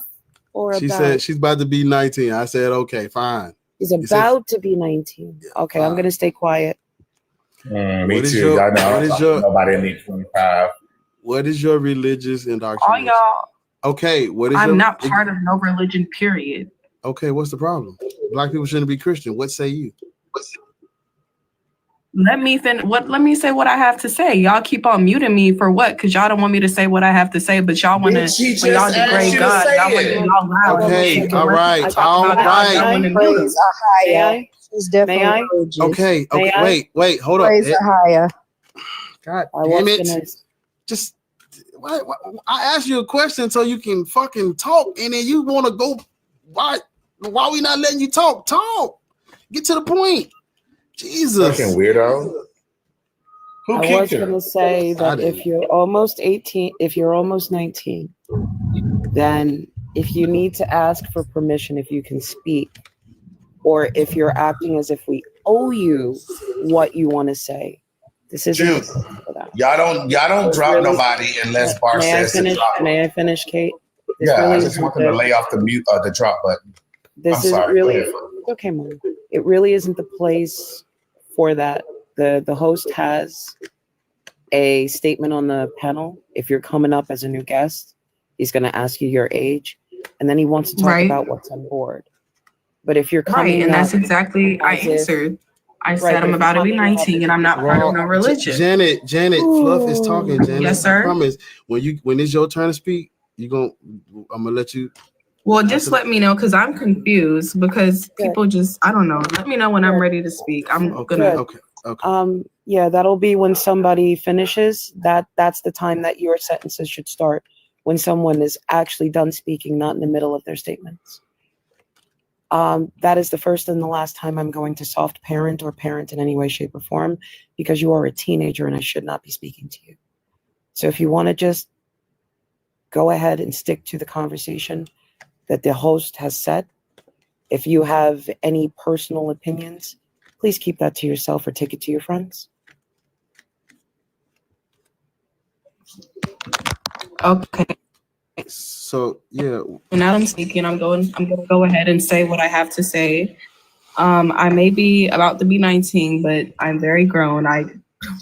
She said she's about to be 19. I said, okay, fine. She's about to be 19. Okay, I'm gonna stay quiet. Me too. I know. Nobody in the 25. What is your religious indoctrination? All y'all. Okay, what is I'm not part of no religion, period. Okay, what's the problem? Black people shouldn't be Christian. What say you? Let me say what I have to say. Y'all keep on muting me for what? Because y'all don't want me to say what I have to say, but y'all want to, when y'all degrade God, y'all want to be all loud. Okay, all right. She's definitely religious. Okay, wait, hold up. Praise Ahaya. God damn it. Just, I asked you a question so you can fucking talk, and then you want to go, why we not letting you talk? Talk. Get to the point. Jesus. Fucking weirdo. Who I was going to say that if you're almost 18, if you're almost 19, then if you need to ask for permission if you can speak, or if you're acting as if we owe you what you want to say, this isn't Dude, for that. y'all don't drop nobody unless Bar says to drop. May I finish, Kate? This Yeah, really I just isn't want them to the- lay off the mute the drop button. This I'm isn't sorry. really Go ahead. okay, Mom. It really isn't the place for that. The host has a statement on the panel. If you're coming up as a new guest, he's going to ask you your age, and then he wants to talk Right. about what's on board. But if you're coming Right, and that's up exactly I as if- answered. I Right, said but I'm if about to be you're coming up 19 as and I'm not part of no religion. Janet, Fluff is talking. Janet, Yes, sir. I promise. When it's your turn to speak, I'm gonna let you. Well, just let me know because I'm confused because people just I don't know. Let me know when I'm ready to speak. I'm gonna. Yeah, that'll be when somebody finishes. That's the time that your sentences should start. When someone is actually done speaking, not in the middle of their statements. That is the first and the last time I'm going to soft parent or parent in any way, shape, or form, because you are a teenager and I should not be speaking to you. So if you want to just go ahead and stick to the conversation that the host has set. If you have any personal opinions, please keep that to yourself or take it to your friends. Okay. So yeah. And now I'm speaking. I'm gonna go ahead and say what I have to say. I may be about to be 19, but I'm very grown. I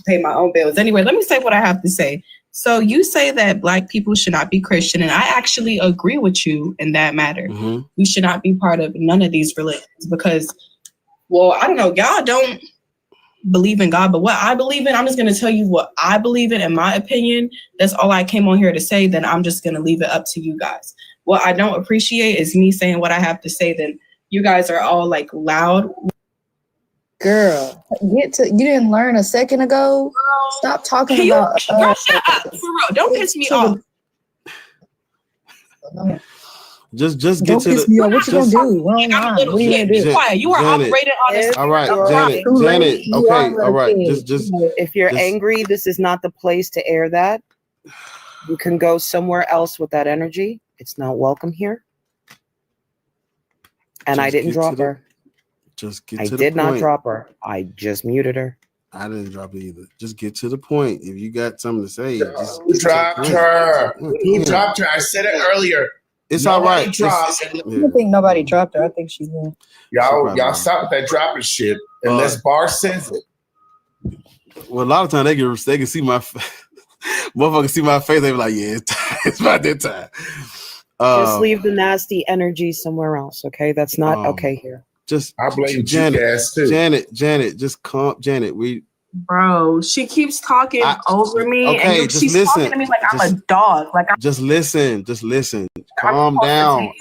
pay my own bills. Anyway, let me say what I have to say. So you say that Black people should not be Christian, and I actually agree with you in that matter. We should not be part of none of these religions because, well, I don't know, y'all don't believe in God, but what I believe in, I'm just going to tell you what I believe in my opinion. That's all I came on here to say. Then I'm just going to leave it up to you guys. What I don't appreciate is me saying what I have to say. Then you guys are all like loud. Girl, you didn't learn a second ago. Stop talking Can you about. shut up, for real? Don't piss me off. Just get Don't to piss the. me off. What you gonna just- do? We're online. What are you gonna do? Be quiet. You are Janet, operating on this. All right, Janet, Janet. Okay, all right. Just. If you're just- angry, this is not the place to air that. You can go somewhere else with that energy. It's not welcome here. And I Just didn't get to drop the- her. Just get I to the did not point. drop her. I just muted her. I didn't drop it either. Just get to the point. If you got something to say, just Who get to the dropped point. her? Yeah. Who dropped her? I said it earlier. It's all Nobody right. dropped. I don't think nobody dropped her. I think she's in. Y'all stop with that dropping shit unless Bar says it. Well, a lot of times they can see my motherfuckers see my face. They be like, "Yeah, it's about that time." Just leave the nasty energy somewhere else, okay? That's not okay here. Just I blame Janet. Cheek-ass too. Janet, just calm. Janet, Bro, she keeps talking over me, okay, and just she's listen. talking to me like I'm Just- a dog. Like I'm just listen. Calm down.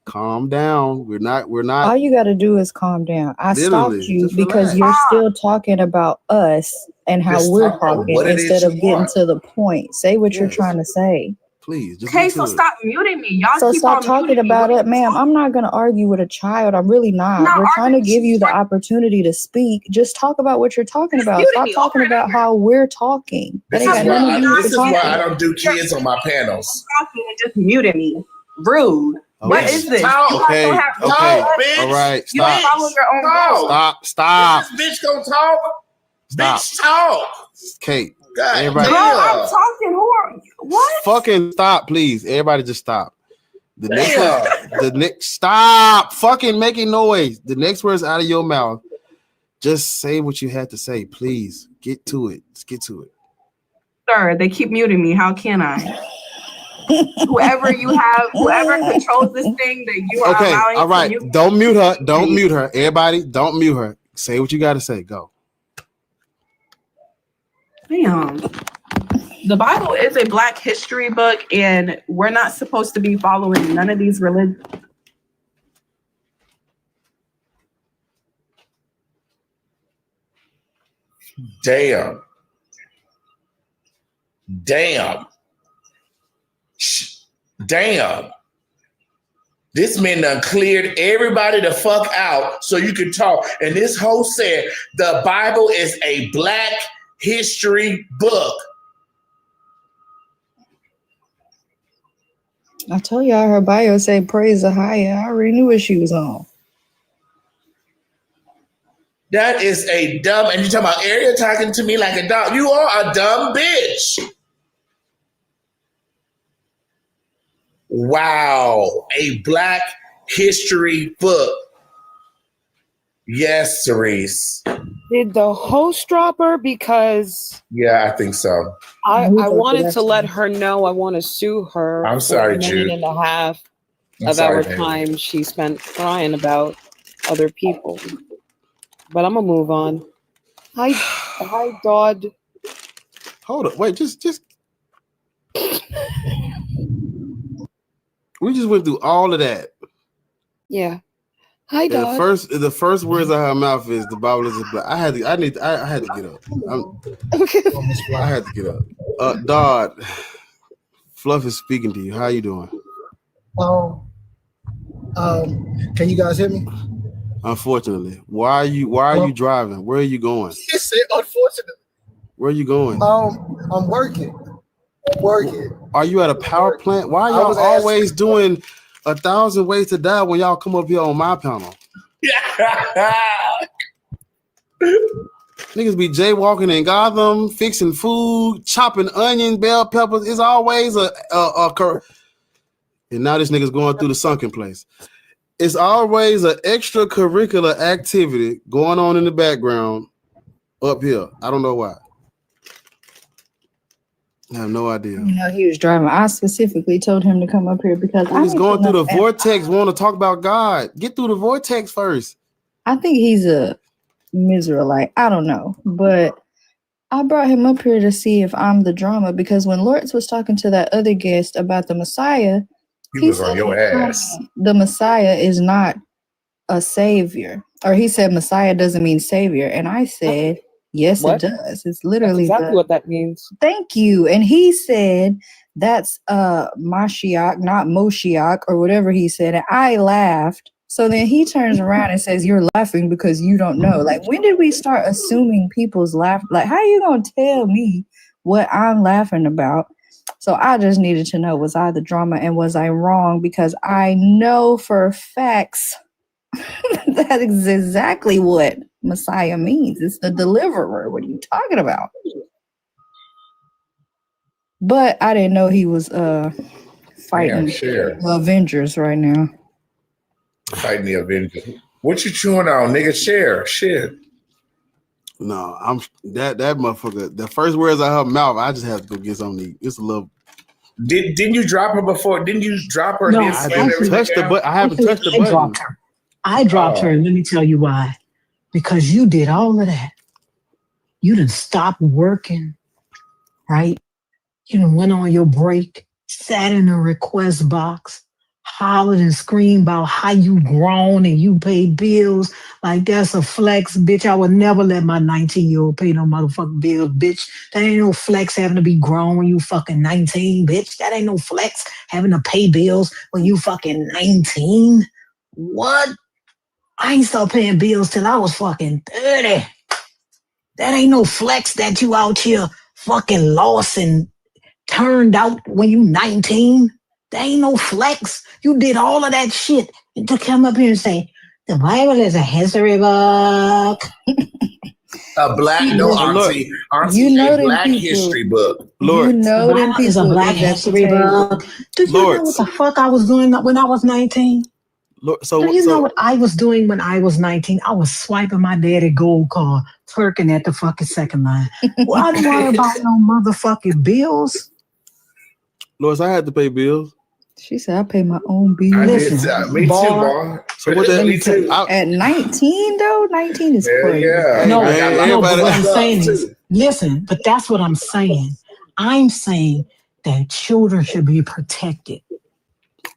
Calm down. We're not. All you got to do is calm down. I Literally, stopped you just because relax. you're still talking about us and how Just we're talk about talking what it is instead of you getting want. to the point. Say what you're Yes. trying to say. Please, just okay. get So to it. stop muting me, y'all. So keep stop on talking muting me. about What it, ma'am. I'm not gonna argue with a child. I'm really not. Not We're trying to arguing. give you the opportunity to speak. Just talk about what you're talking about. muting Stop me talking over about how we're talking. That This ain't is got nothing to do why with this the is why talking. I don't do kids on my panels. Talking and just muting me. Rude. What Okay. is this? Talk. You Okay. also have- Okay. Talk, bitch. All right. You don't Stop. follow your own Talk. rules. Stop. This bitch gonna talk? Stop. Bitch, talk. Kate. God Everybody. Bro, damn. I'm talking. Who are what? Fucking stop, please. Everybody, just stop. The next Damn. stop fucking making noise. The next words out of your mouth, just say what you had to say, please. Get to it. Just get to it. Sir, they keep muting me. How can I? Whoever controls this thing that you are Okay, allowing all right. to mute. Don't mute her. Don't mute her. Everybody, don't mute her. Say what you got to say. Go. Damn. The Bible is a Black history book, and we're not supposed to be following none of these religions. Damn. Damn. Damn. This man done cleared everybody the fuck out so you can talk. And this host said the Bible is a Black history book. I told y'all her bio said praise the higher. I already knew what she was on. That is a dumb, and you talking about Ariel talking to me like a dog. You are a dumb bitch. Wow. A Black History book. Yes, Cerise. Did the host drop her? Because Yeah, I think so. I wanted to let her know I want to sue her. I'm for sorry, a minute Jude. and a half I'm of sorry, our baby. time she spent crying about other people. But I'm gonna move on. Hi, Dodd. Hold up, wait, just. We just went through all of that. Yeah. Hi, And Dodd. the first words out of her mouth is the Bible is a black. I had to get up. I had to get up. Dodd, Fluff is speaking to you. How you doing? Can you guys hear me? Unfortunately, why are you driving? Where are you going? You said unfortunately. Where are you going? I'm working. Are you at a power plant? Why I y'all was always doing 1,000 ways to die when y'all come up here on my panel? Niggas be jaywalking in Gotham, fixing food, chopping onions, bell peppers. It's always and now this nigga's going through the sunken place. It's always an extracurricular activity going on in the background up here. I don't know why. I have no idea. You know, he was driving. I specifically told him to come up here because He's going through the vortex, want to talk about God. Get through the vortex first. I think he's a Mizraelite. I don't know. But I brought him up here to see if I'm the drama because when Lawrence was talking to that other guest about the Messiah, He was on your ass. the Messiah is not a savior. Or he said Messiah doesn't mean savior. And I said, yes, What? it does. It's literally That's exactly what that means. Thank you. And he said that's Mashiach, not Moshiach, or whatever he said. And I laughed. So then he turns around and says, you're laughing because you don't know. Like, when did we start assuming people's laugh? Like, how are you going to tell me what I'm laughing about? So I just needed to know, was I the drama and was I wrong? Because I know for facts that is exactly what Messiah means. It's the deliverer. What are you talking about? But I didn't know he was fighting share. the Avengers right now. Fighting the Avengers. What you chewing on, nigga? Share. Shit. No, I'm that motherfucker. The first words out of her mouth, I just have to go get something to eat. It's a little. Didn't you drop her before? Didn't you drop her? No, and then slam everything down? I haven't touched the button. Dropped her. I dropped her, and let me tell you why. Because you did all of that. You done stopped working, right? You done went on your break, sat in a request box, hollered and screamed about how you grown and you pay bills. Like, that's a flex, bitch. I would never let my 19-year-old pay no motherfucking bills, bitch. That ain't no flex having to be grown when you fucking 19, bitch. That ain't no flex having to pay bills when you fucking 19. What? I ain't start paying bills till I was fucking 30. That ain't no flex that you out here fucking lost and turned out when you 19. That ain't no flex. You did all of that shit to come up here and say, the Bible is a history book. A black, auntie, you know a them black people. history book. Lord, You know them Bible is a people black is at the history table. book. Do you know what the fuck I was doing when I was 19? Lord, Do you know what I was doing when I was 19? I was swiping my daddy gold card, twerking at the fucking second line. Well, I didn't worry about no motherfucking bills. Lois, I had to pay bills. She said, I pay my own bills. I did, Listen, me too, boy. boy. So what that Me too. At 19, though, 19 is crazy. Yeah. No, I got no, but locked what I'm up, saying too. is, listen, but that's what I'm saying. I'm saying that children should be protected.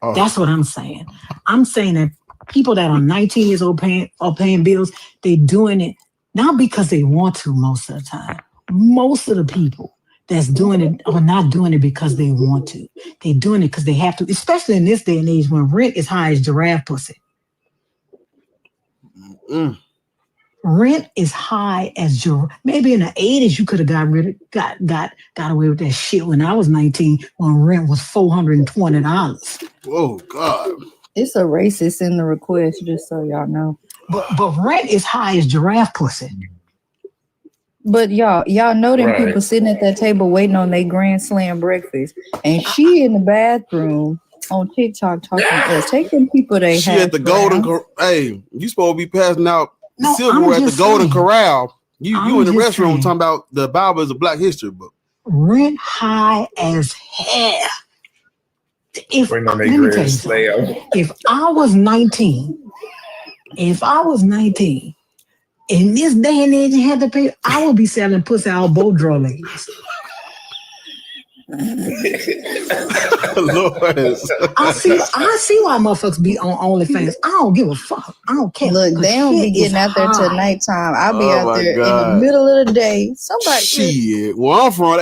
Oh. That's what I'm saying. I'm saying that people that are 19 years old paying bills, they're doing it not because they want to most of the time. Most of the people that's doing it are not doing it because they want to. They're doing it because they have to, especially in this day and age when rent is high as giraffe pussy. Rent is high as maybe in the 80s you could have got away with that shit when I was 19 when rent was $420. Oh God. It's a racist in the request, just so y'all know. But rent is high as giraffe pussy. But y'all know them people sitting at that table waiting on their grand slam breakfast, and she in the bathroom on TikTok talking to us. Take them people they She have. at the Golden Hey, you supposed to be passing out silverware at the Golden saying. Corral. You in the just restroom saying. talking about the Bible is a Black history book. Rent high as hell. Waiting on Let their me tell grand you slam. something. If I was 19, in this day and age and had to pay, I would be selling pussy out both draw legs. Lord. I see why motherfuckers be on OnlyFans. I don't give a fuck. I don't care. Look, they don't be Shit getting is out there till high. nighttime. I'll be Oh out my there in God. the middle of the day. Somebody, Shit. Well, I'm from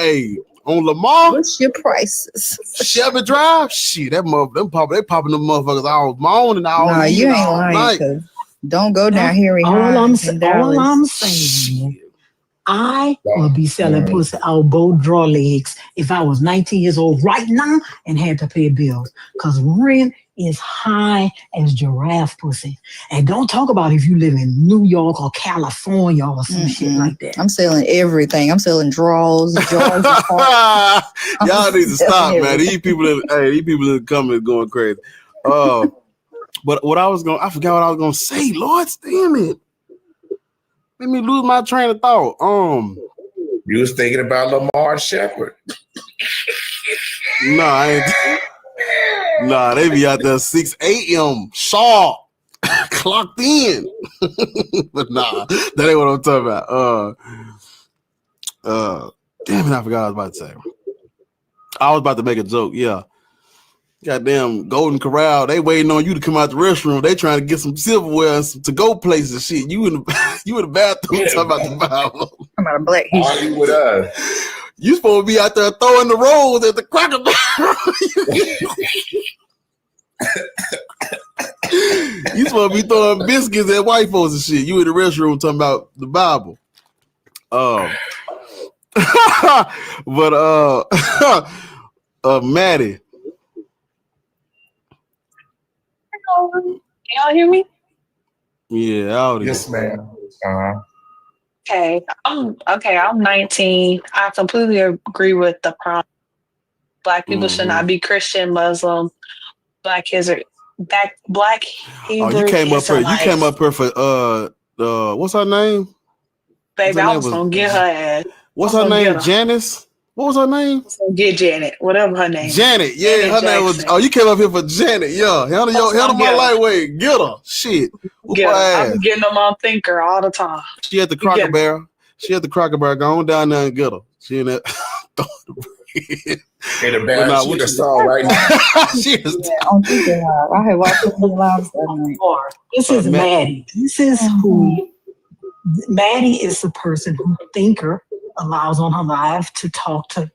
on Lamar. what's your prices? Shelby Drive. Shit, that motherfucker, they popping them motherfuckers all morning, all Nah, you evening, ain't all lying. night. 'Cause don't go down here in All I'm Dallas. saying, I would be selling pussy out both draw legs if I was 19 years old right now and had to pay bills. Because rent is high as giraffe pussy. And don't talk about if you live in New York or California or some shit like that. I'm selling everything. I'm selling drawers, jars of parts. Y'all need to stop, man. These people in the comments going crazy. But I forgot what I was gonna say. Lord, damn it. Let me lose my train of thought. You was thinking about Lamar Shepherd. Nah, I ain't. Nah, they be out there 6 a.m. sharp, clocked in. But nah, that ain't what I'm talking about. Damn it, I forgot what I was about to say. I was about to make a joke. Yeah. Goddamn Golden Corral, they waiting on you to come out the restroom. They trying to get some silverware and some to-go places and shit. You in the bathroom talking about the Bible. I'm out of Black history. Argue with us. You supposed to be out there throwing the rolls at the Cracker Barrel. You supposed to be throwing biscuits at white folks and shit. You in the restroom talking about the Bible. But Maddie. Y'all hear me? Yeah, yes, ma'am. Okay. I'm 19. I completely agree with the prompt. Black people should not be Christian, Muslim, Black Hebrew. Oh, you came up here. You came up here for what's her name? Baby, I was gonna get her ass. What's her name? Janice? What was her name? Get Janet, whatever her name. Janet, yeah, Janet her name was. Jackson. Oh, you came up here for Janet, yeah. Handle my lightweight. Get her. Shit. Whoop her I've ass. been getting them on Thinker all the time. She at the Cracker Barrel. Go on down there and get her. She in that. In the bad, she the song right now. She is. On Thinker Live. I had watched the lives that night. This is Maddie. This is who Maddie is the person who Thinker allows on her live to talk to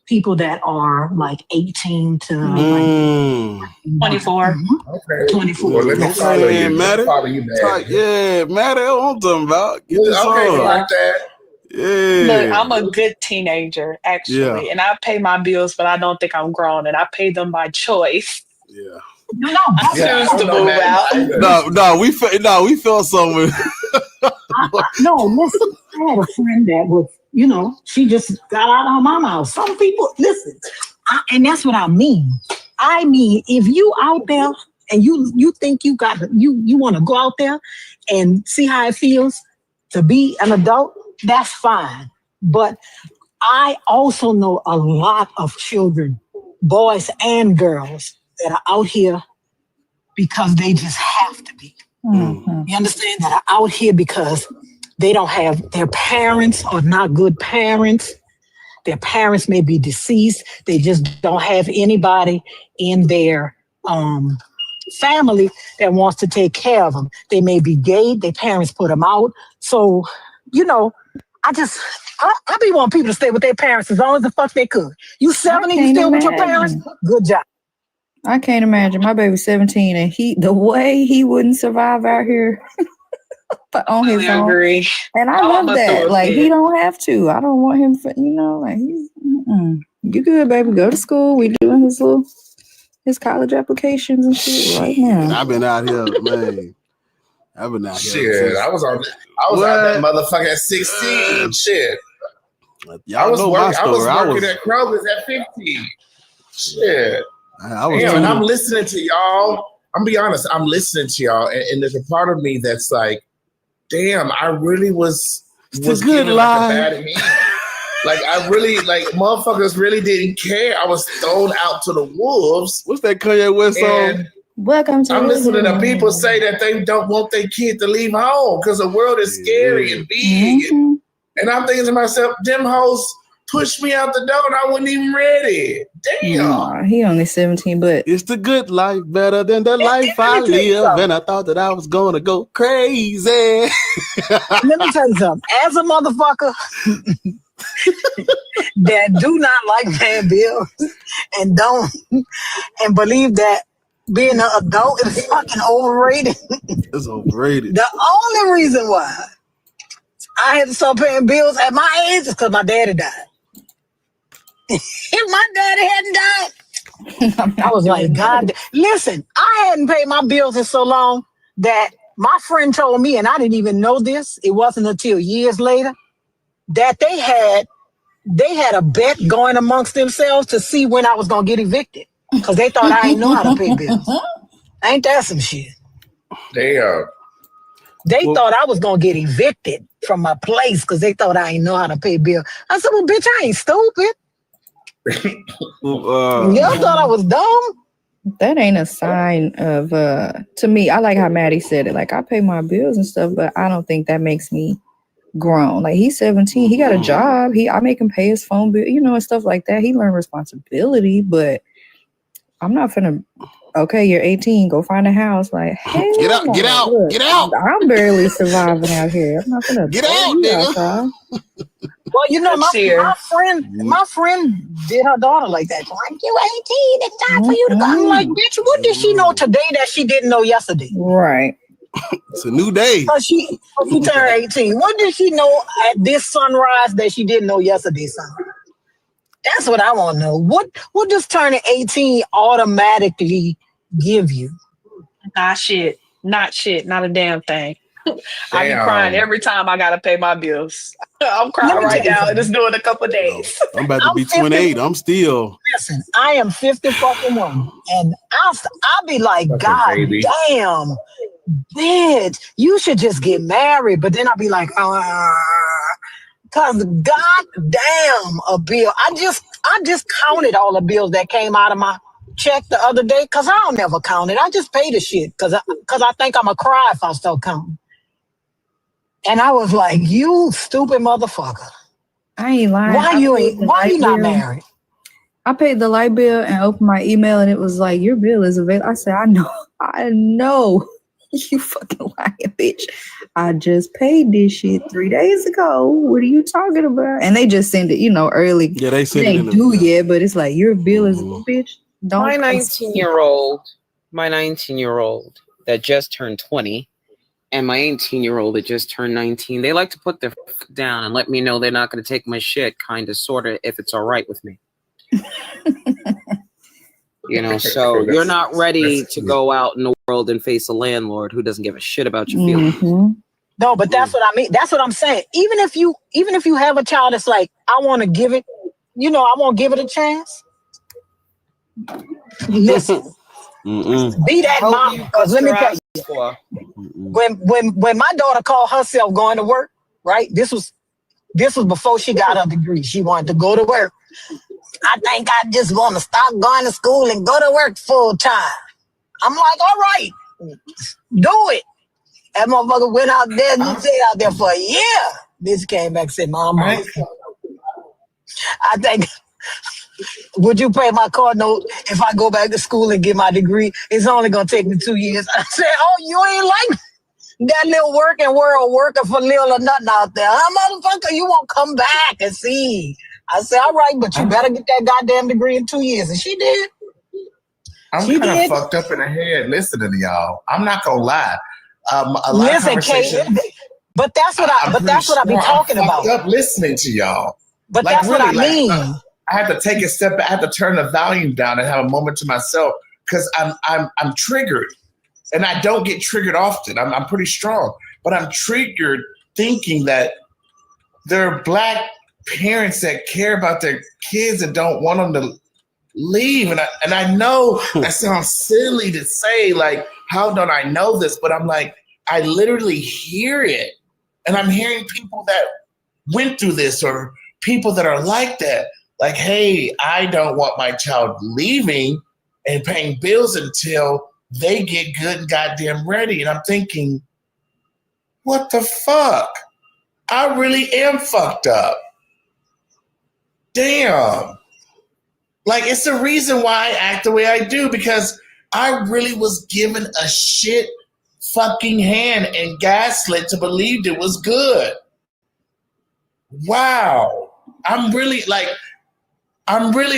people that are like 18 to like 24. Okay. 24. Well, let me follow you. Maddie. Follow you, Maddie. Yeah, Maddie, I'm talking about. Get this Okay, on. like that. Yeah. Look, I'm a good teenager, actually, Yeah. and I pay my bills, but I don't think I'm grown, and I pay them by choice. Yeah. No, I choose to move out. No, we felt something. No, listen, I had a friend that was, she just got out of her mama house. Some people, listen, and that's what I mean. I mean, if you out there and you think you want to go out there and see how it feels to be an adult, that's fine. But I also know a lot of children, boys and girls, that are out here because they just have to be. Mm-hmm. You understand? That are out here because they don't have, their parents are not good parents. Their parents may be deceased. They just don't have anybody in their family that wants to take care of them. They may be gay. Their parents put them out. So, I be wanting people to stay with their parents as long as the fuck they could. You 70, you still with your parents? Good job. I can't imagine. My baby's 17 and the way he wouldn't survive out here on his own. Agree. And I love that. Like, he don't have to. I don't want him for, like, you good, baby. Go to school. We doing his college applications and shit right now. I've been out here, man. I've been out here. Shit, I was out that motherfucker at 16. Shit. Y'all know my story. I was working at Kroger's at 15. Shit. And I'm listening to y'all. I'm be honest, I'm listening to y'all, and there's a part of me that's like, damn, I really was good like a bad hand. Like, I really, motherfuckers really didn't care. I was thrown out to the wolves. What's that Kanye West song? Welcome to I'm listening to people say that they don't want their kid to leave home because the world is scary and big. And I'm thinking to myself, them hoes pushed me out the door and I wasn't even ready. Damn. Nah, he only 17, but it's the good life better than the life I live. And I thought that I was going to go crazy. Let me tell you something. As a motherfucker that do not like paying bills and believe that being an adult is fucking overrated. It's overrated. The only reason why I had to start paying bills at my age is because my daddy died. If my daddy hadn't died, I was like, God, listen, I hadn't paid my bills in so long that my friend told me, and I didn't even know this, it wasn't until years later, that they had a bet going amongst themselves to see when I was going to get evicted because they thought I didn't know how to pay bills. Ain't that some shit? Damn. They thought I was going to get evicted from my place because they thought I didn't know how to pay bills. I said, well, bitch, I ain't stupid. Y'all thought I was dumb? That ain't a sign of, to me, I like how Maddie said it. Like, I pay my bills and stuff, but I don't think that makes me grown. Like, he's 17. He got a job. I make him pay his phone bill, and stuff like that. He learned responsibility, but I'm not finna, okay, you're 18, go find a house. Like, hey, get out. I'm barely surviving out here. I'm not gonna get out, nigga. Well, my friend did her daughter like that. Like, you 18, it's time for you to go. I'm like, bitch, what did she know today that she didn't know yesterday? Right. It's a new day. She turned 18. What did she know at this sunrise that she didn't know yesterday sunrise? That's what I want to know. What does turning 18 automatically give you? Not shit. Not a damn thing. I be crying every time I gotta pay my bills. I'm crying right now, and it's doing a couple days. I'm about to be 28. I'm still. Listen, I am 50 fucking one, and I'll be like, God damn, bitch, you should just get married. But then I'll be like, cause God damn a bill. I just counted all the bills that came out of my check the other day, cause I don't never count it. I just pay the shit, cause I think I'm gonna cry if I start counting. And I was like, you stupid motherfucker. I ain't lying. Why you not married? I paid the light bill and opened my email and it was like, your bill is available. I said, I know. You fucking lying, bitch. I just paid this shit 3 days ago. What are you talking about? And they just send it, early. Yeah, they send it. They do yet, but it's like, your bill is, bitch. My 19-year-old that just turned 20 and my 18-year-old that just turned 19, they like to put their down and let me know they're not going to take my shit, kind of, sort of, if it's all right with me. So you're not ready to go out in the world and face a landlord who doesn't give a shit about your feelings. Mm-hmm. No, but that's what I mean. That's what I'm saying. Even if you have a child that's like, I want to give it, I won't give it a chance. Listen, be that mom. Because let me tell you, when my daughter called herself going to work, right? This was before she got her degree. She wanted to go to work. I think I just want to stop going to school and go to work full time. I'm like, all right, do it. That motherfucker went out there and stayed out there for a year. This came back and said, Mom, I think, would you pay my car note if I go back to school and get my degree? It's only going to take me 2 years. I said, oh, you ain't like that little working world working for little or nothing out there. Motherfucker, you won't come back and see. I said, all right, but you better get that goddamn degree in 2 years. And she did. I'm kind of fucked up in the head listening to y'all. I'm not going to lie. A lot of conversations. But that's what I be talking I'm about. fucked up listening to y'all. But that's what I mean. I had to take a step back. I had to turn the volume down and have a moment to myself because I'm triggered, and I don't get triggered often. I'm pretty strong, but I'm triggered thinking that there are Black parents that care about their kids and don't want them to leave. And I know that sounds silly to say, like, how don't I know this? But I'm like, I literally hear it. And I'm hearing people that went through this or people that are like that. Like, hey, I don't want my child leaving and paying bills until they get good and goddamn ready. And I'm thinking, what the fuck? I really am fucked up. Damn. Like, it's the reason why I act the way I do, because I really was given a shit fucking hand and gaslit to believe it was good. Wow. I'm really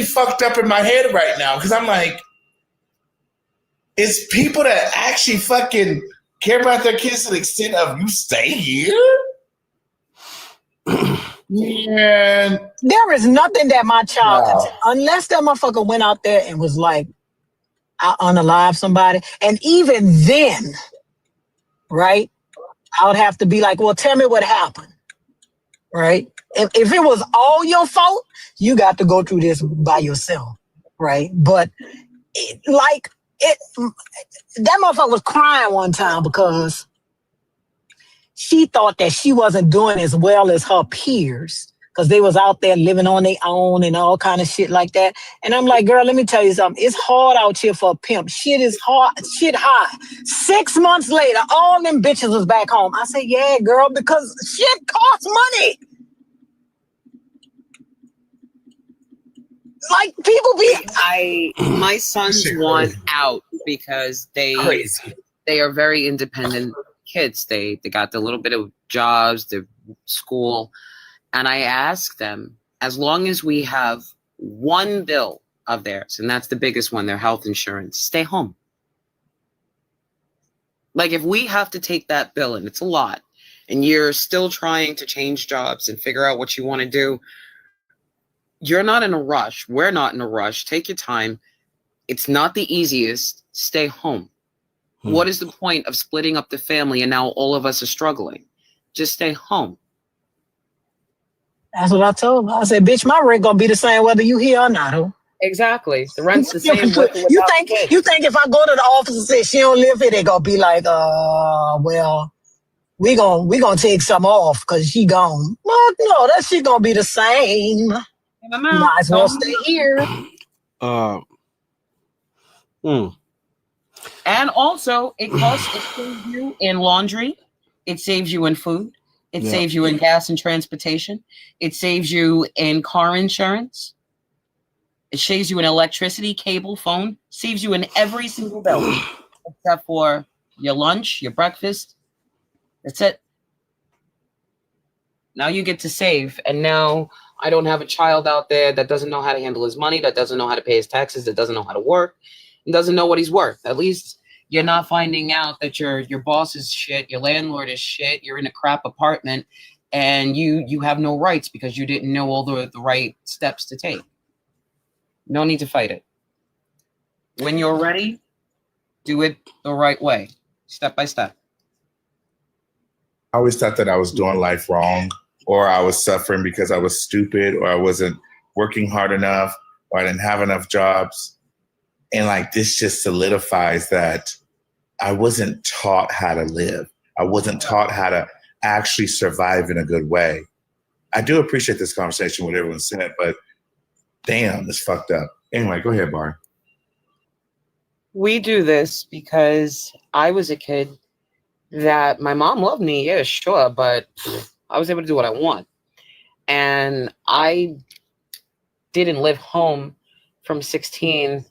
fucked up in my head right now because I'm like, it's people that actually fucking care about their kids to the extent of you stay here? Yeah. There is nothing that my child, unless that motherfucker went out there and was like, I unalive somebody. And even then, right, I would have to be like, well, tell me what happened, right? If it was all your fault, you got to go through this by yourself, right? But that motherfucker was crying one time because she thought that she wasn't doing as well as her peers because they was out there living on their own and all kind of shit like that. And I'm like, girl, let me tell you something. It's hard out here for a pimp. Shit is hard, shit high. 6 months later, all them bitches was back home. I said, yeah, girl, because shit costs money. Like, people be... My sons want out because they are very independent kids. They got the little bit of jobs, the school. And I ask them, as long as we have one bill of theirs, and that's the biggest one, their health insurance, stay home. Like, if we have to take that bill, and it's a lot, and you're still trying to change jobs and figure out what you want to do, you're not in a rush. We're not in a rush. Take your time. It's not the easiest. Stay home. What is the point of splitting up the family and now all of us are struggling? Just stay home. That's what I told her. I said, bitch, my rent gonna be the same whether you here or not, huh? Exactly. The rent's the same. You think if I go to the office and say she don't live here, they gonna be like, well, we gonna take some off because she gone. Well, no, that shit gonna be the same. Might as well stay here. And also, it saves you in laundry. It saves you in food. It saves you in gas and transportation. It saves you in car insurance. It saves you in electricity, cable, phone. Saves you in every single bill except for your lunch, your breakfast. That's it. Now you get to save. And now I don't have a child out there that doesn't know how to handle his money, that doesn't know how to pay his taxes, that doesn't know how to work, and doesn't know what he's worth. At least you're not finding out that your boss is shit, your landlord is shit, you're in a crap apartment, and you have no rights because you didn't know all the right steps to take. No need to fight it. When you're ready, do it the right way, step by step. I always thought that I was doing life wrong, or I was suffering because I was stupid, or I wasn't working hard enough, or I didn't have enough jobs. And like, this just solidifies that I wasn't taught how to live. I wasn't taught how to actually survive in a good way. I do appreciate this conversation, what everyone said, but damn, it's fucked up. Anyway, go ahead, Bar. We do this because I was a kid that my mom loved me, yeah, sure, but I was able to do what I want. And I didn't live home from 16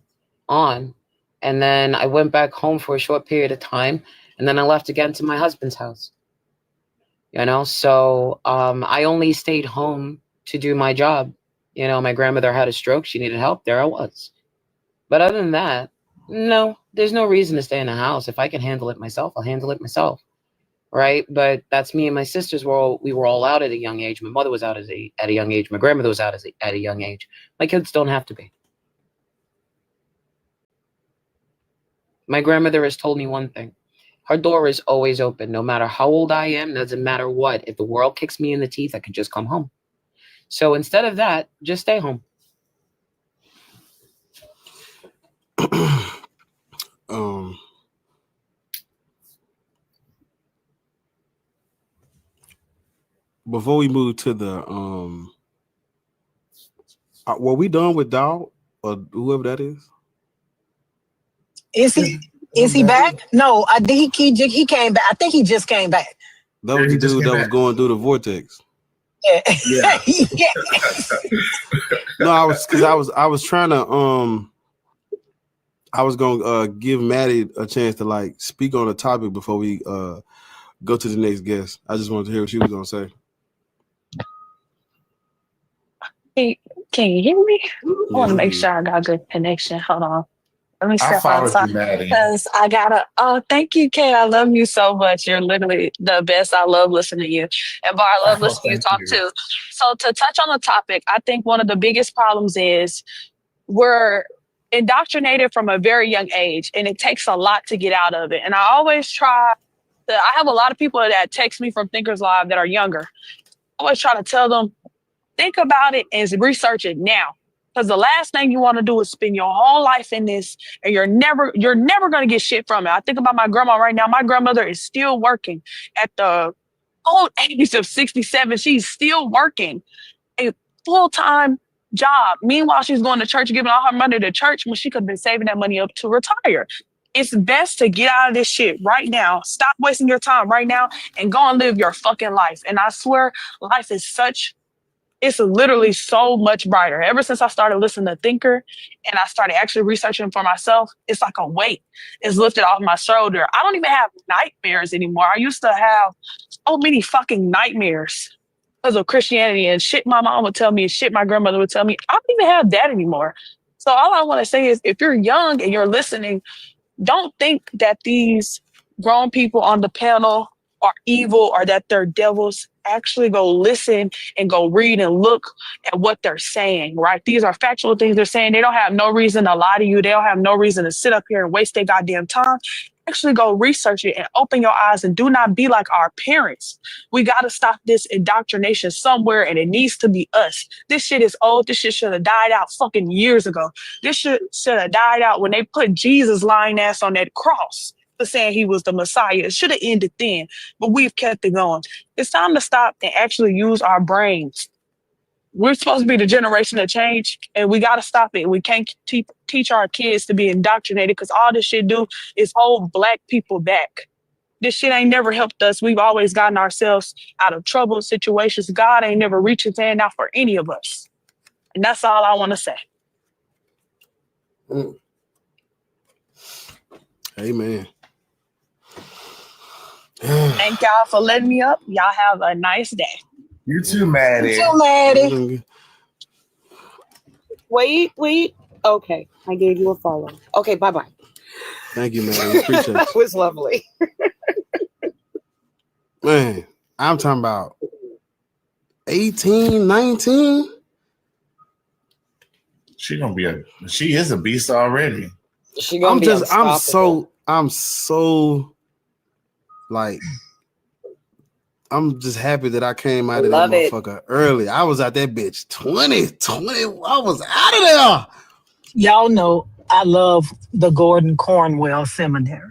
on. And then I went back home for a short period of time. And then I left again to my husband's house. You know, so I only stayed home to do my job. You know, my grandmother had a stroke. She needed help. There I was. But other than that, no, there's no reason to stay in the house. If I can handle it myself, I'll handle it myself. right? But that's me and my sisters we were all out at a young age. My mother was out at a young age. My grandmother was out at a young age. My kids don't have to be. My grandmother has told me one thing. Her door is always open, no matter how old I am, doesn't matter what. If the world kicks me in the teeth, I can just come home. So instead of that, just stay home. Before we move to the were we done with Dog or whoever that is? Is he back? No, I think he came back. I think he just came back. That was the dude that was going through the vortex. Yeah. Yeah. No, I was trying to I was gonna give Maddie a chance to like speak on the topic before we go to the next guest. I just wanted to hear what she was gonna say. Can you hear me? I want to make sure I got good connection. Hold on. Let me step outside because I gotta. Oh, thank you, Kay. I love you so much. You're literally the best. I love listening to you, and Bar, I love listening to you talk too. So to touch on the topic, I think one of the biggest problems is we're indoctrinated from a very young age, and it takes a lot to get out of it. And I always try. I have a lot of people that text me from Thinkers Live that are younger. I always try to tell them, think about it and research it now. Because the last thing you want to do is spend your whole life in this, and you're never going to get shit from it. I think about my grandma right now. My grandmother is still working at the old age of 67. She's still working a full-time job. Meanwhile, she's going to church, giving all her money to church when she could have been saving that money up to retire. It's best to get out of this shit right now. Stop wasting your time right now and go and live your fucking life. And I swear, life is it's literally so much brighter. Ever since I started listening to Thinker and I started actually researching for myself, it's like a weight is lifted off my shoulder. I don't even have nightmares anymore. I used to have so many fucking nightmares because of Christianity and shit my mom would tell me and shit my grandmother would tell me. I don't even have that anymore. So all I want to say is if you're young and you're listening, don't think that these grown people on the panel are evil or that they're devils. Actually go listen and go read and look at what they're saying, right? These are factual things they're saying. They don't have no reason to lie to you. They don't have no reason to sit up here and waste their goddamn time. Actually go research it and open your eyes and do not be like our parents. We got to stop this indoctrination somewhere, and it needs to be us. This shit is old. This shit should have died out fucking years ago. This shit should have died out when they put Jesus lying ass on that cross for saying he was the Messiah. It should have ended then, but we've kept it going. It's time to stop and actually use our brains. We're supposed to be the generation of change, and we got to stop it. We can't teach our kids to be indoctrinated because all this shit do is hold Black people back. This shit ain't never helped us. We've always gotten ourselves out of trouble situations. God ain't never reached his hand out for any of us. And that's all I want to say. Amen. Thank y'all for letting me up. Y'all have a nice day. You too, Maddie. You too, Maddie. Wait. Okay, I gave you a follow. Okay, bye-bye. Thank you, man. We appreciate That was lovely. Man, I'm talking about 18, 19. She is a beast already. I'm so like, I'm just happy that I came out of that motherfucker early. I was at that bitch 2020. I was out of there. Y'all know I love the Gordon Cornwell Seminary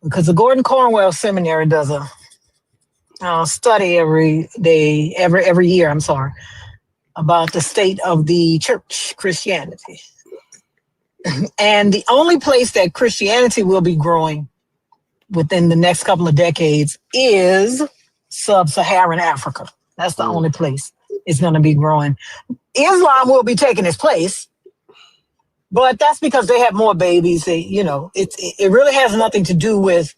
because the Gordon Cornwell Seminary does a study every year. I'm sorry, about the state of the church, Christianity, and the only place that Christianity will be growing within the next couple of decades is sub-Saharan Africa. That's the only place it's going to be growing. Islam will be taking its place, but that's because they have more babies. It really has nothing to do with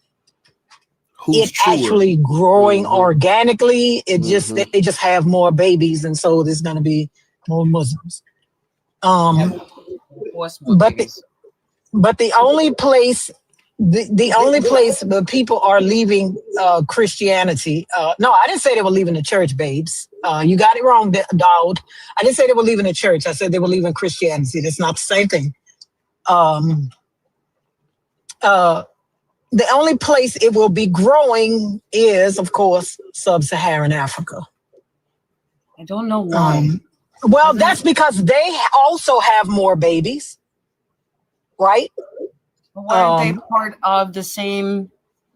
it actually growing organically. It just they just have more babies, and so there's going to be more Muslims. But the only place The only place where people are leaving Christianity. No, I didn't say they were leaving the church, babes. You got it wrong, Dowd. I didn't say they were leaving the church. I said they were leaving Christianity. That's not the same thing. The only place it will be growing is, of course, sub-Saharan Africa. I don't know why. Well, that's because they also have more babies, right? But why aren't they part of the same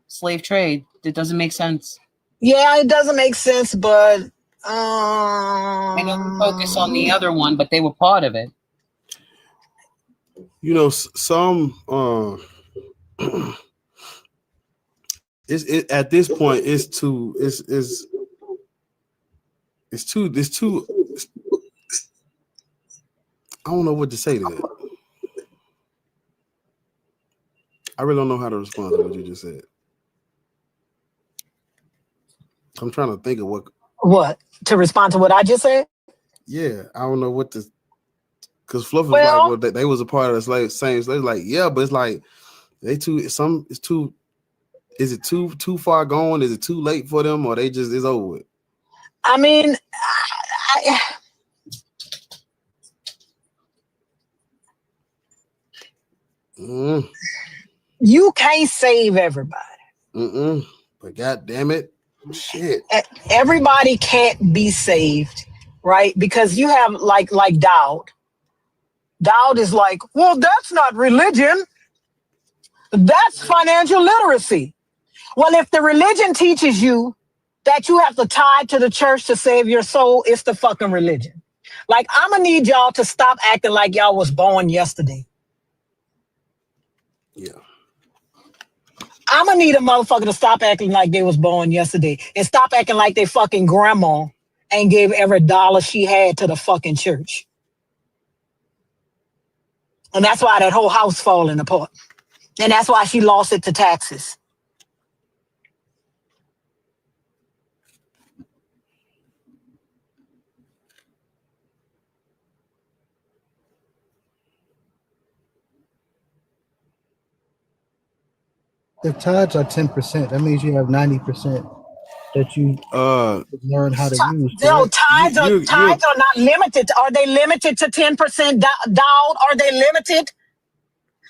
slave trade? It doesn't make sense. Yeah, it doesn't make sense, but I know we focus on the other one, but they were part of it. You know, some it's at this point it's too I don't know what to say to that. I really don't know how to respond to what you just said. I'm trying to think of what to respond to what I just said. Yeah, I don't know what to, because Fluff was like, well, they was a part of the same slave. Like, yeah, but it's like is it too far gone? Is it too late for them, or they just is over with? I mean, you can't save everybody. But God damn it, shit. Everybody can't be saved, right? Because you have like Dowd. Dowd is like, well, that's not religion. That's financial literacy. Well, if the religion teaches you that you have to tie to the church to save your soul, it's the fucking religion. Like, I'm gonna need y'all to stop acting like y'all was born yesterday. Yeah. I'm gonna need a motherfucker to stop acting like they was born yesterday and stop acting like they fucking grandma ain't gave every dollar she had to the fucking church. And that's why that whole house falling apart. And that's why she lost it to taxes. If tithes are 10%, that means you have 90% that you learn how to use. No, tithes are not limited. Are they limited to 10%? Dowd, are they limited?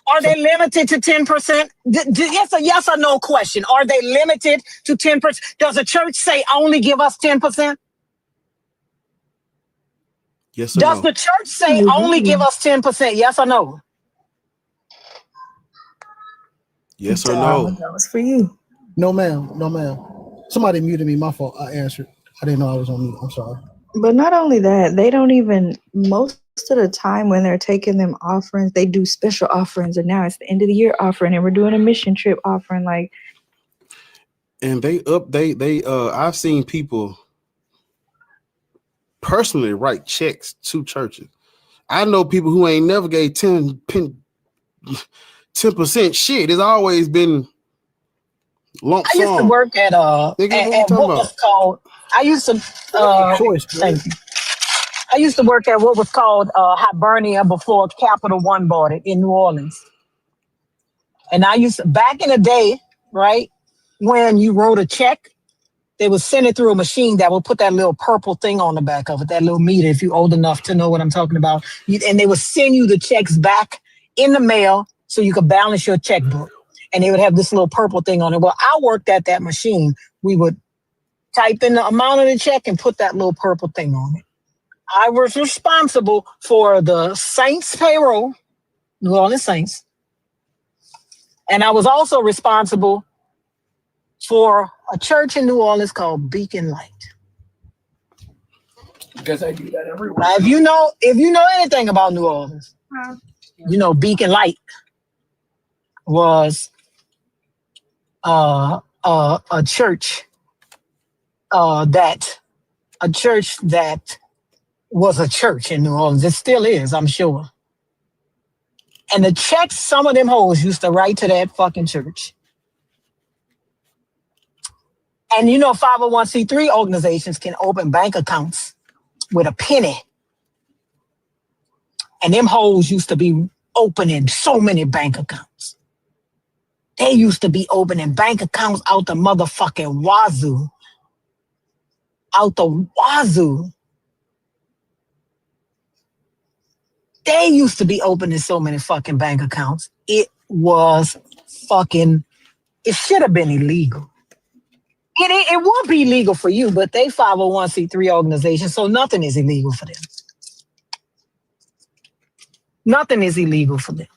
Are they limited to 10%? It's a yes or no question. Are they limited to 10%? Does the church say only give us 10%? Yes or Does no? the church say only give us 10%? Yes or no? Yes or no? That was for you. No, ma'am. No, ma'am. Somebody muted me. My fault. I answered. I didn't know I was on mute. I'm sorry. But not only that, they don't even, most of the time when they're taking them offerings, they do special offerings. And now it's the end of the year offering and we're doing a mission trip offering. Like, and I've seen people personally write checks to churches. I know people who ain't never gave 10% shit. It's always been lump sum. I used to work at what was called. I used to thank you. I used to work at what was called Hibernia before Capital One bought it in New Orleans. And I used to, back in the day, right, when you wrote a check, they would send it through a machine that would put that little purple thing on the back of it, that little meter, if you're old enough to know what I'm talking about. And they would send you the checks back in the mail so you could balance your checkbook. And they would have this little purple thing on it. Well, I worked at that machine. We would type in the amount of the check and put that little purple thing on it. I was responsible for the Saints payroll, New Orleans Saints. And I was also responsible for a church in New Orleans called Beacon Light. Because I do that every week. Now, if you know anything about New Orleans, you know Beacon Light was a church that was a church in New Orleans. It still is, I'm sure. And the checks some of them hoes used to write to that fucking church. And you know, 501c3 organizations can open bank accounts with a penny. And them hoes used to be opening so many bank accounts. They used to be opening bank accounts out the motherfucking wazoo. Out the wazoo. They used to be opening so many fucking bank accounts. It was fucking, it should have been illegal. It won't be illegal for you, but they 501c3 organization, so nothing is illegal for them. Nothing is illegal for them.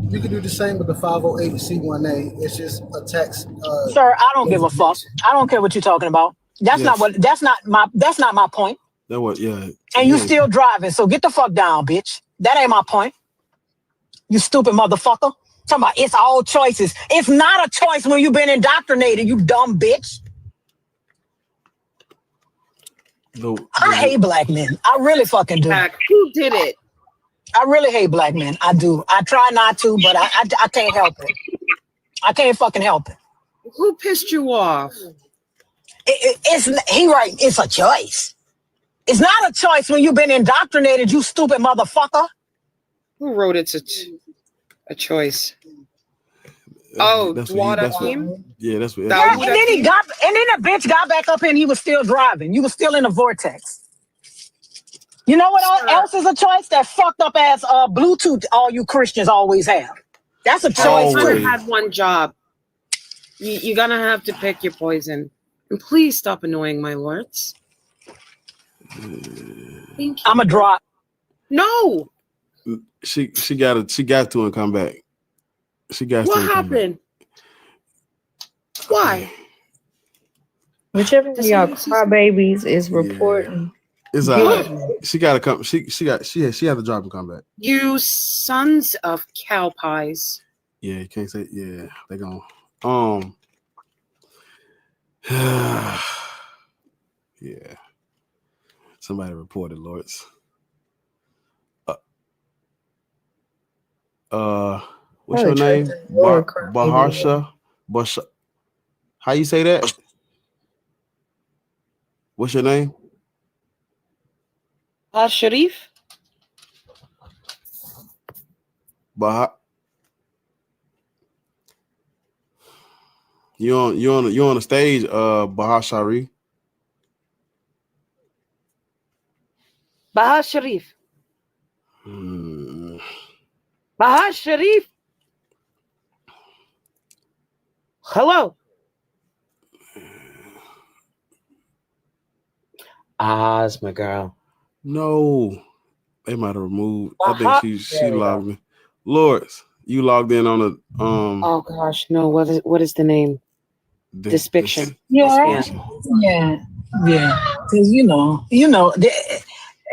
You can do the same with the 508c1a. It's just a tax. Sir, I don't give a fuck. I don't care what you're talking about. That's not my point. That was, yeah. And you still driving, so get the fuck down, bitch. That ain't my point. You stupid motherfucker. Talking about it's all choices. It's not a choice when you've been indoctrinated, you dumb bitch. I hate black men. I really fucking do. Who did it? I really hate black men. I do. I try not to, but I can't help it. I can't fucking help it. Who pissed you off? He right. It's a choice. It's not a choice when you've been indoctrinated, you stupid motherfucker. Who wrote it's a choice? Oh, Dwada Hakim? Yeah, that's what. Yeah, and then the bitch got back up and he was still driving. You was still in the vortex. You know what else is a choice? That fucked up ass Bluetooth all you Christians always have. That's a choice. I had one job. You're gonna have to pick your poison. And please stop annoying my lords. I'm a drop. No. She got to and come back. She got What to. What happened? Why? Whichever of y'all crybabies is reporting. It's she got to come. She had to drop and come back. You sons of cow pies. Yeah, you can't say. Yeah, they gonna. Yeah. Somebody reported, Lords. What's your name? Baharsha. How you say that? What's your name? Sharif. You on the stage, Bahar Sharif. Bahar Sharif. Bahar Sharif. Hello. Oz, my girl. No, they might have removed. I think she logged in. Lords, you logged in on the Oh gosh, no. What is the name? Despiction. Yeah. Because you know,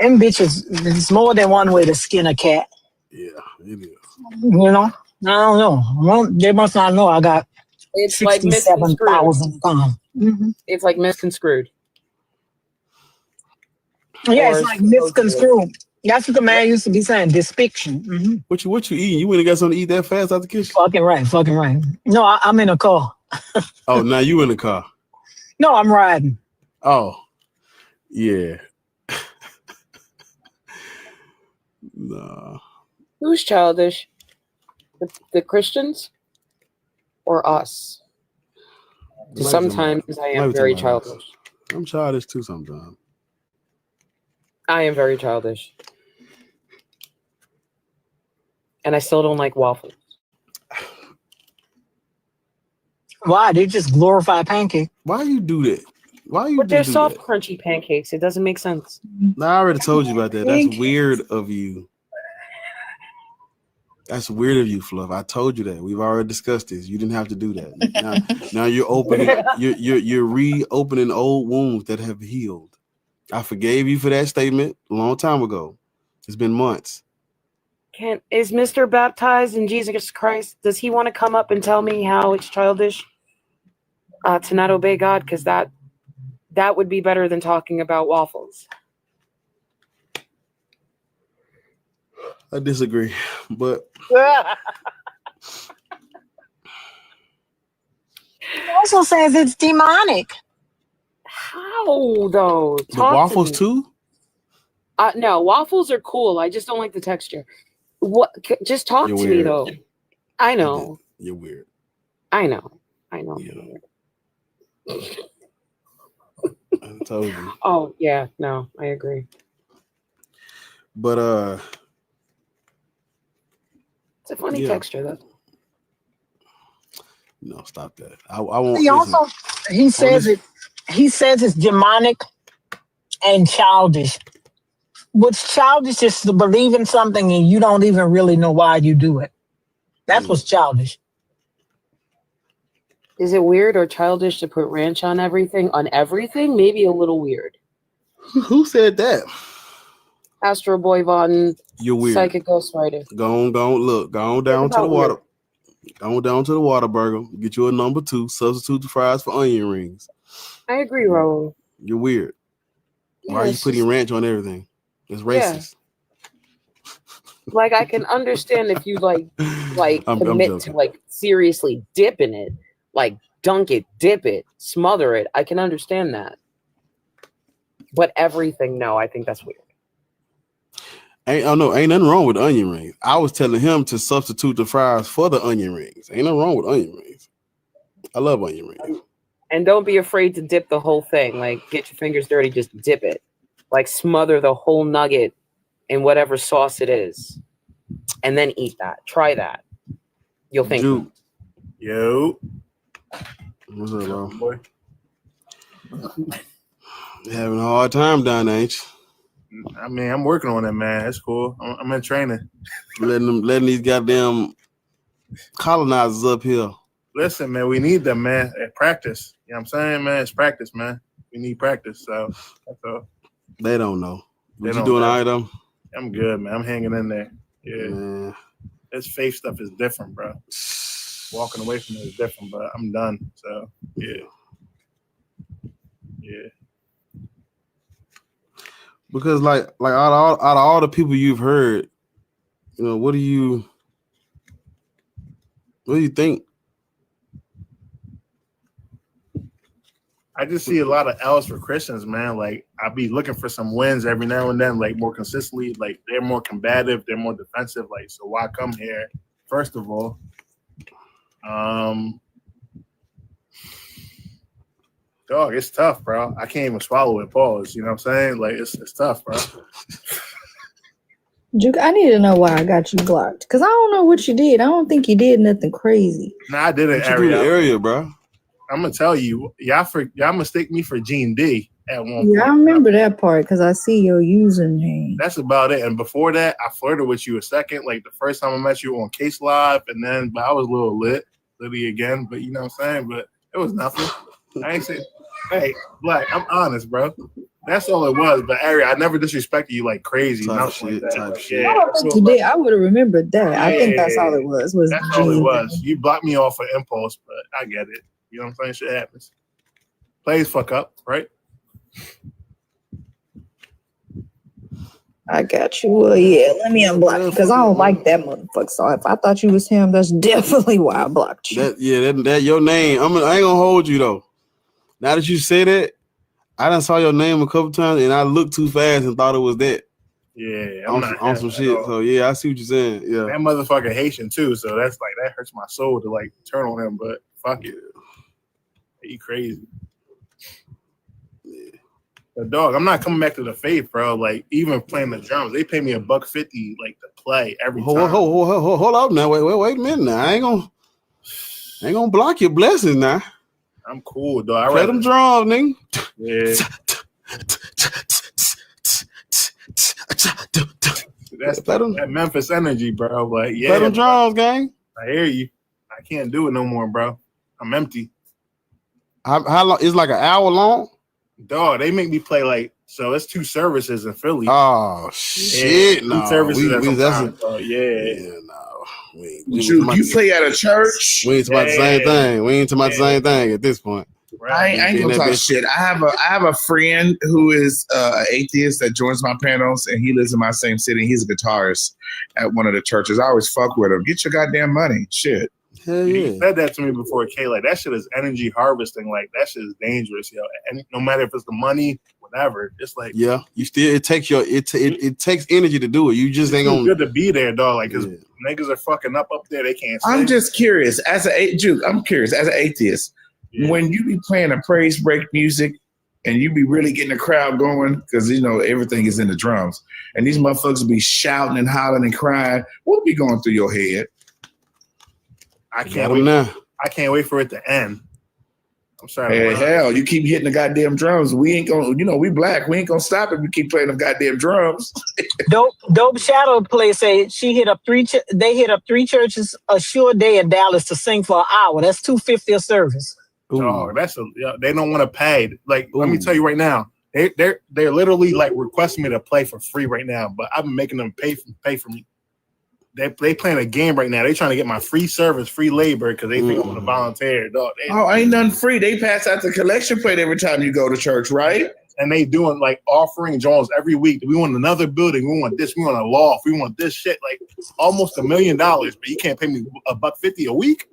them bitches. There's more than one way to skin a cat. Yeah, it is. You know, I don't know. Well, they must not know I got It's like 67,000 pounds. It's like misconstrued. Yeah, it's like misconstrued. That's what the man used to be saying. Despiction. What you eating? You wouldn't got something to eat that fast out the kitchen? Fucking right. No, I'm in a car. Oh, now you in the car? No, I'm riding. Oh, yeah. Nah. Who's childish? The Christians or us? Sometimes I am very childish. I'm childish too sometimes. I am very childish. And I still don't like waffles. Why? They just glorify pancake. Why you do that? But they're soft, crunchy pancakes. It doesn't make sense. No, I already told you about that. That's weird of you. That's weird of you, Fluff. I told you that. We've already discussed this. You didn't have to do that. Now you're opening. You're reopening old wounds that have healed. I forgave you for that statement a long time ago. It's been months. Is Mr. baptized in Jesus Christ? Does he want to come up and tell me how it's childish to not obey God? Because that would be better than talking about waffles. I disagree, but It also says it's demonic. How though? The waffles too? No, waffles are cool. I just don't like the texture. What? Just talk You're to me weird. though. I know. You're weird. I know. I told you. Oh yeah, no, I agree. But It's a funny yeah. texture though. No, stop that. I won't. He Listen, also he says it's demonic and childish. What's childish is to believe in something and you don't even really know why you do it. That's what's childish. Is it weird or childish to put ranch on everything? On everything? Maybe a little weird. Who said that? Astro Boy Von, You're weird. Psychic Ghostwriter. Go on down to the water. Go on down to the Whataburger. Get you a number 2. Substitute the fries for onion rings. I agree, Raul. You're weird. Why are you it's putting ranch on everything? It's racist. Like I can understand if you I'm commit joking. to like seriously dip in it, like dunk it, dip it, smother it. I can understand that. But everything, no, I think that's weird. Ain't nothing wrong with onion rings. I was telling him to substitute the fries for the onion rings. Ain't nothing wrong with onion rings. I love onion rings. And don't be afraid to dip the whole thing. Like get your fingers dirty, just dip it. Like smother the whole nugget in whatever sauce it is. And then eat that. Try that. You'll think. Juke. Yo. What's up, bro? Having a hard time down there, ain't you? I mean, I'm working on it, man. It's cool. I'm in training. Letting these goddamn colonizers up here. Listen, man, we need them, man. At practice. You know what I'm saying, man? It's practice, man. We need practice. So that's all. They don't know. They What you don't doing know. all right, though? I'm good, man. I'm hanging in there. Yeah. Man. This faith stuff is different, bro. Walking away from it is different, but I'm done. So yeah. Yeah. Because like out of all the people you've heard, you know, what do you think? I just see a lot of L's for Christians, man. Like I be looking for some wins every now and then, like more consistently. Like they're more combative, they're more defensive. Like, so why come here? First of all, dog, it's tough, bro. I can't even swallow it. Pause. You know what I'm saying? Like it's tough, bro. Juke, I need to know why I got you blocked. Because I don't know what you did. I don't think you did nothing crazy. Nah, I did it. What you do in the area, bro? I'm gonna tell you, y'all mistake me for Gene D at one point. Yeah, I remember that part because I see your username. That's about it. And before that, I flirted with you a second. Like the first time I met you on Case Live, and then but I was a little litty again. But you know what I'm saying? But it was nothing. I ain't say, hey, Black, I'm honest, bro. That's all it was. But Ari, I never disrespected you like crazy. Nothing like that. Like, yeah. I don't think you did. I would have remembered that. I think that's all it was. That's all it was. You blocked me off for impulse, but I get it. You know what I'm saying? Shit happens. Plays fuck up, right? I got you. Well, yeah, let me unblock you because I don't like that motherfucker. So if I thought you was him, that's definitely why I blocked you. That your name. I ain't gonna hold you though. Now that you say that, I done saw your name a couple times and I looked too fast and thought it was that. Yeah, on some shit. So yeah, I see what you're saying. Yeah, that motherfucker Haitian too. So that's like that hurts my soul to like turn on him. But fuck it, he crazy. But dog, I'm not coming back to the faith, bro. Like even playing the drums, they pay me $150 like to play every time. Hold up now. Wait a minute now. I ain't gonna block your blessings now. I'm cool, dog. Play them drums, nigga. Yeah. That's that Memphis energy, bro. But yeah, Play them drums, gang. I hear you. I can't do it no more, bro. I'm empty. How long? It's like an hour long. Dog, they make me play like so. It's 2 services in Philly. Oh shit! Yeah, No, 2 services at some that's time, so, yeah. No, You play at a church? We ain't talking about the same thing. We ain't talking about the same thing at this point. I ain't gonna talk shit. I have a friend who is an atheist that joins my panels, and he lives in my same city. He's a guitarist at one of the churches. I always fuck with him. Get your goddamn money, shit. Hell You said that to me before, Kay. Like that shit is energy harvesting. Like that shit is dangerous, yo. And no matter if it's the money, whatever. It's like yeah, you still it takes energy to do it. You just ain't gonna good to be there, dog. Like, cause niggas are fucking up there. They can't. I'm just curious as an atheist, when you be playing a praise break music and you be really getting the crowd going, because everything is in the drums, and these motherfuckers be shouting and hollering and crying. What be going through your head? I can't wait. I can't wait for it to end. I'm sorry. Hey, hell, you keep hitting the goddamn drums. We ain't gonna, we black. We ain't gonna stop if you keep playing them goddamn drums. Dope Shadow Play say they hit up 3 churches a sure day in Dallas to sing for an hour. That's $250 a service. Oh, they don't want to pay. Like, let me tell you right now, they're literally like requesting me to play for free right now, but I've been making them pay for me. They playing a game right now. They trying to get my free service, free labor, because they think I'm gonna volunteer. Dog. Ain't nothing free. They pass out the collection plate every time you go to church, right? And they doing like offering Jones every week. We want another building. We want this. We want a loft. We want this shit. Like almost $1 million, but you can't pay me $150 a week.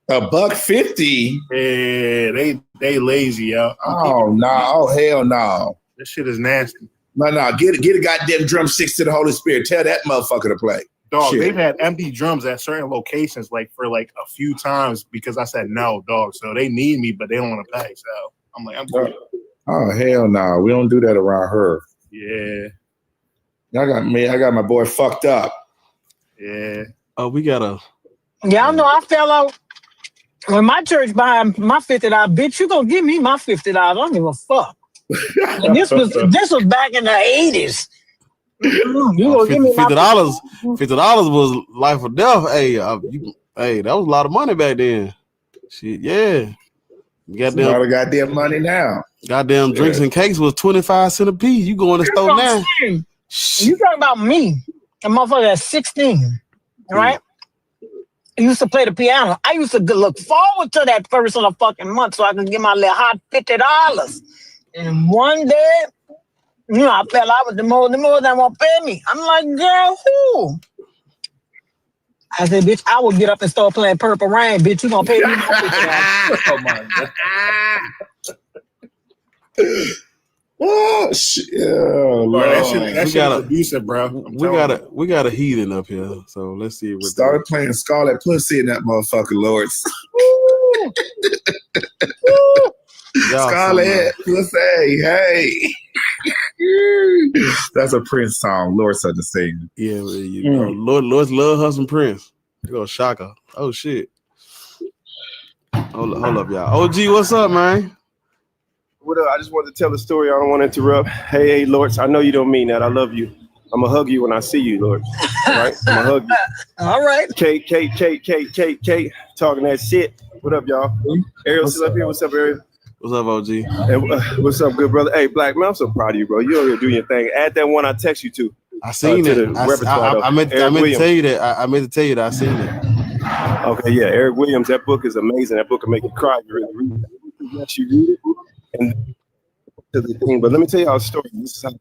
$150? Yeah, they lazy, yo. Oh no! Oh hell no! This shit is nasty. No, get a goddamn drumsticks to the Holy Spirit. Tell that motherfucker to play. Dog, Shit. They've had empty drums at certain locations like for like a few times because I said no, dog. So they need me, but they don't want to pay. So I'm like, I'm good. Oh hell no, we don't do that around her. Yeah. I got my boy fucked up. Yeah. Oh, we gotta. Y'all know I fell out when my church buying my $50. Bitch, you gonna give me my $50? I don't give a fuck. And this was back in the 80s. You gonna give me $50 was life or death. Hey, that was a lot of money back then. Shit, yeah. A lot of goddamn money now. Goddamn drinks and cakes was 25 cents a piece. You go in the store now. You talking about me? A motherfucker at 16, right? I used to play the piano. I used to look forward to that first of the fucking month so I could get my little hot $50. And one day, I fell out with the more than won't pay me. I'm like, girl, who? I said, bitch, I will get up and start playing Purple Rain. Bitch, you gonna pay me? Oh my god. Oh shit! Oh, that shit is abusive, bro. We got a heathen up here, so let's see. Started playing Scarlet Pussy in that motherfucker, Lord. Scarlet Pussy, hey. That's a Prince song. Lord such a Savior. Yeah, Lord's love her some Prince. You go Shaka. Oh shit. Hold up, y'all. OG, what's up, man? What up? I just wanted to tell a story. I don't want to interrupt. Hey, Lords, I know you don't mean that. I love you. I'm gonna hug you when I see you, Lord. All right? I'm gonna hug you. All right. Kate, talking that shit. What up, y'all? Ariel's still up here. What's up, Ariel? What's up, OG? Hey, what's up, good brother? Hey, Black man, I'm so proud of you, bro. You over here doing your thing. Add that one I text you to. I seen it. I meant to tell you that. I meant to tell you that I seen it. Okay, yeah, Eric Williams. That book is amazing. That book will make you cry. You really read it. Yes, you read it. And to the thing, but let me tell y'all a story. This is how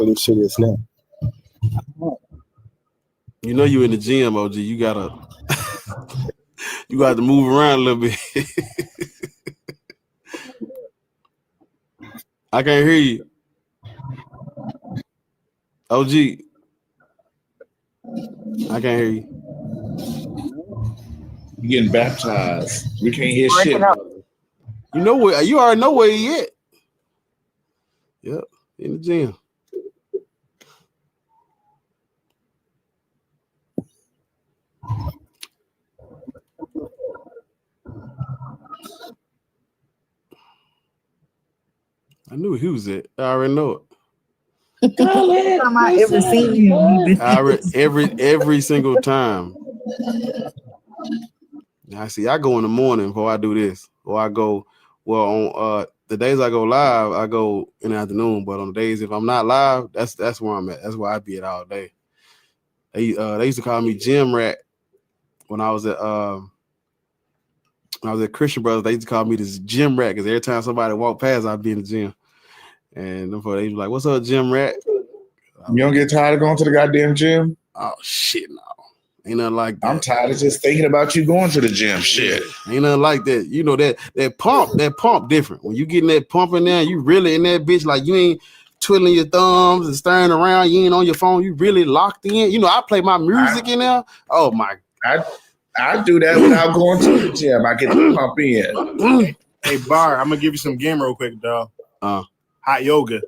this shit is now. You know you in the gym, OG. You gotta to move around a little bit. I can't hear you. OG. I can't hear you. You getting baptized. We can't hear shit. You know where you already know where he at. Yep, in the gym. I knew he was at. I already know it. Every single time. I see. I go in the morning before I do this, or I go. Well, on the days I go live, I go in the afternoon. But on the days if I'm not live, that's where I'm at. That's where I be at all day. They used to call me Gym Rat when I was at Christian Brothers. They used to call me this Gym Rat because every time somebody walked past, I'd be in the gym. And before they was like, "What's up, Gym Rat?" You don't get tired of going to the goddamn gym? Oh shit, no. Ain't nothing like that. I'm tired of just thinking about you going to the gym. Shit. Ain't nothing like that. You know that pump different. When you getting that pump in there, you really in that bitch like you ain't twiddling your thumbs and staring around. You ain't on your phone. You really locked in. You know, I play my music in there. Oh my! I do that without going to the gym. I get the pump in. Hey, Bar, I'm gonna give you some game real quick, dog. Hot yoga.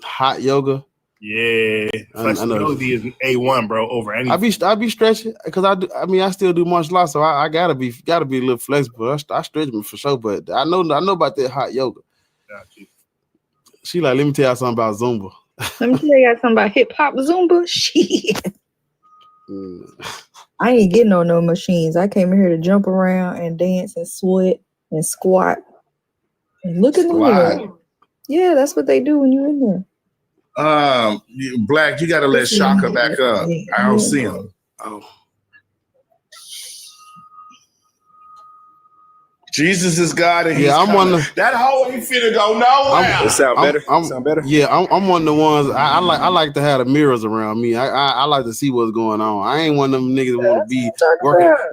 Hot yoga. Yeah, flexibility is A1, bro. Over anything. I be stretching because I still do martial arts, so I gotta be a little flexible. I stretch me for sure, but I know about that hot yoga. Got you. She like, let me tell you something about Zumba. Let me tell you something about hip hop Zumba. Shit. I ain't getting on no machines. I came in here to jump around and dance and sweat and squat and look in the mirror. Yeah, that's what they do when you're in there. Black, you gotta let Shaka back up. I don't see him. Oh. Jesus is God, and I'm one of that hoe ain't finna go nowhere. It sound better. Sound better. Yeah, I'm one of the ones. I like to have the mirrors around me. I like to see what's going on. I ain't one of them niggas that want to be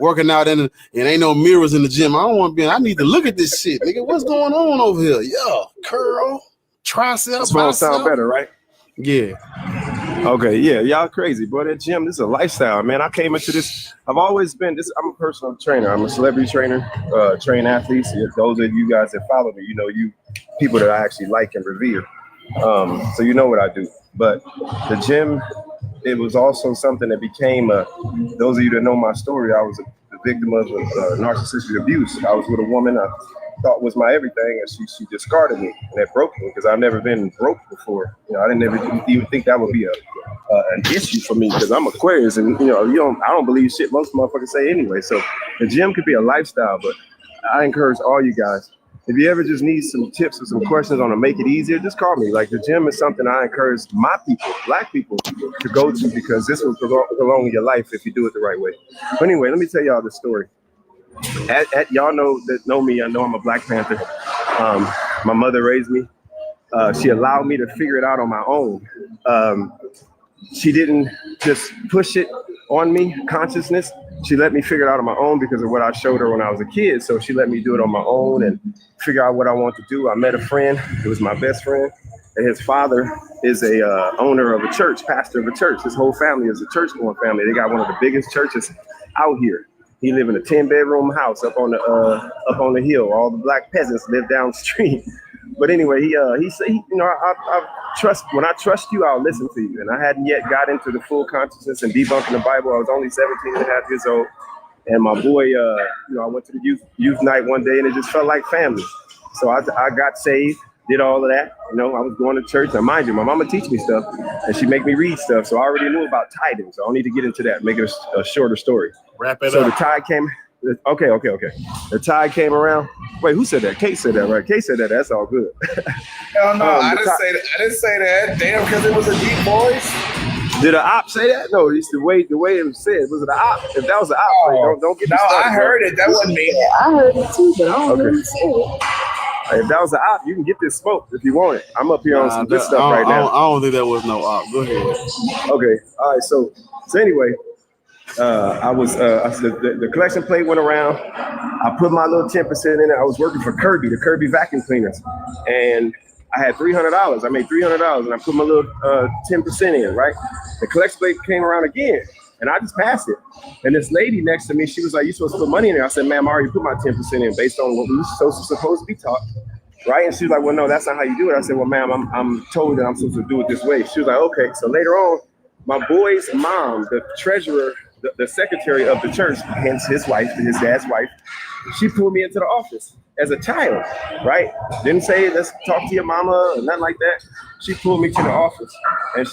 working out and ain't no mirrors in the gym. I don't want to be. I need to look at this shit, nigga. What's going on over here? Yeah, curl, tricep. That's gonna sound better, right? Yeah. Okay, yeah, y'all crazy, boy. That gym, this is a lifestyle, man. I came into this. I've always been this. I'm a personal trainer. I'm a celebrity trainer, train athletes. Those of you guys that follow me, you know, you people that I actually like and revere. So you know what I do. But the gym, it was also something that became those of you that know my story, I was a victim of narcissistic abuse. I was with a woman I thought was my everything, and she discarded me, and that broke me because I've never been broke before. You know, I didn't ever even think that would be an issue for me because I'm Aquarius, and I don't believe shit most motherfuckers say anyway. So the gym could be a lifestyle, but I encourage all you guys, if you ever just need some tips or some questions on to make it easier, just call me. Like the gym is something I encourage my people, black people, to go to because this will prolong your life if you do it the right way. But anyway, let me tell y'all the story. Y'all know me. I know I'm a Black Panther. My mother raised me. She allowed me to figure it out on my own. She didn't just push it on me, consciousness. She let me figure it out on my own because of what I showed her when I was a kid. So she let me do it on my own and figure out what I want to do. I met a friend. It was my best friend. And his father is a owner of a church, pastor of a church. His whole family is a church-going family. They got one of the biggest churches out here. He lived in a 10-bedroom house up on the hill. All the black peasants live down the street. But anyway, he said, I trust. When I trust you, I'll listen to you. And I hadn't yet got into the full consciousness and debunking the Bible. I was only 17 and a half years old. And my boy, I went to the youth night one day, and it just felt like family. So I got saved, did all of that. I was going to church. Now, mind you, my mama teach me stuff, and she make me read stuff. So I already knew about tithing. So I don't need to get into that. Make it a shorter story. Wrap it up. So the tithe came. Okay. The tithe came around. Wait, who said that? Kate said that, right? Kate said that. That's all good. Hell no, I didn't say that. Damn, because it was a deep voice. Did an op say that? No, it's the way it was said. Was it an op? If that was an op, don't get me started. I heard it. That wasn't me. I heard it too, but I don't really say it. If that was an op, you can get this smoke if you want it. I'm up here on some good stuff right now. I don't think that was no op. Go ahead. Okay. All right. So anyway, the collection plate went around. I put my little 10% in it. I was working for Kirby, the Kirby vacuum cleaners, and I had $300. I made $300, and I put my little 10% in. Right. The collection plate came around again, and I just passed it. And this lady next to me, she was like, "You supposed to put money in there?" I said, "Ma'am, I already put my 10% in based on what we were supposed to be taught." Right. And she was like, "Well, no, that's not how you do it." I said, "Well, ma'am, I'm told that I'm supposed to do it this way." She was like, "Okay." So later on, my boy's mom, the treasurer, the secretary of the church, hence his wife, his dad's wife, she pulled me into the office as a child, right? Didn't say, "Let's talk to your mama," or nothing like that. She pulled me to the office, and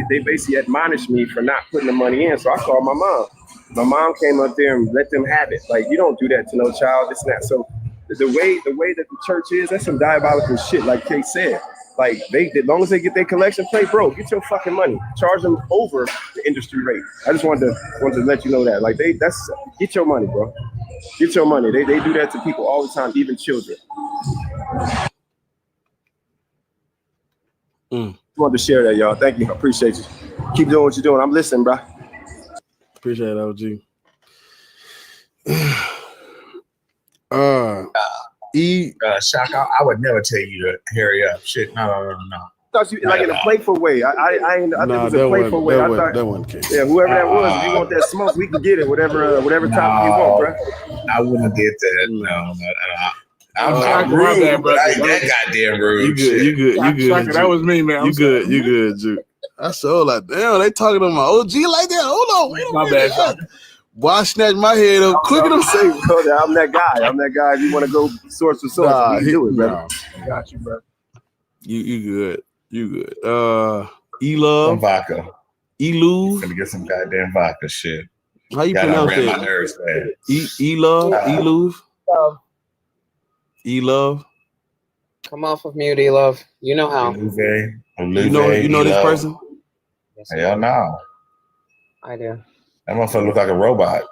they basically admonished me for not putting the money in. So I called my mom. My mom came up there and let them have it. Like, you don't do that to no child, this and that. So the way that the church is, that's some diabolical shit, like Kate said. Like, as long as they get their collection plate, bro, get your fucking money. Charge them over the industry rate. I just wanted to let you know that. Like, get your money, bro. Get your money. They do that to people all the time, even children. Just wanted to share that, y'all. Thank you. I appreciate you. Keep doing what you're doing. I'm listening, bro. Appreciate it, OG. Shaka, I would never tell you to hurry up. Shit, no. Thought you like in a playful way. I think it was a playful way. I thought that wasn't the case. Yeah, whoever that was, if you want that smoke, we can get it. Whatever topic you want, bro. I wouldn't get that. No. I'm not rude, bad, but bro. I ain't that goddamn rude. You good. Shaka, that was me, man. You good, Juke. I saw like, damn, they talking to my OG like that. Hold on, wait a My minute. bad, Shaka. Boy, I snatched my head up quicker than say. I'm that guy. If you want to go source for source, Nah, we can do it, bro. nah. I got you, bro. You good. You good. E-Love. Vodka. E-Love. Gonna get some goddamn vodka shit. How you God, pronounce I ran that? my nerves, man. E-Love. E-Love. E-Love. Come off of mute, E-Love. You know how. You know this person? Hell no. I do. That motherfucker look like a robot.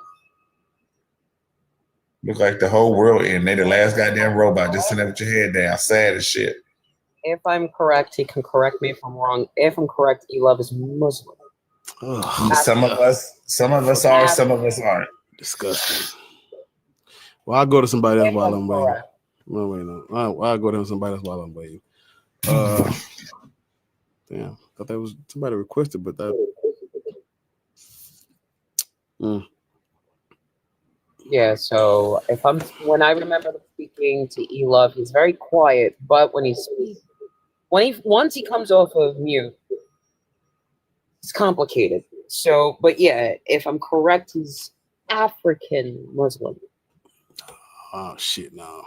Look like the whole world in. They the last goddamn robot just sitting there with your head down, sad as shit. If I'm correct, he can correct me if I'm wrong. If I'm correct, E-Love is Muslim. Some of us are, some of us aren't. Disgusting. Well, I'll go to somebody else while I'm waiting. No, wait, no. I'll go to somebody else while I'm waiting. Damn. Thought that was somebody requested, but that. Yeah, so when I remember speaking to E-Love, he's very quiet, but when he speaks, once he comes off of mute, it's complicated. So, but yeah, if I'm correct, he's African Muslim. Oh shit, no.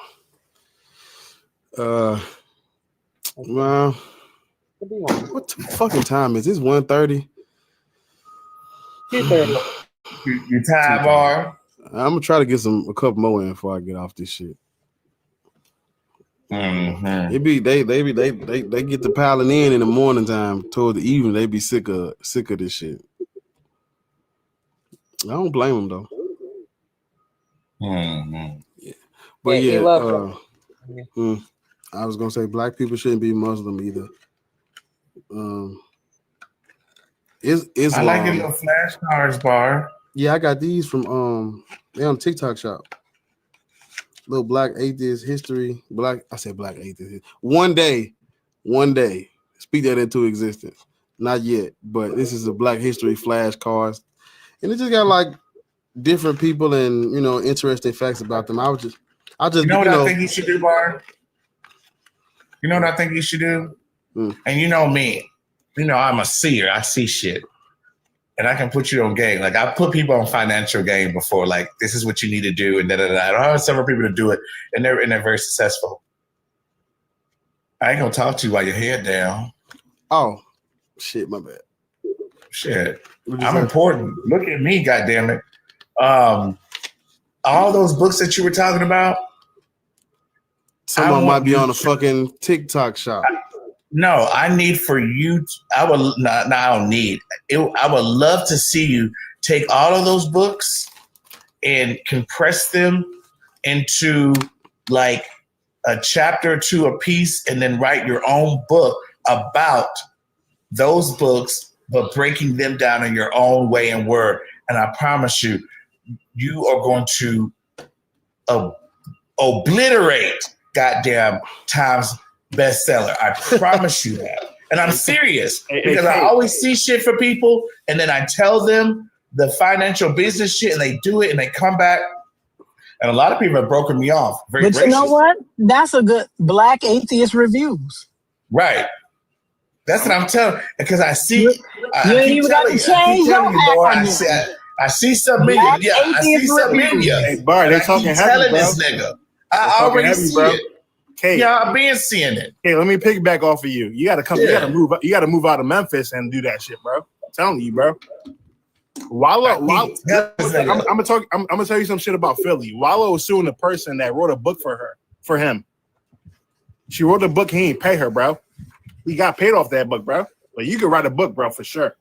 Well, what the fucking time is this? 1:30? 2:30. You tired, Bar? I'm gonna try to get a couple more in before I get off this shit. Mm-hmm. They get to piling in the morning time. Toward the evening, they be sick of this shit. I don't blame them though. Mm-hmm. Yeah. But yeah, I was gonna say black people shouldn't be Muslim either. I like your little flashcards, Bar. Yeah, I got these from they on TikTok shop. Little black atheist history. I said black atheist. One day, speak that into existence. Not yet, but this is a black history flashcards, and it just got like different people and interesting facts about them. I just You know what I think you should do, Bar? You know what I think you should do? And you know me, I'm a seer. I see shit. And I can put you on game. Like I put people on financial game before, like this is what you need to do, and da-da-da. I have several people to do it, and they're very successful. I ain't gonna talk to you while your head down. Oh, shit, my bad. Shit, I'm important. Look at me, goddammit. All those books that you were talking about. Someone might be on a fucking TikTok shop. No, I need for you. I would not. I don't need. I would love to see you take all of those books and compress them into like a chapter or two a piece, and then write your own book about those books, but breaking them down in your own way and word. And I promise you, you are going to obliterate goddamn Times bestseller. I promise you that. And I'm serious because I always see shit for people and then I tell them the financial business shit and they do it and they come back. And a lot of people have broken me off. Very but gracious. You know what? That's a good Black Atheist Reviews. Right. That's what I'm telling. Because I see. You ain't even got to change your acronym. I see some in you. Yeah, I see some in you. Hey, Bar, they're talking heavy, telling bro. this nigga. I already heavy, see bro. it. Okay. Yeah, I've been seeing it. Okay, let me piggyback off of you. You gotta come. Yeah. You gotta move out of Memphis and do that shit, bro. I'm telling you, bro. Wallow. I'm gonna tell you some shit about Philly. Wallow was suing the person that wrote a book for him. She wrote a book. He ain't pay her, bro. He got paid off that book, bro. But you could write a book, bro, for sure.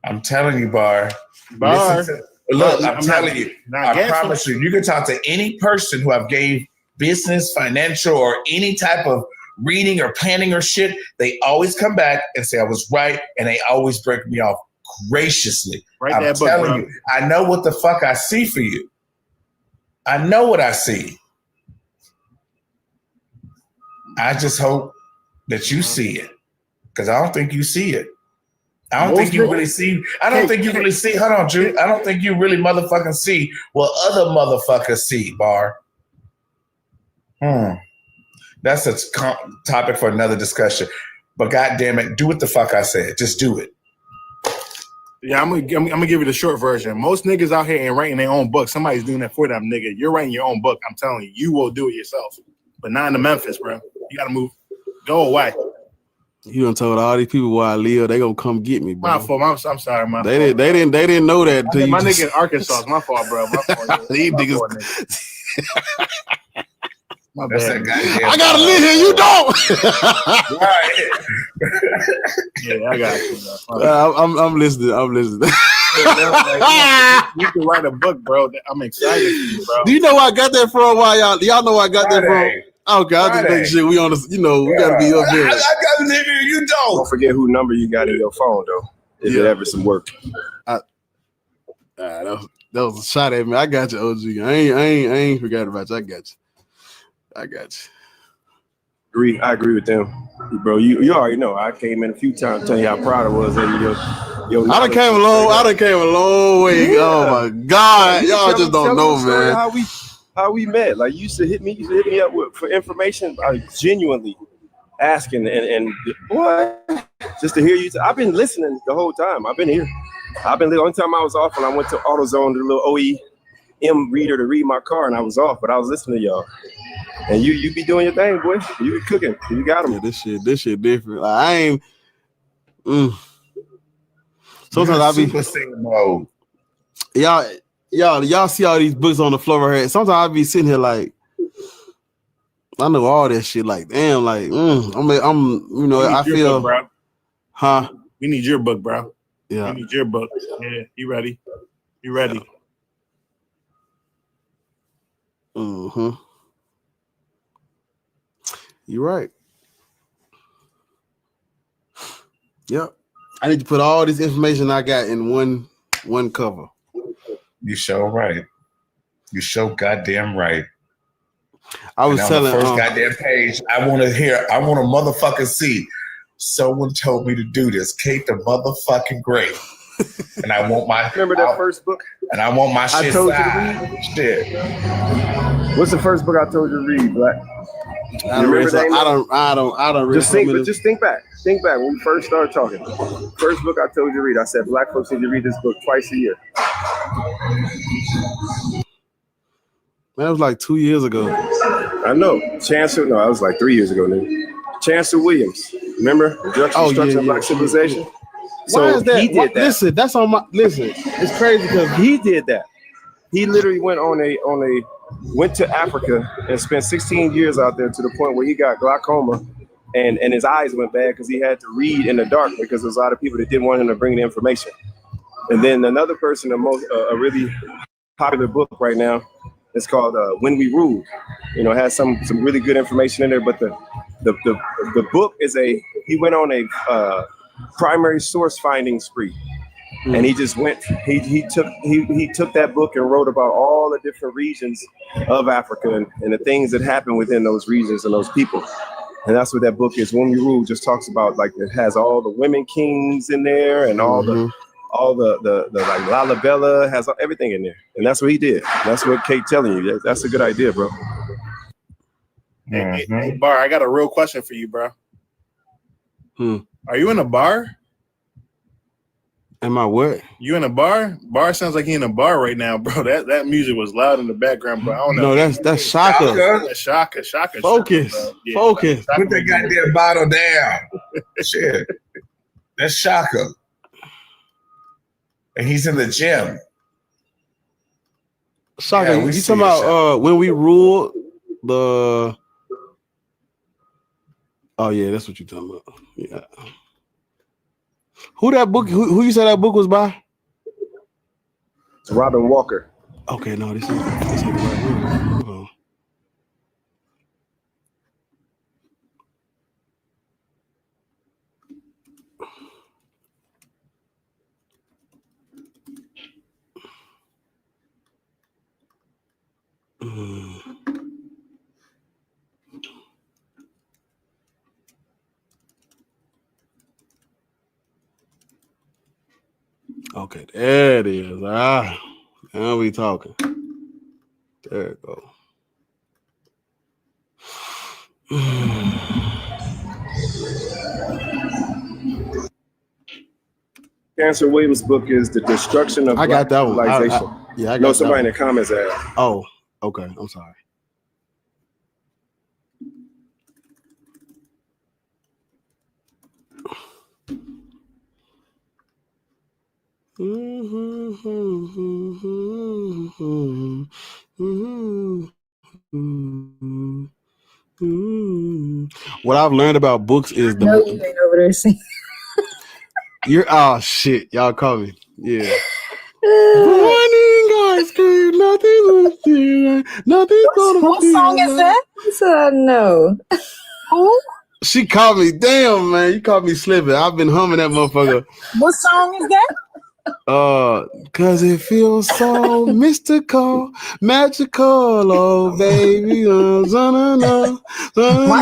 I'm telling you, Bar. Bar. Look, I'm telling you. I promise you. You can talk to any person who I've gave business, financial, or any type of reading or planning or shit. They always come back and say I was right, and they always break me off graciously. Write I'm that book, telling bro. you, I know what the fuck I see for you. I know what I see. I just hope that you see it, because I don't think you see it. I don't think you really see. I don't think you really see. Hold on, Drew. I don't think you really motherfucking see what other motherfuckers see, Bar. That's a topic for another discussion. But goddamn it, do what the fuck I said. Just do it. Yeah, I'm gonna give you the short version. Most niggas out here ain't writing their own book. Somebody's doing that for them, nigga. You're writing your own book. I'm telling you, you will do it yourself. But not in the Memphis, bro. You gotta move. Go away. You done told all these people where I live, they gonna come get me, bro. My fault. I'm sorry, my They fault. didn't know that. Till My you nigga just- in Arkansas. It's my fault, bro. My fault. These My niggas. fault, nigga. My That's bad. that goddamn. I gotta live here. You don't. Yeah, I got you, bro. I'm listening. I'm listening. You can write a book, bro. I'm excited for you, bro. Do you know where I got that from? Why y'all know where I got that from? Okay, I just make sure we on the. We gotta be up there. I gotta live here. You don't. Don't forget who number you got in your phone, though. If it ever some work. That was a shot at me. I got you, OG. I ain't forgot about you. I got you. I agree with them, bro. You already know. I came in a few times telling you how proud I was of your I done came a long way. Oh my God, y'all just don't know, man. How we met. Like, you used to hit me up for information. I genuinely asking and what? Just to hear you. I've been listening the whole time. I've been here. The only time I was off when I went to AutoZone, the little OEM reader to read my car, and I was off, but I was listening to y'all. And you be doing your thing, boy. You be cooking. You got them. Yeah, this shit different. Like, I ain't. Sometimes I be super singing mode. Y'all see all these books on the floor right here. Sometimes I be sitting here like, I know all that shit. Like, damn, like, I feel, book, bro. Huh? We need your book, bro. Yeah. We need your book. Yeah, you ready? You ready? Mm-hmm. You're right. Yep. I need to put all this information I got in one cover. You show right. You show goddamn right. I was and on telling the first goddamn page, I want to motherfucking see. Someone told me to do this. Kate the motherfucking Great. And I want my remember that first book? And I want my shit. I told you to read. Shit. What's the first book I told you to read, Black? I don't really just think back. Think back when we first started talking. First book I told you to read. I said Black folks need to read this book twice a year. Man, that was like 2 years ago. I know. Chancellor, no, that was like 3 years ago, nigga. Chancellor Williams. Remember? Instruction of Black Civilization. Why is that? He did that. Listen, that's on my it's crazy because he did that. He literally went went to Africa and spent 16 years out there to the point where he got glaucoma and his eyes went bad because he had to read in the dark because there's a lot of people that didn't want him to bring the information. And then another person, a really popular book right now, it's called When We Rule. Has some really good information in there, but the book is he went on a primary source finding spree. And he just went. He took that book and wrote about all the different regions of Africa and the things that happen within those regions and those people. And that's what that book is. When We Rule just talks about, like, it has all the women kings in there and all the like Lalabella has everything in there. And that's what he did. That's what Kate telling you. That's a good idea, bro. Hey, Bar, I got a real question for you, bro. Are you in a bar? Am I what? You in a bar? Bar sounds like he in a bar right now, bro. That music was loud in the background, bro. I don't know. No, that's Shaka. That's Shaka. Focus. Yeah, Focus. Put that goddamn bottle down. Shit. That's Shaka. And he's in the gym. Shaka, Yeah, we you see talking it, about Shaka. When We Rule the? Oh yeah, that's what you talking about. Yeah. Who that book? Who you said that book was by? It's Robin Walker. Okay, no, this ain't the right one. Hold on. Okay, there it is. Now we talking. There it go. Cancer Williams' book is The Destruction of I got that one. Civilization. I know got somebody that in the comments asked. Oh, okay. I'm sorry. What I've learned about books is No, you ain't over there singing. oh shit, y'all call me. Yeah. Morning, guys, girl, nothing's gonna What song is that? I know. Who? She called me. Damn, man, you called me slipping. I've been humming that motherfucker. What song is that? Cause it feels so mystical, magical, oh baby. Why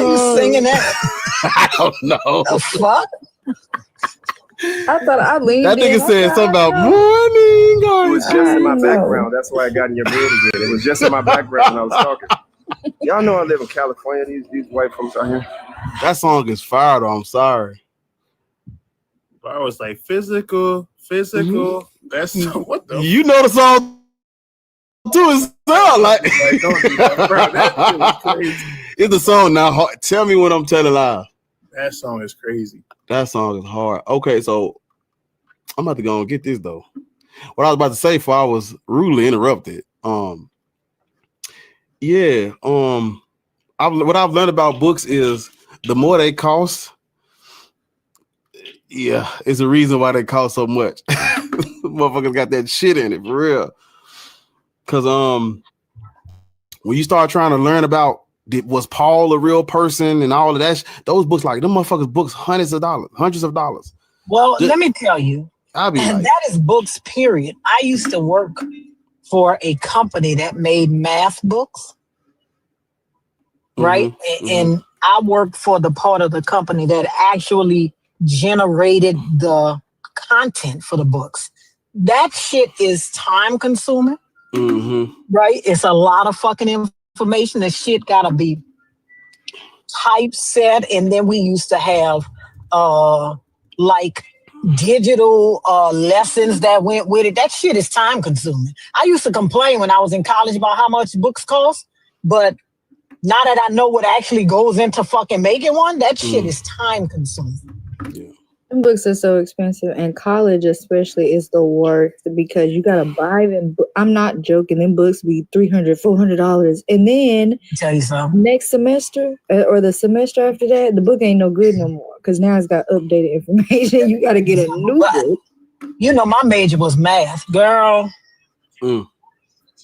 you singing that? I don't know. The fuck? I thought I leaned That nigga in. said something about morning, It guys. was just in my background. That's why I got in your bed again. It was just in my background when I was talking. Y'all know I live in California. These white folks out here. That song is fire, though. I'm sorry. I was like physical. Mm-hmm. That's what the. You know the song too. It sound like don't do that, bro. That shit was crazy. It's the song now. Tell me when I'm telling live. That song is crazy. That song is hard. Okay, so I'm about to go and get this though. What I was about to say before I was rudely interrupted. What I've learned about books is the more they cost, it's a reason why they cost so much. Motherfuckers got that shit in it for real. Cause when you start trying to learn about was Paul a real person and all of that, those books, like them motherfuckers books hundreds of dollars. Well, let me tell you, I'll be like, that is books, period. I used to work for a company that made math books, right? And I worked for the part of the company that actually generated the content for the books. That shit is time consuming, right? It's a lot of fucking information. The shit gotta be typeset, and then we used to have like digital lessons that went with it. That shit is time consuming. I used to complain when I was in college about how much books cost, but now that I know what actually goes into fucking making one, that shit is time consuming. Them books are so expensive, and college especially is the worst because you gotta buy them. I'm not joking. Them books be $300, $400, and then tell you something. Next semester or the semester after that, the book ain't no good no more because now it's got updated information. You gotta get a new book. You know, my major was math, girl.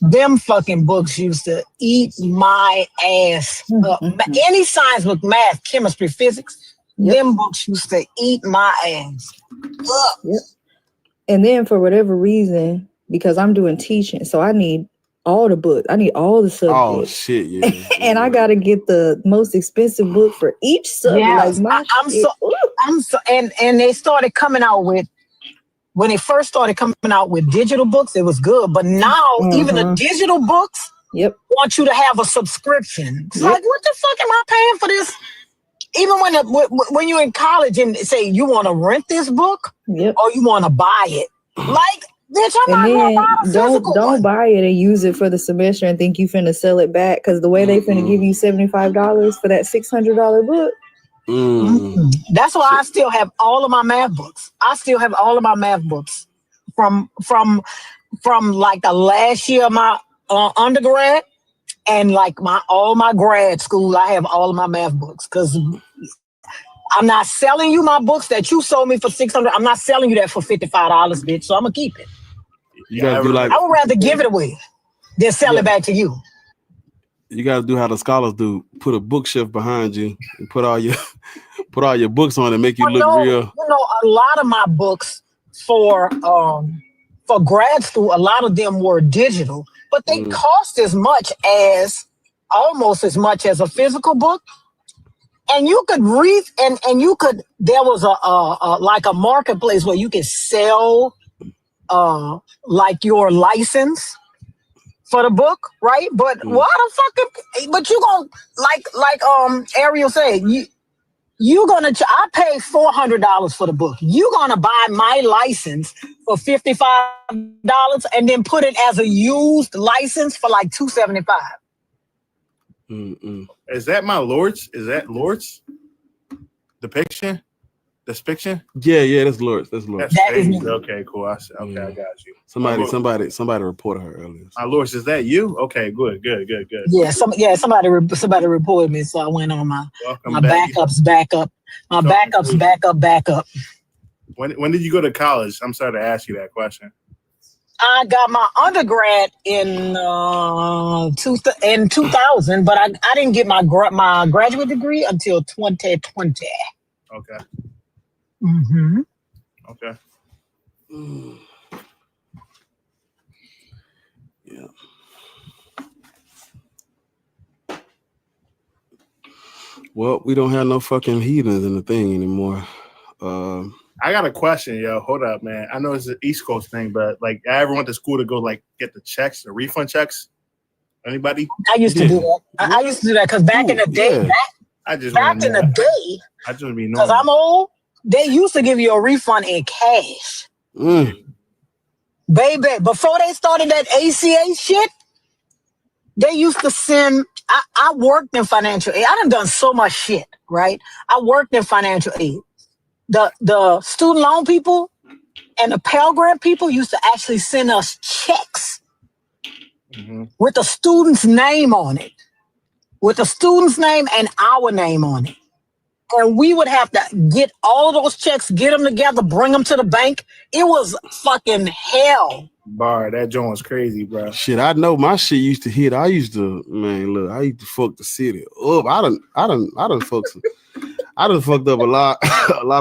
Them fucking books used to eat my ass up. Any science book, math, chemistry, physics. Them books used to eat my ass. Yep. And then for whatever reason, because I'm doing teaching, so I need all the books. I need all the subjects. Oh shit, yeah. And I gotta get the most expensive book for each subject. Yes, Like I'm so and they started coming out with, when they first started coming out with digital books, it was good. But now even the digital books want you to have a subscription. It's like, what the fuck am I paying for this? Even when you're in college and say you want to rent this book or you want to buy it, like, bitch, I might as well buy a physical don't one. buy it and use it for the semester and think you finna sell it back because the way they finna give you $75 for that $600 book. That's why I still have all of my math books. I still have all of my math books from like the last year of my undergrad. And like all my grad school, I have all of my math books because I'm not selling you my books that you sold me for $600. I'm not selling you that for $55, bitch. So I'm gonna keep it. You gotta do like I would rather give it away than sell it back to you. You gotta do how the scholars do. Put a bookshelf behind you and put all your books on and make you look real. You know, a lot of my books for grad school, a lot of them were digital. But they cost almost as much as a physical book. And you could read, and you could, there was a like a marketplace where you could sell like your license for the book, right? But why the fuck? But you gonna like Ariel said, you gonna I paid $400 for the book. You gonna buy my license for $55 and then put it as a used license for like $275. Is that my Lord's? Is that Lord's depiction? Depiction? Yeah, that's Lord's. That's Lord's. That is me. Okay, cool. I got you. Somebody reported her earlier. My Lord's, is that you? Okay, good. Yeah, somebody reported me, so I went on my backups back up. When did you go to college? I'm sorry to ask you that question. I got my undergrad in 2000, but I didn't get my graduate degree until 2020. Okay. Mm-hmm. Okay. Yeah. Well, we don't have no fucking heathens in the thing anymore. I got a question, yo. Hold up, man. I know it's an East Coast thing, but like, I ever went to school to go like get the checks, the refund checks? Anybody? I used to do that. I used to do that because back in the day, I just back in the day, I just be because I'm old, they used to give you a refund in cash. Baby, before they started that ACA shit, they used to send, I worked in financial aid. I done so much shit, right? I worked in financial aid. The student loan people and the Pell Grant people used to actually send us checks with the student's name on it, with the student's name and our name on it. And we would have to get all of those checks, get them together, bring them to the bank. It was fucking hell. Bar, that joint was crazy, bro. Shit, I know my shit used to hit. I used to fuck the city up. I done fucked up a lot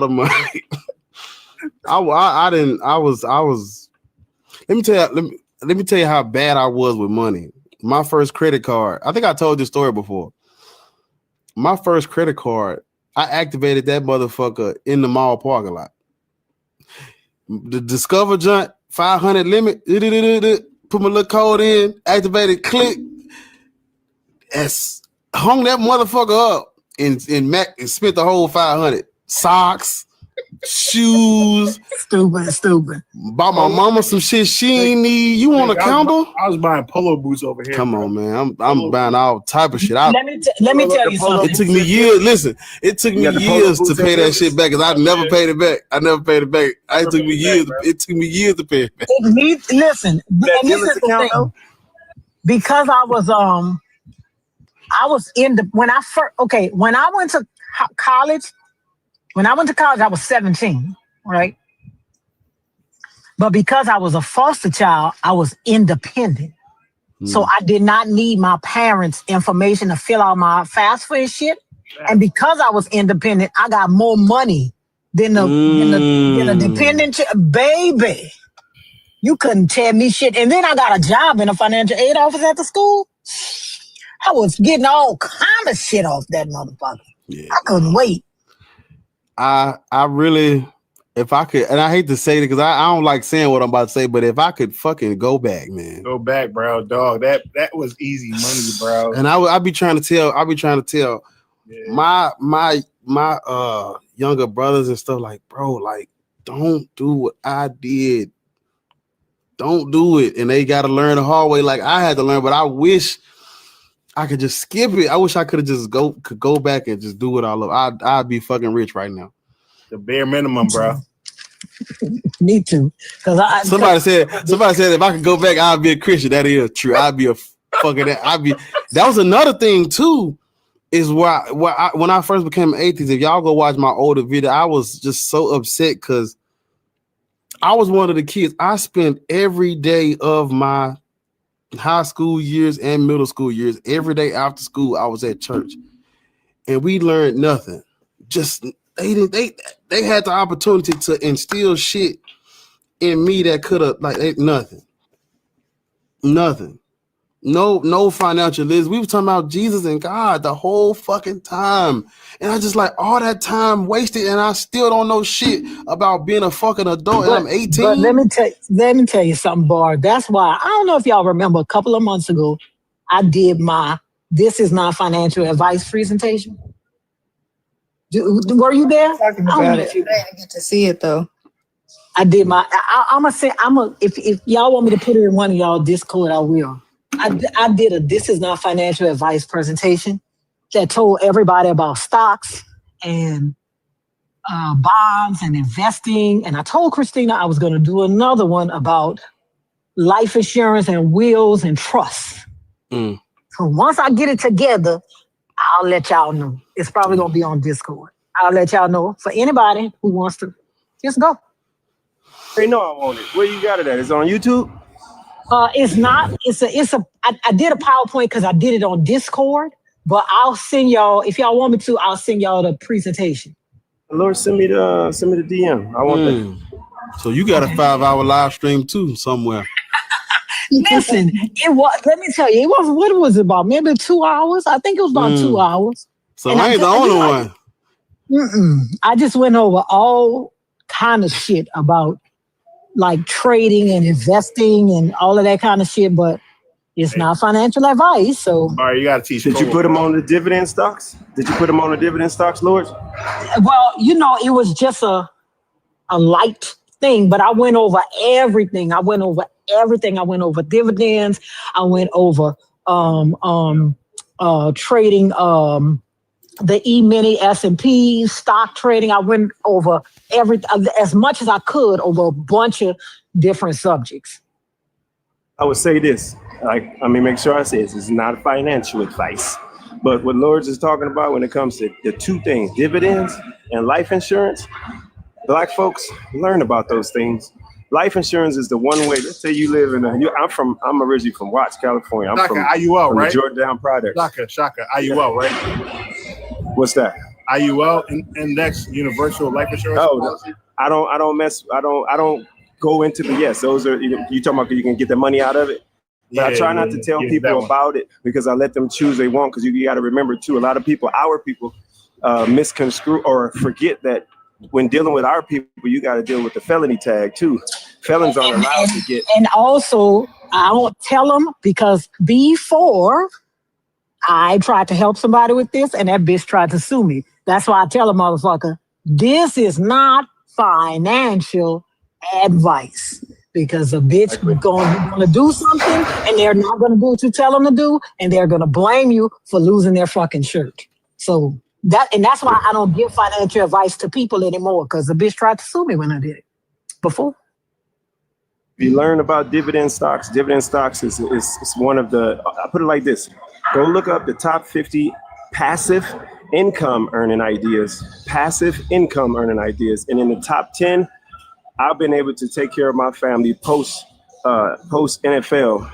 of money. Let me tell you how bad I was with money. My first credit card, I think I told this story before. My first credit card, I activated that motherfucker in the mall parking lot. The Discover joint, 500 limit, put my little code in, activated, click, hung that motherfucker up and spent the whole 500. Socks, shoes. Stupid. Bought my mama some shit she ain't need. You want a combo? I was buying polo boots over here. Come on, man. I'm buying all type of shit. Let me tell you something. It took me years. Listen, it took me years to pay that shit back because I never paid it back. It took me years. It took me years to pay it back. Listen, and this is the thing. Because I was in the when I went to college. When I went to college, I was 17, right? But because I was a foster child, I was independent. So I did not need my parents' information to fill out my FAFSA and shit. And because I was independent, I got more money than the dependent baby. You couldn't tell me shit. And then I got a job in a financial aid office at the school. I was getting all kind of shit off that motherfucker. Yeah. I couldn't wait. I really, if I could, and I hate to say it because I don't like saying what I'm about to say, but if I could fucking go back, man. Go back, bro, dog. That was easy money, bro. And I be trying to tell my younger brothers and stuff like, bro, like, don't do what I did. Don't do it. And they got to learn the hard way like I had to learn, but I wish I could just skip it. I wish I could have just go back and just do it all over. I'd be fucking rich right now. The bare minimum, bro. Me too. Somebody said if I could go back, I'd be a Christian. That is true. I'd be a fucking. That was another thing too. Is when I first became an atheist. If y'all go watch my older video, I was just so upset because I was one of the kids. I spent every day of my high school years and middle school years, every day after school, I was at church, and we learned nothing. Just they had the opportunity to instill shit in me that could have nothing. No financial list. We were talking about Jesus and God the whole fucking time. And I just like all that time wasted, and I still don't know shit about being a fucking adult. And I'm 18. But let me tell you something, Bar. That's why I don't know if y'all remember a couple of months ago, I did my "This Is Not Financial Advice" presentation. Were you there? Talking about it. I didn't get to see it though. I did my. If y'all want me to put it in one of y'all Discord, I will. I did a "This Is Not Financial Advice" presentation that told everybody about stocks and bonds and investing. And I told Christina I was going to do another one about life insurance and wills and trusts. So once I get it together, I'll let y'all know. It's probably going to be on Discord. I'll let y'all know for anybody who wants to just go. They know I want it. Where you got it at? Is it on YouTube? It's not. I did a PowerPoint because I did it on Discord, but I'll send y'all, if y'all want me to, I'll send y'all the presentation. Lord, send me the DM. I want that. So you got a 5-hour live stream too somewhere. Listen, let me tell you, it was, what was it about? Maybe 2 hours? I think it was about 2 hours. So I ain't the only one. I just went over all kind of shit about like trading and investing and all of that kind of shit, but it's not financial advice. So, all right, you got to teach. Did you put them on the dividend stocks? Lord? Well, it was just a light thing, but I went over everything. I went over dividends. I went over trading the E-mini S&P stock trading. I went over as much as I could over a bunch of different subjects. I would say this. Make sure I say this. It's not financial advice. But what Lord is talking about when it comes to the two things, dividends and life insurance, Black folks, learn about those things. Life insurance is the one way. Let's say you live in I'm originally from Watts, California. I'm from IUL, right? The Jordan Products. Shaka, IUL, right? What's that? IUL, Index Universal Life Insurance. Policy? I don't go into the those are you talking about you can get the money out of it. But I try not to tell people about it because I let them choose they want, because you got to remember too, a lot of people, our people, misconstrue or forget that when dealing with our people, you got to deal with the felony tag too. Felons aren't allowed to get. And also, I don't tell them, because before I tried to help somebody with this and that bitch tried to sue me. That's why I tell a motherfucker, this is not financial advice, because a bitch going to do something and they're not going to do what you tell them to do, and they're going to blame you for losing their fucking shirt. So that's why I don't give financial advice to people anymore, because the bitch tried to sue me when I did it before. If you learn about dividend stocks is one of the, I put it like this, go look up the top 50 passive income earning ideas. And in the top 10, I've been able to take care of my family post NFL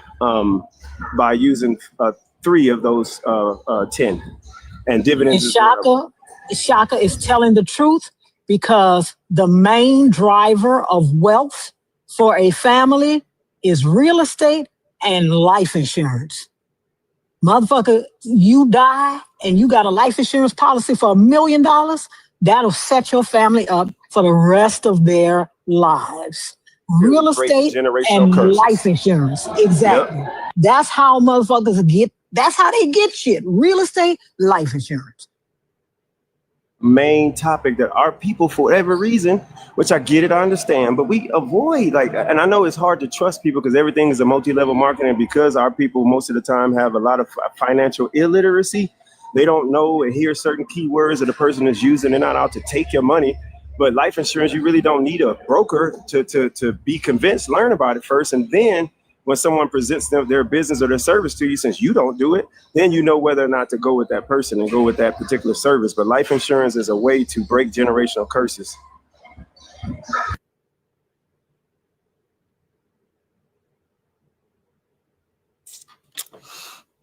by using 3 of those 10. And dividends. And Shaka is telling the truth, because the main driver of wealth for a family is real estate and life insurance. Motherfucker, you die and you got a life insurance policy for $1 million, that'll set your family up for the rest of their lives. Real estate and life insurance. Exactly. Yep. That's how motherfuckers get. That's how they get shit. Real estate, life insurance. Main topic that our people, for whatever reason, which I get it, I understand, but we avoid, and I know it's hard to trust people because everything is a multi-level marketing, because our people most of the time have a lot of financial illiteracy. They don't know and hear certain keywords that the person is using. They're not out to take your money. But life insurance, you really don't need a broker to be convinced. Learn about it first, and then when someone presents them their business or their service to you, since you don't do it, then you know whether or not to go with that person and go with that particular service. But life insurance is a way to break generational curses.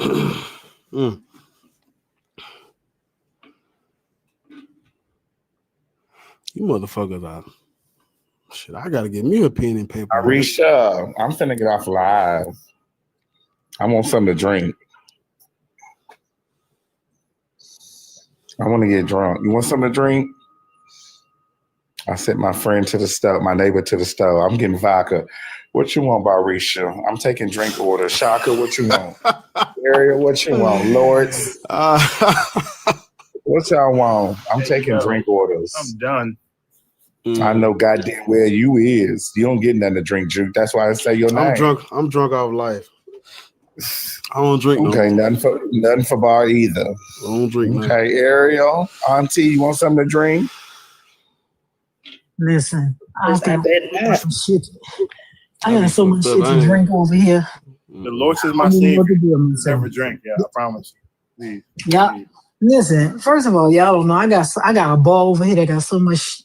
You motherfuckers are. Shit, I gotta get me a pen and paper. Arisha, I'm finna get off live. I want something to drink. I want to get drunk. You want something to drink? I sent my friend to the stove, my neighbor to the stove. I'm getting vodka. What you want, Barisha? I'm taking drink orders. Shaka, what you want? Ariel, what you want? Lords? What y'all want? I'm taking drink orders. I'm done. I know goddamn well you is. You don't get nothing to drink, Juke. That's why I say your name. I'm drunk off life. I don't drink. Okay, nothing for Bar either. I don't drink. Okay, Ariel, Auntie, you want something to drink? Listen, I got some shit. I got so much shit to drink over here. The Lord is my I don't know savior. what to do with myself. Never drink. Yeah, I promise. Please. Yeah. Listen, first of all, y'all don't know. I got a ball over here that got so much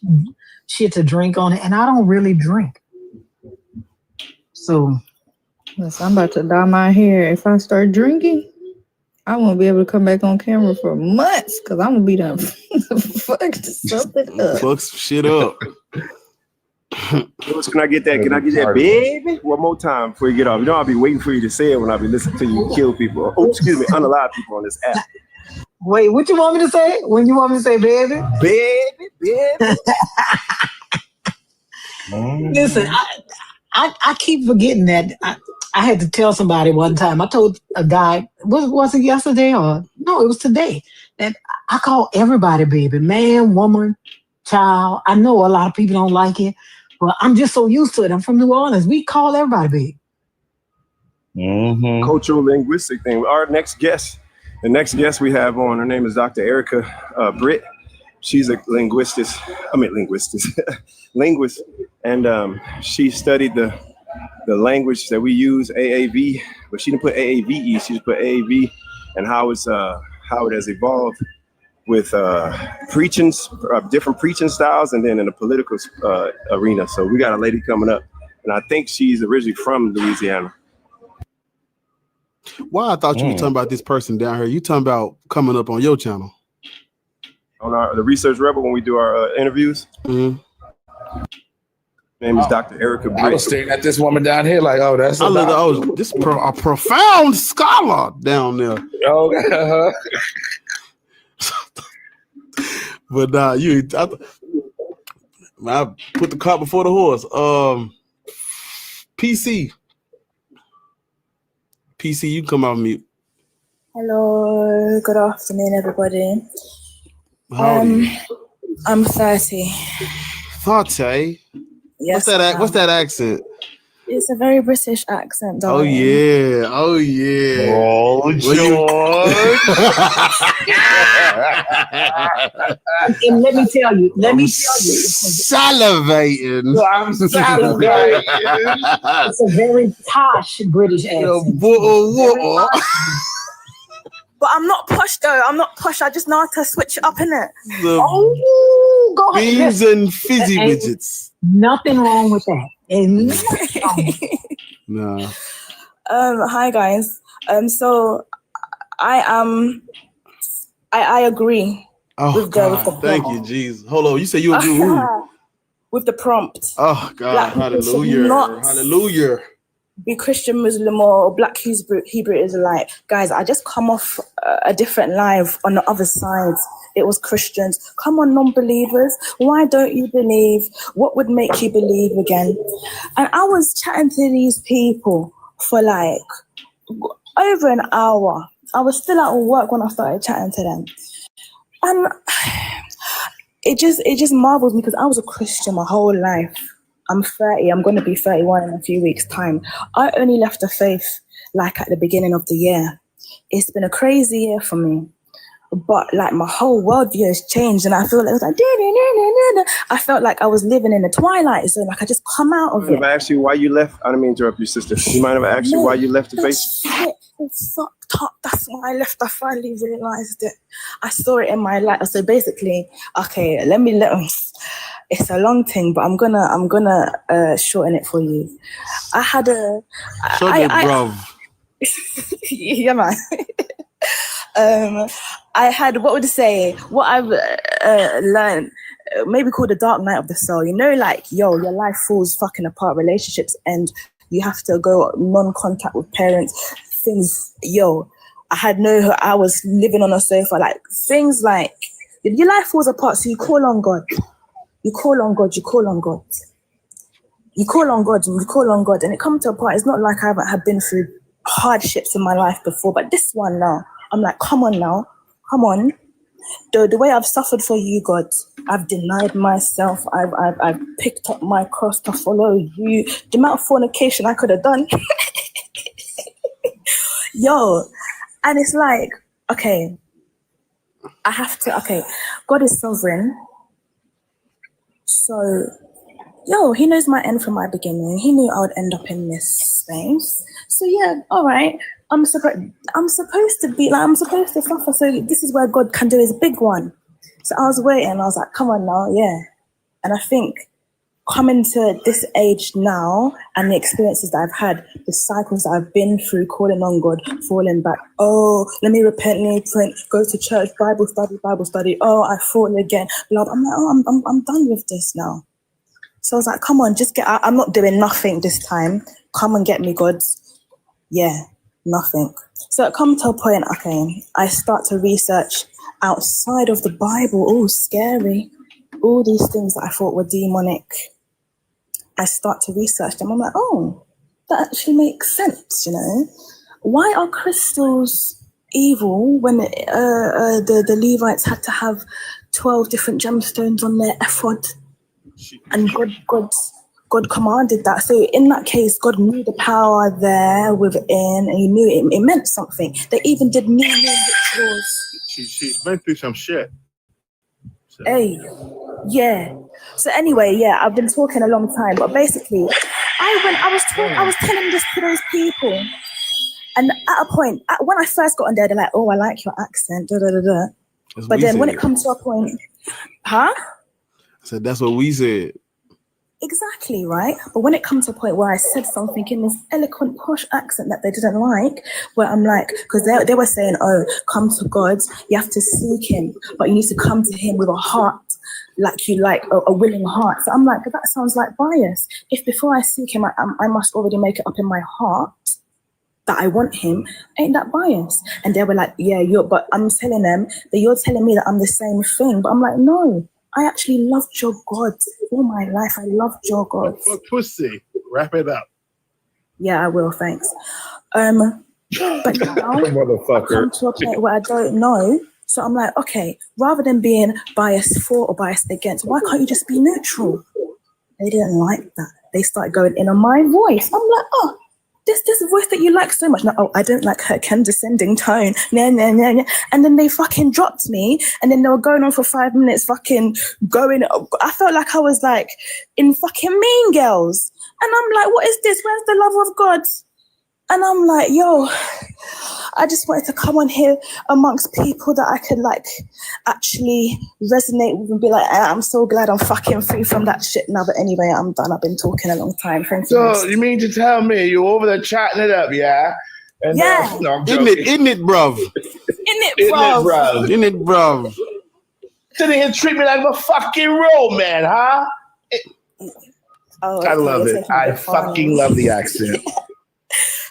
shit to drink on it, and I don't really drink. So, listen, I'm about to dye my hair. If I start drinking, I won't be able to come back on camera for months because I'm gonna be done fucked something up. Fuck some shit up. Can I get that? Can I get that, baby? One more time before you get off. You know I'll be waiting for you to say it when I be listening to you kill people. Oh, excuse me, unalive people on this app. wait, what you want me to say? When you want me to say, baby? Baby. Listen, I keep forgetting that. I had to tell somebody one time. I told a guy, was it yesterday or no? It was today. That I call everybody baby, man, woman, child. I know a lot of people don't like it, but I'm just so used to it. I'm from New Orleans. We call everybody baby. Mm-hmm. Cultural linguistic thing. Our next guest, the next guest we have on, her name is Dr. Erica Britt. She's a linguist, and she studied the language that we use, AAV, but she didn't put AAVE. She just put AAV, and how it has evolved with different preaching styles, and then in the political arena. So we got a lady coming up, and I think she's originally from Louisiana. Why I thought you were talking about this person down here. You talking about coming up on your channel. On the Research Rebel, when we do our interviews. Mm-hmm. Name is Dr. Erica Britt. I was staring at this woman down here like, oh, that's this a profound scholar down there. Oh, but I put the cart before the horse. PC, you come out mute. Hello, good afternoon, everybody. I'm 30. 30? Yes. What's that accent? It's a very British accent, Oh darling. yeah. Oh yeah. Oh, And let me tell you. Salivating. I'm salivating. It's a very posh British accent. But I'm not posh though. I'm not posh. I just know how to switch it up, innit? Go ahead. Beans and fizzy Ain't widgets. Nothing wrong with that. And No. Hi guys. So I agree Oh with God. the Thank you, Jesus. Hold on. You say you agree with who? with the prompt. Oh God. Black people should Hallelujah. not Hallelujah. be Christian Muslim or Black Hebrew Israelite. Guys, I just come off a different live on the other side. It was Christians. Come on, non-believers. Why don't you believe? What would make you believe again? And I was chatting to these people for like over an hour. I was still at work when I started chatting to them. And it just marvels me because I was a Christian my whole life. I'm 30. I'm going to be 31 in a few weeks' time. I only left the faith like at the beginning of the year. It's been a crazy year for me. But like my whole worldview has changed, and I feel like it was like I felt like I was living in the twilight zone. Like I just come out of it. If I asked you why you left, I didn't mean to interrupt you, sister. You mind if I ask you why you left the faith? Shit, it's fucked up. That's why I left. I finally realized it. I saw it in my life. So basically, okay, it's a long thing, but I'm gonna shorten it for you. I had a yeah, man. I had what I've learned, maybe called the dark night of the soul. You know, like your life falls fucking apart, relationships, and you have to go non-contact with parents. things, I was living on a sofa, like things like your life falls apart. So you call on God. You call on God. You call on God. You call on God and you call on God. And it comes to a point, it's not like I haven't been through hardships in my life before, but this one now, I'm like, come on now. Come on. The way I've suffered for you, God, I've denied myself. I've picked up my cross to follow you. The amount of fornication I could have done. And it's like, okay, God is sovereign. So, he knows my end from my beginning. He knew I would end up in this space. So yeah, all right. I'm supposed to suffer. So this is where God can do his big one. So I was waiting. I was like, come on now, yeah. And I think coming to this age now and the experiences that I've had, the cycles that I've been through, calling on God, falling back. Oh, let me repent, go to church, Bible study. Oh, I fall again. Lord, I'm like, I'm done with this now. So I was like, come on, just get out. I'm not doing nothing this time. Come and get me, God. Yeah, nothing. So it come to a point, okay, I start to research outside of the Bible. Oh, scary. All these things that I thought were demonic. I start to research them. I'm like, oh, that actually makes sense, Why are crystals evil when the Levites had to have 12 different gemstones on their ephod? And God commanded that. So in that case, God knew the power there within, and he knew it meant something. They even did new rituals. She's been through some shit. So. Hey, yeah. So anyway, yeah, I've been talking a long time, but basically, I was telling this to those people, and at a point, when I first got on there, they're like, "Oh, I like your accent," da da da da. But then when it comes to a point, huh? I said that's what we said. Exactly, right? But when it comes to a point where I said something in this eloquent, posh accent that they didn't like, where I'm like, because they were saying, oh, come to God, you have to seek him, but you need to come to him with a heart, like you like a willing heart. So I'm like, that sounds like bias. If before I seek him, I must already make it up in my heart that I want him, ain't that bias? And they were like, yeah, but I'm telling them that you're telling me that I'm the same thing. But I'm like, no. I actually loved your God all my life. I loved your God. Pussy. Wrap it up. Yeah, I will. Thanks. But now I come to a point where I don't know. So I'm like, okay, rather than being biased for or biased against, why can't you just be neutral? They didn't like that. They started going in on my voice. I'm like, oh, this voice that you like so much. No, I don't like her condescending tone. Nah. And then they fucking dropped me. And then they were going on for 5 minutes, fucking going. I felt like I was like in fucking Mean Girls. And I'm like, what is this? Where's the love of God? And I'm like, yo, I just wanted to come on here amongst people that I could like actually resonate with and be like, I'm so glad I'm fucking free from that shit now. But anyway, I'm done. I've been talking a long time. Thank you. So you mean to tell me you're over there chatting it up, yeah? And yeah. No, I'm Isn't it, bruv? Isn't it, bruv? Sitting here treat me like a fucking real man, huh? I love it. I fucking love the accent.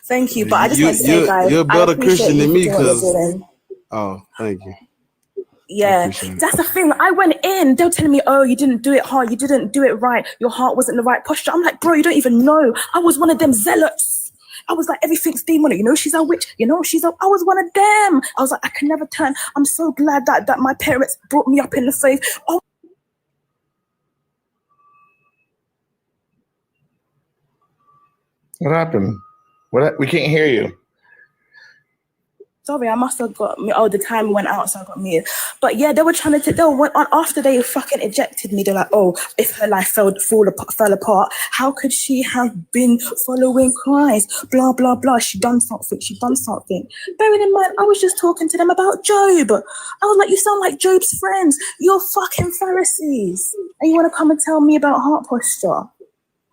Thank you, but I just want to say, guys, you're a better Christian than me because. Oh, thank you. Yeah, that's the thing. I went in, they were telling me, oh, you didn't do it hard, you didn't do it right, your heart wasn't in the right posture. I'm like, bro, you don't even know. I was one of them zealots. I was like, everything's demonic. She's a witch. I was one of them. I was like, I can never turn. I'm so glad that my parents brought me up in the faith. Oh. What happened? We can't hear you. Sorry, I must have got me. Oh, the time went out, so I got muted. But yeah, they were trying to. They went on after they fucking ejected me. They're like, "Oh, if her life fell apart, how could she have been following Christ? Blah blah blah. She done something. Bearing in mind, I was just talking to them about Job. I was like, you sound like Job's friends. You're fucking Pharisees, and you want to come and tell me about heart posture?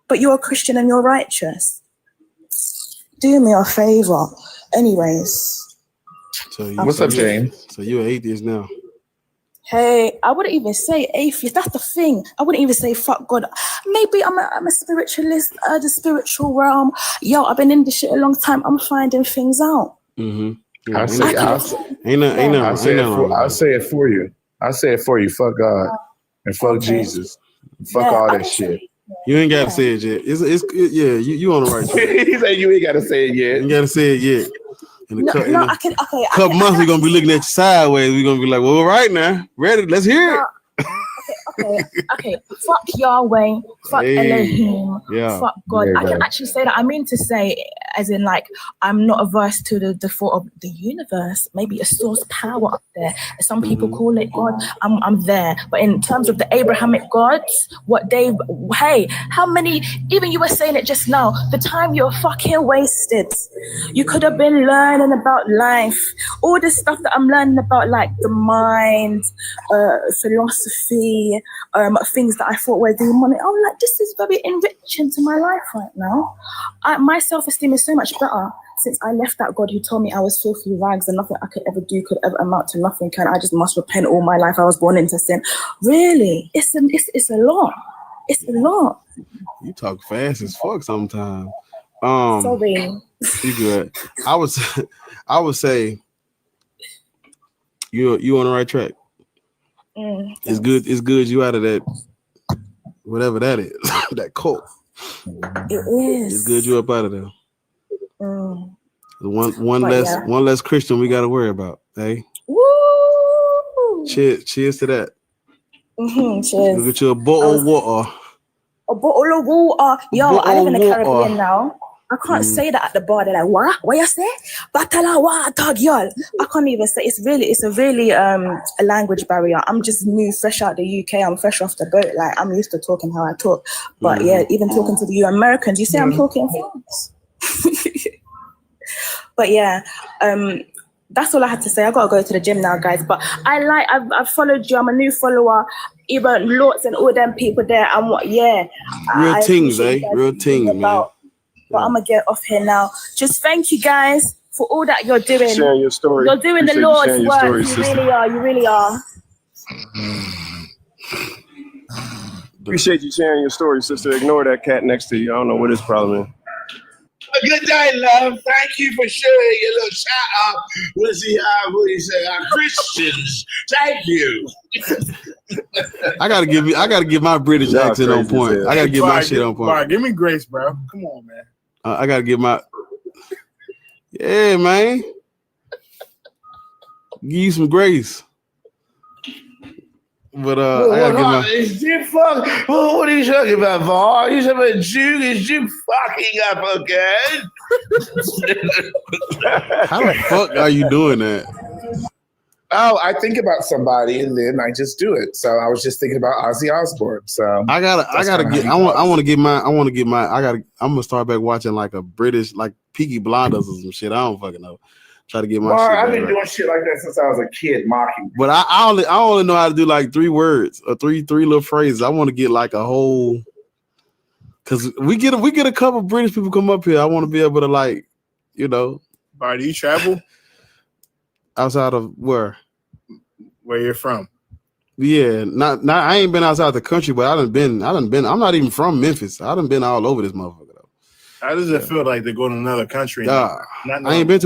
But you're a Christian and you're righteous. Do me a favor. Anyways. What's up, James? So you're an atheist now. Hey, I wouldn't even say atheist. That's the thing. I wouldn't even say fuck God. Maybe I'm a spiritualist, the spiritual realm. Yo, I've been in this shit a long time. I'm finding things out. Mm-hmm. I'll say it for you. I'll say it for you. Fuck God and fuck Jesus. Fuck all that shit. You ain't gotta say it yet. Yeah, you on the right track. He said you ain't gotta say it yet. You gotta say it yet. In a I couple months, we're gonna be looking at you sideways. We're gonna be like, well, all right now, ready? Let's hear it. Okay. Fuck Yahweh. Fuck Elohim. Yeah. Fuck God. There you I can go. actually say that. I mean to say, as in, like, I'm not averse to the thought of the universe. Maybe a source power up there. Some people call it God. I'm there. But in terms of the Abrahamic gods, how many? Even you were saying it just now. The time you're fucking wasted. You could have been learning about life. All this stuff that I'm learning about, like the mind, philosophy, things that I thought were demonic. I'm like, this is very enriching to my life right now. My self-esteem is so much better since I left that God who told me I was filthy rags and nothing I could ever do could ever amount to nothing. I just must repent all my life. I was born into sin. Really, it's a lot. It's a lot. You talk fast as fuck sometimes. Sorry. You good. I would say you on the right track. It's good you out of that, whatever that is, that cult. It is. It's good you up out of there. One less Christian we got to worry about. Hey. Woo! Cheers to that. Cheers. We'll get you a bottle of water. A bottle of water. Yo, I live in the Bottle of water. Caribbean now. I can't say that at the bar. They're like, what? What you say? Batala water, y'all. I can't even say. It's a really a language barrier. I'm just new, fresh out the UK. I'm fresh off the boat. Like, I'm used to talking how I talk. But yeah, even talking to the Americans, you say I'm talking France. But yeah, that's all I had to say. I gotta go to the gym now, guys. But I've followed you. I'm a new follower. Even Lords and all them people there. Real things, Real things, man. But I'm gonna get off here now. Just thank you guys for all that you're doing. Sharing your story. You're doing the Appreciate you Lord's sharing your work. story, You sister. really are. You really are. Appreciate you sharing your story, sister. Ignore that cat next to you. I don't know what his problem is. A good day, love. Thank you for sharing your little shout out with Christians. Thank you. I gotta give my British Y'all accent on crazy point. as hell. I gotta get my shit on All point. right, give me grace, bro. Come on, man. I gotta get my. Yeah, man. Give you some grace. But I gotta get my. Is you fuck? What are you talking about, Var? You talking about Jew? Is you fucking up again? How the fuck are you doing that? Oh, I think about somebody and then I just do it. So I was just thinking about Ozzy Osbourne. So I want to I'm gonna start back watching like a British, like Peaky Blinders or some shit. I don't fucking know. Try to get my shit I've back been right. doing shit like that since I was a kid, mocking. But I only know how to do like 3 words or three little phrases. I want to get like a whole, because we get a couple British people come up here. I want to be able to, like, you know. All right, do you travel? Outside of where you're from? Yeah, not I ain't been outside the country, but I done been. I'm not even from Memphis. I done been all over this motherfucker though. How does it feel like to go to another country? I haven't been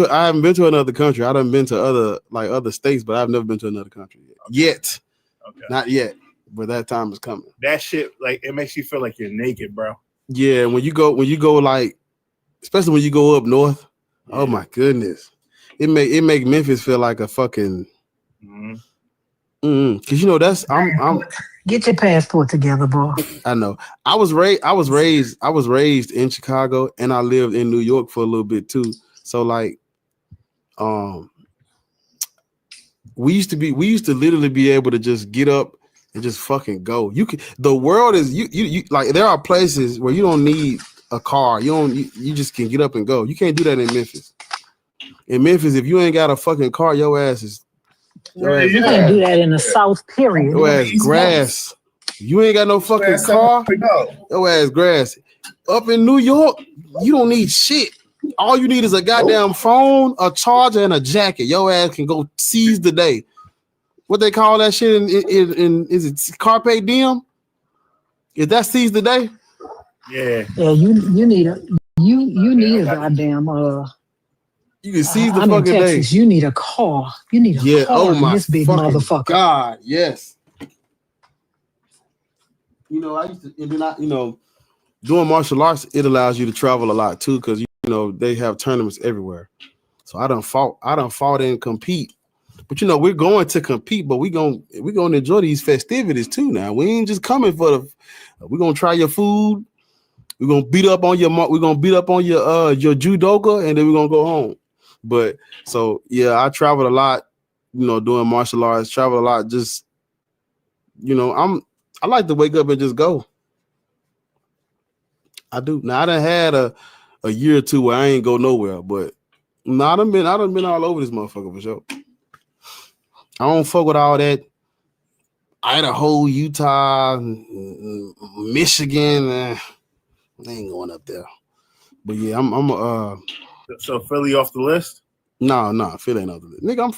to another country. I done been to other states, but I've never been to another country yet. Okay. Not yet, but that time is coming. That shit, like, it makes you feel like you're naked, bro. Yeah, when you go like, especially when you go up north. Yeah. Oh my goodness, it make Memphis feel like a fucking. Cause you know that's I'm Get your passport together, boy. I know. I was raised in Chicago and I lived in New York for a little bit too. So like, we used to literally be able to just get up and just fucking go. The world is you like, there are places where you don't need a car. You just can get up and go. You can't do that in Memphis. In Memphis, if you ain't got a fucking car, your ass is. You can't do that in the South, period. Your ass grass. You ain't got no fucking car. Your ass grass. Up in New York, you don't need shit. All you need is a goddamn phone, a charger, and a jacket. Your ass can go seize the day. what they call that shit in is it Carpe Diem? If that sees the day, yeah. You need a goddamn you can seize the I'm in fucking Texas. day. You need a car. You need a car. Oh in my this big fucking motherfucker. God, yes. You know, I used to, and then doing martial arts, it allows you to travel a lot too, because you know they have tournaments everywhere. So I done fought and compete. But you know, we're going to compete, but we're gonna enjoy these festivities too. Now we ain't just coming for we're gonna try your food. We're gonna beat up on your judoka, and then we're gonna go home. But so yeah, I traveled a lot, you know, doing martial arts, travel a lot. Just, you know, I like to wake up and just go. I do. Now I done had a year or two where I ain't go nowhere, but no, I done been all over this motherfucker for sure. I don't fuck with all that Idaho, Utah, Michigan. I ain't going up there. But yeah, So Philly off the list? No, Philly ain't off the list. Nigga,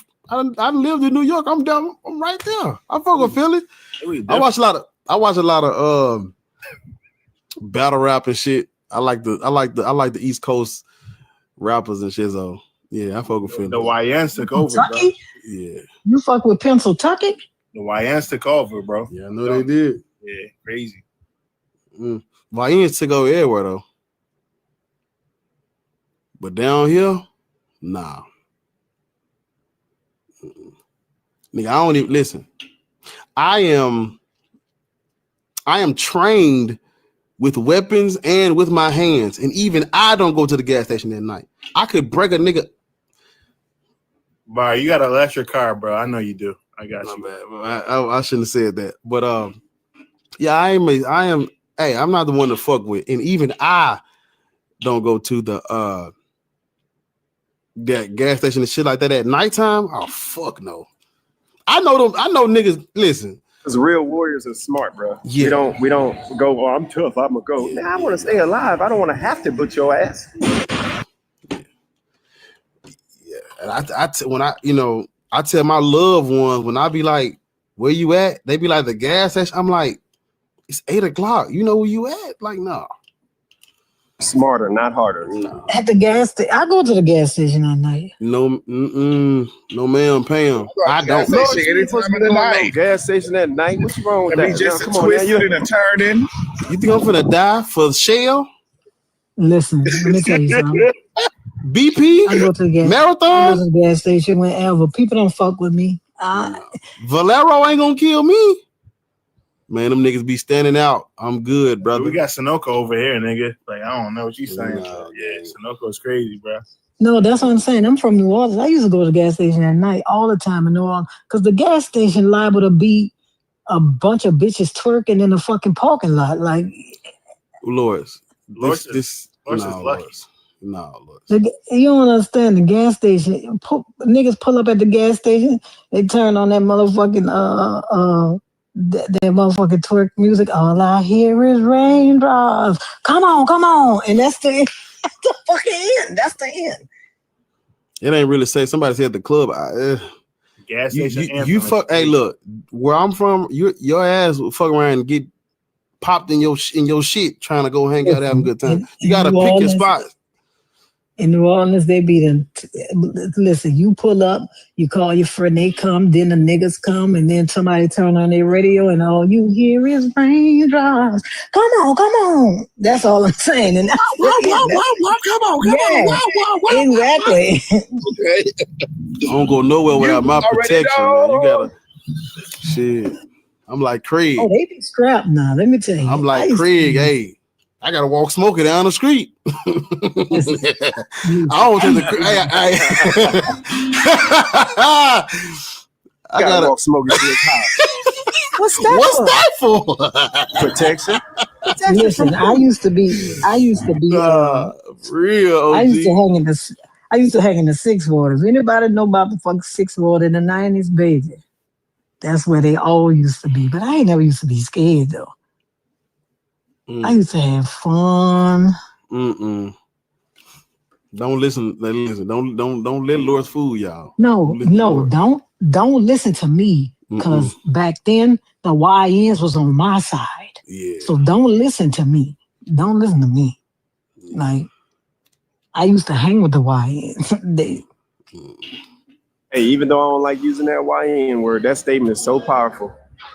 I lived in New York. I'm down. I'm right there. I fuck with Philly. I watch a lot of battle rap and shit. I like the East Coast rappers and shit. So yeah, I fuck with Philly. The YNs took over, bro. Kentucky? Yeah. You fuck with Pennsylvania? The YNs took over, bro. Yeah, I know they did. Yeah, crazy. YNs took over everywhere though. But down here, nah. Nigga, I don't even listen. I am trained with weapons and with my hands, and even I don't go to the gas station at night. I could break a nigga. Bro, you got an electric car, bro. I know you do. I got you. Bad. I shouldn't have said that. But yeah, I am. Hey, I'm not the one to fuck with, and even I don't go to the that gas station and shit like that at nighttime. Oh fuck no. I know niggas. Listen, because real warriors are smart, bro. Yeah. We don't go. Oh, I'm tough. I'm gonna go. Man, I want to stay alive. I don't want to have to put your ass. And I tell my loved ones when I be like, "Where you at?" They be like, "The gas station." I'm like, "It's 8 o'clock. You know where you at?" Like, no. Smarter, not harder. No. At the gas station, I go to the gas station at night. No, no, ma'am, Pam. I don't. Gas station anytime of the night. Gas station at night. What's wrong with Be that? just Come on, man. twisted and turning. You think I'm finna die for Shell? Listen, let me tell you something. BP? I go to the gas station whenever. People don't fuck with me. Valero ain't gonna kill me. Man, them niggas be standing out. I'm good, brother. We got Sunoco over here, nigga. Like, I don't know what you saying. Yeah, Sunoco's crazy, bro. No, that's what I'm saying. I'm from New Orleans. I used to go to the gas station at night all the time in New Orleans because the gas station liable to be a bunch of bitches twerking in the fucking parking lot. Like, Lords. Lords is lucky. No, you don't understand the gas station. Niggas pull up at the gas station. They turn on that motherfucking that motherfucking twerk music. All I hear is raindrops. Come on, and that's the end. That's the fucking end. That's the end. It ain't really say. Somebody said the club. Gas station. You fuck. Hey, look, where I'm from, your ass will fuck around and get popped in your shit trying to go hang out, having a good time. You gotta pick your spot. In New Orleans, they be listen, you pull up, you call your friend, they come, then the niggas come, and then somebody turn on their radio and all you hear is raindrops. Come on. That's all I'm saying. And come on. Exactly. Okay. I don't go nowhere without my protection, man. You gotta shit. I'm like Craig. Oh, they be strapped now. Let me tell you. I'm like Craig, hey. I gotta walk smoking down the street. I don't take the. I gotta walk smoking to his house. What's that for? Protection. Listen, I used to be real. OG. I used to hang in the sixth ward. If anybody know about the fucking sixth ward in the 90s, baby, that's where they all used to be. But I ain't never used to be scared though. I used to have fun. Don't listen. Don't let Lords fool y'all. No, don't listen to me. Because back then, the YNs was on my side. Yeah. So don't listen to me. Don't listen to me. Like, I used to hang with the YNs. Hey, even though I don't like using that YN word, that statement is so powerful.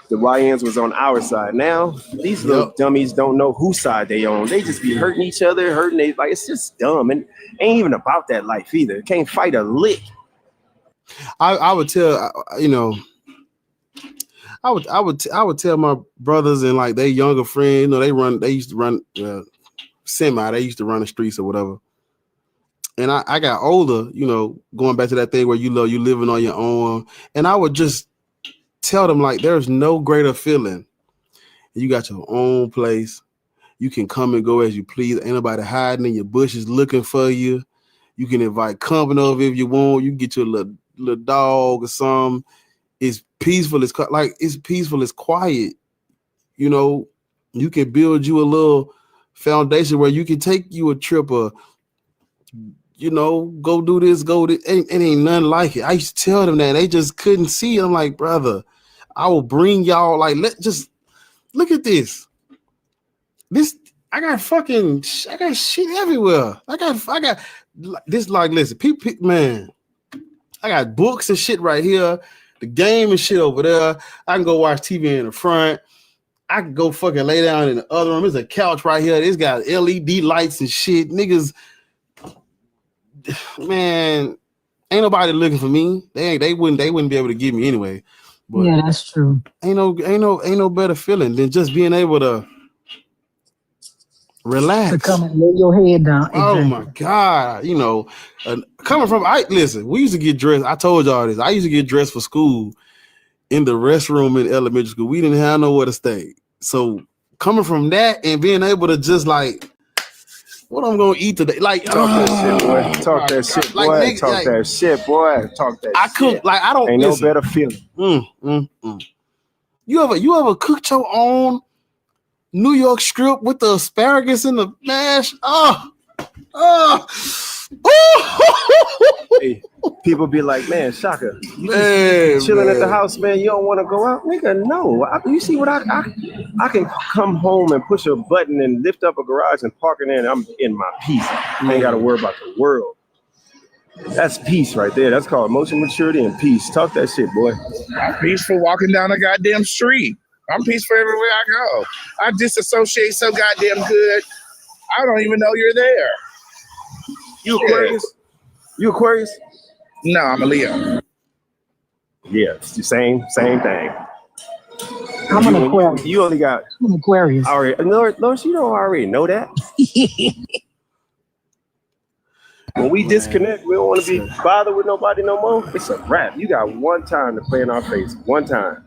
The YNs was on our side. Now, these little dummies don't know whose side they on. They just be hurting each other, like, it's just dumb. And ain't even about that life either. Can't fight a lick. I would tell, you know, I would tell my brothers and like their younger friends, you know, they used to run semi, they used to run the streets or whatever. And I got older, you know, going back to that thing where you living on your own. And I would just tell them, like, there's no greater feeling. You got your own place. You can come and go as you please. Ain't nobody hiding in your bushes looking for you. You can invite company over if you want. You can get your little dog or something. It's peaceful. It's like, it's peaceful. It's quiet. You know, you can build you a little foundation where you can take you a trip or, you know, go do this, go this. It ain't nothing like it. I used to tell them that. They just couldn't see it. I'm like, brother, I will bring y'all, like, just look at this. I got shit everywhere. I got this, like, listen, people, man, I got books and shit right here. The game and shit over there. I can go watch TV in the front. I can go fucking lay down in the other room. There's a couch right here. It's got LED lights and shit. Niggas, man, ain't nobody looking for me. They wouldn't be able to get me anyway. But yeah, that's true. Ain't no better feeling than just being able to relax. To come and lay your head down. Oh my God. You know, coming from, listen, we used to get dressed. I told y'all this. I used to get dressed for school in the restroom in elementary school. We didn't have nowhere to stay. So coming from that and being able to just like, what I'm gonna eat today? Like, talk that shit, boy. Talk that shit, boy. Like, talk that shit, boy. Talk that. I cook like I don't. Ain't listen, no better feeling. You ever cooked your own New York strip with the asparagus and the mash? Hey, people be like, man, Shaka, you Man, just chilling at the man. house, man. You don't want to go out, nigga. No, you see what I can come home and push a button and lift up a garage and park it in. I'm in my peace. I ain't got to worry about the world. That's peace right there. That's called emotional maturity and peace. Talk that shit, boy. I'm peaceful walking down the goddamn street. I'm peaceful everywhere I go. I disassociate so goddamn good. I don't even know you're there. You Aquarius? You Aquarius? No, I'm a Leo. Yeah, it's the same thing. I'm an Aquarius. You only got. I'm an Aquarius. Already, Lord, you don't already know that. When we disconnect, we don't want to be bothered with nobody no more. It's a wrap. You got one time to play in our face, one time,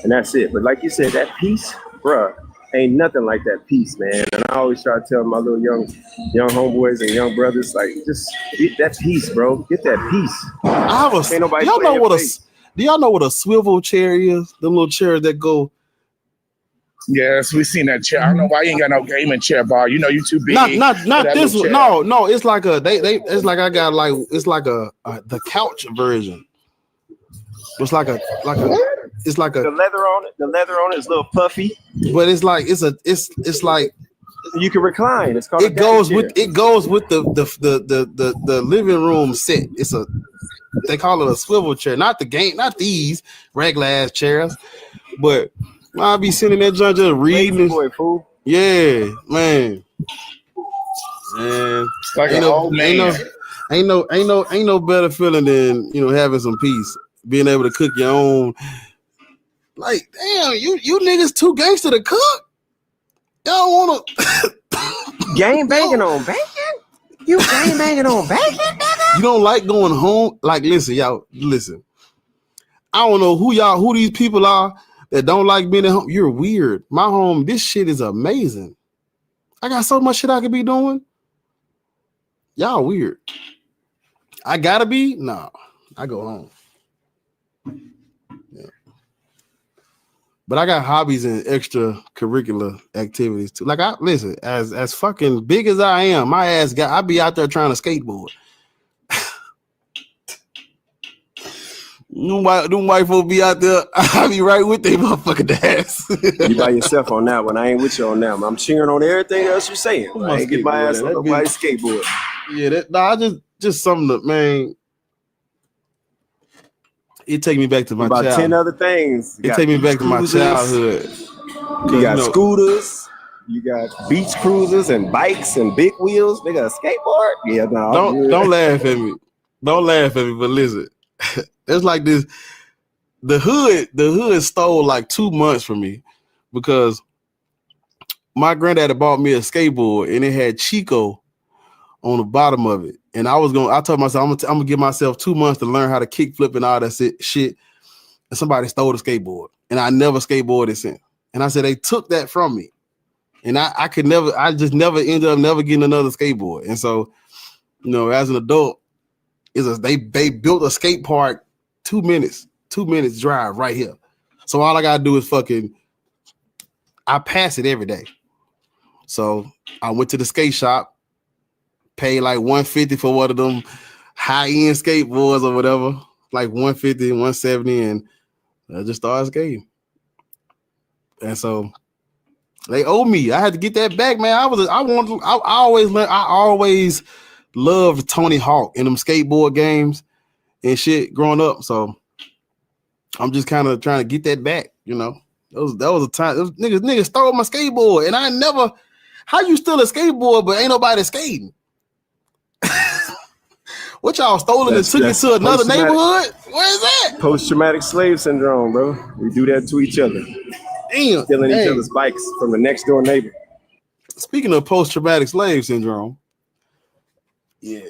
and that's it. But like you said, that peace, bruh, ain't nothing like that peace, man. And I always try to tell my little young homeboys and young brothers, like, just get that peace, bro. Get that peace. Ain't nobody y'all know playing what face. do y'all know what a swivel chair is? Them little chairs that go. Yes, we seen that chair. I don't know why you ain't got no gaming chair, bar. You know you too big. Not for that this little one. chair. No, it's like it's like I got like it's like the couch version. It's like a The leather on it is a little puffy, but it's like it's like you can recline. It's called. It goes with the living room set. They call it a swivel chair, not these regular ass chairs, but I'll be sitting there just reading. Boy, fool. Yeah, man. Like an old man. Ain't no better feeling than, you know, having some peace, being able to cook your own. Like, damn, you niggas too gangster to cook. Y'all wanna gang banging on bacon? You gang banging on bacon, nigga? You don't like going home? Like, listen, y'all, listen. I don't know who these people are that don't like being at home. You're weird. My home, this shit is amazing. I got so much shit I could be doing. Y'all weird. I gotta be? No, I go home. Yeah. But I got hobbies and extracurricular activities too. Like, listen, as fucking big as I am, my ass I be out there trying to skateboard. Them white folk be out there. I be right with they motherfucking ass. You by yourself on that one. I ain't with you on that one. I'm cheering on everything else you saying. I ain't get my ass on nobody's skateboard. Yeah, I just something that, man. It take me back to my about childhood. 10 other things. It take me back to my childhood. You got scooters. You got beach cruisers and bikes and big wheels. They got a skateboard. Yeah, no. Don't laugh at me. Don't laugh at me. But listen, it's like this. The hood stole like 2 months from me because my granddaddy bought me a skateboard and it had Chico on the bottom of it. And I told myself, I'm gonna give myself 2 months to learn how to kick flip and all that shit. And somebody stole the skateboard. And I never skateboarded since. And I said, they took that from me. And I just never ended up never getting another skateboard. And so, as an adult, they built a skate park 2 minutes drive right here. So all I gotta do is I pass it every day. So I went to the skate shop, paid like $150 for one of them high-end skateboards or whatever, like $150, $170, and I just started skating. And so they owe me. I had to get that back, man. I always loved Tony Hawk and them skateboard games and shit growing up. So I'm just kind of trying to get that back, That was a time. Those niggas stole my skateboard, and I never. How you steal a skateboard but ain't nobody skating? What y'all stole it and took it to another neighborhood? Where is that? Post-traumatic slave syndrome, bro. We do that to each other. Damn, stealing each other's bikes from the next door neighbor. Speaking of post-traumatic slave syndrome, yeah,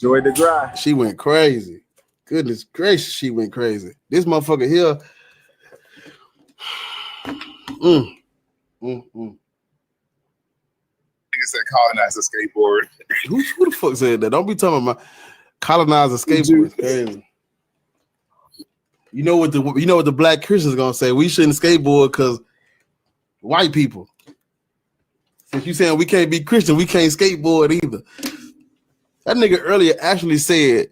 Joy DeGrasse. She went crazy. Goodness gracious, she went crazy. This motherfucker here. Nigga said colonize a skateboard. Who the fuck said that? Don't be talking about colonize a skateboard. It's crazy. You know what the black Christians gonna say? We shouldn't skateboard because white people. Since you saying we can't be Christian, we can't skateboard either. That nigga earlier actually said,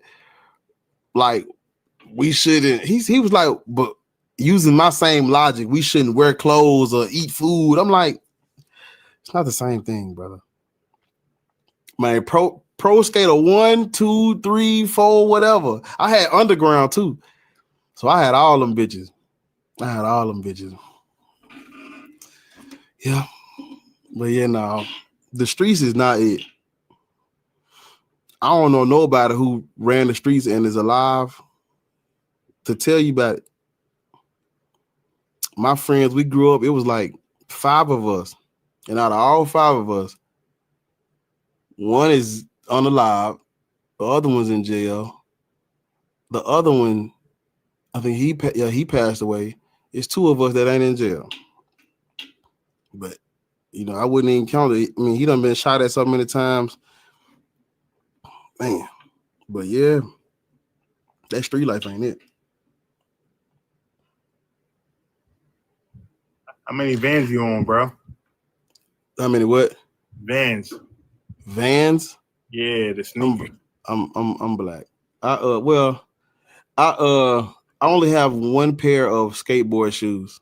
like, we shouldn't. He was like, but using my same logic, we shouldn't wear clothes or eat food. I'm like, it's not the same thing, brother. Man, pro skater 1, 2, 3, 4, whatever. I had underground too. So I had all them bitches. Yeah. But yeah, no. The streets is not it. I don't know nobody who ran the streets and is alive to tell you about it. My friends, we grew up, it was like 5 of us. And out of all 5 of us, one is unalive, the other one's in jail. The other one, I think he passed away. It's 2 of us that ain't in jail. But, I wouldn't even count it. I mean, he done been shot at so many times. Man. But yeah, that street life ain't it. How many vans you on, bro? How many what? Vans. Vans? Yeah, the sneaker. I'm black. I only have 1 pair of skateboard shoes.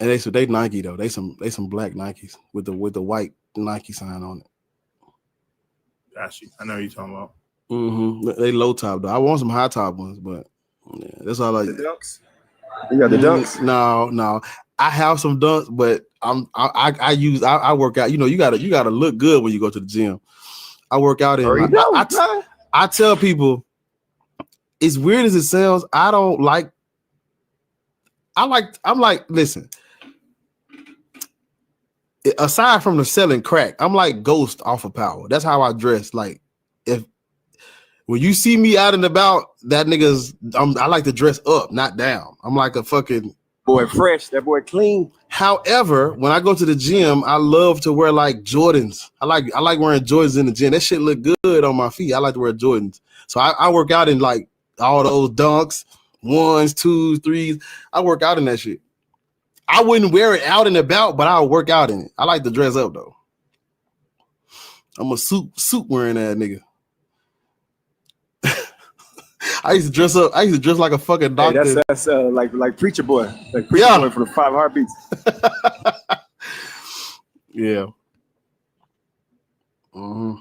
And they Nike though. They some black Nikes with the white Nike sign on it. Got you. I know what you're talking about. Mm-hmm. They low top though. I want some high top ones, but yeah, that's all I. The dunks. You got the dunks? No. I have some dunks, but I work out. You gotta look good when you go to the gym. I work out in. I tell people, as weird as it sounds, listen. Aside from the selling crack, I'm like Ghost off of Power. That's how I dress. Like, when you see me out and about, I like to dress up, not down. I'm like a fucking boy, fresh. That boy clean. However, when I go to the gym, I love to wear like Jordans. I like wearing Jordans in the gym. That shit look good on my feet. I like to wear Jordans. So I work out in like all those dunks, 1s, 2s, 3s. I work out in that shit. I wouldn't wear it out and about, but I'll work out in it. I like to dress up though. I'm a suit wearing that nigga. I used to dress up. I used to dress like a fucking doctor. Hey, that's like Preacher Boy, like Preacher Boy for the 5 Heartbeats. Yeah. Mm-hmm.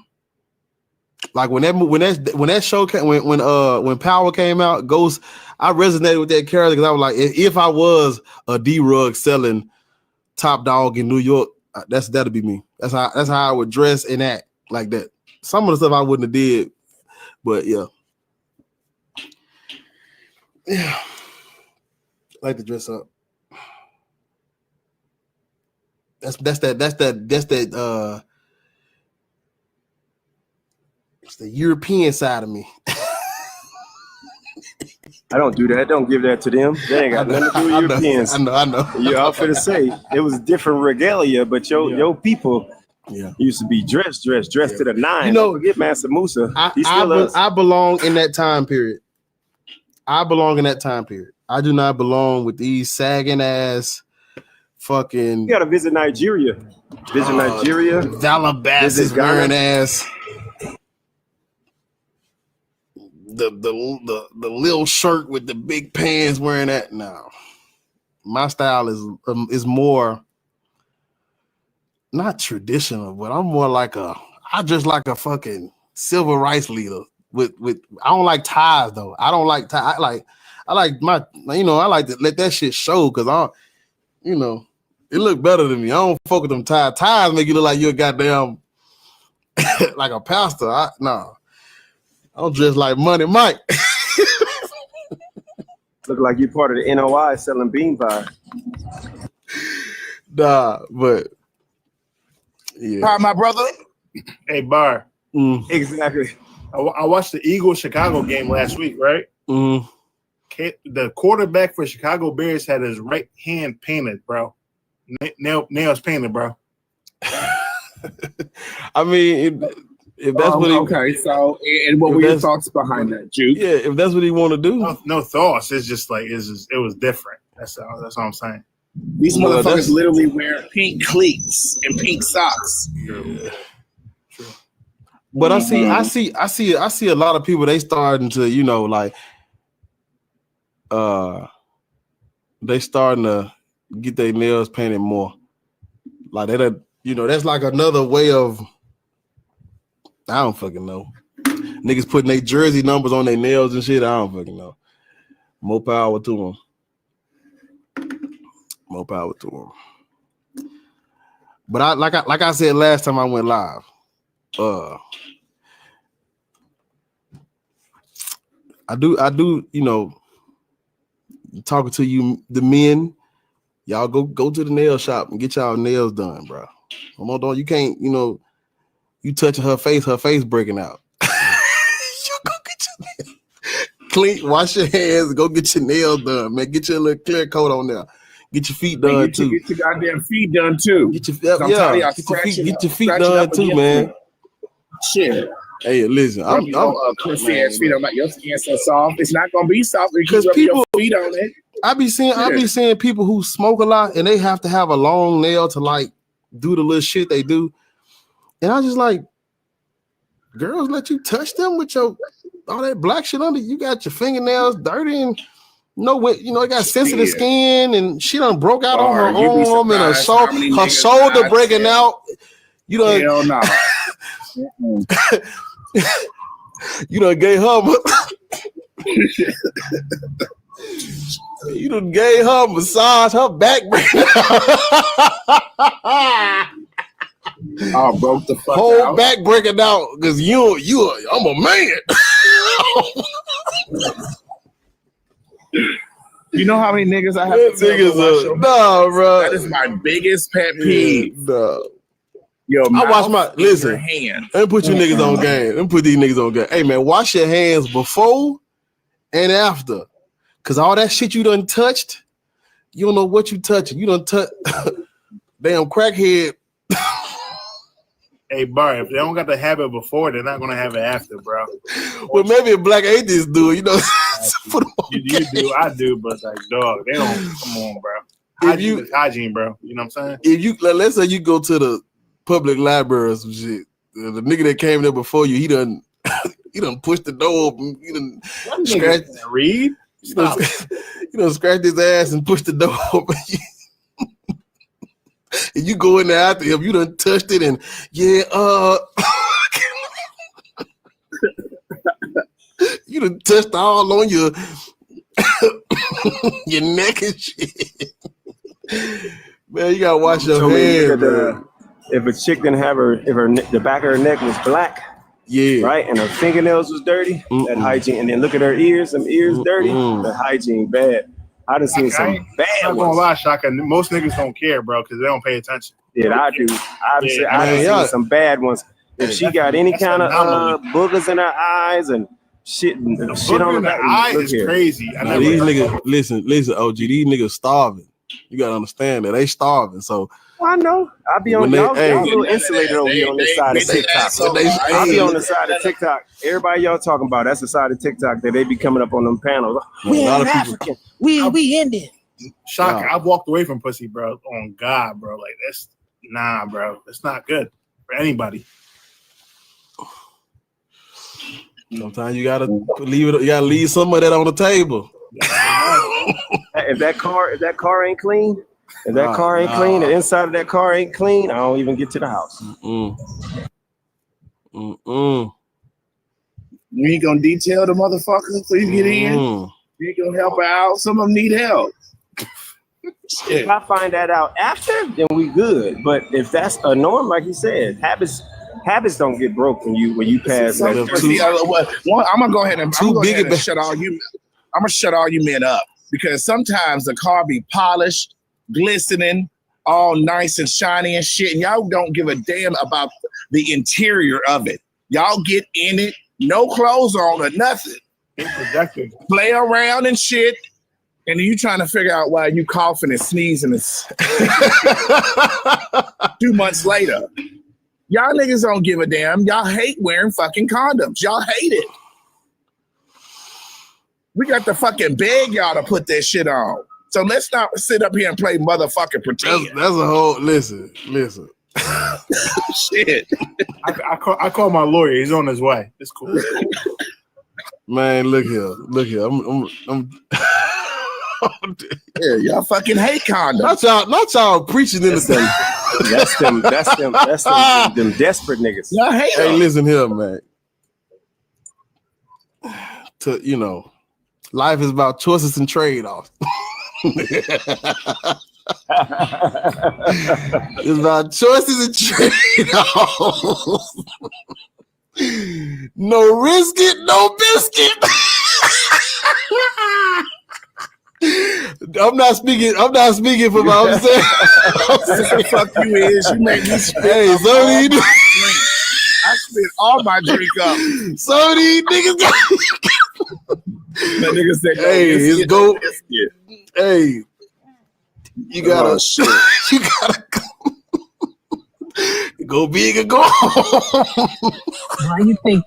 Like when that show came, when Power came out, Ghost, I resonated with that character because I was like, if I was a D-Rug selling Top Dog in New York, that'd be me. That's how I would dress and act like that. Some of the stuff I wouldn't have did, but yeah. Yeah. I like to dress up. That's that it's the European side of me. I don't do that. Don't give that to them. They ain't got nothing to do with Europeans. I know. Yeah, I'm finna say it was different regalia, but your people used to be dressed to the nines. You know, forget Mansa Musa. I belong in that time period. I do not belong with these sagging ass fucking. You gotta visit Nigeria. Nigeria. Valabasas wearing ass. The little shirt with the big pants wearing that. No, my style is more not traditional, but I'm more like I just like a fucking civil rights leader with I don't like ties though. I don't like ties. I like my, I like to let that shit show because it look better than me. I don't fuck with them ties. Ties make you look like you're a goddamn like a pastor. No. I don't dress like Money Mike. Look like you're part of the NOI selling bean pie. Nah, but yeah. Hi, my brother. Hey, Bar. Exactly. I watched the Eagles-Chicago game last week, right? The quarterback for Chicago Bears had his right hand painted, bro. Nails painted, bro. I mean, if that's what he okay, so and what were your thoughts behind that, Juke? Yeah, if that's what he want to do, no thoughts. It's just like it was different. That's all I'm saying. These motherfuckers literally wear pink cleats and pink socks. Yeah. But I see a lot of people. They starting to they starting to get their nails painted more. Like that's like another way of. I don't fucking know. Niggas putting their jersey numbers on their nails and shit. I don't fucking know. More power to them. More power to them. But like I said last time I went live, I do, talking to you, the men, y'all go to the nail shop and get y'all nails done, bro. You can't, you touching her face breaking out. You go get your nails clean, wash your hands, go get your nails done, man. Get your little clear coat on there. Get your feet done too. Get your goddamn feet done too. Get your feet done too, man. Shit. Hey, listen, I'm crispy ass feet. Your skin's so soft. It's not gonna be soft because people your feet on it. I be seeing people who smoke a lot and they have to have a long nail to like do the little shit they do. And I just like, girls let you touch them with all that black shit under. You got your fingernails dirty and it got sensitive skin and she done broke out on her arm and her shoulder breaking out. You done, hell no. You done gave her you done gave her a massage, her back breaking out. Oh, broke the fuck whole out. Back breaking out because I'm a man. You know how many niggas I have to tell no, bro. That is my biggest pet peeve. No. Yo, I wash my listen. Hand. Let me put you niggas on game. Let me put these niggas on game. Hey man, wash your hands before and after. Cause all that shit you done touched, you don't know what you touching. You done touch damn crackhead. Hey, Bar, if they don't got the habit before, they're not gonna have it after, bro. Well, maybe a black atheists do it, you you do, I do, but like, dog, they don't. Come on, bro. Hygiene is hygiene, bro. You know what I'm saying? If let's say you go to the public library or some shit, the nigga that came there before you, he done You done pushed the door open. You done That nigga scratched. can't read. You done, you done scratched his ass and pushed the door open. And you go in there after him. You done touched it and you done touched all on your your neck and shit. Man, you gotta wash your hands, man. If a chick didn't have the back of her neck was black, right, and her fingernails was dirty, that hygiene. And then look at her ears, them ears dirty, that hygiene bad. I done seen some bad I'm not gonna lie, Shaka. Most niggas don't care, bro, because they don't pay attention. Yeah, I do. I done seen some bad ones. If she got any kind of boogers in her eyes and shit on the back, eye is crazy. Nah, these niggas, listen, OG, these niggas starving. You gotta understand that they starving. So I know. I be on y'all a little insulated over here on this side of TikTok. I be on the side of TikTok. Everybody y'all talking about, that's the side of TikTok that they be coming up on them panels. We ain't African. We Indian. Shaka, I've walked away from pussy, bro. On God, bro. Like that's bro. It's not good for anybody. Sometimes you gotta leave it. You gotta leave some of that on the table. If that car ain't clean, the inside of that car ain't clean, I don't even get to the house. You ain't gonna detail the motherfuckers before you get in. You ain't gonna help her out. Some of them need help. If I find that out after, then we good. But if that's a norm, like you said, habits don't get broke when you pass. I'm gonna go ahead and shut all you. I'm gonna shut all you men up because sometimes the car be polished, glistening, all nice and shiny and shit, and y'all don't give a damn about the interior of it. Y'all get in it, no clothes on or nothing. Play around and shit. And then you trying to figure out why you coughing and sneezing and 2 months later. Y'all niggas don't give a damn. Y'all hate wearing fucking condoms. Y'all hate it. We got to fucking beg y'all to put that shit on. So let's not sit up here and play motherfucking pretend. That's a whole listen. Shit. I call my lawyer. He's on his way. It's cool. Man, look here. I'm yeah, y'all fucking hate condoms. Not y'all preaching in the thing. That's them desperate niggas. Y'all hate Hey, them. listen here, man. Life is about choices and trade-offs. It's about choices and trade-offs. No risk it, no biscuit. I'm not speaking for my own saying. What the fuck you is? You make me spit. Hey, I spit all my drink up. Some of these niggas The niggas said, hey, it's go. Hey, you gotta go big or go home. Why you think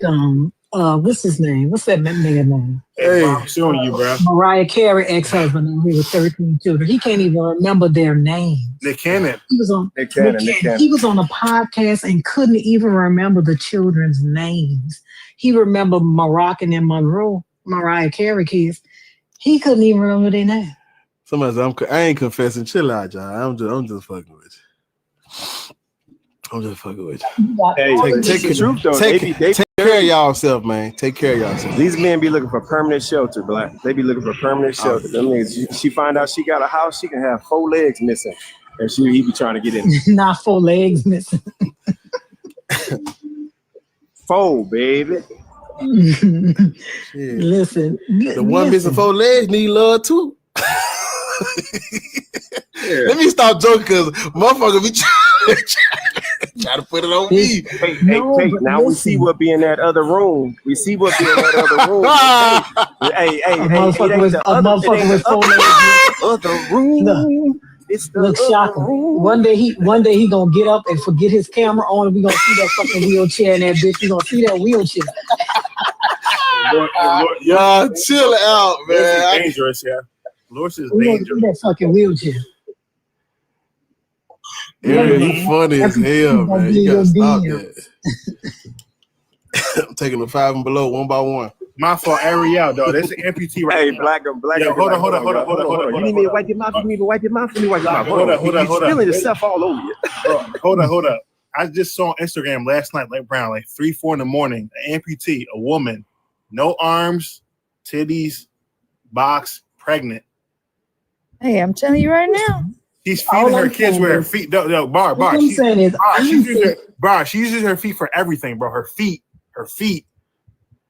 what's his name? What's that nigga name? Hey, I'm suing you, bro. Mariah Carey ex-husband with 13 children. He can't even remember their names. Nick Cannon. He was on Nick Cannon. He was on a podcast and couldn't even remember the children's names. He remembered Moroccan and Monroe, Mariah Carey kids. He couldn't even remember their name. Somebody said, I ain't confessing. Chill out, y'all. I'm just fucking with you. Hey, take the truth though. Take care of y'allself, man. Take care of yourself. These men be looking for permanent shelter, Black. They be looking for permanent shelter. That means she find out she got a house, she can have 4 legs missing, and he be trying to get in. Not 4 legs missing. 4, baby. Listen, the one missing 4 legs need love too. Let me stop joking because motherfucker be trying to put it on me. Hey, Kate, now we see what be in that other room. We see what be in that other room. Hey, a motherfucker with 4 legs. Other room. It's the look shocking. One day he gonna get up and forget his camera on, and we gonna see that fucking wheelchair in that bitch. We gonna see that wheelchair. Y'all chill out, man. It's dangerous, yeah. Lewis is We gonna dangerous. see that fucking wheelchair. Yeah, you funny as hell, man. You gotta stop that. I'm taking the 5 and below one by one. My fault, Ariel, though. This is amputee right now. Black. Yo, hold on. You need me to wipe your mouth? You need me to wipe your mouth? Let me wipe your mouth. Hold up. You're spilling yourself all over you. Hold up. I just saw on Instagram last night, like 3, 4 in the morning, an amputee, a woman, no arms, titties, box, pregnant. Hey, I'm telling you right now. She's feeding her kids with her feet. No, Bar. She uses her feet for everything, bro. Her feet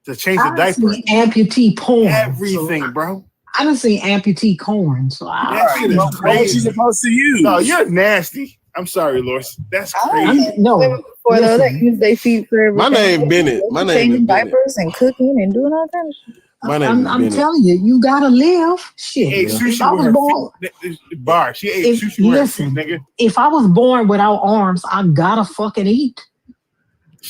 to change the diaper. Amputee porn. Everything, bro. I done seen amputee corn. So that shit is crazy. What you supposed to use? No, you're nasty. I'm sorry, Loris. That's crazy. Before though, they use their feet for everything. My name Bennett. Changing diapers and cooking and doing all that shit. I'm telling you, you gotta live. Shit. If I was born, she ate sushi with her feet, nigga. If I was born without arms, I gotta fucking eat.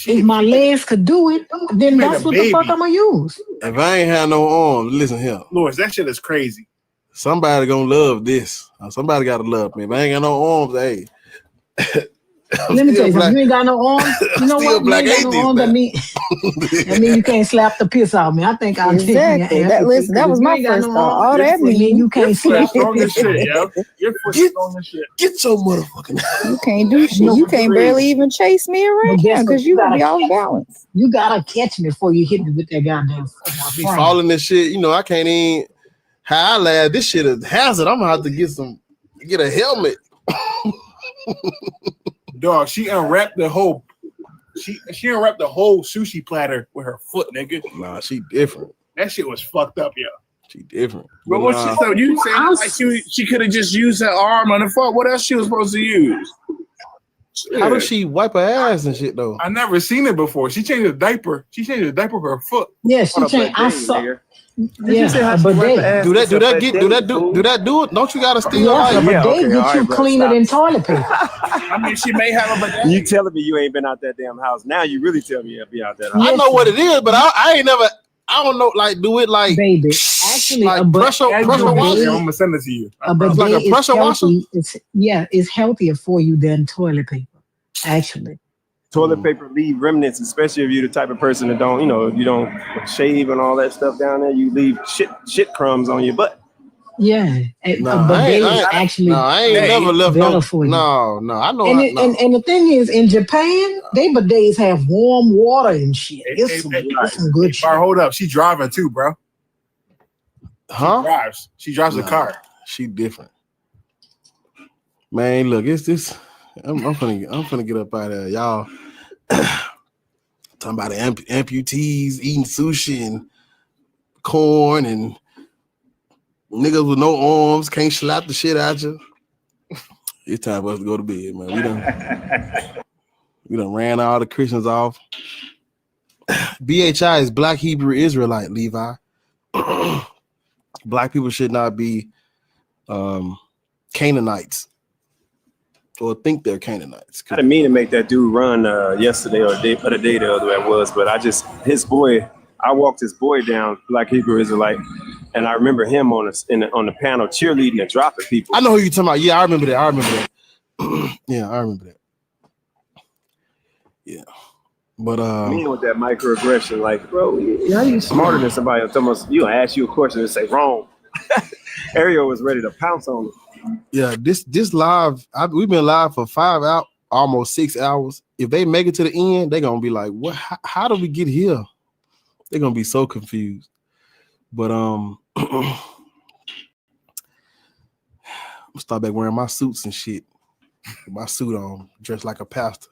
If my legs could do it, then that's what the fuck I'm gonna use. If I ain't have no arms, listen here. Louis, that shit is crazy. Somebody gonna love this. Somebody gotta love me. If I ain't got no arms, hey. Let me tell you something. You ain't got no arms. You know what? Black you ain't got no arms. That mean you can't slap the piss out of me. I think I'll take you. That was my first thought. All that mean you can't slap the piss out of me. You're strong as shit. Get your motherfucking. You can't do shit. You can't barely even chase me around because you gotta be off balance. You gotta catch me before you hit me with that goddamn. Be falling this shit. You know I can't even. How I laugh. This shit is hazard. I'm gonna have to get a helmet. Dog, she unwrapped the whole sushi platter with her foot, nigga. Nah, she different. That shit was fucked up, yo. She different. But what you saying like she could have just used her arm on the foot? What else she was supposed to use? How does she wipe her ass and shit though? I never seen it before. She changed the diaper. She changed the diaper for her foot. Yeah, she changed. I saw. Yeah, do it. Don't you gotta steal? Yeah, but get you cleaner than toilet paper. I mean, she may have a bidet. You telling me you ain't been out that damn house? Now you really tell me you be out that house. I know what it is, but I ain't never. I don't know. Like, do it like baby. Actually, like pressure washer. I'm gonna send it to you. A bidet like a pressure washer. It's healthier for you than toilet paper. Actually. Toilet paper leave remnants, especially if you're the type of person that don't, you don't shave and all that stuff down there. You leave shit crumbs on your butt. Yeah, I ain't never left no. No, I know. And the thing is, in Japan, they bidets have warm water and shit. It's some good shit. Hold up, she driving too, bro. Huh? She drives the car. She different. Man, look, it's this. I'm finna get up out of there, y'all. Talking about amputees eating sushi and corn and niggas with no arms can't slap the shit out you. It's time for us to go to bed, man. We done ran all the Christians off. BHI is Black Hebrew Israelite, Levi. Black people should not be Canaanites. Or think they're Canaanites. I didn't mean to make that dude run yesterday or the day the other way it was, but I walked his boy down, Black Hebrew Israelite, and I remember him on the panel cheerleading and dropping people. I know who you're talking about. Yeah, I remember that. Yeah, I remember that. Yeah. But me with that microaggression, like, bro, how you smarter than somebody? You ask you a question and say wrong. Ariel was ready to pounce on him. Yeah, this live, we've been live for 5 hours, almost 6 hours. If they make it to the end, they're gonna be like, "What? How do we get here?" They're gonna be so confused. But I'm gonna start back wearing my suits and shit. My suit on, dressed like a pastor.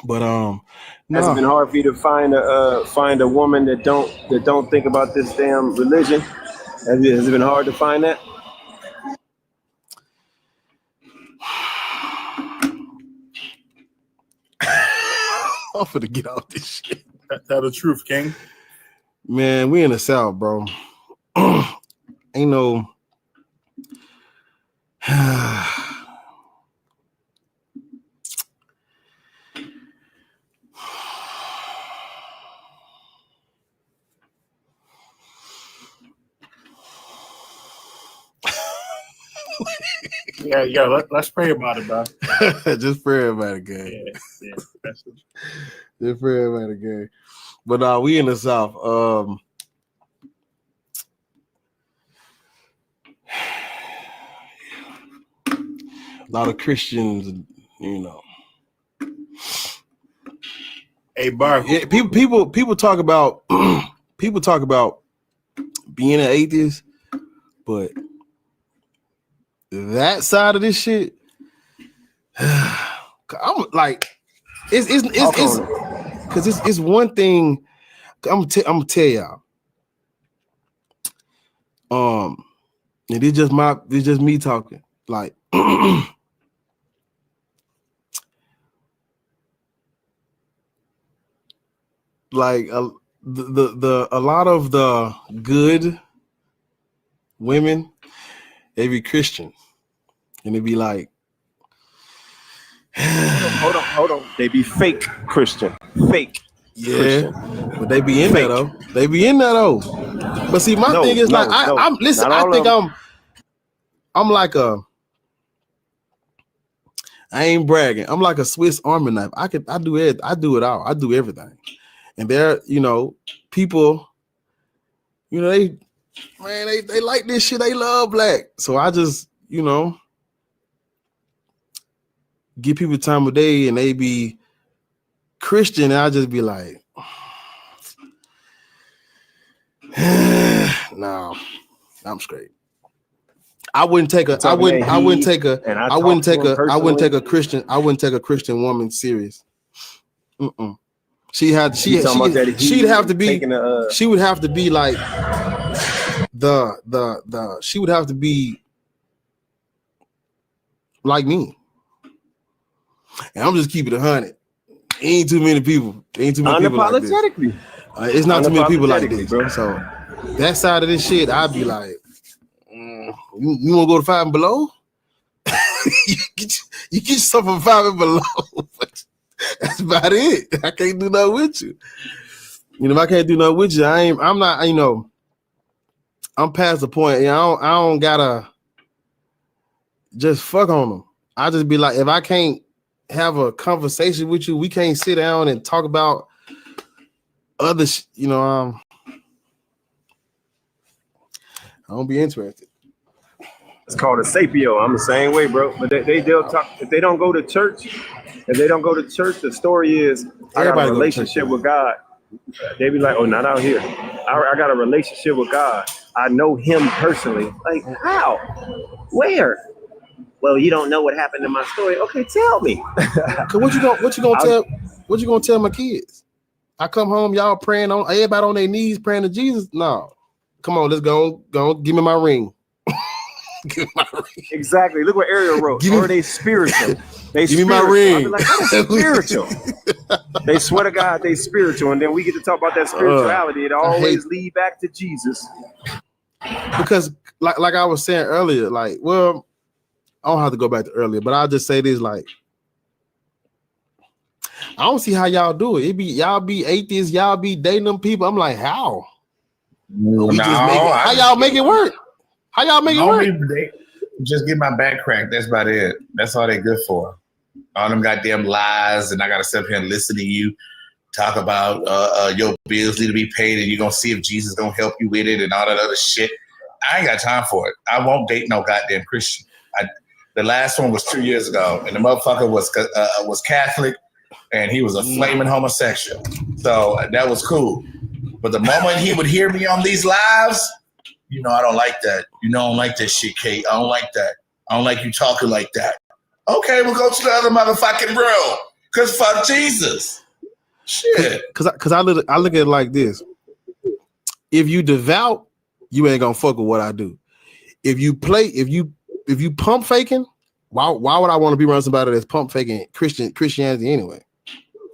But has it been hard for you to find a woman that don't think about this damn religion? Has it been hard to find that? I'm finna get off this shit. Tell the truth, King. Man, we in the South, bro. Ain't no. Yeah. Let's pray about it, bro. Just pray about it, gang. Yeah. Just pray about it, gang. But we in the South. A lot of Christians, you know. Hey, Bar. Yeah, people talk about people talk about being an atheist, but that side of this shit, I'm like, it's because it's one thing. I'm gonna tell y'all. And it's just me talking. Like, like a lot of the good women, they be Christian, and they be like, hold on. They be fake Christian, fake. Yeah, Christian. But they be in there though. They be in there though. But see, my thing is I'm listen. I think I'm like I ain't bragging. I'm like a Swiss Army knife. I do it. I do it all. I do everything. And there, you know, people, you know, they like this shit. They love black. So I just, you know, give people time of day, and they be Christian, and I just be like, no, I'm straight. I wouldn't take a Christian woman serious. She'd have to be like she would have to be like me. And I'm just keeping it 100. Ain't too many people. Ain't too many people like this. It's not too many people like this, bro. So that side of this shit, I'd be like, you want to go to 5 and below? you get yourself from 5 and below. That's about it. I can't do nothing with you. You know, if I can't do nothing with you, I'm not, you know, I'm past the point. You know, I don't gotta just fuck on them. I just be like, if I can't have a conversation with you, we can't sit down and talk about other you know, I don't be interested. It's called a sapio. I'm the same way, bro. But they'll talk. If they don't go to church, the story is I got a relationship with God. They be like, oh, not out here. I got a relationship with God. I know Him personally. Like, how? Where? Well, you don't know what happened in my story. Okay, tell me. What you gonna tell my kids? I come home, y'all praying on everybody on their knees praying to Jesus. No, come on, let's go. Give me my ring. Exactly. Look what Ariel wrote. Or they spiritual. They give me my ring. Like, that is spiritual. They swear to God they spiritual, and then we get to talk about that spirituality. It always lead back to Jesus. Because like I was saying earlier, like, well, I don't have to go back to earlier, but I'll just say this, like, I don't see how y'all do it. Y'all be atheists, y'all be dating them people. I'm like, how? How y'all make it work? How y'all make it work? Just get my back cracked. That's about it. That's all they good for. All them goddamn lies, and I gotta sit here and listen to you talk about your bills need to be paid, and you're gonna see if Jesus gonna help you with it and all that other shit. I ain't got time for it. I won't date no goddamn Christian. The last one was 2 years ago, and the motherfucker was Catholic, and he was a flaming homosexual. So that was cool. But the moment he would hear me on these lives, you know, I don't like that. You know, I don't like that shit, Kate. I don't like that. I don't like you talking like that. Okay, we'll go to the other motherfucking room. Cause fuck Jesus. Shit. Cause I look at it like this. If you devout, you ain't gonna fuck with what I do. If you pump faking, why would I want to be around somebody that's pump faking Christianity anyway?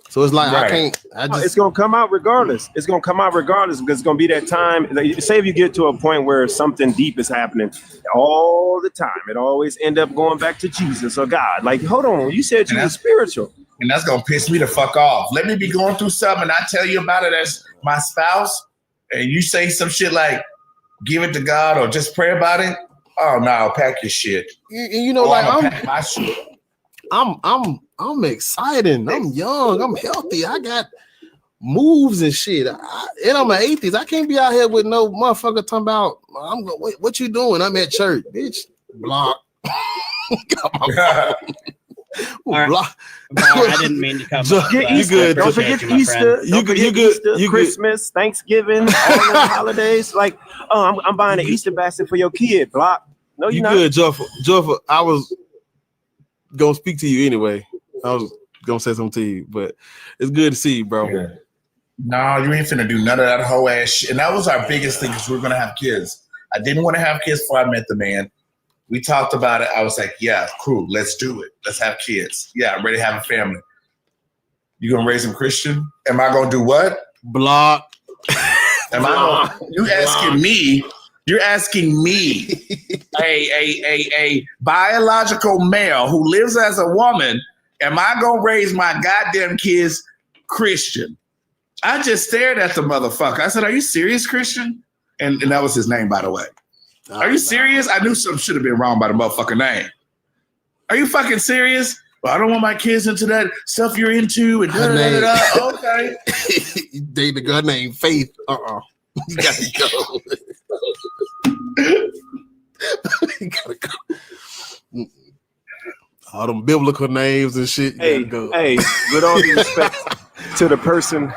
So it's like, right. It's gonna come out regardless. It's gonna come out regardless because it's gonna be that time. Like, say if you get to a point where something deep is happening all the time, it always end up going back to Jesus or God. Like, hold on, you said you were spiritual. And that's gonna piss me the fuck off. Let me be going through something and I tell you about it as my spouse, and you say some shit like, give it to God or just pray about it. Oh no, pack your shit. You know, like pack my shit. I'm excited. I'm young. I'm healthy. I got moves and shit. And I'm an atheist. I can't be out here with no motherfucker talking about what you doing? I'm at church, bitch. Block. Block. I didn't mean to come. You good? Don't forget Easter. You good? Christmas, Thanksgiving, all the holidays. Like, oh, I'm buying an Easter basket for your kid. Block. No, you not. Good, Joyful. I was gonna speak to you anyway. I was gonna say something to you, but it's good to see you, bro. Yeah. No, you ain't finna do none of that whole ass shit. And that was our biggest thing because we were gonna have kids. I didn't want to have kids before I met the man. We talked about it. I was like, yeah, cool, let's do it. Let's have kids. Yeah, I'm ready to have a family. You gonna raise them Christian? Am I gonna do what? Block. You asking me? You're asking me, a biological male who lives as a woman, am I gonna raise my goddamn kids Christian? I just stared at the motherfucker. I said, are you serious, Christian? And that was his name, by the way. Are you serious? I knew something should have been wrong by the motherfucking name. Are you fucking serious? Well, I don't want my kids into that stuff you're into. And okay. They the girl named Faith. You gotta go. You gotta go. All them biblical names and shit. Hey, with all due respect to the person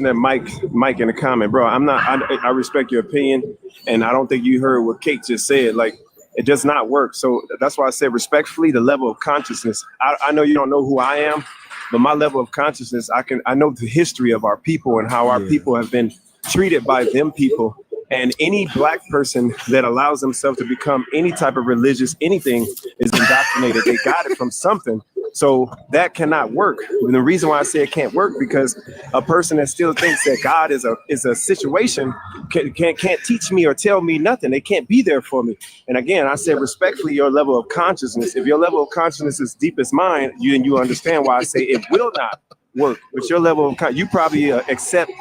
that Mike in the comment, bro. I respect your opinion, and I don't think you heard what Kate just said. Like, it does not work. So that's why I said respectfully, the level of consciousness. I know you don't know who I am, but my level of consciousness, I know the history of our people and how our people have been treated by them people. And any black person that allows themselves to become any type of religious anything is indoctrinated. They got it from something. So that cannot work. And the reason why I say it can't work, because a person that still thinks that God is a situation can't teach me or tell me nothing. They can't be there for me. And again, I said respectfully, your level of consciousness. If your level of consciousness is deep as mine, you understand why I say it will not work. But your level of you probably accept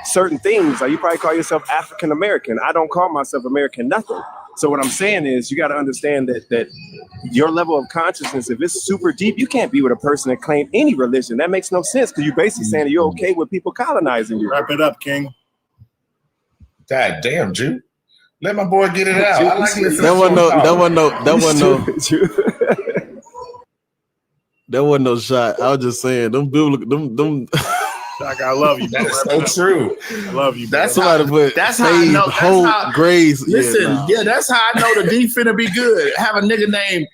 certain things. Like, you probably call yourself African American. I don't call myself American nothing. So what I'm saying is, you got to understand that your level of consciousness, if it's super deep, you can't be with a person that claims any religion. That makes no sense, because you're basically saying that you're okay with people colonizing you. Wrap it up, King. God damn, Jew. Let my boy get it out. I like listening. That wasn't no shot. I was just saying them biblical Doc, I love you. That's so true. I love you. That's how I know. Hope, grace. Listen, that's how I know the D finna be good. Have a nigga named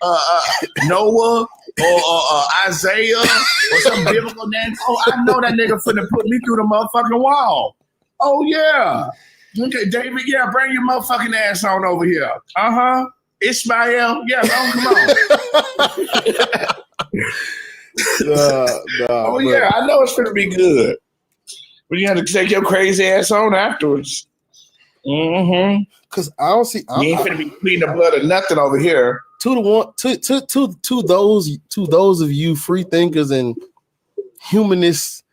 Noah or Isaiah or some biblical name. Oh, I know that nigga finna put me through the motherfucking wall. Oh yeah. Okay, David. Yeah, bring your motherfucking ass on over here. Ishmael. Yeah, come on. Yeah, I know it's gonna be good, but you have to take your crazy ass on afterwards. Because I don't see. You ain't gonna be cleaning the blood or nothing over here. To those of you free thinkers and humanists,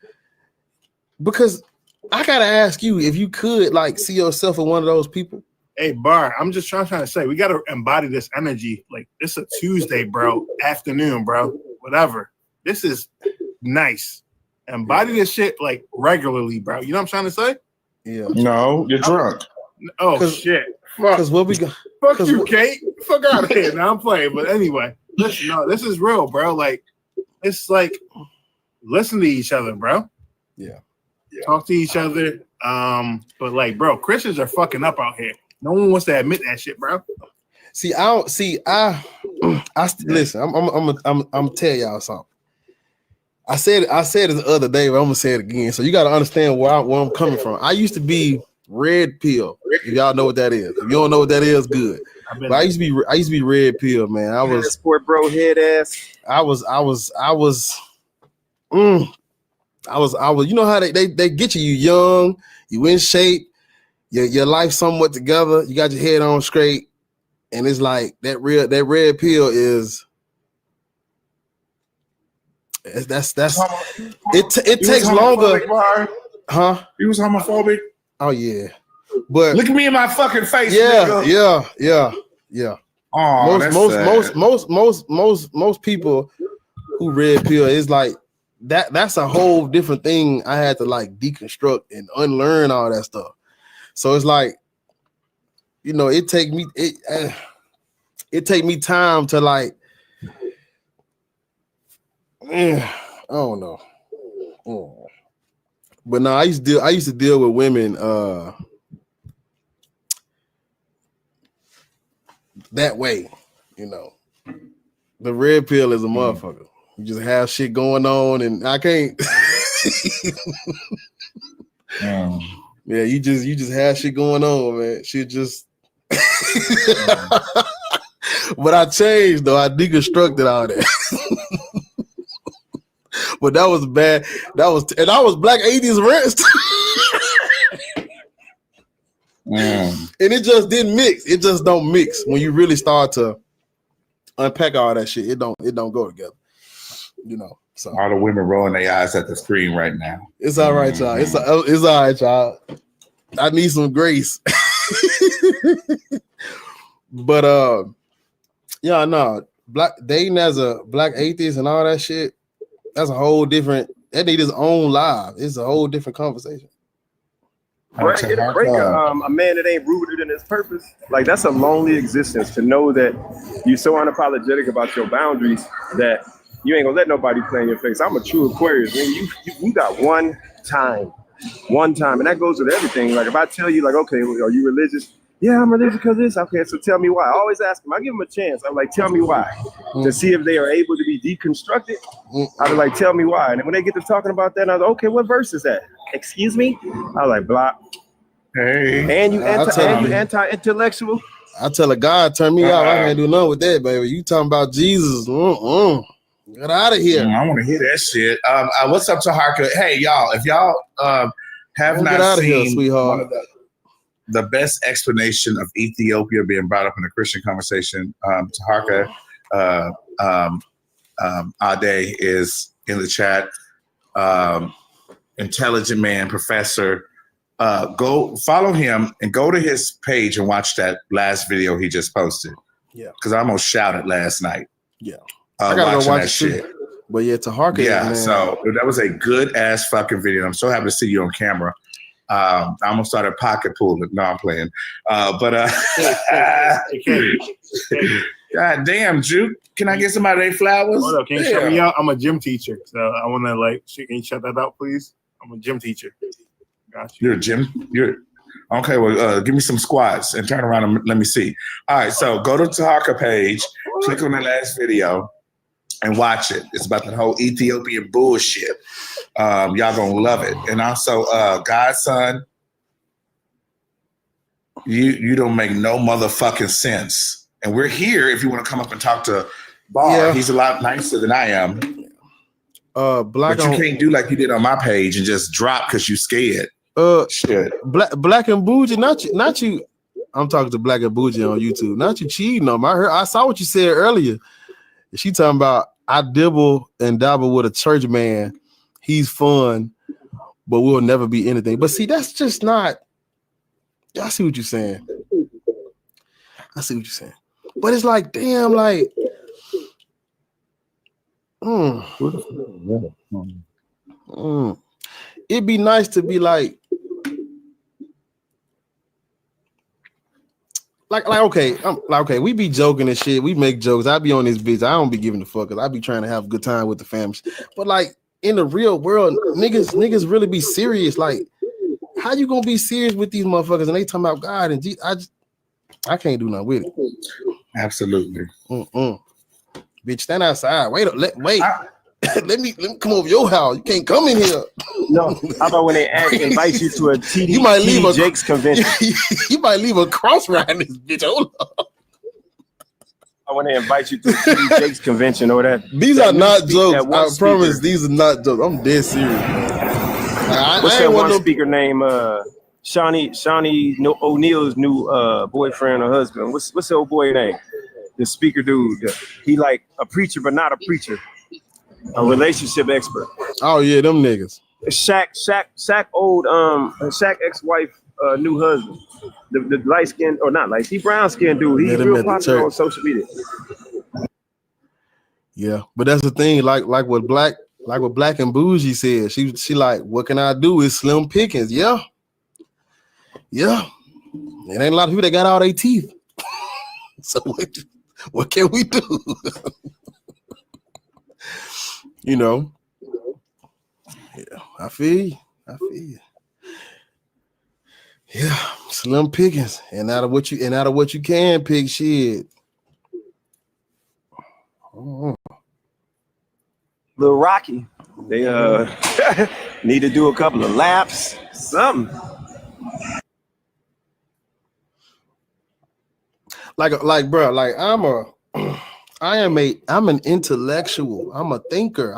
because I gotta ask you if you could see yourself as one of those people. Hey, Bar, I'm just trying to say we gotta embody this energy. Like, it's a Tuesday, bro, afternoon, bro, whatever. This is nice. Embody this shit regularly, bro. You know what I'm trying to say? Yeah. No, you're drunk. Oh shit. Because what we got? Fuck you, Kate. Fuck out of here. Now I'm playing, but anyway, listen. No, this is real, bro. It's listen to each other, bro. Yeah. Talk to each other. But bro, Christians are fucking up out here. No one wants to admit that shit, bro. I listen. I'm tell y'all something. I said it the other day, but I'm gonna say it again. So you got to understand where I'm coming from. I used to be red pill. If y'all know what that is. If you don't know what that is, good. But I used to be red pill, man. I was sport bro head ass. I was. You know how they get you. You young, you in shape, your life somewhat together. You got your head on straight, and it's like that red pill is. That's it takes longer. Huh? He was homophobic. Oh yeah, but look at me in my fucking face. Yeah, nigga. yeah. Oh, most people who red pill is like that's a whole different thing. I had to like deconstruct and unlearn all that stuff. So it's like, you know, it take me time to like, I don't know. But no, I used to deal with women that way, you know. The red pill is a motherfucker. You just have shit going on, and I can't. Yeah, you just have shit going on, man. Shit just. But I changed though. I deconstructed all that. But that was bad. I was Black Atheist Rest. And it just didn't mix. It just don't mix when you really start to unpack all that shit. It don't go together. You know. So all the women rolling their eyes at the screen right now. It's all right, y'all. It's all right, y'all. I need some grace. But yeah, no, dating as a Black atheist and all that shit, that's a whole different. That need his own live. It's a whole different conversation. A man that ain't rooted in his purpose, like that's a lonely existence. To know that you're so unapologetic about your boundaries that you ain't gonna let nobody play in your face. I'm a true Aquarius. Man, you got one time, and that goes with everything. Like if I tell you, like, okay, are you religious? Yeah, I'm religious because this. Okay, so tell me why. I always ask them. I give them a chance. I'm like, tell me why, to see if they are able to be deconstructed. I was like, tell me why. And when they get to talking about that, I was like, okay, what verse is that? Excuse me? I was like, block. Hey, and you anti-intellectual. I tell a God, turn me out. I can't do nothing with that, baby. You talking about Jesus? Get out of here. I want to hear that shit. What's up, Taharka? Hey, y'all, if y'all have not seen here, sweetheart. One of the best explanation of Ethiopia being brought up in a Christian conversation, Taharka Ade is in the chat. Intelligent man, professor. Go follow him and go to his page and watch that last video he just posted. Yeah, because I almost shouted last night. Yeah, I gotta go watch that shit. But yeah, Taharka. Yeah, man. So that was a good ass fucking video. I'm so happy to see you on camera. I almost started pocket pulling. No, I'm playing. God damn, Juke. Can I get somebody their flowers? Hold up, can you shut me out? I'm a gym teacher, so I want to can you shut that out, please? I'm a gym teacher. Got you. You're a gym. Okay. Well, give me some squats and turn around and let me see. All right. So go to Taharka page, click on the last video, and watch it. It's about the whole Ethiopian bullshit. Y'all gonna love it. And also, Godson, you don't make no motherfucking sense. And we're here if you want to come up and talk to Bar. Yeah. He's a lot nicer than I am. Black, but you can't do like you did on my page and just drop because you scared. Shit. Black and Bougie, not you. I'm talking to Black and Bougie on YouTube. Not you cheating on me. I saw what you said earlier. She talking about I dibble and dabble with a church man. He's fun, but we'll never be anything. But see, that's just not. I see what you're saying. But it's like, damn, like. It'd be nice to be like okay, we be joking and shit. We make jokes. I be on this bitch. I don't be giving a fuck because I be trying to have a good time with the family. But like in the real world, niggas really be serious. Like, how you gonna be serious with these motherfuckers and they talking about God and Jesus? I can't do nothing with it. Absolutely. Bitch, stand outside. Wait. Let me come over your house. You can't come in here. No, how about when they invite you to a TD Jakes convention? You might leave a cross ride in this bitch. Hold on. I want to invite you to a TD Jakes convention or that. These are not jokes. I promise these are not jokes. I'm dead serious. What's that one speaker name? Shawnee O'Neal's new boyfriend or husband. What's the old boy name? The speaker dude. He like a preacher, but not a preacher. A relationship expert. Oh yeah, them niggas. Shaq ex-wife new husband. The light skin or not light, he brown skin dude. He's real popular on social media. Yeah, but that's the thing. Like what Black and Bougie said. She like, what can I do? It's slim pickings. Yeah. It ain't a lot of people that got all their teeth. So what can we do? You know. Yeah, I feel you. Yeah, slim pickings, and out of what you can pick, shit. Little Rocky, they need to do a couple of laps, something. Like, bro, like I'm an intellectual. I'm a thinker.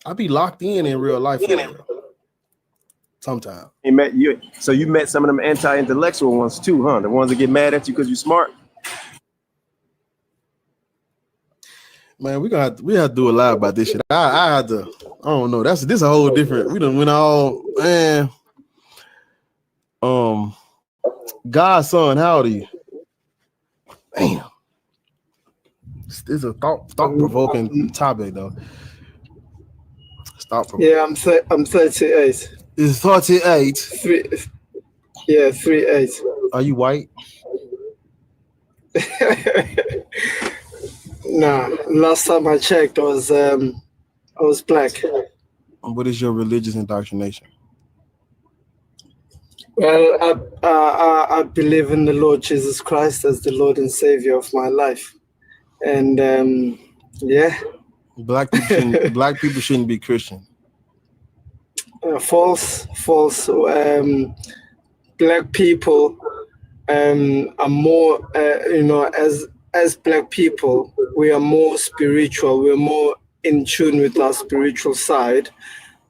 I be locked in real life. Sometimes. You met some of them anti-intellectual ones too, huh? The ones that get mad at you because you're smart. Man, we have to do a lot about this shit. I had to. I don't know. This is a whole different. We done went all, man. Godson, how old are you? Damn. This is a thought-provoking topic, though. Yeah, I'm 38. It's 38. 38. Are you white? Nah, last time I checked, I was black. What is your religious indoctrination? Well, I believe in the Lord Jesus Christ as the Lord and Savior of my life, and yeah. Black people shouldn't be Christian. False. Black people are more, as black people, we are more spiritual. We're more in tune with our spiritual side,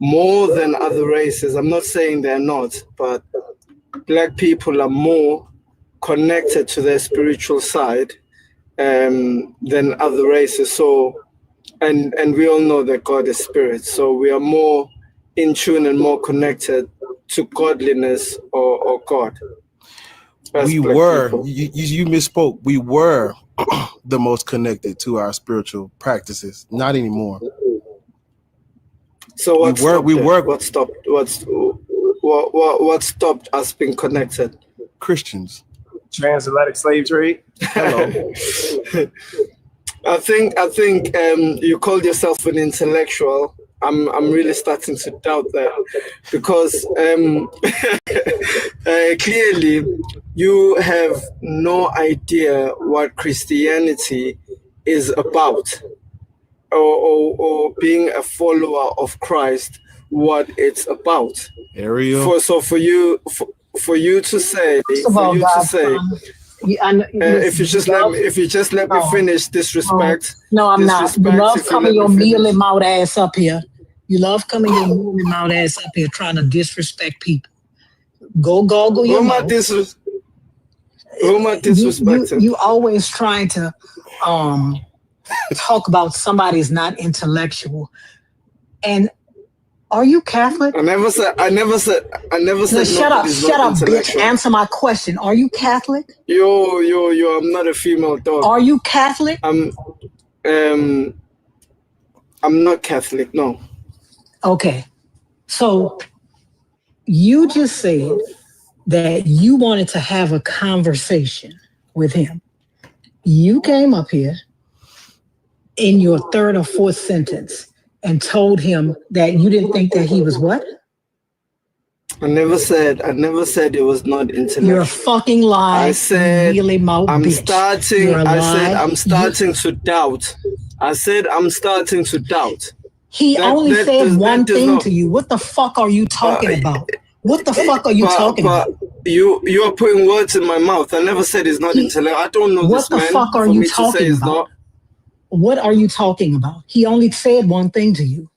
more than other races. I'm not saying they're not, but black people are more connected to their spiritual side than other races. So, and we all know that God is spirit. So we are more in tune and more connected to godliness or God. We were, you misspoke. We were the most connected to our spiritual practices. Not anymore. So what stopped us being connected? Christians. Transatlantic slave trade. Hello. I think you called yourself an intellectual. I'm really starting to doubt that, because clearly you have no idea what Christianity is about, or being a follower of Christ, what it's about. Ariel. For you to say, if you just let me finish, disrespect. No, I'm not. You love coming your mealy mouth ass up here. You love coming your mealy mouth ass up here trying to disrespect people. Go goggle your mouth. Who am I disrespecting? You always trying to talk about somebody's not intellectual. And are you Catholic? I never said. No, shut up, bitch. Answer my question. Are you Catholic? Yo, I'm not a female dog. Are you Catholic? I'm not Catholic, no. Okay. So you just said that you wanted to have a conversation with him. You came up here in your third or fourth sentence and told him that you didn't think that he was what? I never said it was not intellectual. You're a fucking lie. I said I'm starting to doubt. I said I'm starting to doubt. He only said one thing to you. What the fuck are you talking about? What the fuck are you talking about? You are putting words in my mouth. I never said it's not intellectual. I don't know this man. What the fuck are you talking about? What are you talking about? He only said one thing to you.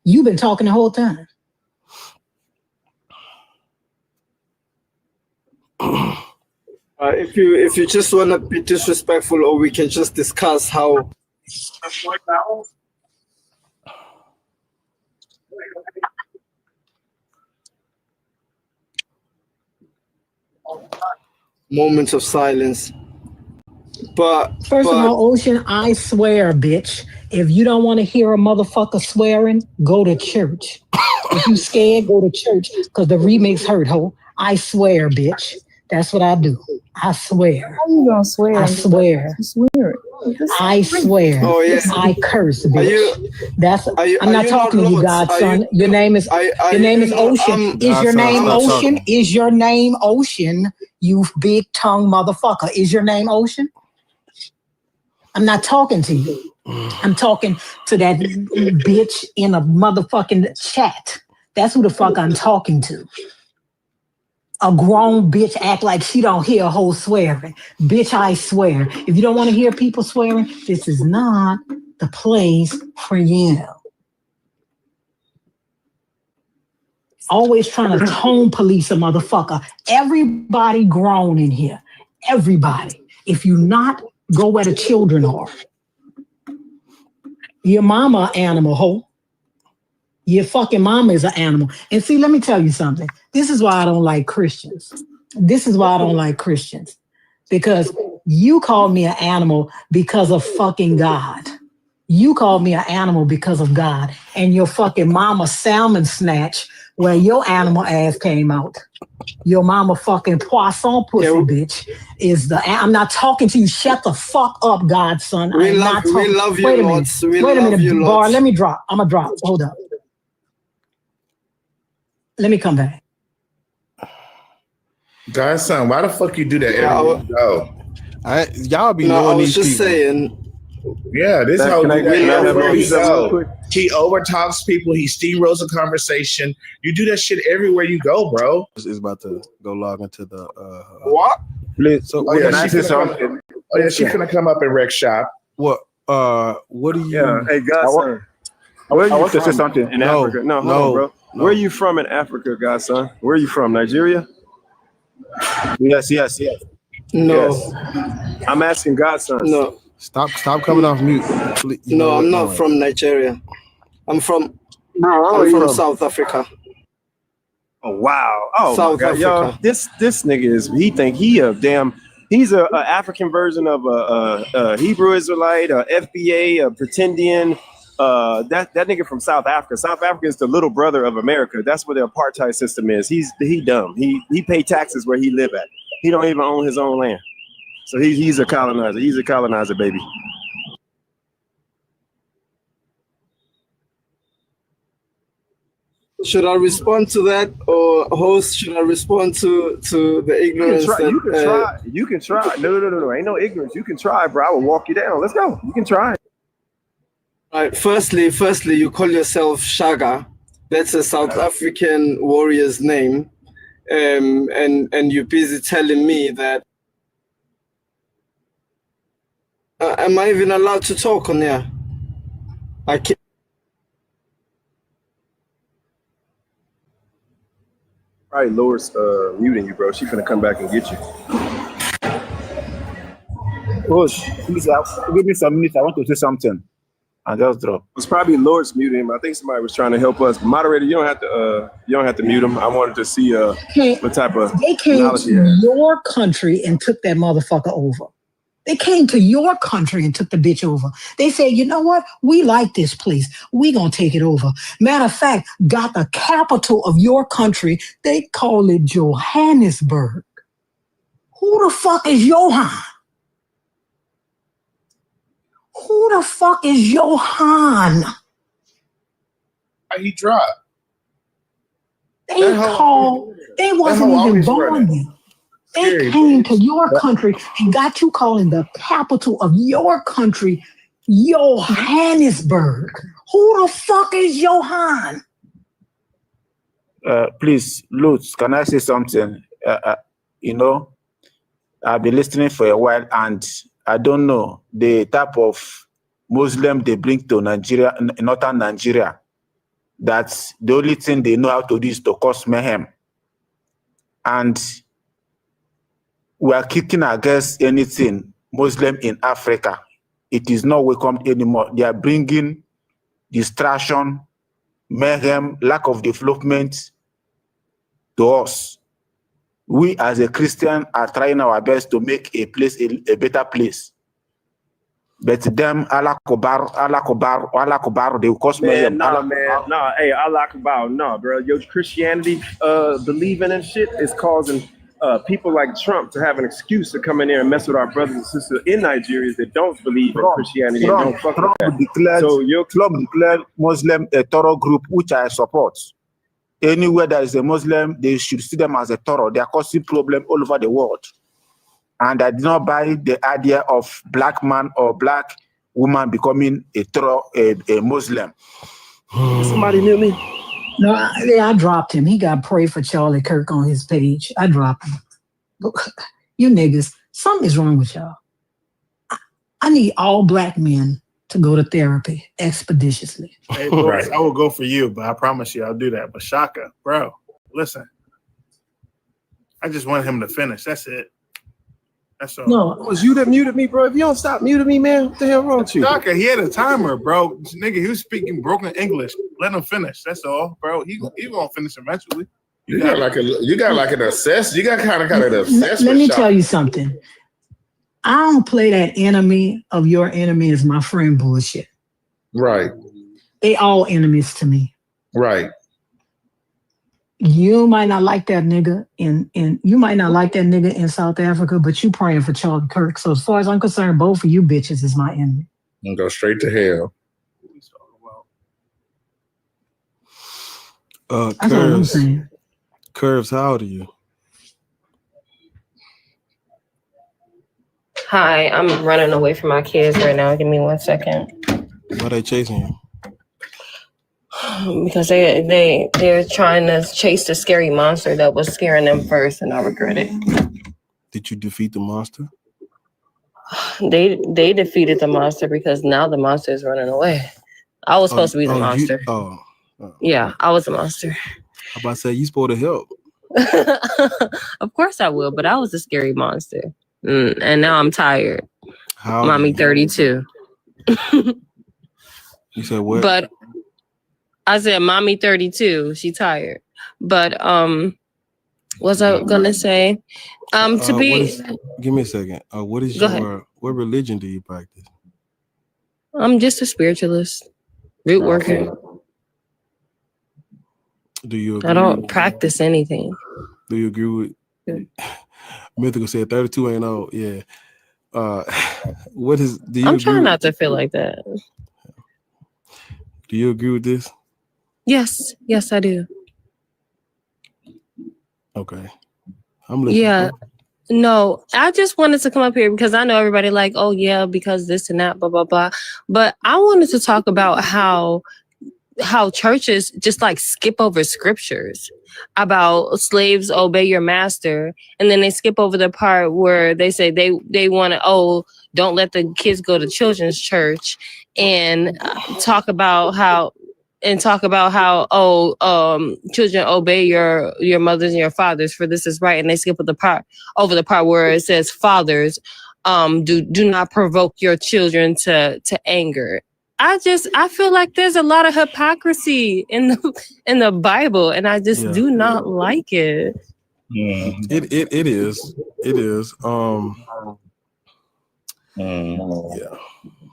You've been talking the whole time. If you just want to be disrespectful, or we can just discuss how. moment of silence. But First of all, Ocean, I swear, bitch. If you don't want to hear a motherfucker swearing, go to church. If you scared, go to church because the remix hurt, ho. I swear, bitch. That's what I do. I swear. How you gonna swear? I swear. Swear. I swear. Oh, yes. I curse, bitch. I'm not you talking not to you, Lords? Godson. Your name is Ocean. Is your name Ocean? Is your name Ocean? You big tongue motherfucker. Is your name Ocean? I'm not talking to you. I'm talking to that bitch in a motherfucking chat. That's who the fuck I'm talking to. A grown bitch act like she don't hear a whole swearing. Bitch, I swear. If you don't want to hear people swearing, this is not the place for you. Always trying to tone police a motherfucker. Everybody grown in here. Everybody. If you not, go where the children are. Your mama animal, ho. Your fucking mama is an animal. And see, let me tell you something. This is why I don't like Christians. This is why I don't like Christians. Because you called me an animal because of fucking God. You called me an animal because of God. And your fucking mama salmon snatch where your animal ass came out. Your mama fucking poisson pussy bitch is the. I'm not talking to you. Shut the fuck up, Godson. We love you, Wait a minute. Lords. Wait a minute, Bar. Let me drop. I'm gonna drop. Hold up. Let me come back. Godson, why the fuck you do that everywhere you go? Y'all be No, knowing I was these just people. saying. Yeah, this how Can I everywhere he real quick? go. He overtalks people. He steamrolls a conversation. You do that shit everywhere you go, bro. Is about to go log into the. What? So Oh yeah, she's gonna come up and wreck shop. What? What do you? Yeah. Hey, Godson. Where I you want to from say something. in Africa? No, hold on, bro. Where are you from in Africa, Godson? Where are you from? Nigeria? Yes. No. Yes. I'm asking Godson. No. Stop coming off mute. No, I'm not from Nigeria. I'm from South Africa. Oh wow! Oh South my God, y'all! Africa. This nigga is. He think he a damn. He's a African version of a Hebrew Israelite, a FBA, a pretendian. That nigga from South Africa. South Africa is the little brother of America. That's what the apartheid system is. He dumb. He pay taxes where he live at. He don't even own his own land. So he's a colonizer. He's a colonizer, baby. Should I respond to that, or host? Should I respond to the ignorance? You can try. No. Ain't no ignorance. You can try, bro. I will walk you down. Let's go. You can try. All right. Firstly, you call yourself Shaga. That's a South African warrior's name, and you're busy telling me that. Am I even allowed to talk on here? I can't. Probably Laura's muting you, bro. She's gonna come back and get you. Coach, please give me some minutes. I want to say something. I just drop. It's probably Lord's muting him. I think somebody was trying to help us. Moderator, you don't have to mute him. I wanted to see what type of They came knowledge he to has. your country and took that motherfucker over. They came to your country and took the bitch over. They said, you know what? We like this place. We gonna take it over. Matter of fact, got the capital of your country. They call it Johannesburg. Who the fuck is Johan? Who the fuck is Johan? He dropped. They wasn't even born there. They came to your country and got you calling the capital of your country Johannesburg. Who the fuck is Johan? Please, Lutz, can I say something? I've been listening for a while, and I don't know the type of Muslim they bring to Nigeria, northern Nigeria. That's the only thing they know how to do is to cause mayhem. And we are kicking against anything Muslim in Africa. It is not welcomed anymore. They are bringing distraction, mayhem, lack of development to us. We as a Christian are trying our best to make a place a better place. But them, Allah Akbar, they will cause me. Nah, hey, Allah Akbar, nah, bro. Your Christianity believing and shit is causing people like Trump to have an excuse to come in there and mess with our brothers and sisters in Nigeria that don't believe in Christianity and don't fuck with that. So your club declared Muslim a terror group, which I support. Anywhere there is a Muslim, they should see them as a terror. They are causing problem all over the world. And I did not buy the idea of black man or black woman becoming a terror, a Muslim. Somebody knew me. No, I dropped him. He got pray for Charlie Kirk on his page. I dropped him. Look, you niggas, something is wrong with y'all. I need all black men to go to therapy expeditiously. Hey, boys, I will go for you, but I promise you I'll do that. But Shaka, bro, listen. I just want him to finish. That's it. That's all. No, it was you that muted me, bro. If you don't stop muting me, man, what the hell wrong with you? Shaka, he had a timer, bro. This nigga, he was speaking broken English. Let him finish. That's all, bro. He gonna finish eventually. You got an obsessed. You got kind of obsessed. Let me tell you something. I don't play that enemy of your enemy is my friend bullshit. Right. They all enemies to me. Right. You might not like that nigga in South Africa, but you praying for Charlie Kirk. So as far as I'm concerned, both of you bitches is my enemy. And go straight to hell. That's all I'm saying. Curves, how old are you? Hi, I'm running away from my kids right now. Give me 1 second. Why they chasing you? Because they're trying to chase the scary monster that was scaring them first, and I regret it. Did you defeat the monster? They defeated the monster because now the monster is running away. I was supposed to be the monster. Yeah, I was a monster. I'm about to say you supposed to help. Of course I will, but I was a scary monster. And now I'm tired. How? Mommy 32. You said what? But I said mommy 32. She tired. But was I gonna say? To be give me a second. What is what religion do you practice? I'm just a spiritualist. Root worker. Do you agree? I don't practice anything. Do you agree with Mythical said 32 ain't old? Yeah. What is do you I'm agree trying with, not to feel like that. Do you agree with this? Yes, I do. Okay. I'm listening. Yeah. No, I just wanted to come up here because I know everybody like, oh yeah, because this and that, blah, blah, blah. But I wanted to talk about how churches just like skip over scriptures about slaves obey your master, and then they skip over the part where they say they want to don't let the kids go to children's church, and talk about how children obey your mothers and your fathers, for this is right, and they skip over the part where it says fathers do not provoke your children to anger. I feel like there's a lot of hypocrisy in the Bible, and I just do not like it. Yeah. It is. Yeah.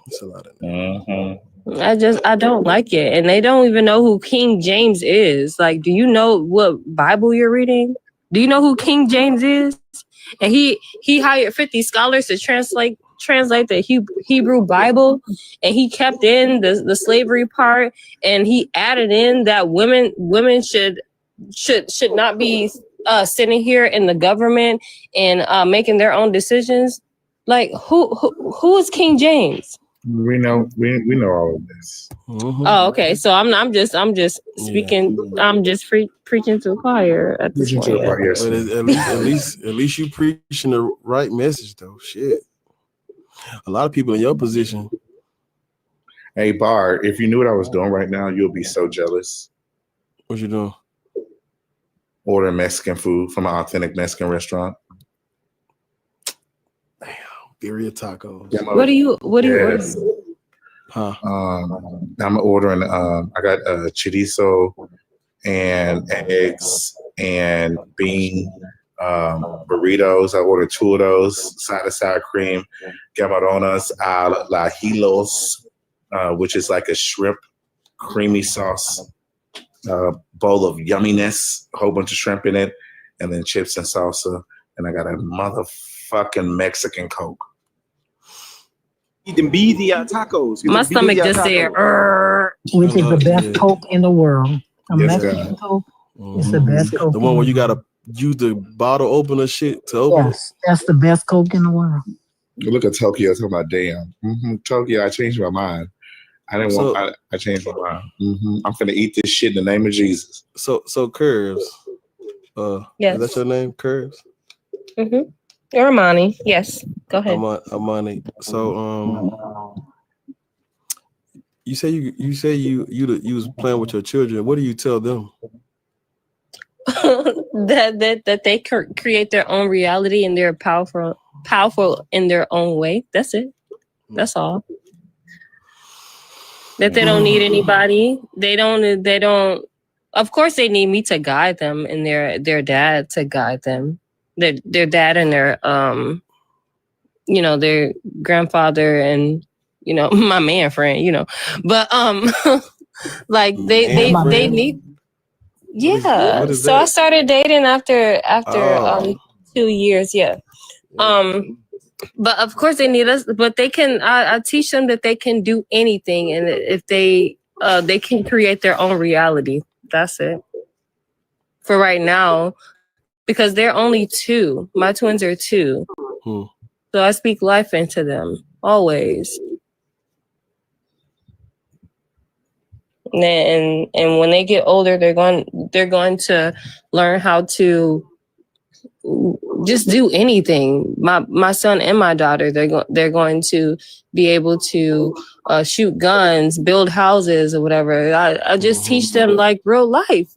It's a lot of that. I don't like it. And they don't even know who King James is. Like, do you know what Bible you're reading? Do you know who King James is? And he hired 50 scholars to translate the Hebrew Bible, and he kept in the slavery part, and he added in that women should not be sitting here in the government and making their own decisions. Like, who is King James? We know all of this. Mm-hmm. Oh, okay. So I'm just speaking. Yeah. I'm just preaching to the choir at this point. But at least you preaching the right message, though. Shit. A lot of people in your position. Hey, Bar, if you knew what I was doing right now, you'll be so jealous. What you doing? Ordering Mexican food from an authentic Mexican restaurant. Damn, birria tacos. Yeah, what do you order? Huh? I'm ordering. I got chorizo and eggs and bean burritos. I ordered 2 of those, side of sour cream, camarones al ajilos, which is like a shrimp creamy sauce, bowl of yumminess, a whole bunch of shrimp in it, and then chips and salsa. And I got a motherfucking Mexican Coke. Eating birria tacos. My stomach just said, which is the best Coke in the world. A Yes, Mexican God. Coke is the best Coke. The one where you gotta use the bottle opener shit to open Yes, that's the best Coke in the world. Look at Tokyo talking about damn. Tokyo, I changed my mind. I didn't want. I changed my mind. I'm gonna eat this shit in the name of Jesus. So Curves. Yes. Is that your name, Curves? Mm-hmm. Armani. Yes. Go ahead. Amani. So you say you was playing with your children. What do you tell them? that they create their own reality and they're powerful in their own way. That's it. That's all. That they don't need anybody. They don't. Of course, they need me to guide them and their dad to guide them. Their dad and their their grandfather and my man friend. But like they need. Yeah. So I started dating after 2 years. Yeah. But of course they need us, but they can, I teach them that they can do anything. And if they can create their own reality. That's it. For right now, because they're only 2. My twins are 2. So I speak life into them always. And when they get older, they're going to learn how to just do anything. My son and my daughter, they're going to be able to shoot guns, build houses or whatever. I just teach them like real life,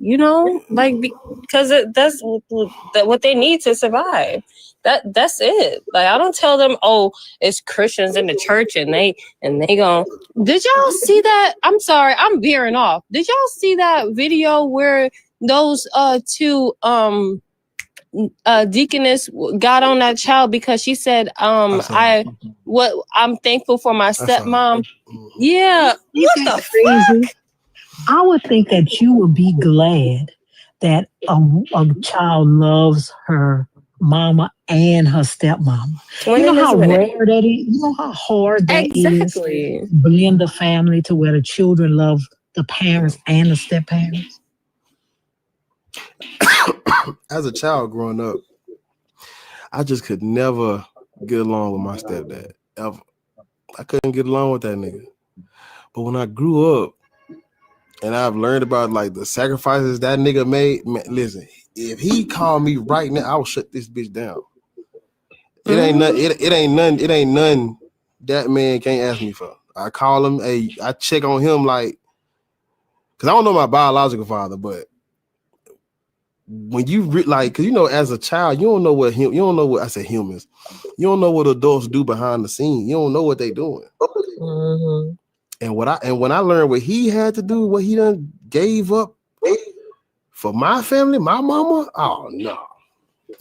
like because that's what they need to survive. That's it. Like I don't tell them, oh, it's Christians in the church and they go, did y'all see that? I'm sorry, I'm veering off. Did y'all see that video where those 2 deaconess got on that child because she said, I'm thankful for my stepmom. Yeah. What the fuck? I would think that you would be glad that a child loves her mama and her stepmama. You know how rare that is? You know how hard that is to blend the family to where the children love the parents and the step-parents? As a child growing up, I just could never get along with my stepdad. Ever. I couldn't get along with that nigga. But when I grew up and I've learned about like the sacrifices that nigga made, man, listen, if he called me right now, I will shut this bitch down. It ain't nothing that man can't ask me for. I call him, I check on him like, cause I don't know my biological father, but when you cause as a child, you don't know what I say humans. You don't know what adults do behind the scenes. You don't know what they doing. Mm-hmm. And when I learned what he had to do, what he done gave up for my family, my mama, oh no.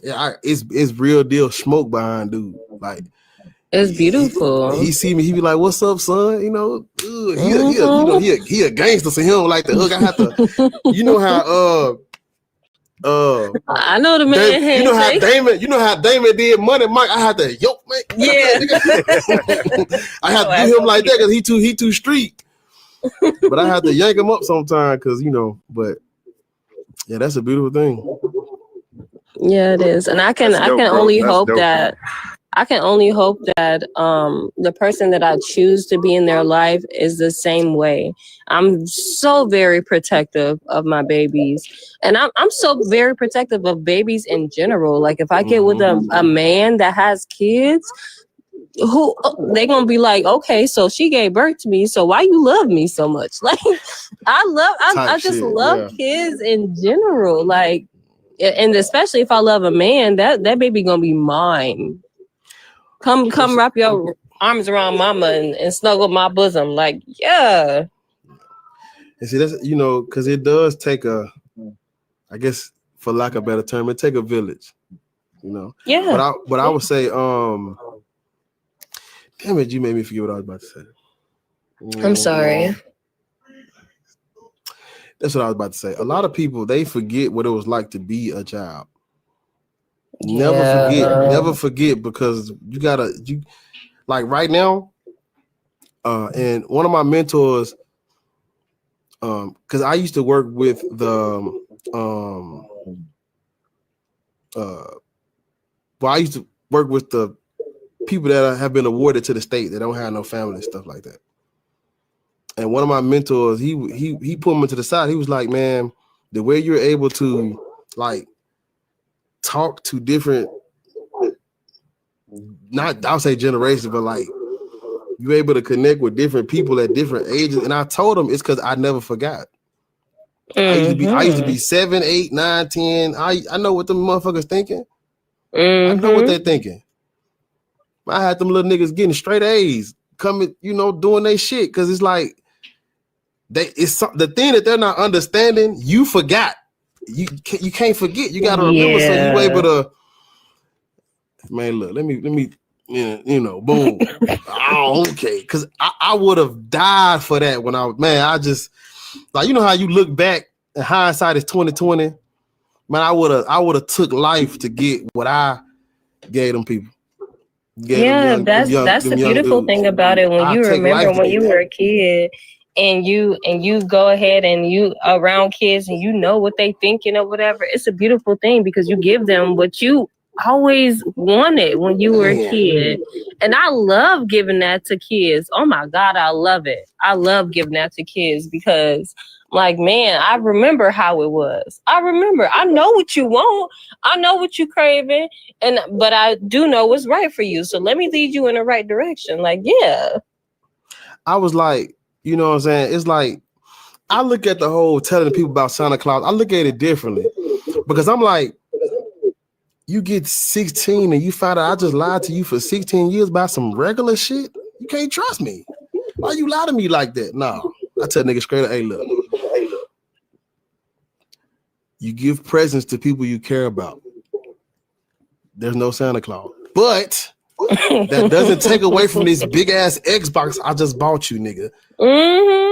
Yeah, it's real deal smoke behind dude. Like it's beautiful. He see me, he be like, "What's up, son?" He a gangster, so he don't like the hug. I have to, how I know the man. You know how Damon did Money Mike. I had to yoke man. Yeah. I had to do him like that because he too street. But I had to yank him up sometime because But yeah, that's a beautiful thing. Yeah, it is, and I can only hope that the person that I choose to be in their life is the same way. I'm so very protective of my babies, and I'm so very protective of babies in general. Like if I get with a man that has kids, who they gonna be like, okay, so she gave birth to me, so why you love me so much? Like I just love kids in general, like. And especially if I love a man, that baby gonna be mine. Come wrap your arms around mama and snuggle my bosom. Like, yeah. And see, that's because it does take I guess for lack of a better term, it take a village. you know. Yeah. But I would say, damn it, you made me forget what I was about to say. I'm sorry. That's what I was about to say. A lot of people, they forget what it was like to be a child. Never forget, because you like right now. And one of my mentors, because I used to work with the I used to work with the people that have been awarded to the state that don't have no family and stuff like that. And one of my mentors, he put me to the side. He was like, man, the way you're able to like talk to different, not I'll say generations, but like you're able to connect with different people at different ages. And I told him it's because I never forgot. I used to be 7, 8, 9, 10. I know what them motherfuckers thinking. I know what they're thinking. I had them little niggas getting straight A's, coming, doing their shit, because it's like the thing that they're not understanding. You forgot. You can't forget. You gotta remember, so you able to. Man, look, let me, boom. Oh, okay, because I would have died for that when I just like, how you look back and hindsight is 2020. Man, I would have took life to get what I gave them people. That's the beautiful thing about it. When you remember when you were a kid and you go ahead and you around kids and you know what they thinking or whatever, it's a beautiful thing because you give them what you always wanted when you were a kid. And I love giving that to kids. Oh my God, I love it. I love giving that to kids because like, man, I remember how it was. I know what you want. I know what you craving. But I do know what's right for you. So let me lead you in the right direction. Like, yeah. I was like, you know what I'm saying? It's like, I look at the whole telling people about Santa Claus. I look at it differently because I'm like, you get 16 and you find out I just lied to you for 16 years about some regular shit. You can't trust me. Why you lie to me like that? No, I tell niggas straight up, hey, look. You give presents to people you care about. There's no Santa Claus. But that doesn't take away from this big ass Xbox I just bought you, nigga.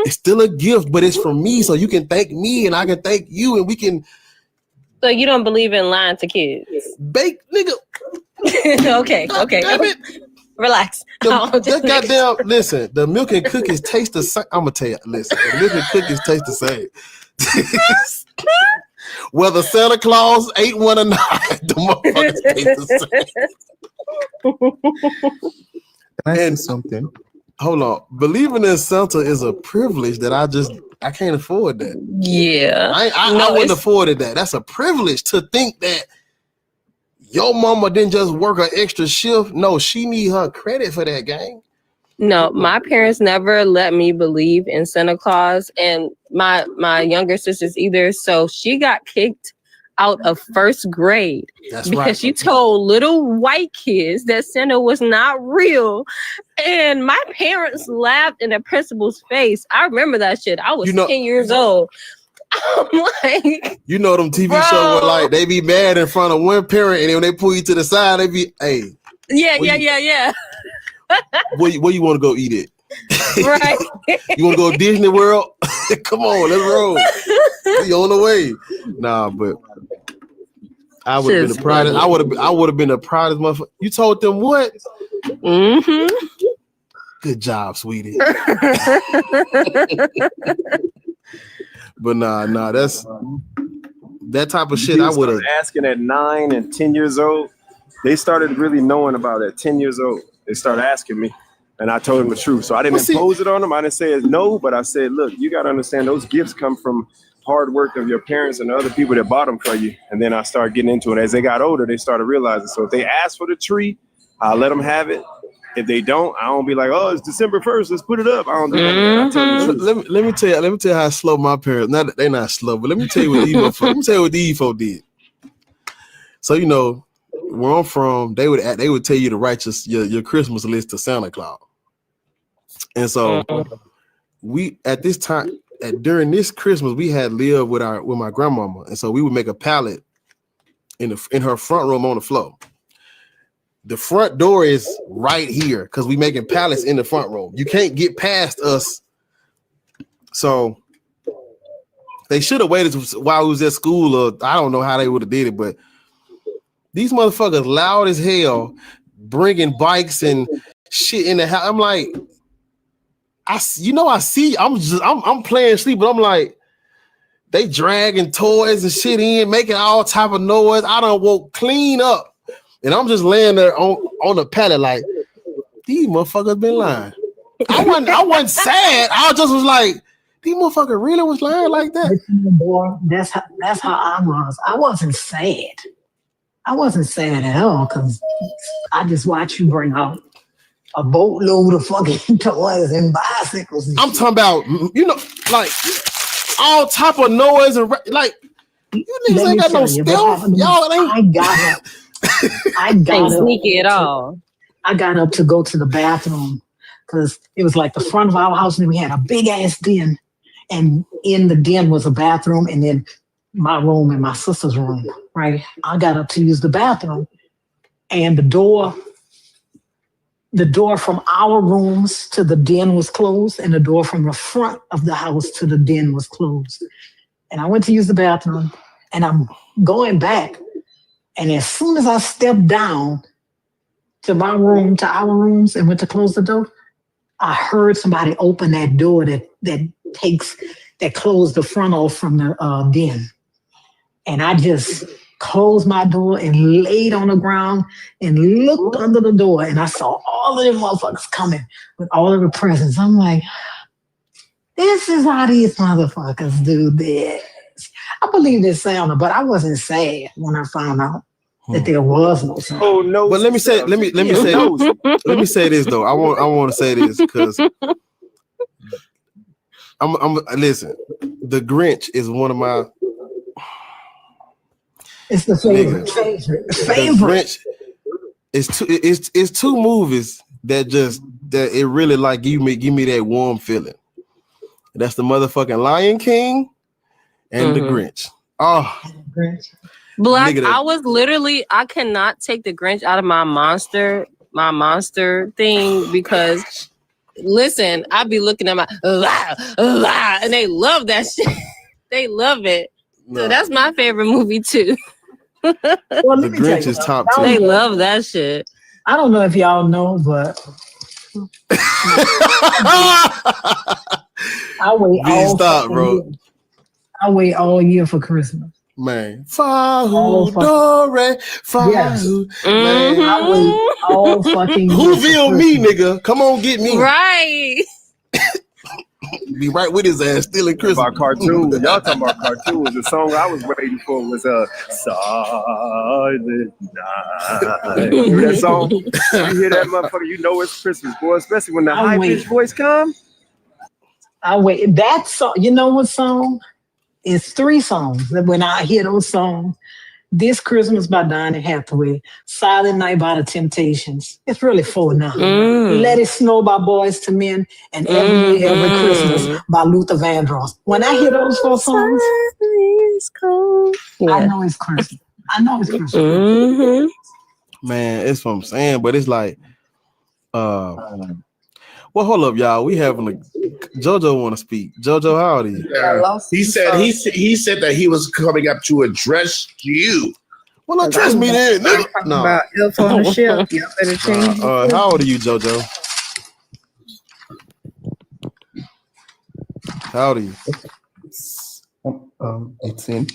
It's still a gift, but it's from me, so you can thank me and I can thank you and we can. So you don't believe in lying to kids? Bake, nigga. Okay. Damn it. Relax. Listen, the milk and cookies taste the same. I'm gonna tell you, listen, the milk and cookies taste the same. Whether Santa Claus ate one or not, the motherfuckers taste the same. And something. Hold on. Believing in Santa is a privilege that I can't afford that. Yeah. I wouldn't afford that. That's a privilege to think that your mama didn't just work an extra shift. No, she need her credit for that, gang. No, my parents never let me believe in Santa Claus, and my younger sisters either. So she got kicked out of first grade because she told little white kids that Santa was not real. And my parents laughed in the principal's face. I remember that shit. I was 10 years old. I'm like, them TV shows where like they be mad in front of one parent, and then when they pull you to the side, they be, hey. Yeah. Where you want to go eat it? Right. You want to go to Disney World? Come on, let's roll. We on the way. Nah, but I would have been the proudest. I would have been the proudest motherfucker. You told them what? Good job, sweetie. But nah, that's that type of shit. I would have asking at 9 and 10 years old. They started really knowing about it at 10 years old. They started asking me, and I told them the truth. So I didn't impose it on them. I didn't say no, but I said, look, you got to understand those gifts come from hard work of your parents and the other people that bought them for you. And then I started getting into it. As they got older, they started realizing. So if they ask for the tree, I'll let them have it. If they don't, I don't be like, oh, it's December 1st. Let's put it up. I don't do that. I tell them the truth. Let me tell you how slow my parents. Not that they're not slow, but let me tell you what the Evo did. So where I'm from, they would tell you to write your Christmas list to Santa Claus. And so we at this time during this Christmas we had lived with my grandmama, and so we would make a pallet in her front room on the floor. The front door is right here because we making pallets in the front room. You can't get past us. So they should have waited while we was at school, or I don't know how they would have did it, but these motherfuckers loud as hell, bringing bikes and shit in the house. I'm like, I see. I'm playing sleep, but I'm like, they dragging toys and shit in, making all type of noise. I done woke clean up. And I'm just laying there on the pallet like, these motherfuckers been lying. I wasn't sad. I just was like, these motherfuckers really was lying like that. Boy, that's how I was. I wasn't sad. I wasn't sad at all because I just watched you bring out a boatload of fucking toys and bicycles. And I'm talking about, like all type of noise and like you niggas ain't got no stealth. Y'all ain't. I got up. Sneaky at all. I got up to go to the bathroom because it was like the front of our house, and we had a big ass den, and in the den was a bathroom, and then my room and my sister's room. Right, I got up to use the bathroom, and the door from our rooms to the den was closed, and the door from the front of the house to the den was closed. And I went to use the bathroom, and I'm going back. And as soon as I stepped down to my room, to our rooms, and went to close the door, I heard somebody open that door that closed the front off from the den. And I just closed my door and laid on the ground and looked under the door, and I saw all of them motherfuckers coming with all of the presents. I'm like, this is how these motherfuckers do this. I believe this sounded, but I wasn't sad when I found out that there was no sound. Oh no! But let me say this though. I want to say this because I'm listen. The Grinch is one of my. It's the favorite. The Grinch is two movies that it really like give me that warm feeling. That's the motherfucking Lion King and the Grinch. Oh, Black, I cannot take the Grinch out of my monster thing because listen, I be looking at my and they love that shit. They love it. No. So that's my favorite movie too. Well, the Grinch is top 2. They love that shit. I don't know if y'all know, but I wait all year for Christmas. Man, Fahu Dore, Fahu. Yes. Man, I wait all fucking year. Whoville me, nigga? Come on, get me. Right. Be right with his ass, stealing Christmas. About cartoons. Y'all talking about cartoons. The song I was waiting for was Silent Night. You hear that song? You hear that motherfucker, you know it's Christmas, boy. Especially when the high-pitched voice comes. I wait. That song, you know what song? It's 3 songs. When I hear those songs, This Christmas by Donny Hathaway, Silent Night by The Temptations. It's really 4 now. Let It Snow by Boys to Men, and Every Year, Every Christmas by Luther Vandross. When I hear those 4 songs, I know it's Christmas. I know it's Christmas. Man, it's what I'm saying, but it's like, well, hold up, y'all. We having a JoJo want to speak. JoJo, how old are you? He said that he was coming up to address you. Well, address me then. No. About Elf on the Shelf. Y'all better change. How old are you, JoJo? How old are you? 18.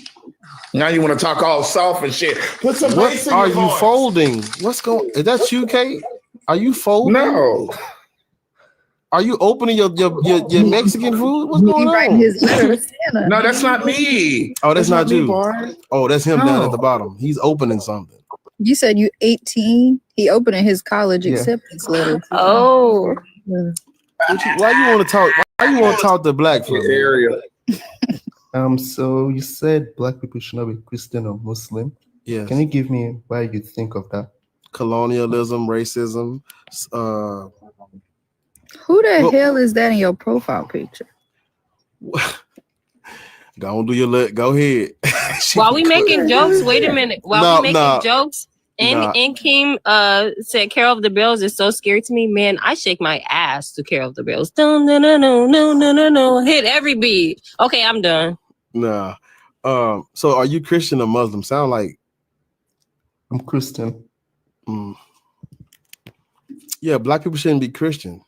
Now you want to talk all soft and shit. Put some bass in What are your you voice. folding? What's going? Is that you, Kate? Are you folding? No. Are you opening your Mexican food? What's going on? His letter to Santa. No, that's not me. Oh, that's not me, you. boy. Oh, that's him down at the bottom. He's opening something. You said you 18. He opening his college acceptance letter. Oh. Why you want to talk? Why you want to talk to black folk? Area. So you said black people should not be Christian or Muslim. Yes. Can you give me why you think of that? Colonialism, racism. Who the hell is that in your profile picture? Go on, do your look. Go ahead. While we making jokes, wait a minute. While we making jokes, and Keem said Carol of the Bells is so scary to me. Man, I shake my ass to Carol of the Bells. No. Hit every beat. Okay, I'm done. Nah. So are you Christian or Muslim? Sound like I'm Christian. Yeah, black people shouldn't be Christian.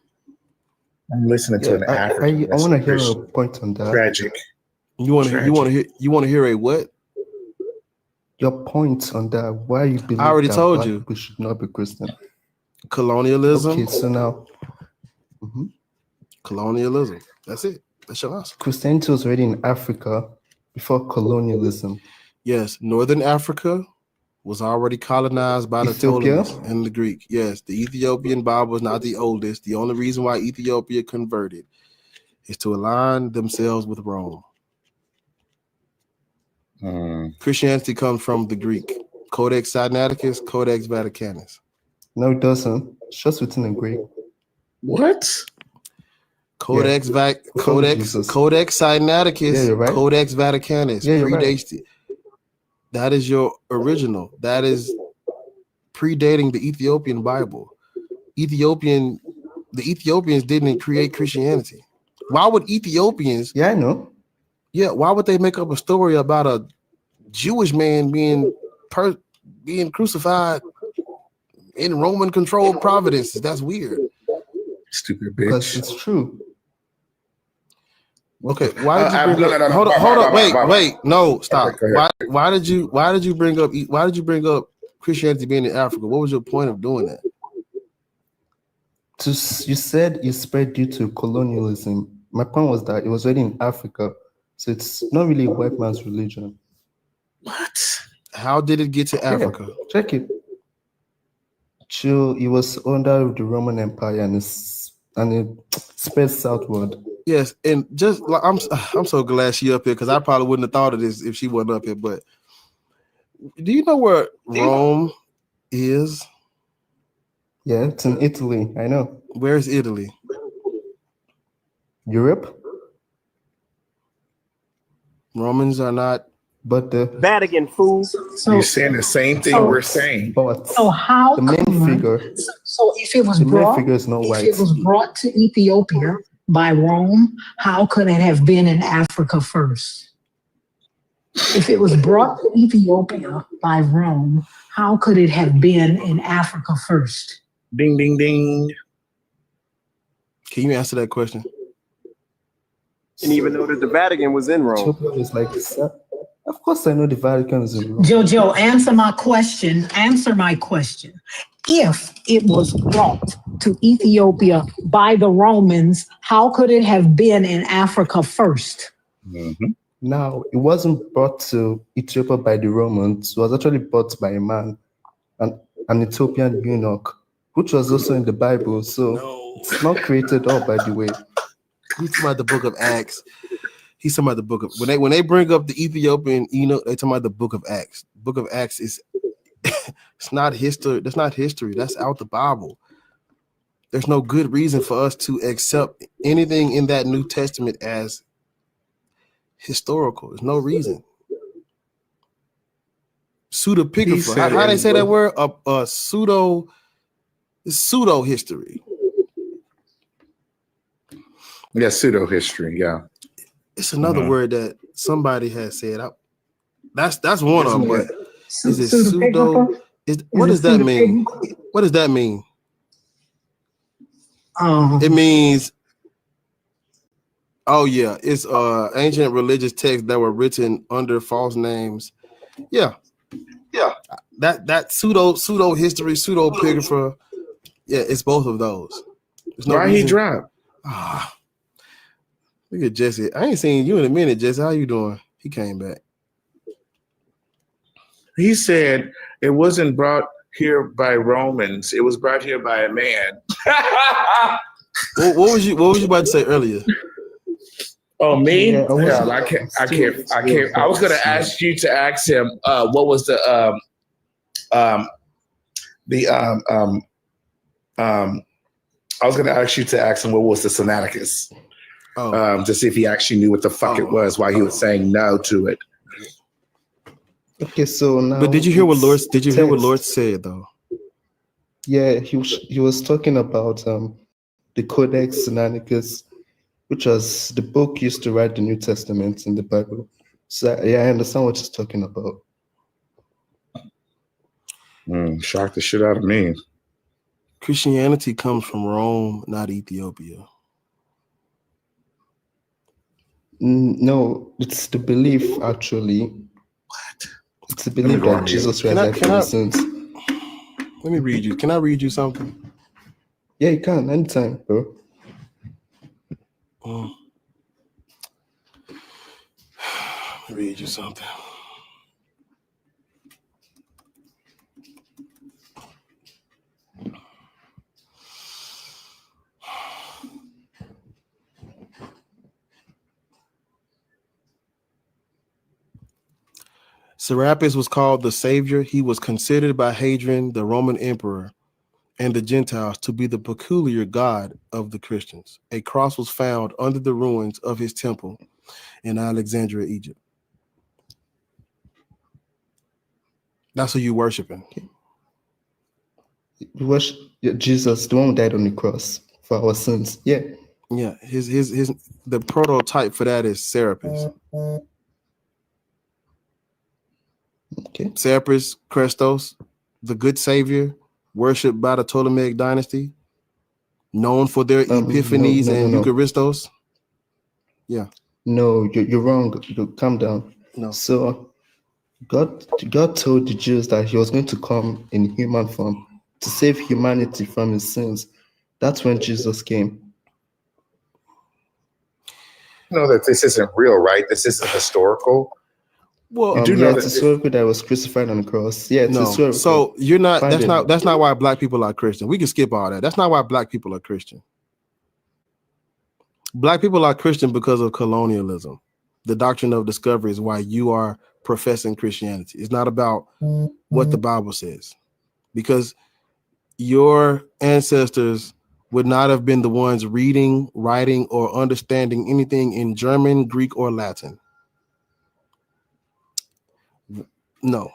I'm listening to an African. I want to hear a point on that. Tragic. You want to hear a what? Your point on that. Why you believe I already that told black you. people should not be Christian. Colonialism. Okay, so now colonialism. That's it. That's your answer. Christianity was already in Africa before colonialism. Yes, Northern Africa was already colonized by the Ethiopia? Ptolemies and the Greek. Yes, the Ethiopian Bible is not the oldest. The only reason why Ethiopia converted is to align themselves with Rome. Christianity comes from the Greek. Codex Sinaiticus, Codex Vaticanus. No, it doesn't. It's just written in Greek. What? Codex Codex Sinaiticus, right. Codex Vaticanus. Predates right. That is your original. That is predating the Ethiopian Bible. The Ethiopians didn't create Christianity. Why would Ethiopians? Yeah, I know. Yeah, why would they make up a story about a Jewish man being crucified in Roman-controlled provinces? That's weird. Stupid bitch. Because it's true. Okay, why did you bring up? Hold on, wait, no, stop. Why did you bring up Christianity being in Africa? What was your point of doing that? You said it spread due to colonialism. My point was that it was already in Africa, so it's not really a white man's religion. What? How did it get to Africa? Check it. It was under the Roman Empire and it spread southward. Yes, and just like I'm so glad she up here because I probably wouldn't have thought of this if she wasn't up here. But do you know where Rome is? Yeah, it's in Italy. I know. Where's Italy? Europe. Romans are not. But the Vatican, fool. So you're saying the same thing we're saying. But so how the main figure? So if it was brought to Ethiopia by Rome, how could it have been in Africa first? If it was brought to Ethiopia by Rome, how could it have been in Africa first? Ding, ding, ding. Can you answer that question? And even though that the Vatican was in Rome. Ethiopia was like, of course I know the Vatican is in Rome. Jojo, answer my question. If it was brought to Ethiopia by the Romans, how could it have been in Africa first? Now, it wasn't brought to Ethiopia by the Romans. It was actually brought by a man, an Ethiopian eunuch, which was also in the Bible. So it's not created all, by the way. He's talking about the book of Acts. He's talking about the book of when they bring up the Ethiopian eunuch, they talking about the book of Acts. Book of Acts is it's not history. That's not history. That's out the Bible. There's no good reason for us to accept anything in that New Testament as historical. There's no reason. Pseudepigrapha. How they say that word? Pseudo history. Yeah, pseudo history. Yeah. It's another word that somebody has said. That's one of them. But is it pseudo? What does that mean? What does that mean? It means. Oh yeah, it's ancient religious texts that were written under false names. Yeah. That pseudo history, pseudepigrapha. Yeah, it's both of those. There's no Why reason. He dropped? Look at Jesse. I ain't seen you in a minute, Jesse. How you doing? He came back. He said it wasn't brought here by Romans. It was brought here by a man. What was you about to say earlier? Oh, me? Yeah, I can't. I was gonna ask you to ask him what was the I was gonna ask you to ask him what was the Sinaiticus. to see if he actually knew what the fuck it was, why he was saying no to it. Okay, so now. But did you hear what Lord? Did you hear what text. Lord said though? Yeah, he was talking about the Codex Sinaiticus, which was the book used to write the New Testament in the Bible. So yeah, I understand what he's talking about. Shocked the shit out of me. Christianity comes from Rome, not Ethiopia. No, it's the belief actually. What? It's the belief that Jesus resurrected from sins. Let me read you. Can I read you something? Yeah, you can anytime, bro. Let me read you something. Serapis was called the Savior. He was considered by Hadrian, the Roman emperor, and the Gentiles to be the peculiar God of the Christians. A cross was found under the ruins of his temple in Alexandria, Egypt. That's who you worshiping. We worship Jesus, the one who died on the cross for our sins. Yeah. Yeah. His the prototype for that is Serapis. Okay. Serapis Christos, the good savior, worshipped by the Ptolemaic dynasty, known for their epiphanies and Eucharistos. Yeah. No, you're wrong. Calm down. No. So God told the Jews that he was going to come in human form to save humanity from his sins. That's when Jesus came. You know that this isn't real, right? This isn't historical. Well, you do yeah, know it's historical that was crucified on the cross. Yeah, it's no. historical. So you're not. Find it. That's not why black people are Christian. We can skip all that. That's not why black people are Christian. Black people are Christian because of colonialism. The doctrine of discovery is why you are professing Christianity. It's not about what the Bible says, because your ancestors would not have been the ones reading, writing, or understanding anything in German, Greek, or Latin. No.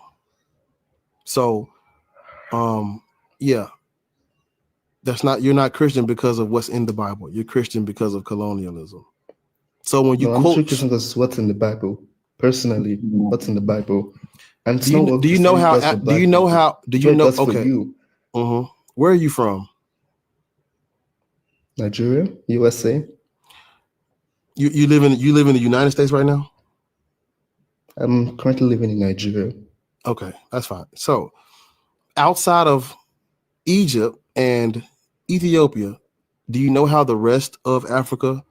So, yeah, you're not Christian because of what's in the Bible. You're Christian because of colonialism. So when you I'm quote, Christian because what's in the Bible. Personally, what's in the Bible. And do you know how? Okay. Where are you from? Nigeria, USA. You live in the United States right now? I'm currently living in Nigeria. Okay, that's fine. So outside of Egypt and Ethiopia, do you know how the rest of Africa,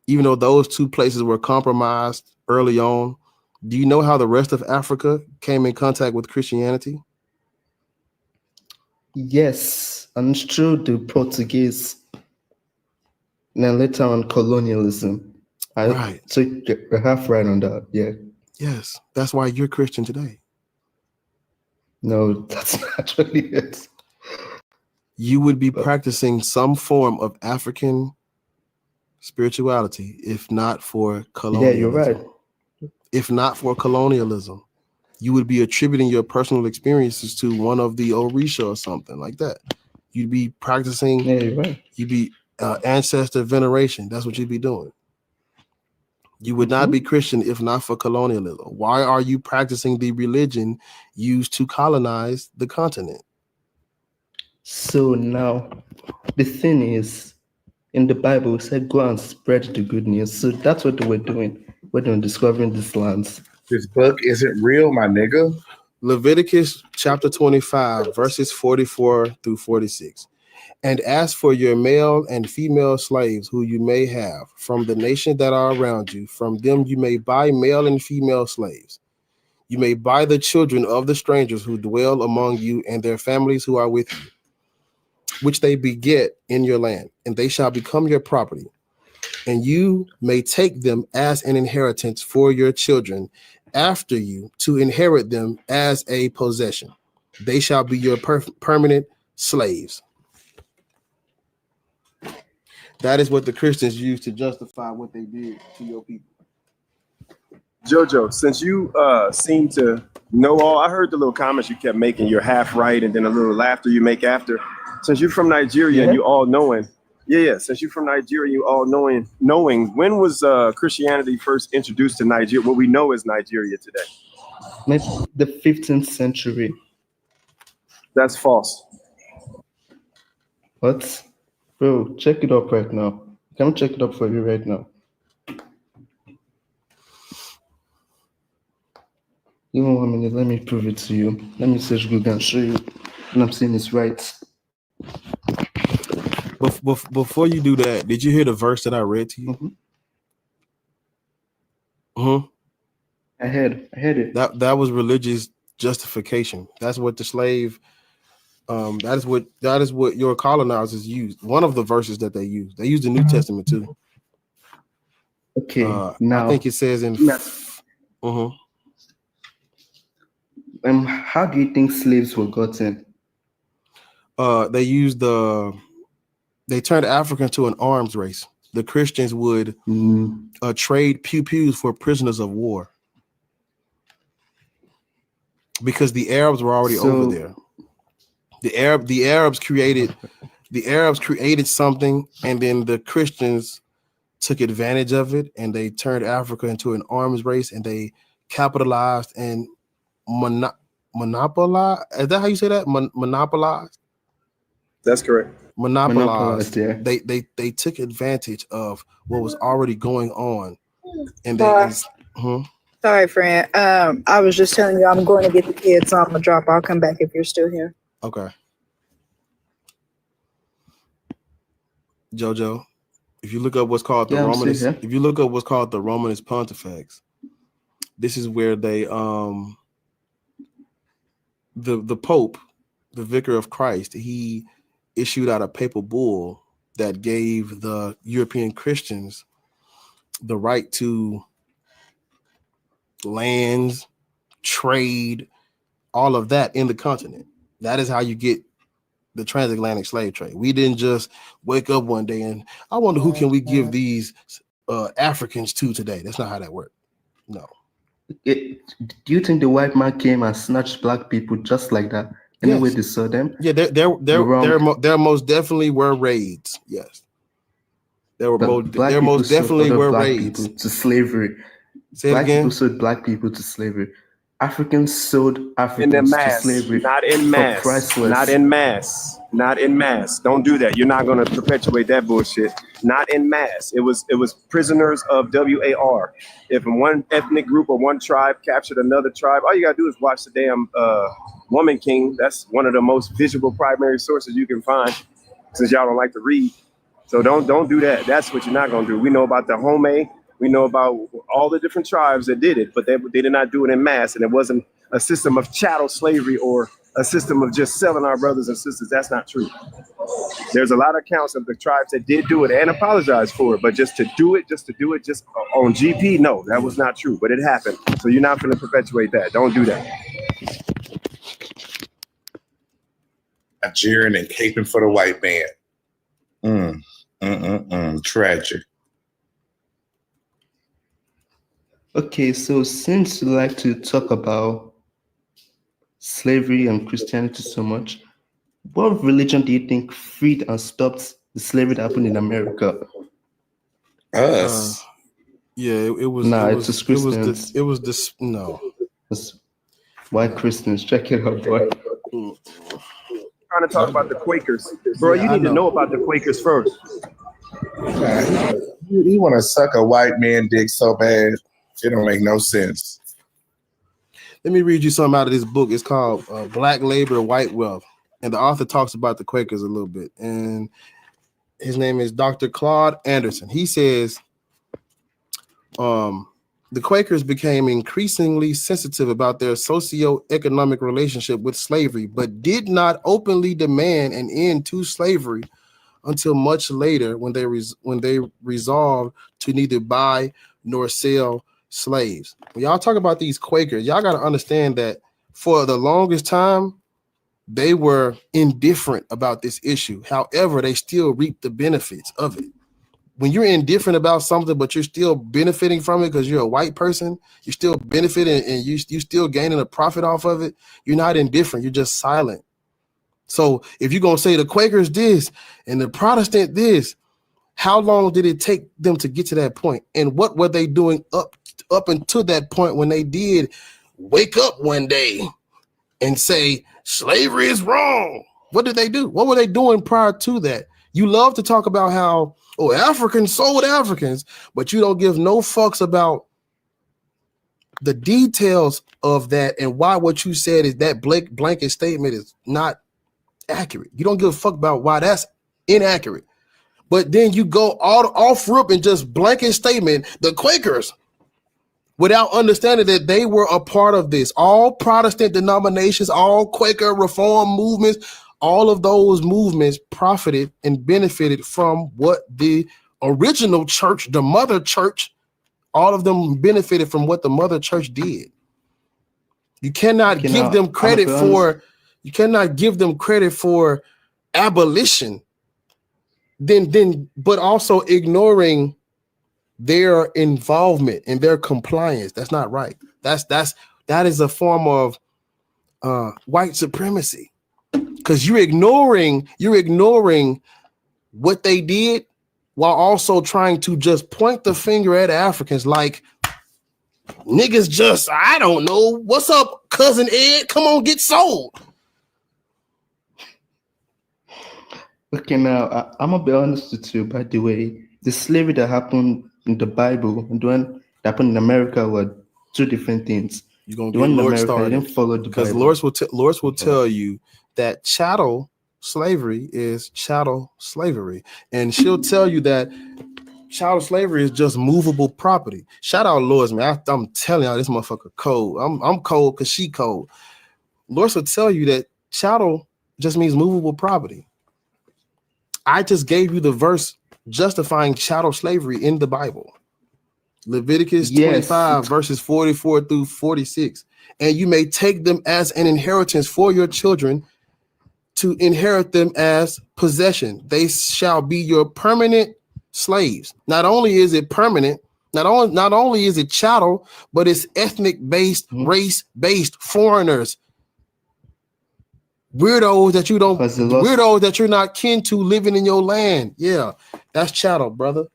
even though those two places were compromised early on, do you know how the rest of Africa came in contact with Christianity? Yes, and through the Portuguese, and then later on colonialism. Right. So you're half right on that. Yeah. Yes, that's why you're Christian today. No, that's not really it. You would be practicing some form of African spirituality if not for colonialism. Yeah, you're right. If not for colonialism, you would be attributing your personal experiences to one of the Orisha or something like that. You'd be practicing. Yeah, you're right. You'd be ancestor veneration. That's what you'd be doing. You would not be Christian if not for colonialism. Why are you practicing the religion used to colonize the continent? So now, the thing is, in the Bible, it said, go and spread the good news. So that's what we're doing. We're doing discovering these lands. This book isn't real, my nigga. Leviticus chapter 25, verses 44 through 46. And as for your male and female slaves who you may have from the nation that are around you, from them you may buy male and female slaves. You may buy the children of the strangers who dwell among you and their families who are with you, which they beget in your land, and they shall become your property. And you may take them as an inheritance for your children after you to inherit them as a possession. They shall be your permanent slaves. That is what the Christians use to justify what they did to your people. Jojo, since you seem to know all, I heard the little comments you kept making. You're half right, and then a little laughter you make after. Since you're from Nigeria and you all knowing, since you're from Nigeria, you all knowing when was Christianity first introduced to Nigeria? What we know is Nigeria today. Maybe the 15th century. That's false. What? Bro, check it up right now. Can I check it up for you right now? Give me 1 minute, let me prove it to you. Let me search Google and show you what I'm saying is right. Before you do that, did you hear the verse that I read to you? Mm-hmm. I heard it. That was religious justification. That's what the slave. That is what your colonizers used. One of the verses that they used. They used the New Testament too. Okay. Now I think it says in. How do you think slaves were gotten? They turned Africa into an arms race. The Christians would trade pew-pews for prisoners of war because the Arabs were already over there. The Arabs created something, and then the Christians took advantage of it, and they turned Africa into an arms race, and they capitalized and monopolized. Is that how you say that? Monopolized? That's correct. Monopolized. Yeah. They took advantage of what was already going on, and Sorry, friend. I was just telling you I'm going to get the kids, so I'm gonna drop. I'll come back if you're still here. Okay. Jojo, if you look up what's called the Romanist, if you look up what's called the Romanist Pontifex, this is where they the Pope, the Vicar of Christ, he issued out a papal bull that gave the European Christians the right to lands, trade, all of that in the continent. That is how you get the transatlantic slave trade. We didn't just wake up one day and I wonder who can we give these Africans to today. That's not how that worked. No. Do you think the white man came and snatched black people just like that? Anyway, they saw them. Yeah, there most definitely were raids. Yes, there most definitely were raids to slavery. Say it again. People sold black people to slavery. Africans sold Africans to slavery. Not in mass. Not in mass. Not in mass. Don't do that. You're not going to perpetuate that bullshit. Not in mass. It was prisoners of WAR. If one ethnic group or one tribe captured another tribe, all you gotta do is watch the damn Woman King. That's one of the most visual primary sources you can find, since y'all don't like to read. So don't do that. That's what you're not gonna do. We know about the Home. We know about all the different tribes that did it, but they did not do it in mass, and it wasn't a system of chattel slavery or a system of just selling our brothers and sisters. That's not true. There's a lot of accounts of the tribes that did do it and apologize for it, but just to do it on GP, no, that was not true, but it happened. So you're not going to perpetuate that. Don't do that. Nigerian and caping for the white man. Tragic. Okay, so since you like to talk about slavery and Christianity so much, what religion do you think freed and stopped the slavery that happened in America? Us. It was. Nah, it it's was, just Christians. It was this. No. It's white Christians. Check it out, boy. Trying to talk about the Quakers, bro. You need to know about the Quakers first. You want to suck a white man dick so bad, it don't make no sense. Let me read you something out of this book. It's called Black Labor, White Wealth. And the author talks about the Quakers a little bit. And his name is Dr. Claude Anderson. He says, the Quakers became increasingly sensitive about their socio-economic relationship with slavery, but did not openly demand an end to slavery until much later when they resolved to neither buy nor sell slaves. When y'all talk about these Quakers, y'all got to understand that for the longest time, they were indifferent about this issue. However, they still reaped the benefits of it. when you're indifferent about something, but you're still benefiting from it because you're a white person, you're still benefiting and you still gaining a profit off of it. You're not indifferent. You're just silent. So if you're going to say the Quakers this and the Protestant this, how long did it take them to get to that point? And what were they doing up until that point when they did wake up one day and say slavery is wrong? What did they do? What were they doing prior to that? You love to talk about how, oh, Africans sold Africans, but you don't give no fucks about the details of that and why what you said is that blanket statement is not accurate. You don't give a fuck about why that's inaccurate. But then you go all off rip and just blanket statement the Quakers without understanding that they were a part of this. All Protestant denominations, all Quaker reform movements, all of those movements profited and benefited from what the original church, the mother church, all of them benefited from what the mother church did. You cannot give them credit for, you cannot give them credit for abolition, but also ignoring their involvement and their compliance. That's not right. That is a form of white supremacy. Because you're ignoring what they did while also trying to just point the finger at Africans like niggas just, I don't know. What's up, cousin Ed? Come on, get sold. Okay, now I'm gonna be honest with you. By the way, the slavery that happened in the Bible and the one that happened in America were two different things. You're gonna the one in Lord America started, didn't follow the because Bible. Lord will tell you that chattel slavery is chattel slavery, and she'll tell you that chattel slavery is just movable property. Shout out Lords, man. I'm telling y'all, this motherfucker cold. I'm cold because she cold. Lords will tell you that chattel just means movable property. I just gave you the verse justifying chattel slavery in the Bible. Leviticus 25 verses 44 through 46. And you may take them as an inheritance for your children to inherit them as possession. They shall be your permanent slaves. Not only is it permanent, not only is it chattel, but it's ethnic based, race based, foreigners. Weirdos that you're not kin to living in your land. Yeah, that's chattel, brother.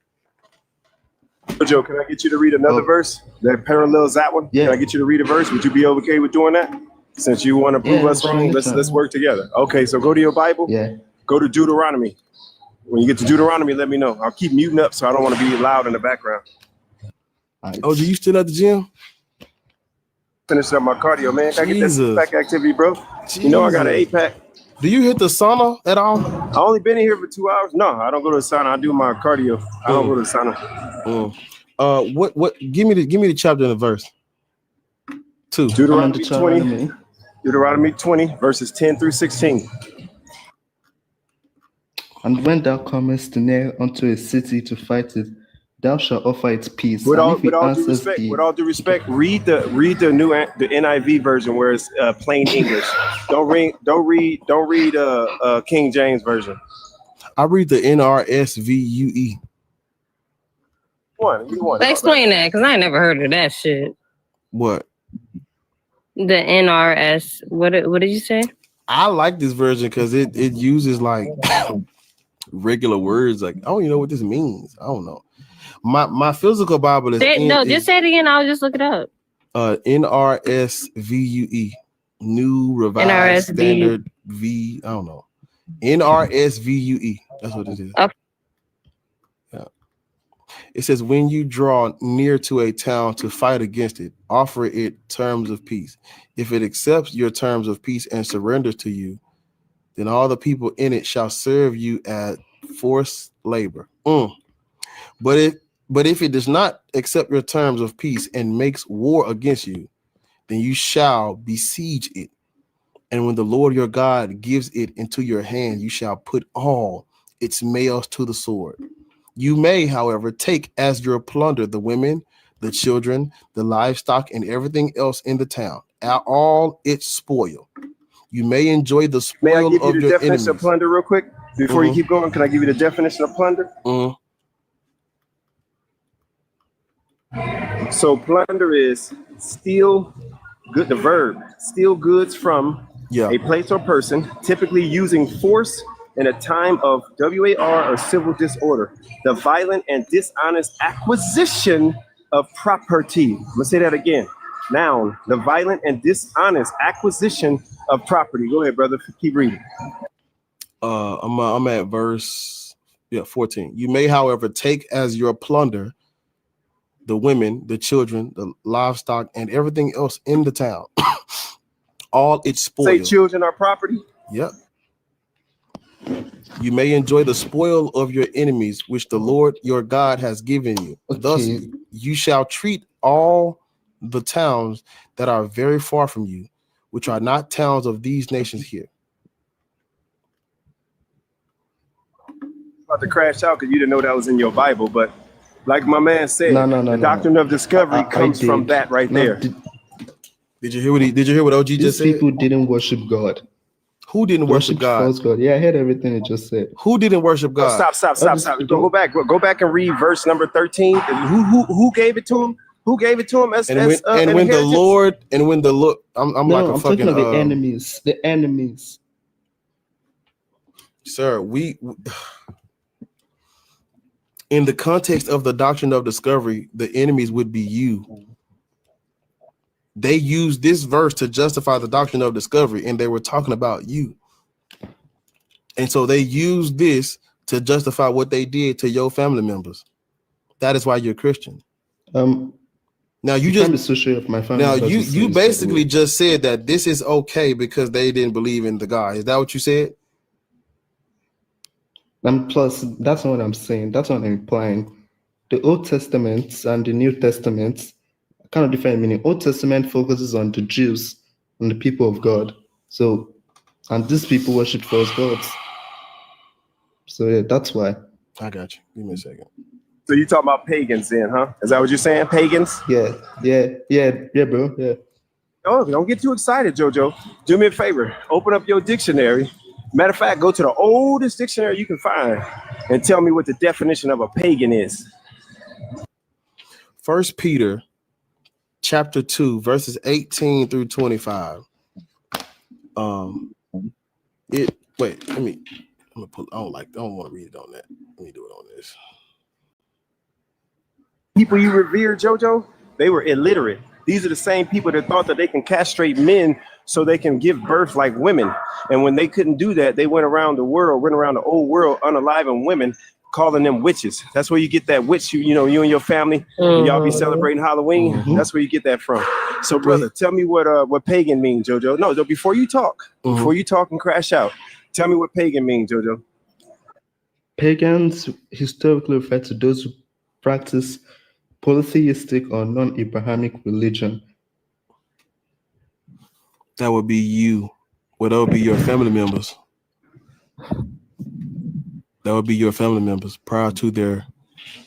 Joe, can I get you to read another verse that parallels that one? Yeah. Can I get you to read a verse? Would you be okay with doing that? Since you want to prove us wrong, let's work together. Okay, so go to your Bible. Yeah. Go to Deuteronomy. When you get to Deuteronomy, let me know. I'll keep muting up so I don't want to be loud in the background. Oh, do you still at the gym? Finishing up my cardio, man. Can I get that six-pack activity, bro? You know I got an 8-pack. Do you hit the sauna at all? I only been in here for 2 hours. No, I don't go to the sauna. I do my cardio. I don't go to the sauna. What? Give me the chapter and the verse. 2. Deuteronomy 20. Deuteronomy 20, verses 10 through 16. And when thou comest near unto a city to fight it, thou shalt offer it peace. With all due respect, read the NIV version where it's plain English. Don't read King James version. I read the NRSVUE. Explain that, because I ain't never heard of that shit. What? The NRS. What did you say? I like this version because it uses like regular words. Like, I don't even know what this means. I don't know. My physical Bible is just say it again. I'll just look it up. NRSVUE, New Revised Standard V. I don't know. NRSVUE. That's what it is. Okay. Yeah. It says, when you draw near to a town to fight against it, offer it terms of peace. If it accepts your terms of peace and surrenders to you, then all the people in it shall serve you at forced labor. But if it does not accept your terms of peace and makes war against you, then you shall besiege it. And when the Lord your God gives it into your hand, you shall put all its males to the sword. You may, however, take as your plunder the women, the children, the livestock, and everything else in the town, all its spoil. You may enjoy the spoil of your enemies. Definition of plunder real quick? Before you keep going, can I give you the definition of plunder? So plunder is steal good. The verb steal goods from a place or person, typically using force in a time of WAR or civil disorder. The violent and dishonest acquisition of property. I'm gonna say that again. Noun, the violent and dishonest acquisition of property. Go ahead, brother. Keep reading. I'm at verse 14. You may, however, take as your plunder the women, the children, the livestock, and everything else in the town. All its spoil. Say children are property. Yep. You may enjoy the spoil of your enemies, which the Lord your God has given you. Okay. Thus you shall treat all the towns that are very far from you, which are not towns of these nations here. About to crash out because you didn't know that was in your Bible, but like my man said, the doctrine of discovery comes from that right there. Did you hear what OG just said? These people didn't worship God. Who didn't worship God? False God. Yeah, I heard everything it just said. Who didn't worship God? Stop. Go back. Go back and read verse number 13. Who gave it to him? Who gave it to him? When the Lord, I'm like a fucking talking of the enemies. The enemies. Sir, we in the context of the doctrine of discovery, the enemies would be you. They used this verse to justify the doctrine of discovery, and they were talking about you. And so they used this to justify what they did to your family members. That is why you're Christian. Now you just associate with my family. Now you basically just said that this is okay because they didn't believe in the God. Is that what you said? And plus, that's not what I'm saying. That's what I'm implying. The Old Testament and the New Testament kind of different meaning. Old Testament focuses on the Jews and the people of God. So, and these people worship false gods. So yeah, that's why. I got you. Give me a second. So you talking about pagans then, huh? Is that what you're saying? Pagans? Yeah, bro. Yeah. Oh, don't get too excited, Jojo. Do me a favor. Open up your dictionary. Matter of fact, go to the oldest dictionary you can find and tell me what the definition of a pagan is. 1 Peter chapter 2, verses 18 through 25. I'm gonna pull. I don't want to read it on that. Let me do it on this. People you revere, Jojo, they were illiterate. These are the same people that thought that they can castrate men so they can give birth like women. And when they couldn't do that, they went around the old world, unaliving women, calling them witches. That's where you get that witch, you and your family, and y'all be celebrating Halloween. That's where you get that from. So, brother, tell me what pagan means, Jojo. No, before you talk, and crash out, tell me what pagan means, Jojo. Pagans historically refer to those who practice polytheistic or non-Abrahamic religion. That would be you. Well, that would be your family members. That would be your family members prior to their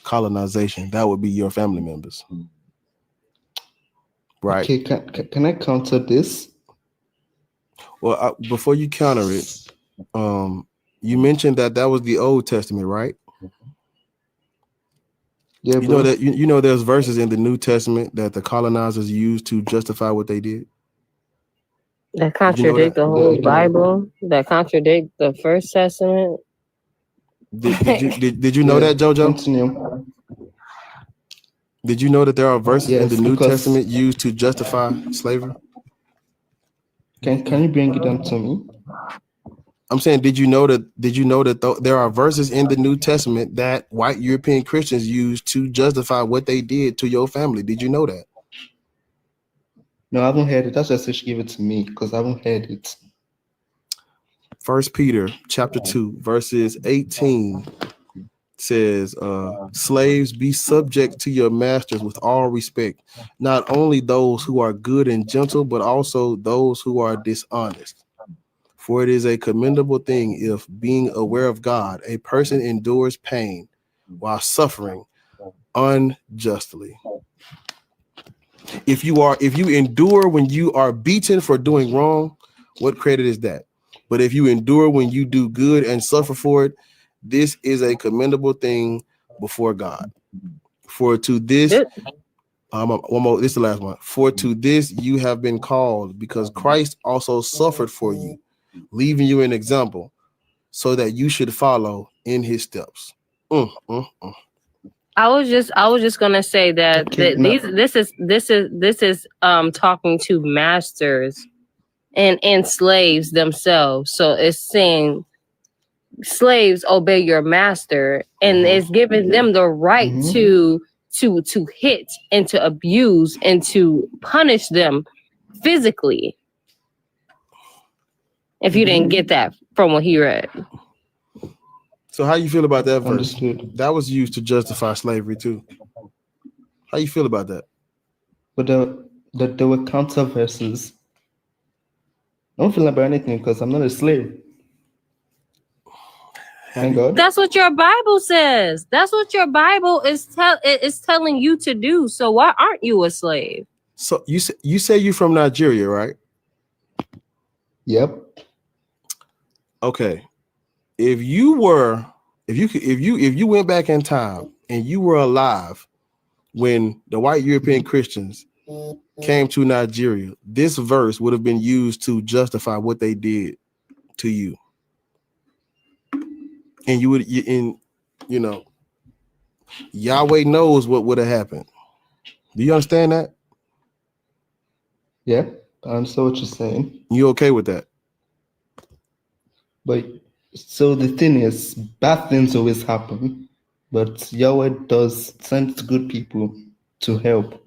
colonization. That would be your family members. Right. Okay, can I counter this? Well, before you counter it, you mentioned that was the Old Testament, right? Yeah, you know that you know there's verses in the New Testament that the colonizers used to justify what they did. That contradict the whole Bible. That contradict the First Testament. Did you know that, Jojo? Continue. Did you know that there are verses in the New Testament used to justify slavery? Can you bring it down to me? I'm saying, did you know that there are verses in the New Testament that white European Christians used to justify what they did to your family? Did you know that? No, I haven't heard it. That's just she gave it to me because I haven't heard it. 1 Peter chapter 2, verses 18 says, slaves, be subject to your masters with all respect, not only those who are good and gentle, but also those who are dishonest. For it is a commendable thing if, being aware of God, a person endures pain while suffering unjustly. If you endure when you are beaten for doing wrong, what credit is that? But if you endure when you do good and suffer for it, this is a commendable thing before God. For to this One more. This is the last one. For to this you have been called, because Christ also suffered for you, leaving you an example, so that you should follow in his steps. I was just gonna say that this is talking to masters and slaves themselves. So it's saying slaves obey your master, and it's giving them the right to hit and to abuse and to punish them physically. If you didn't get that from what he read. So how you feel about that verse? Understood. That was used to justify slavery too. How you feel about that? But there were counter verses. I don't feel about anything because I'm not a slave. Thank God. That's what your Bible says. That's what your Bible is telling you to do. So why aren't you a slave? So you say you're from Nigeria, right? Yep. Okay. If you went back in time and you were alive when the white European Christians came to Nigeria, this verse would have been used to justify what they did to you. And Yahweh knows what would have happened. Do you understand that? Yeah, I understand what you're saying. You okay with that? But so the thing is, bad things always happen, but Yahweh does send good people to help.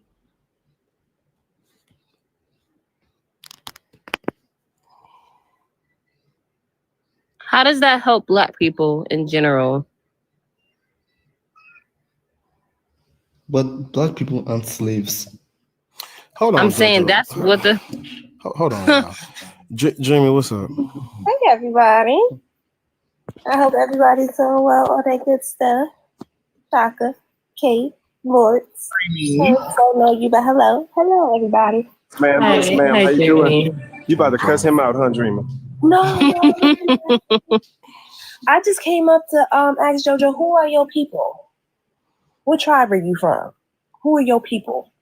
How does that help Black people in general? But Black people aren't slaves. Hold on. I'm saying that's what the. Hold on. Jamie, what's up? Hey, everybody. I hope everybody's doing well. All that good stuff. Shaka, Kate, Lords. I don't know you, but hello. Hello, everybody. Ma'am, yes, ma'am. How you doing? You about to cuss him out, huh, Dreamer? No. I just came up to ask JoJo, who are your people? What tribe are you from? Who are your people?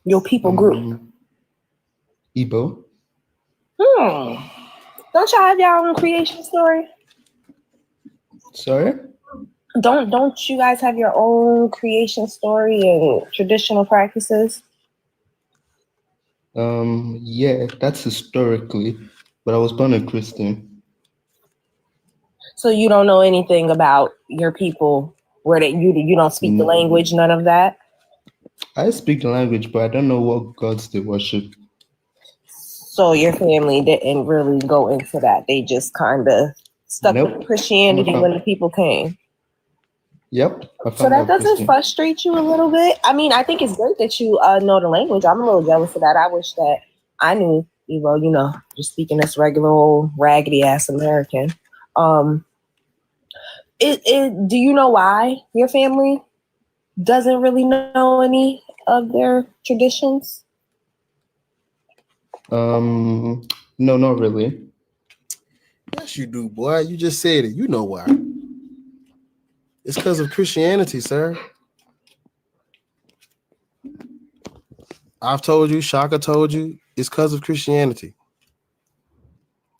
Your people group. Igbo. Don't y'all have your own creation story? Sorry? Don't you guys have your own creation story and traditional practices? Yeah, that's historically, but I was born a Christian. So you don't know anything about your people, where that you don't speak the language, none of that? I speak the language, but I don't know what gods they worship. So your family didn't really go into that. They just kind of stuck with Christianity when the people came. Yep. So that doesn't frustrate you a little bit? I mean, I think it's great that you know the language. I'm a little jealous of that. I wish that I knew, just speaking this regular old raggedy ass American. Do you know why your family doesn't really know any of their traditions? No, not really. Yes, you do, boy. You just said it. You know why. It's because of Christianity, sir. I've told you, Shaka told you, it's because of Christianity.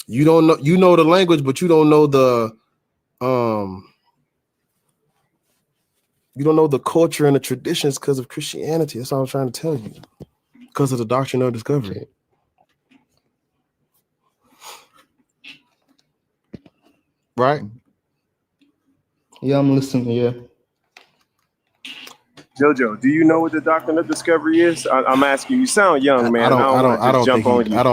You don't know, you know the language, but you don't know the culture and the traditions because of Christianity. That's all I'm trying to tell you. Because of the doctrine of discovery. Right? Yeah, I'm listening. Yeah. Jojo, do you know what the doctrine of discovery is? I'm asking you. You sound young, man. I don't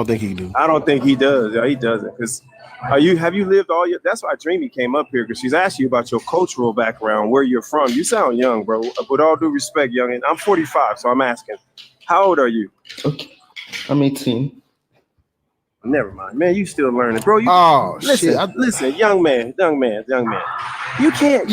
think he do. I don't think he does. Yeah, he doesn't. Because have you lived all your? That's why Dreamy came up here, because she's asked you about your cultural background, where you're from. You sound young, bro. With all due respect, youngin, I'm 45, so I'm asking, how old are you? Okay, I'm 18. Never mind, man. You still learning, bro. Listen, shit. Listen, young man. You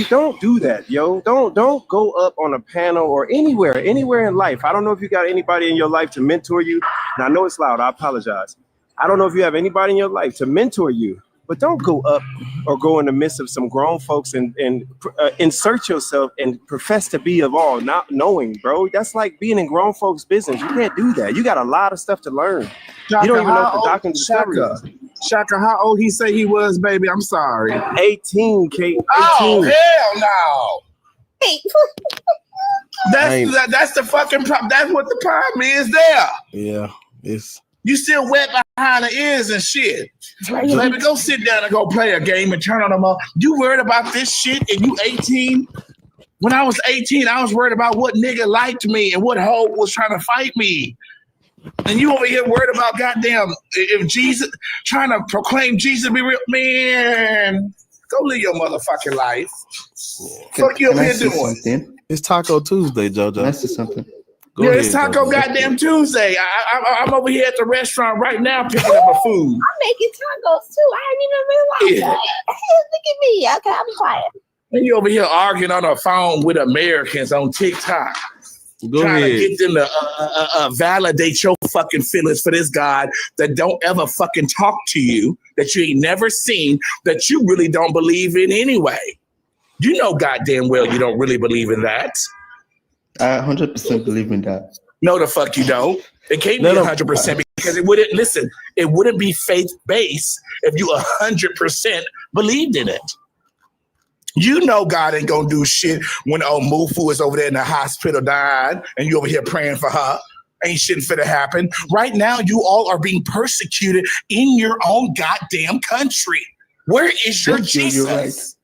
don't do that, yo. Don't go up on a panel or anywhere in life. I don't know if you got anybody in your life to mentor you. And I know it's loud. I apologize. I don't know if you have anybody in your life to mentor you but don't go up or go in the midst of some grown folks and insert yourself and profess to be of all, not knowing, bro. That's like being in grown folks' business. You can't do that. You got a lot of stuff to learn. Shaka, you don't even know what the how doctrine old- of discovery is. Shaka, how old he say he was, baby? I'm sorry. 18, Kate. 18. Oh, hell no. That's the fucking problem. That's what the problem is there. Yeah, it's You still wet behind the ears and shit. Baby, go sit down and go play a game and turn on them up. You worried about this shit and you 18? When I was 18, I was worried about what nigga liked me and what hoe was trying to fight me. And you over here worried about goddamn if Jesus, trying to proclaim Jesus be real. Man, go live your motherfucking life. Fuck you over here doing? It's Taco Tuesday, JoJo. Can I say something? Go It's ahead, Taco JoJo. goddamn Tuesday. I'm over here at the restaurant right now picking up a food. I'm making tacos too. I didn't even realize that. Look at me. Okay, I'm quiet. And you over here arguing on the phone with Americans on TikTok. Go trying ahead. to get them to validate your fucking feelings for this God that don't ever fucking talk to you, that you ain't never seen, that you really don't believe in anyway. You know goddamn well you don't really believe in that. I 100% believe in that. No, the fuck you don't. It can't be 100% because it wouldn't be faith-based if you 100% believed in it. You know God ain't gonna do shit when old Mufu is over there in the hospital dying and you over here praying for her. Ain't shit finna happen. Right now, you all are being persecuted in your own goddamn country. Where is your Jesus?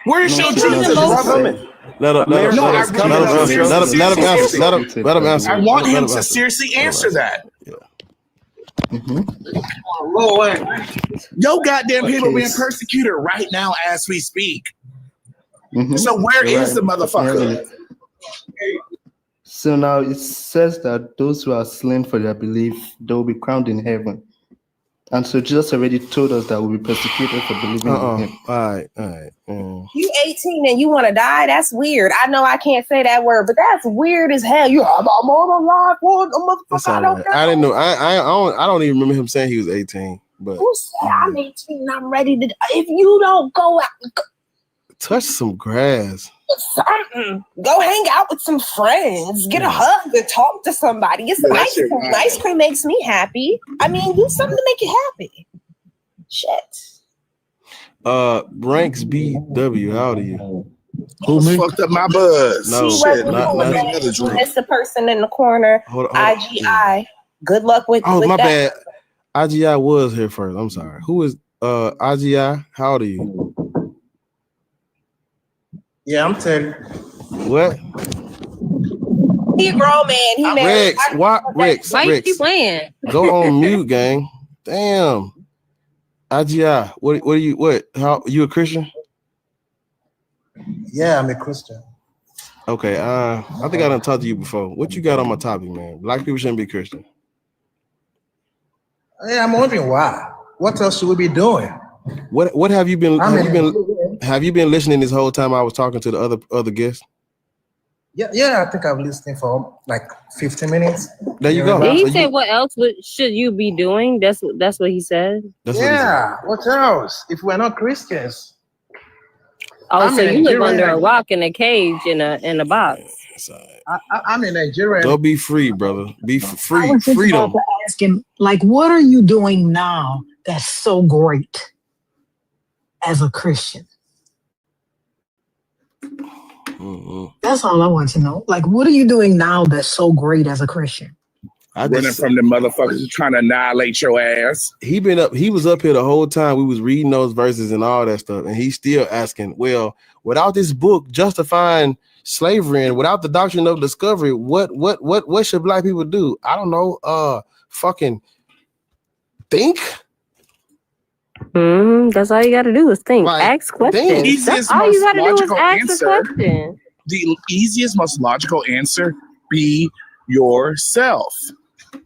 Where is your Jesus, brother? Let him answer. I want him to seriously answer that. Yo, goddamn people being persecuted right now as we speak. So where is the motherfucker? So now it says that those who are slain for their belief, they will be crowned in heaven. And so Jesus already told us that we'll be persecuted for believing in him. All right. You 18 and you want to die? That's weird. I know I can't say that word, but that's weird as hell. You I'm on live for a That's motherfucker. all I don't right. know. I didn't know. I don't even remember him saying he was 18. But Who said I'm 18 and I'm ready to? If you don't go out, touch some grass. something. Go hang out with some friends. Get a hug and talk to somebody. It's That's ice your cream. mind. Ice cream makes me happy. I mean, do something to make you happy. Shit. Ranks BW, how old are you? Who fucked up my buzz? No, She Shit, wasn't not- cool not- with another that. drink. That's the person in the corner. Hold on. IGI. Good luck with. Oh, with my that. bad. IGI was here first. I'm sorry. Who is IGI? How old are you? Yeah, I'm 10. What? He a grown man. He married. Rex, why Rex? Why you Rex, keep playing? go on mute, gang. Damn. IGI, what are you? What? How you a Christian? Yeah, I'm a Christian. Okay. I think I done talked to you before. What you got on my topic, man? Black people shouldn't be Christian. Yeah, I'm wondering why. What else should we be doing? What have you been? Have you been listening this whole time I was talking to the other guests? Yeah, I think I've listened for like 15 minutes. There you go. Did he So say what else should you be doing? That's what he said. That's what he Yeah, what else? If we're not Christians. Oh, I'm so a you live under a Nigerian. rock in a cage in a box. I'm in Nigeria. Go be free, brother. Be free. I was just Freedom. about to ask him, like, what are you doing now that's so great as a Christian? That's all I want to know. Like, what are you doing now that's so great as a Christian? Running from the motherfuckers who trying to annihilate your ass. He was up here the whole time. We was reading those verses and all that stuff, and he's still asking, well, without this book justifying slavery and without the doctrine of discovery, what should black people do? I don't know. Fucking think. That's all you got to do is think. Ask questions. That's all you got to do is ask a question. The easiest, most logical answer: be yourself.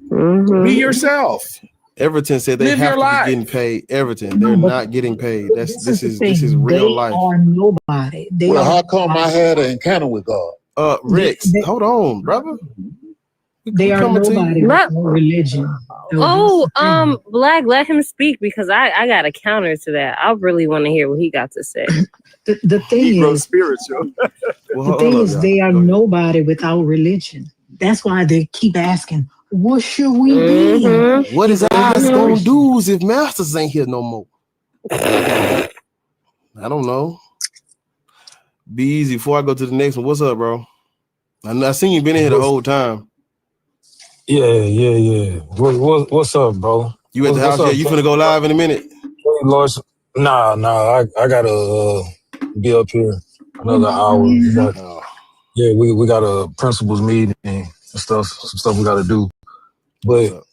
Be yourself. Everton said they Live have your to life. be getting paid. Everton, they're not getting paid. This is real life. They are nobody. Well, how come I had an encounter with God? Rex, hold on, brother. They are nobody without religion. Black, let him speak because I got a counter to that. I really want to hear what he got to say. The thing is, spiritual. They are nobody without religion. That's why they keep asking, what should we be? What is eyes gonna do if masters ain't here no more? I don't know. Be easy before I go to the next one. What's up, bro? I seen you been in here the whole time. Yeah. What's up, bro? You at the house? Yeah, you finna go live in a minute? Lord, nah. I gotta be up here another hour. We got a principals meeting and some stuff we gotta do. But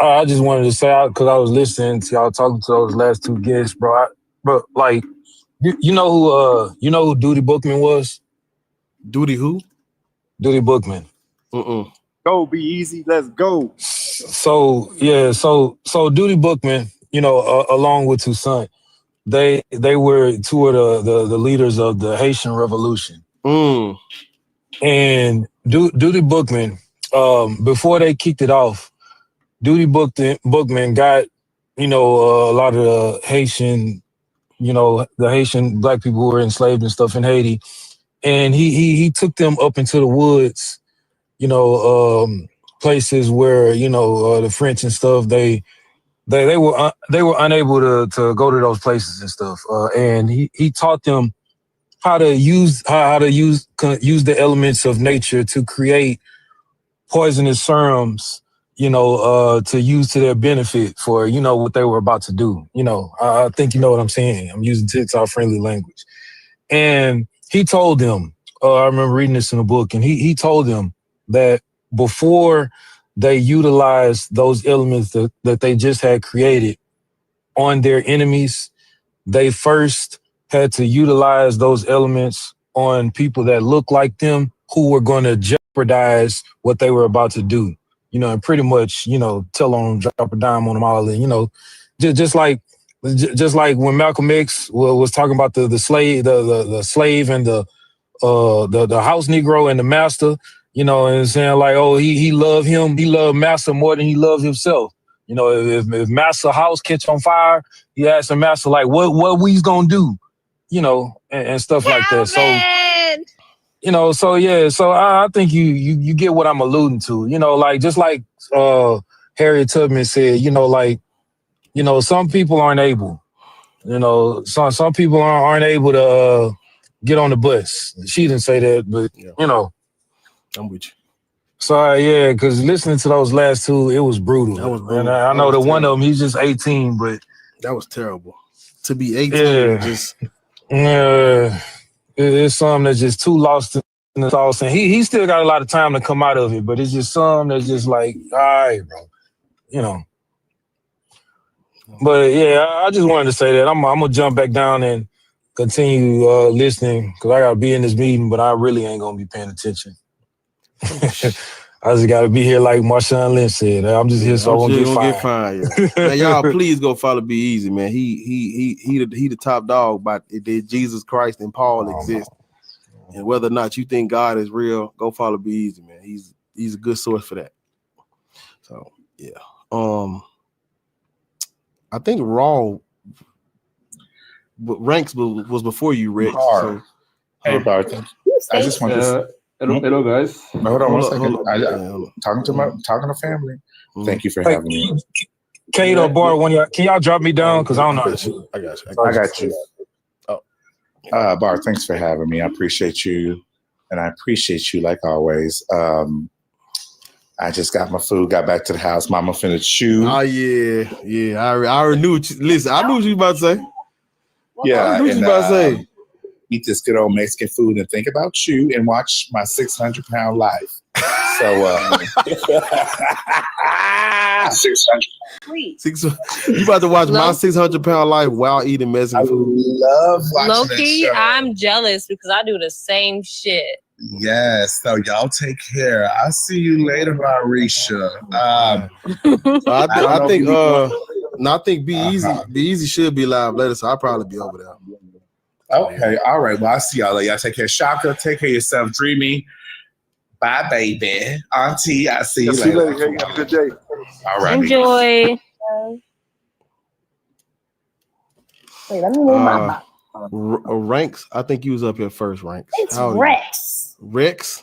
I just wanted to say, because I was listening to y'all talking to those last two guests, bro. Like, you know who Duty Bookman was? Duty who? Duty Bookman. Go Be Easy. Let's go. So Duty Bookman, along with Toussaint, they were two of the leaders of the Haitian Revolution. And Duty Bookman, before they kicked it off, Duty Bookman got, a lot of the Haitian, the Haitian black people who were enslaved and stuff in Haiti. And he took them up into the woods, places where, the French and stuff, they were unable to go to those places and stuff. And he taught them how to use the elements of nature to create poisonous serums, to use to their benefit for, what they were about to do. I think you know what I'm saying. I'm using TikTok friendly language. And he told them, I remember reading this in a book, and he told them that before they utilized those elements that they just had created on their enemies, they first had to utilize those elements on people that look like them who were going to jeopardize what they were about to do, and pretty much, tell on them, drop a dime on them all. And, just like when Malcolm X was talking about the slave, the slave and the house Negro and the master, and saying like, oh, he loved him. He loved master more than he loved himself. If master house catch on fire, he asked the master like, what we's gonna do, and stuff like that. So, I think you get what I'm alluding to, just like Harriet Tubman said, some people aren't able, some people aren't able to get on the bus. She didn't say that, but I'm with you. So because listening to those last two, it was brutal. That was brutal. And I know that one of them, he's just 18, but that was terrible. To be 18, it's something that's just too lost in the sauce. And he still got a lot of time to come out of it, but it's just something that's just like, all right, bro, But I just wanted to say that I'm gonna jump back down and continue listening because I gotta be in this meeting, but I really ain't gonna be paying attention. I just gotta be here like Marshawn Lynch said. I'm just here so I won't get fined. Man, y'all please go follow Be Easy, man. He the top dog, but did Jesus Christ and Paul exist? And whether or not you think God is real, go follow Be Easy, man. He's a good source for that. So I think Raw Ranks was before you, Rick. So, hey, Bart. I just want to. Hello, guys. Hold on 1 second. Talking to family. Thank you for having me. Kate or Bart, can y'all drop me down? Because I don't know. I got you. Oh, Bart, thanks for having me. I appreciate you, and I appreciate you like always. I just got my food, got back to the house. Mama finna chew. Oh yeah. I already knew. Listen, I knew what you were about to say. Yeah, I knew what you were about to say. Eat this good old Mexican food and think about you and watch my 600-pound life. So 600. You about to watch my 600-pound life while eating Mexican food? Love watching Low that key, show. I'm jealous because I do the same shit. Yes, so y'all take care. I'll see you later, Marisha. I think Be Easy should be live later, so I'll probably be over there. Okay, all right. Well, I'll see y'all later. Y'all take care. Shaka, take care of yourself. Dreamy. Bye. Bye, baby. Auntie, I see you See you later. later. Have a good day. All right. Enjoy. Wait, let me move my Ranks, I think you was up here first, Ranks. It's How are you? Rex. Rex?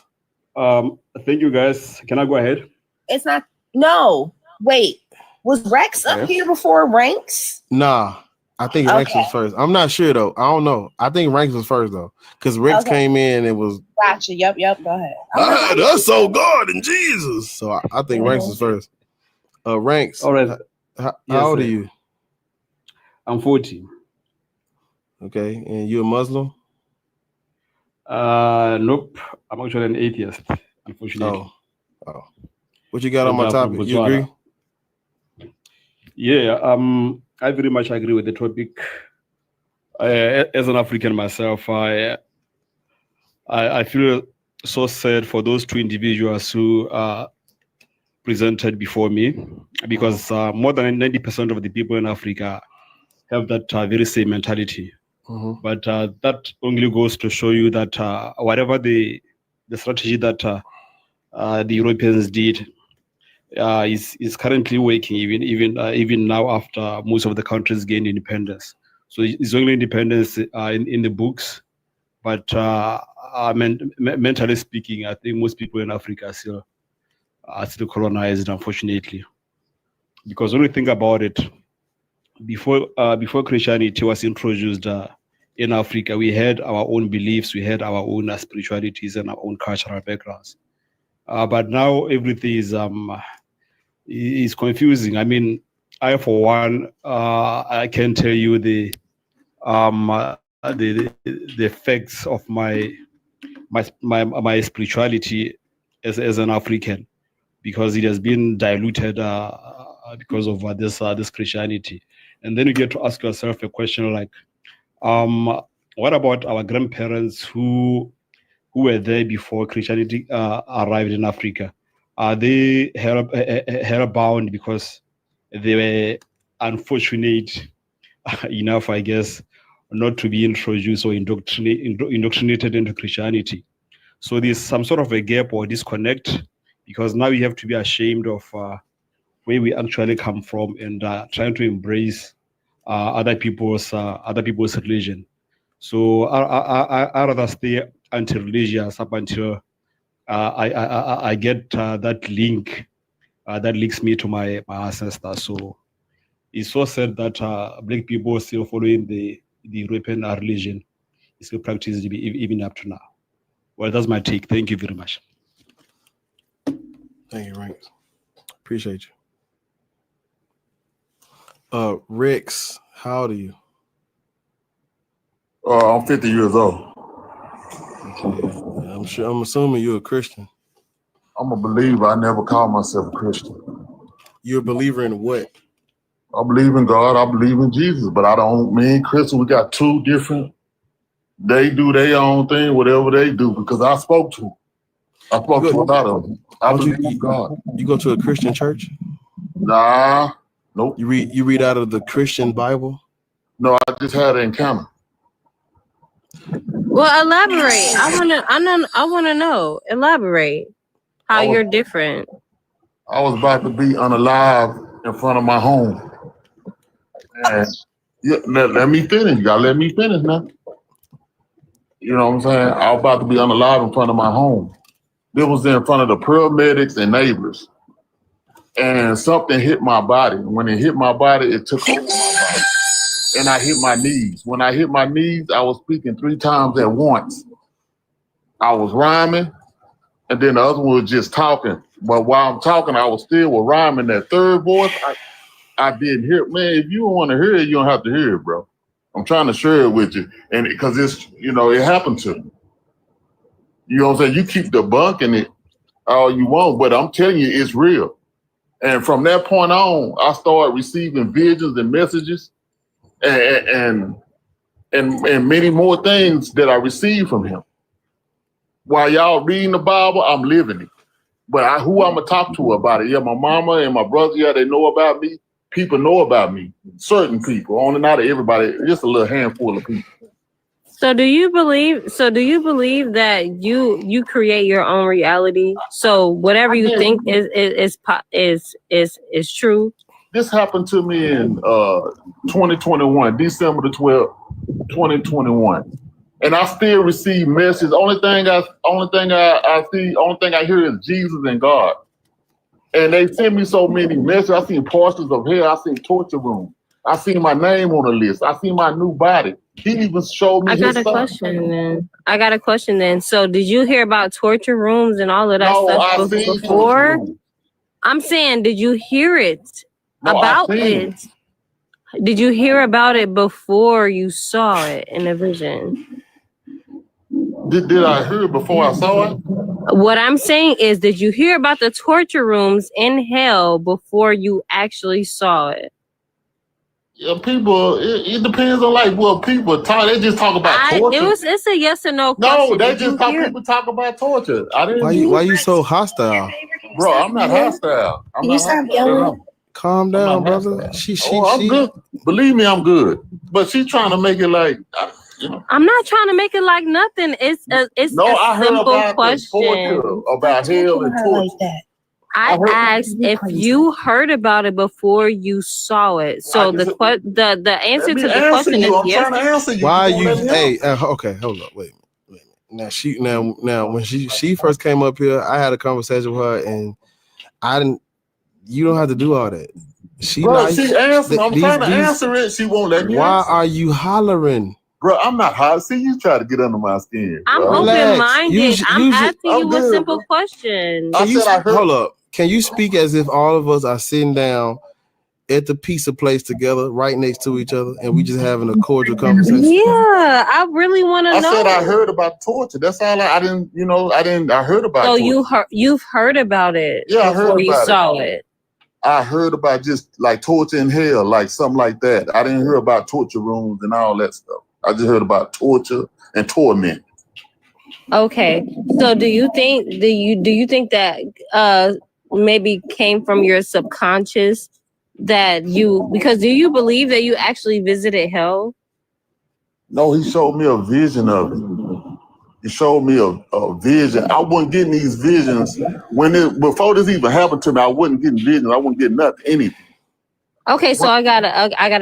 Thank you, guys. Can I go ahead? It's not. No, wait. Was Rex up here before Ranks? Nah, I think Ranks was first. I'm not sure though. I don't know. I think Ranks was first though, because Rex came in and was Gotcha. Yep. Go ahead. that's so God and Jesus. So I think Ranks was first. Ranks. All right. How Yes, old are sir. you? I'm 40. Okay, and you a Muslim? Nope. I'm actually an atheist, unfortunately. Oh. What you got on my I'm from topic? You Botswana. agree? Yeah, I very much agree with the topic. As an African myself, I feel so sad for those two individuals who presented before me, because more than 90% of the people in Africa have that very same mentality. But that only goes to show you that whatever the strategy that the Europeans did is currently working, even now after most of the countries gained independence. So it's only independence in the books, but mentally speaking, I think most people in Africa are still colonized, unfortunately. Because when you think about it, before Christianity was introduced in Africa, we had our own beliefs, we had our own spiritualities and our own cultural backgrounds. But now everything is confusing. I mean, I for one, I can tell you the effects of my spirituality as an African, because it has been diluted because of this Christianity. And then you get to ask yourself a question like, what about our grandparents who were there before Christianity arrived in Africa? Are they hell-bound because they were unfortunate enough, I guess, not to be introduced or indoctrinated into Christianity? So there's some sort of a gap or disconnect, because now we have to be ashamed of where we actually come from and trying to embrace other people's religion. So I rather stay anti-religious up until I get that link that links me to my ancestors. So it's so sad that Black people are still following the European religion, still practiced even up to now. Well, that's my take. Thank you very much. Thank you, Ranks. Appreciate you. Rex, how old are you? I'm 50 years old. I'm assuming you're a Christian. I'm a believer. I never call myself a Christian. You're a believer in what? I believe in God. I believe in Jesus. But I don't, me and Chris, we got two different, they do their own thing, whatever they do, because I spoke to them. I spoke to a lot of them. I believe in God. You go to a Christian church? Nah, nope. You read out of the Christian Bible? No, I just had an encounter. Well, elaborate. I wanna know. Elaborate how you're different. I was about to be unalive in front of my home. And yeah, let me finish. You gotta let me finish now. You know what I'm saying? I was about to be unalive in front of my home. This was in front of the paramedics and neighbors. And something hit my body. When it hit my body, it took over my body. And I hit my knees. When I hit my knees, I was speaking 3 times at once. I was rhyming, and then the other one was just talking. But while I'm talking, I was still rhyming that third voice. I didn't hear it. Man, if you don't want to hear it, you don't have to hear it, bro. I'm trying to share it with you. And because it's, it happened to me. You know what I'm saying? You keep debunking it all you want, but I'm telling you, it's real. And from that point on, I started receiving visions and messages and many more things that I received from him. While y'all reading the Bible, I'm living it. But who I'm gonna talk to about it? Yeah, my mama and my brother, yeah, they know about me. People know about me. Certain people, on and out of everybody, just a little handful of people. So do you believe that you create your own reality? So whatever you think is true. This happened to me in 2021, December the 12th, 2021. And I still receive messages. Only thing I hear is Jesus and God. And they send me so many messages. I seen portions of hell. I seen torture room. I seen my name on the list. I seen my new body. He even showed me. I got a question then. So did you hear about torture rooms and all of that stuff before? I'm saying, did you hear it about it? Did you hear about it before you saw it in a vision? Did I hear it before I saw it? What I'm saying is, did you hear about the torture rooms in hell before you actually saw it? Yeah, people, it depends on like what people talk. They just talk about torture. It's a yes or no question. No, they just people talk about torture. I didn't. Why you so hostile? Bro, I'm not hostile. Calm down, brother. I'm good. Believe me, I'm good. But she's trying to make it like, I'm not trying to make it like nothing. It's a simple question. About hell and torture. I asked if you heard about it before you saw it. So the answer to the question is yes. I'm trying to answer you. Why are you? Hey, okay, hold up, wait a minute. Now when she first came up here, I had a conversation with her, and I didn't. You don't have to do all that. She answered. I'm trying to answer it. She won't let me. Why are you hollering? Bro, I'm not hot. See, you try to get under my skin. I'm open-minded. I'm asking you a simple question. Hold up. Can you speak as if all of us are sitting down at the pizza place together, right next to each other, and we just having a cordial conversation? Yeah, I really want to know. I said I heard about torture. That's all. I heard about. So torture. you've heard about it? Yeah, I heard about you saw it. I heard about just like torture in hell, like something like that. I didn't hear about torture rooms and all that stuff. I just heard about torture and torment. Okay, so do you think that maybe came from your subconscious because do you believe that you actually visited hell? No, he showed me a vision of it. He showed me a vision. I wasn't getting these visions before this even happened to me. I wasn't getting visions. I wasn't getting anything. Okay, so I got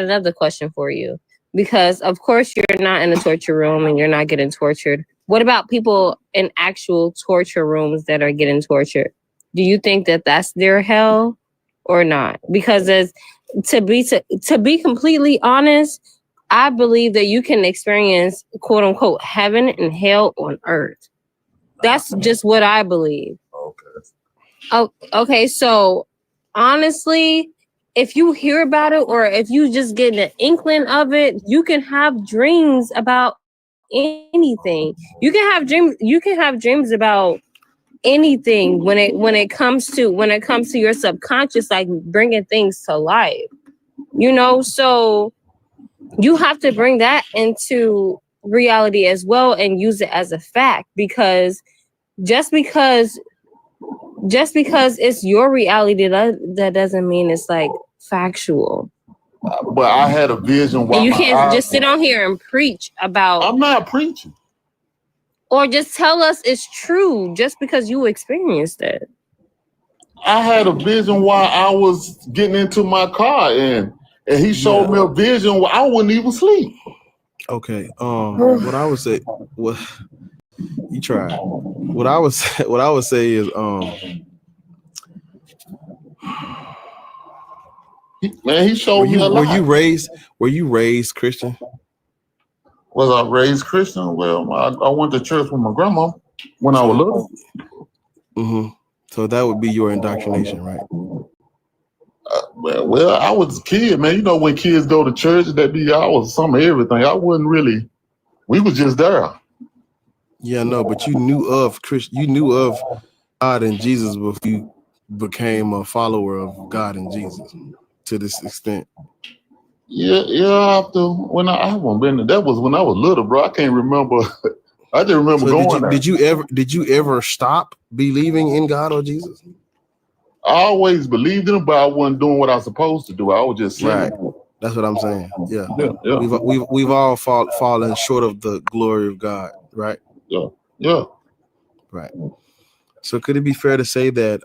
another question for you, because of course you're not in a torture room and you're not getting tortured. What about people in actual torture rooms that are getting tortured? Do you think that that's their hell or not? Because to be completely honest, I believe that you can experience quote unquote heaven and hell on earth. That's just what I believe. Okay. So honestly, if you hear about it or if you just get an inkling of it, you can have dreams about anything. You can have dreams about anything when it comes to your subconscious, like bringing things to life, so you have to bring that into reality as well and use it as a fact, because just because it's your reality, that doesn't mean it's like factual. But I had a vision. And you can't just sit on here and preach about. I'm not preaching. Or just tell us it's true just because you experienced it. I had a vision while I was getting into my car, and he showed me a vision where I wouldn't even sleep. Okay. What I would say, you tried. What I would say is, man, he showed me a lot. Were you raised Christian? Was I raised Christian? Well, I went to church with my grandma when I was little. Mm-hmm. So that would be your indoctrination, right? Well, I was a kid, man. When kids go to church, I was some of everything. I wasn't really. We was just there. Yeah, no, but you knew of God and Jesus before you became a follower of God and Jesus to this extent. Yeah. After when I haven't been, that was when I was little, bro. I can't remember. I just remember going there. Did you ever stop believing in God or Jesus? I always believed in him, but I wasn't doing what I was supposed to do. I was just saying. That's what I'm saying. Yeah. Yeah. We've all fallen short of the glory of God, right? Yeah. Right. So could it be fair to say that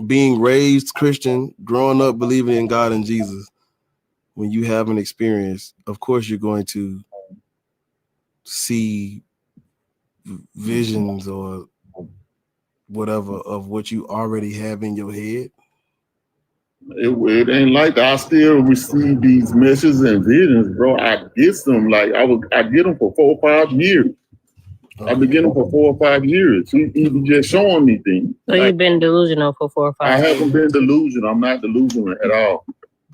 being raised Christian, growing up believing in God and Jesus, when you have an experience, of course you're going to see visions or whatever of what you already have in your head? It ain't like I still receive these messages and visions, bro. I get them I get them for 4 or 5 years. I've been getting them for 4 or 5 years. He just showing me things. So you've been delusional for 4 or 5 I years. haven't been delusional. I'm not delusional at all.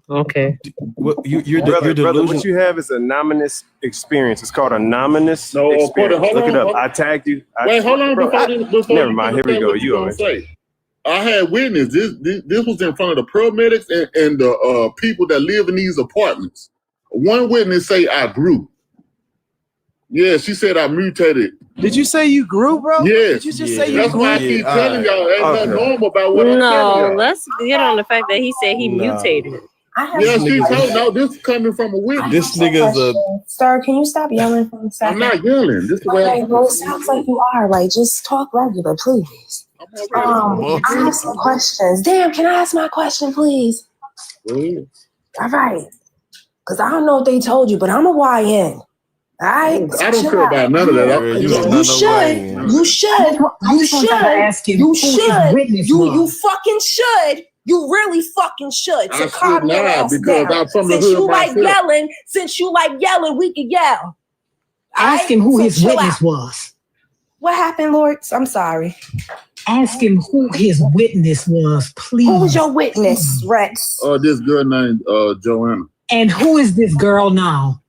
Okay. You're brother, delusional. what you have is a nominous experience. It's called a nominous experience. hold Look it on, up. I tagged you. Wait, hold on. Before never mind. Here we go. You on it. I had witness. This was in front of the paramedics and the people that live in these apartments. One witness say I grew. Yeah, she said I mutated. Did you say you grew, bro? Yeah. Did you just say you That's grew? why I keep telling y'all ain't nothing normal about what I'm telling No, y'all. let's get on the fact that he said he mutated. Yeah, she told. No, this is coming from a witness. This nigga's a. Sir, can you stop yelling for a second? I'm not yelling. This is the way. Okay, well, it sounds like you are. Like, just talk regular, please. I have some questions. Damn, can I ask my question, please? All right. Because I don't know what they told you, but I'm a YN. All right? I don't care about none of that. You should. You should. You should. You should. You fucking should. You really fucking should. I To calm should your not, ass because down. I'm from the Since hood you like myself. yelling, we can yell. Ask him who his chill witness out. was. What happened, Lord? I'm sorry. Ask him who his witness was, please. Who was your witness, Rex? This girl named Joanna. And who is this girl now?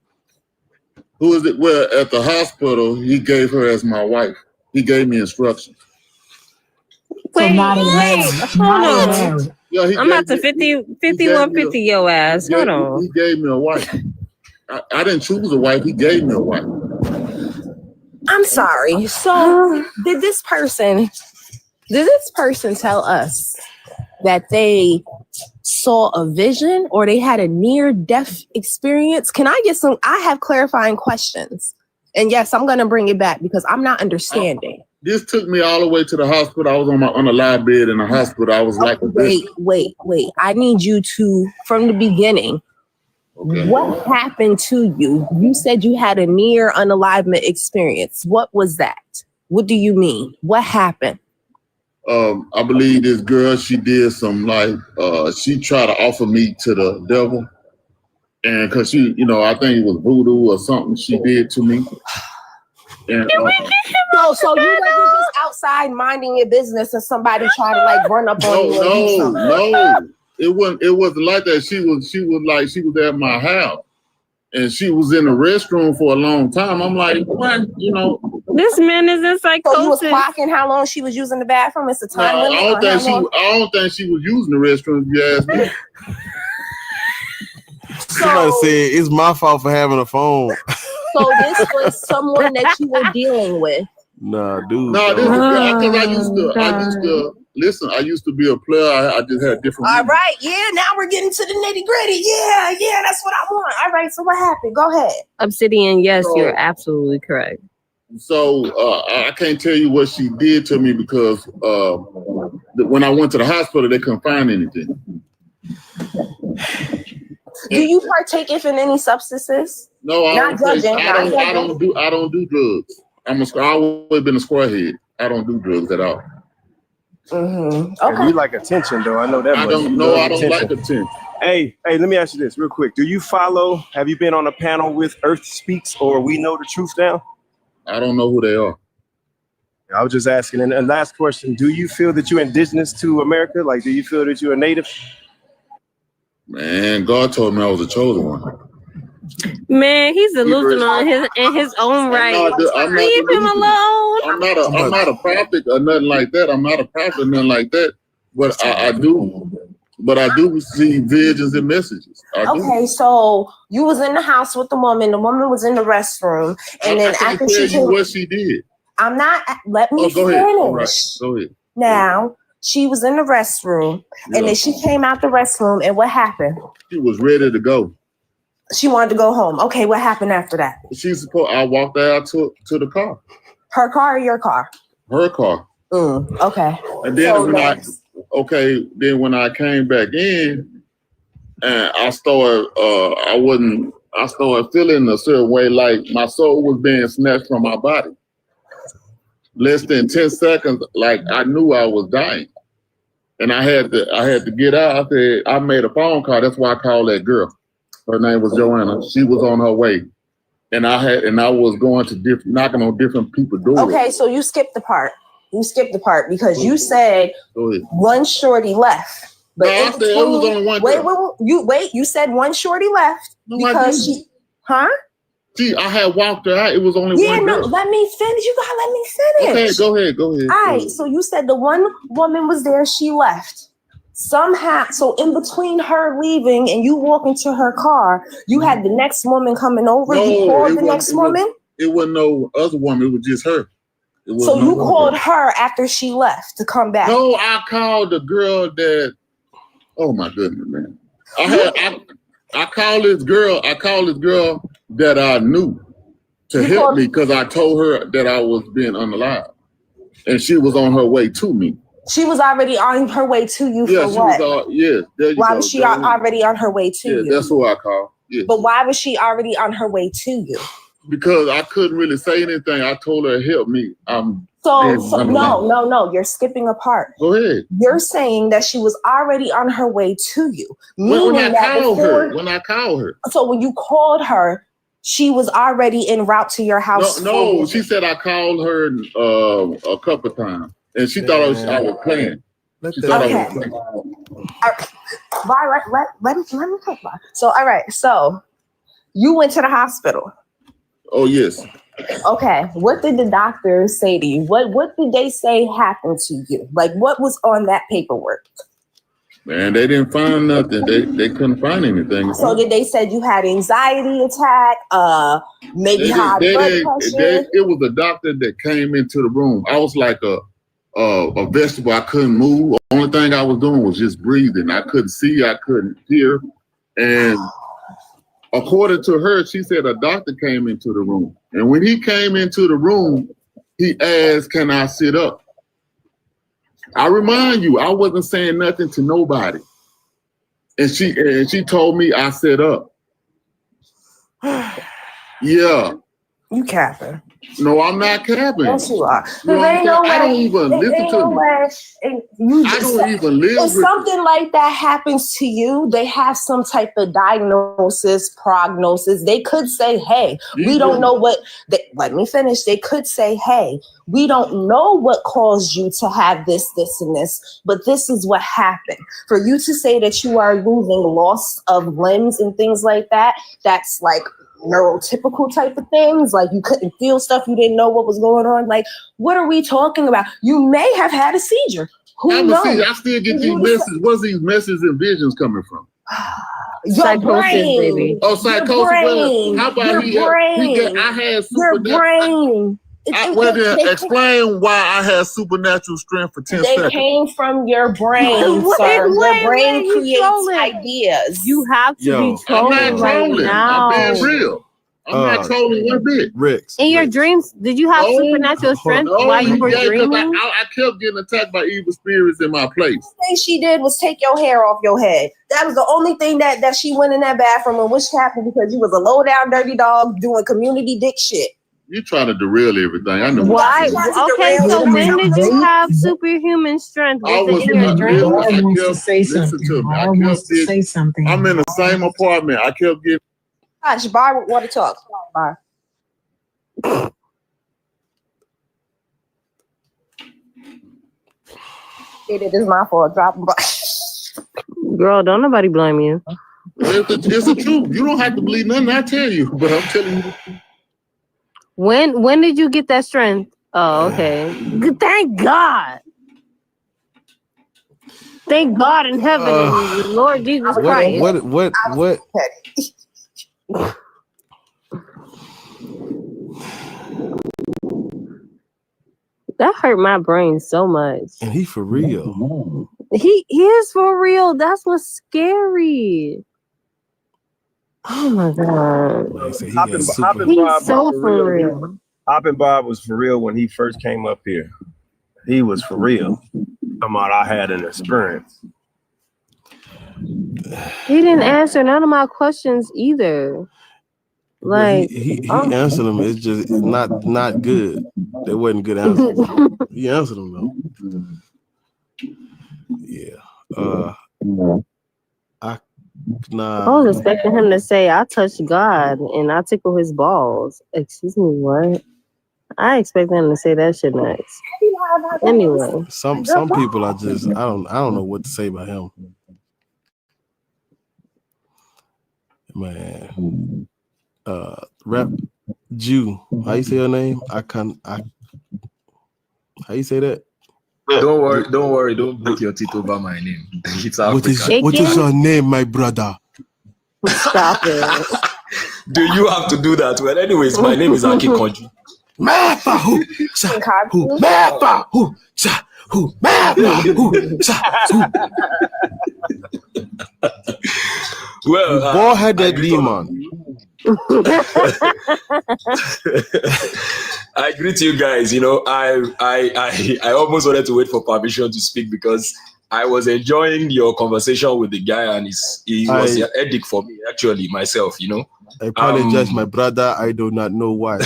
Who is it? Well, at the hospital, he gave her as my wife. He gave me instructions. Wait, not wait, hold on. Yeah, I'm about to 5150 your ass. Hold on. He gave me a wife. I didn't choose a wife. He gave me a wife. I'm sorry. So did this person tell us that they saw a vision or they had a near-death experience? Can I get some? I have clarifying questions. And yes, I'm going to bring it back because I'm not understanding. This took me all the way to the hospital. I was on a live bed in the hospital. I was like, Wait. I need you to, from the beginning, what happened to you? You said you had a near unalivement experience. What was that? What do you mean? What happened? I believe this girl, she did some she tried to offer me to the devil. And cause she, I think it was voodoo or something she did to me. And So you wasn't just outside minding your business and somebody tried to run up on you and do something? No. It wasn't like that. She was at my house. And she was in the restroom for a long time. I'm like, what? This man is in psychosis. So you was clocking how long she was using the bathroom? It's a time limit. I don't think she was using the restroom, if you ask me. Somebody said it's my fault for having a phone. So this was someone that you were dealing with. Nah, dude. No, this is I used to be a player. I just had different. All right, yeah. Now we're getting to the nitty gritty. Yeah, that's what I want. All right, so what happened? Go ahead. Obsidian, yes, you're absolutely correct. So I can't tell you what she did to me because when I went to the hospital, they couldn't find anything. Do you partake in any substances? No, I Not don't. judging. I don't do drugs. I've always been a squarehead. I don't do drugs at all. Okay. You like attention, though. I know that. I don't like attention. Hey, let me ask you this real quick. Have you been on a panel with Earth Speaks or We Know the Truth Now? I don't know who they are. I was just asking. And last question, do you feel that you're indigenous to America? Like, do you feel that you're a native? Man, God told me I was a chosen one. Man, he's delusional in his own right. Leave him alone. I'm not a prophet or nothing like that. I'm not a prophet or nothing like that. But I do receive visions and messages. Okay, so you was in the house with the woman. The woman was in the restroom, and then I after tell you what she did. I'm not. Let me go finish. ahead. All right, go ahead. Now she was in the restroom, and then she came out the restroom, and what happened? She was ready to go. She wanted to go home. Okay, what happened after that? I walked out to the car. Her car or your car? Her car. Okay. And then then when I came back in, and I started feeling a certain way, like my soul was being snatched from my body. Less than 10 seconds, like I knew I was dying. And I had to get out. I made a phone call. That's why I called that girl. Her name was Joanna. She was on her way. And I was going to knocking on different people's doors. Okay, so you skipped the part. You skipped the part because you said one shorty left. But no, I said it was only one girl. You said one shorty left because I had walked her out. It was only one girl. Let me finish. You gotta let me finish. Okay, go ahead. All right, so you said the one woman was there, she left. Somehow, so in between her leaving and you walking to her car, you had the next woman coming over. You called the next woman? It wasn't no other woman, it was just her. So you called her after she left to come back? No, I called the girl that, oh my goodness, man. I called this girl that I knew to help me because I told her that I was being unalive. And she was on her way to me. She was already on her way to you for what? Why was she already on her way to you? That's who I called. Yes. But why was she already on her way to you? Because I couldn't really say anything. I told her to help me. No, you're skipping a part. Go ahead. You're saying that she was already on her way to you. When I called her. So when you called her, she was already en route to your house. No, she said I called her a couple of times. And she thought I was playing. She thought I was playing. Let me talk about it. So, all right. So you went to the hospital. Oh, yes. Okay. What did the doctors say to you? What did they say happened to you? Like, what was on that paperwork? Man, they didn't find nothing. They couldn't find anything. So did they said you had anxiety attack, maybe high blood pressure? It was a doctor that came into the room. I was like a vegetable. I couldn't move. Only thing I was doing was just breathing. I couldn't see. I couldn't hear. And according to her, she said a doctor came into the room. And when he came into the room, he asked, "Can I sit up?" I remind you, I wasn't saying nothing to nobody. And she told me I sat up. Yeah. You capping. No, I'm not capping. Yes, you are. No, I don't even listen to me. I don't even live if something like that happens to you, they have some type of diagnosis, prognosis. They could say, hey, we don't know what, let me finish. They could say, hey, we don't know what caused you to have this, and this, but this is what happened. For you to say that you are losing loss of limbs and things like that, that's like neurotypical type of things, like you couldn't feel stuff, you didn't know what was going on. Like, what are we talking about? You may have had a seizure. Who knows? I still get these messages. What's these messages and visions coming from? Your brain, baby. Oh, psychosis. Well, how about I had your brain. Explain why I had supernatural strength for 10 seconds. They came from your brain, sir. Your brain creates ideas. You have to be trolling right now. I'm being real. I'm not trolling one bit. In your dreams, did you have supernatural strength while you were dreaming? I kept getting attacked by evil spirits in my place. The thing she did was take your hair off your head. That was the only thing that she went in that bathroom and which happened because you was a low down dirty dog doing community dick shit. You trying to derail everything. I know. Why? Okay, so when did you have superhuman strength? Was it in your dreams? I wants to say something. I'm in the same apartment. I kept getting. Gosh, Bar want to talk. Bar. It is my fault. Drop. Girl, don't nobody blame you. It's the truth. You don't have to believe nothing I tell you, but I'm telling you. When did you get that strength? Oh, okay. Thank God. Thank God in heaven, Lord Jesus Christ. What? That hurt my brain so much. And he for real. He is for real. That's what's scary. Oh my god. He Hoppin' He's Bob so was for real. Hoppin' Bob was for real when he first came up here. He was for real. Come on, I had an experience. He didn't answer none of my questions either. Like he answered them. It's just not good. They wasn't good answers. He answered them though. Yeah. I was expecting him to say, I touched God and I tickle his balls. Excuse me, what? I expected him to say that shit next. Anyway. Some people I don't know what to say about him. Man. Rap Jew. How you say your name? How you say that? Don't worry, don't break your teeth over my name. It's What is your name, my brother? Stop it. Do you have to do that? Well, anyways, my name is Aki Konji. Well, Boy had that demon. I greet you guys. You know, I almost wanted to wait for permission to speak because I was enjoying your conversation with the guy, and he was an addict for me, actually, myself, you know. I apologize, my brother. I do not know why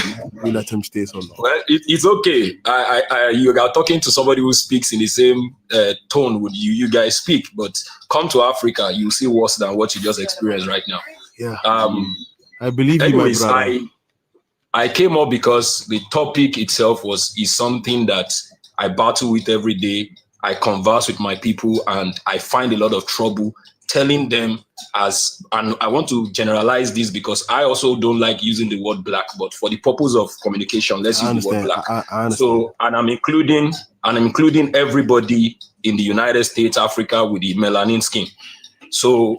we let him stay so long. Well, it's okay. You are talking to somebody who speaks in the same tone with you guys speak, but come to Africa, you see worse than what you just experienced right now. Yeah. I believe anyways, you, my brother. I came up because the topic itself is something that I battle with every day. I converse with my people, and I find a lot of trouble telling them and I want to generalize this because I also don't like using the word black, but for the purpose of communication, let's use the word black. I so, and I'm including everybody in the United States, Africa with the melanin skin. So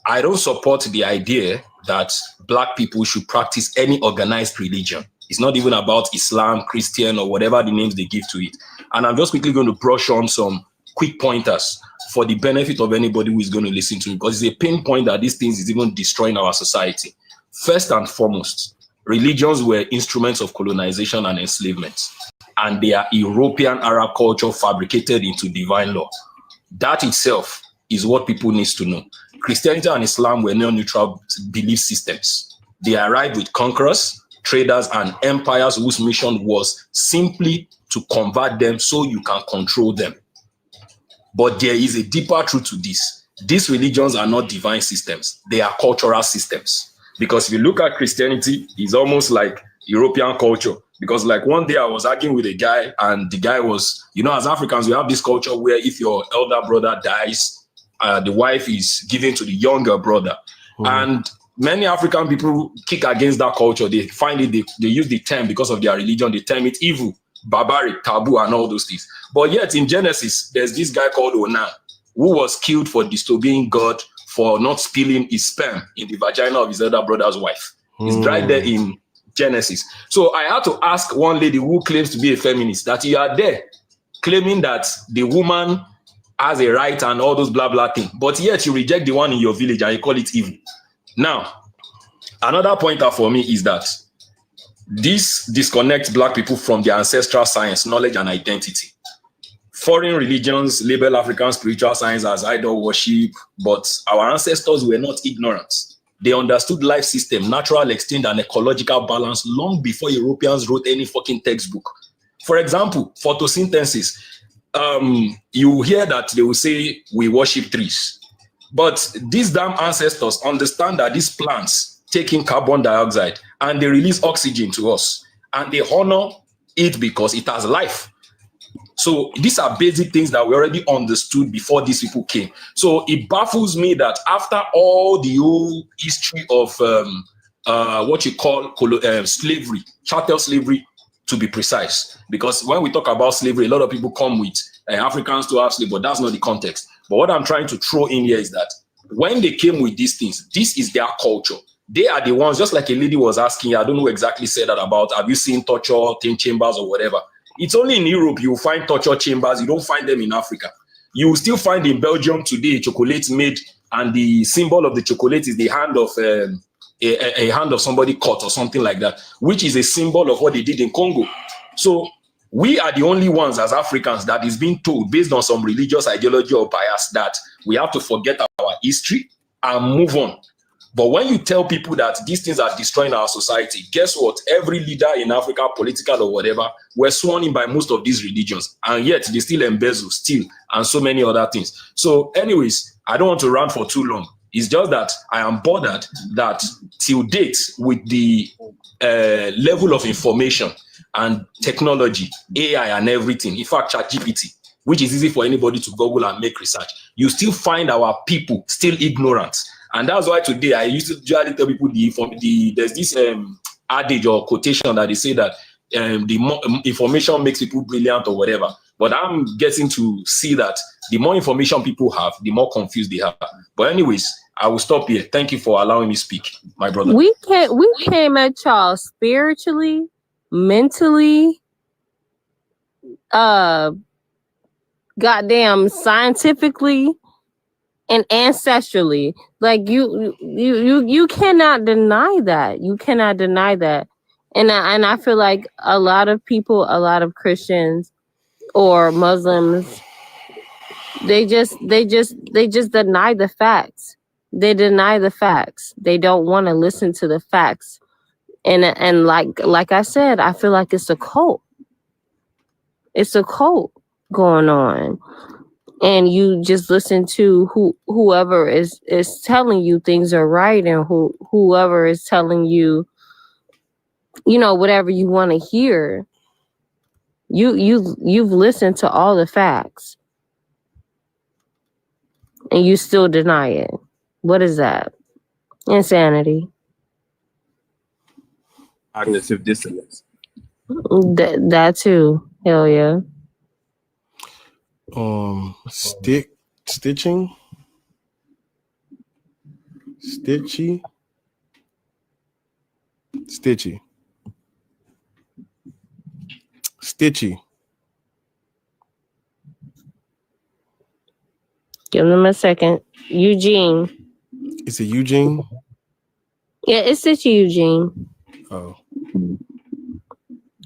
I don't support the idea that black people should practice any organized religion. It's not even about Islam, Christian, or whatever the names they give to it. And I'm just quickly going to brush on some quick pointers for the benefit of anybody who is going to listen to me, because it's a pain point that these things is even destroying our society. First and foremost, religions were instruments of colonization and enslavement, and they are European Arab culture fabricated into divine law. That itself is what people need to know. Christianity and Islam were neutral belief systems. They arrived with conquerors, traders, and empires whose mission was simply to convert them so you can control them. But there is a deeper truth to this. These religions are not divine systems. They are cultural systems. Because if you look at Christianity, it's almost like European culture. Because like one day I was arguing with a guy, and the guy was, you know, as Africans, we have this culture where if your elder brother dies, the wife is given to the younger brother. And many African people kick against that culture. They find it, they use the term because of their religion, they term it evil, barbaric, taboo, and all those things. But yet in Genesis, there's this guy called Onan who was killed for disobeying God for not spilling his sperm in the vagina of his elder brother's wife. It's right there in Genesis. So I had to ask one lady who claims to be a feminist that you are there claiming that the woman has a right and all those blah, blah thing, but yet you reject the one in your village and you call it evil. Now, another pointer for me is that this disconnects black people from their ancestral science, knowledge, and identity. Foreign religions label African spiritual science as idol worship, but our ancestors were not ignorant. They understood life system, natural extinct, and ecological balance long before Europeans wrote any fucking textbook. For example, photosynthesis. You hear that they will say we worship trees. But these damn ancestors understand that these plants take in carbon dioxide and they release oxygen to us. And they honor it because it has life. So these are basic things that we already understood before these people came. So it baffles me that after all the whole history of what you call slavery, chattel slavery to be precise, because when we talk about slavery, a lot of people come with Africans to have slavery, but that's not the context. But what I'm trying to throw in here is that when they came with these things, this is their culture. They are the ones, just like a lady was asking, I don't know who exactly said that about, have you seen torture, 10 chambers or whatever? It's only in Europe you will find torture chambers. You don't find them in Africa. You will still find in Belgium today chocolate made, and the symbol of the chocolate is the hand of a hand of somebody cut or something like that, which is a symbol of what they did in Congo. So we are the only ones as Africans that is being told, based on some religious ideology or bias, that we have to forget our history and move on. But when you tell people that these things are destroying our society, guess what? Every leader in Africa, political or whatever, were sworn in by most of these religions, and yet they still embezzle, steal, and so many other things. So anyways, I don't want to rant for too long. It's just that I am bothered that till date, with the level of information and technology, AI and everything, in fact, ChatGPT, which is easy for anybody to Google and make research, you still find our people still ignorant. And that's why today I used to usually tell people there's this adage or quotation that they say that the more information makes people brilliant or whatever. But I'm getting to see that the more information people have, the more confused they are. But anyways, I will stop here. Thank you for allowing me speak, my brother. We came at y'all spiritually, mentally, goddamn scientifically, and ancestrally. Like you cannot deny that. You cannot deny that. And I feel like a lot of people, a lot of Christians or Muslims, they just deny the facts. They deny the facts. They don't want to listen to the facts. And like I said, I feel like it's a cult. It's a cult going on. And you just listen to whoever is telling you things are right, and whoever is telling you, whatever you want to hear. You've listened to all the facts, and you still deny it. What is that? Insanity. Cognitive dissonance. That too. Hell yeah. Stitching. Stitchy. Give them a second. Eugene. Is it Eugene? Yeah, it's Stitchy Eugene. Oh.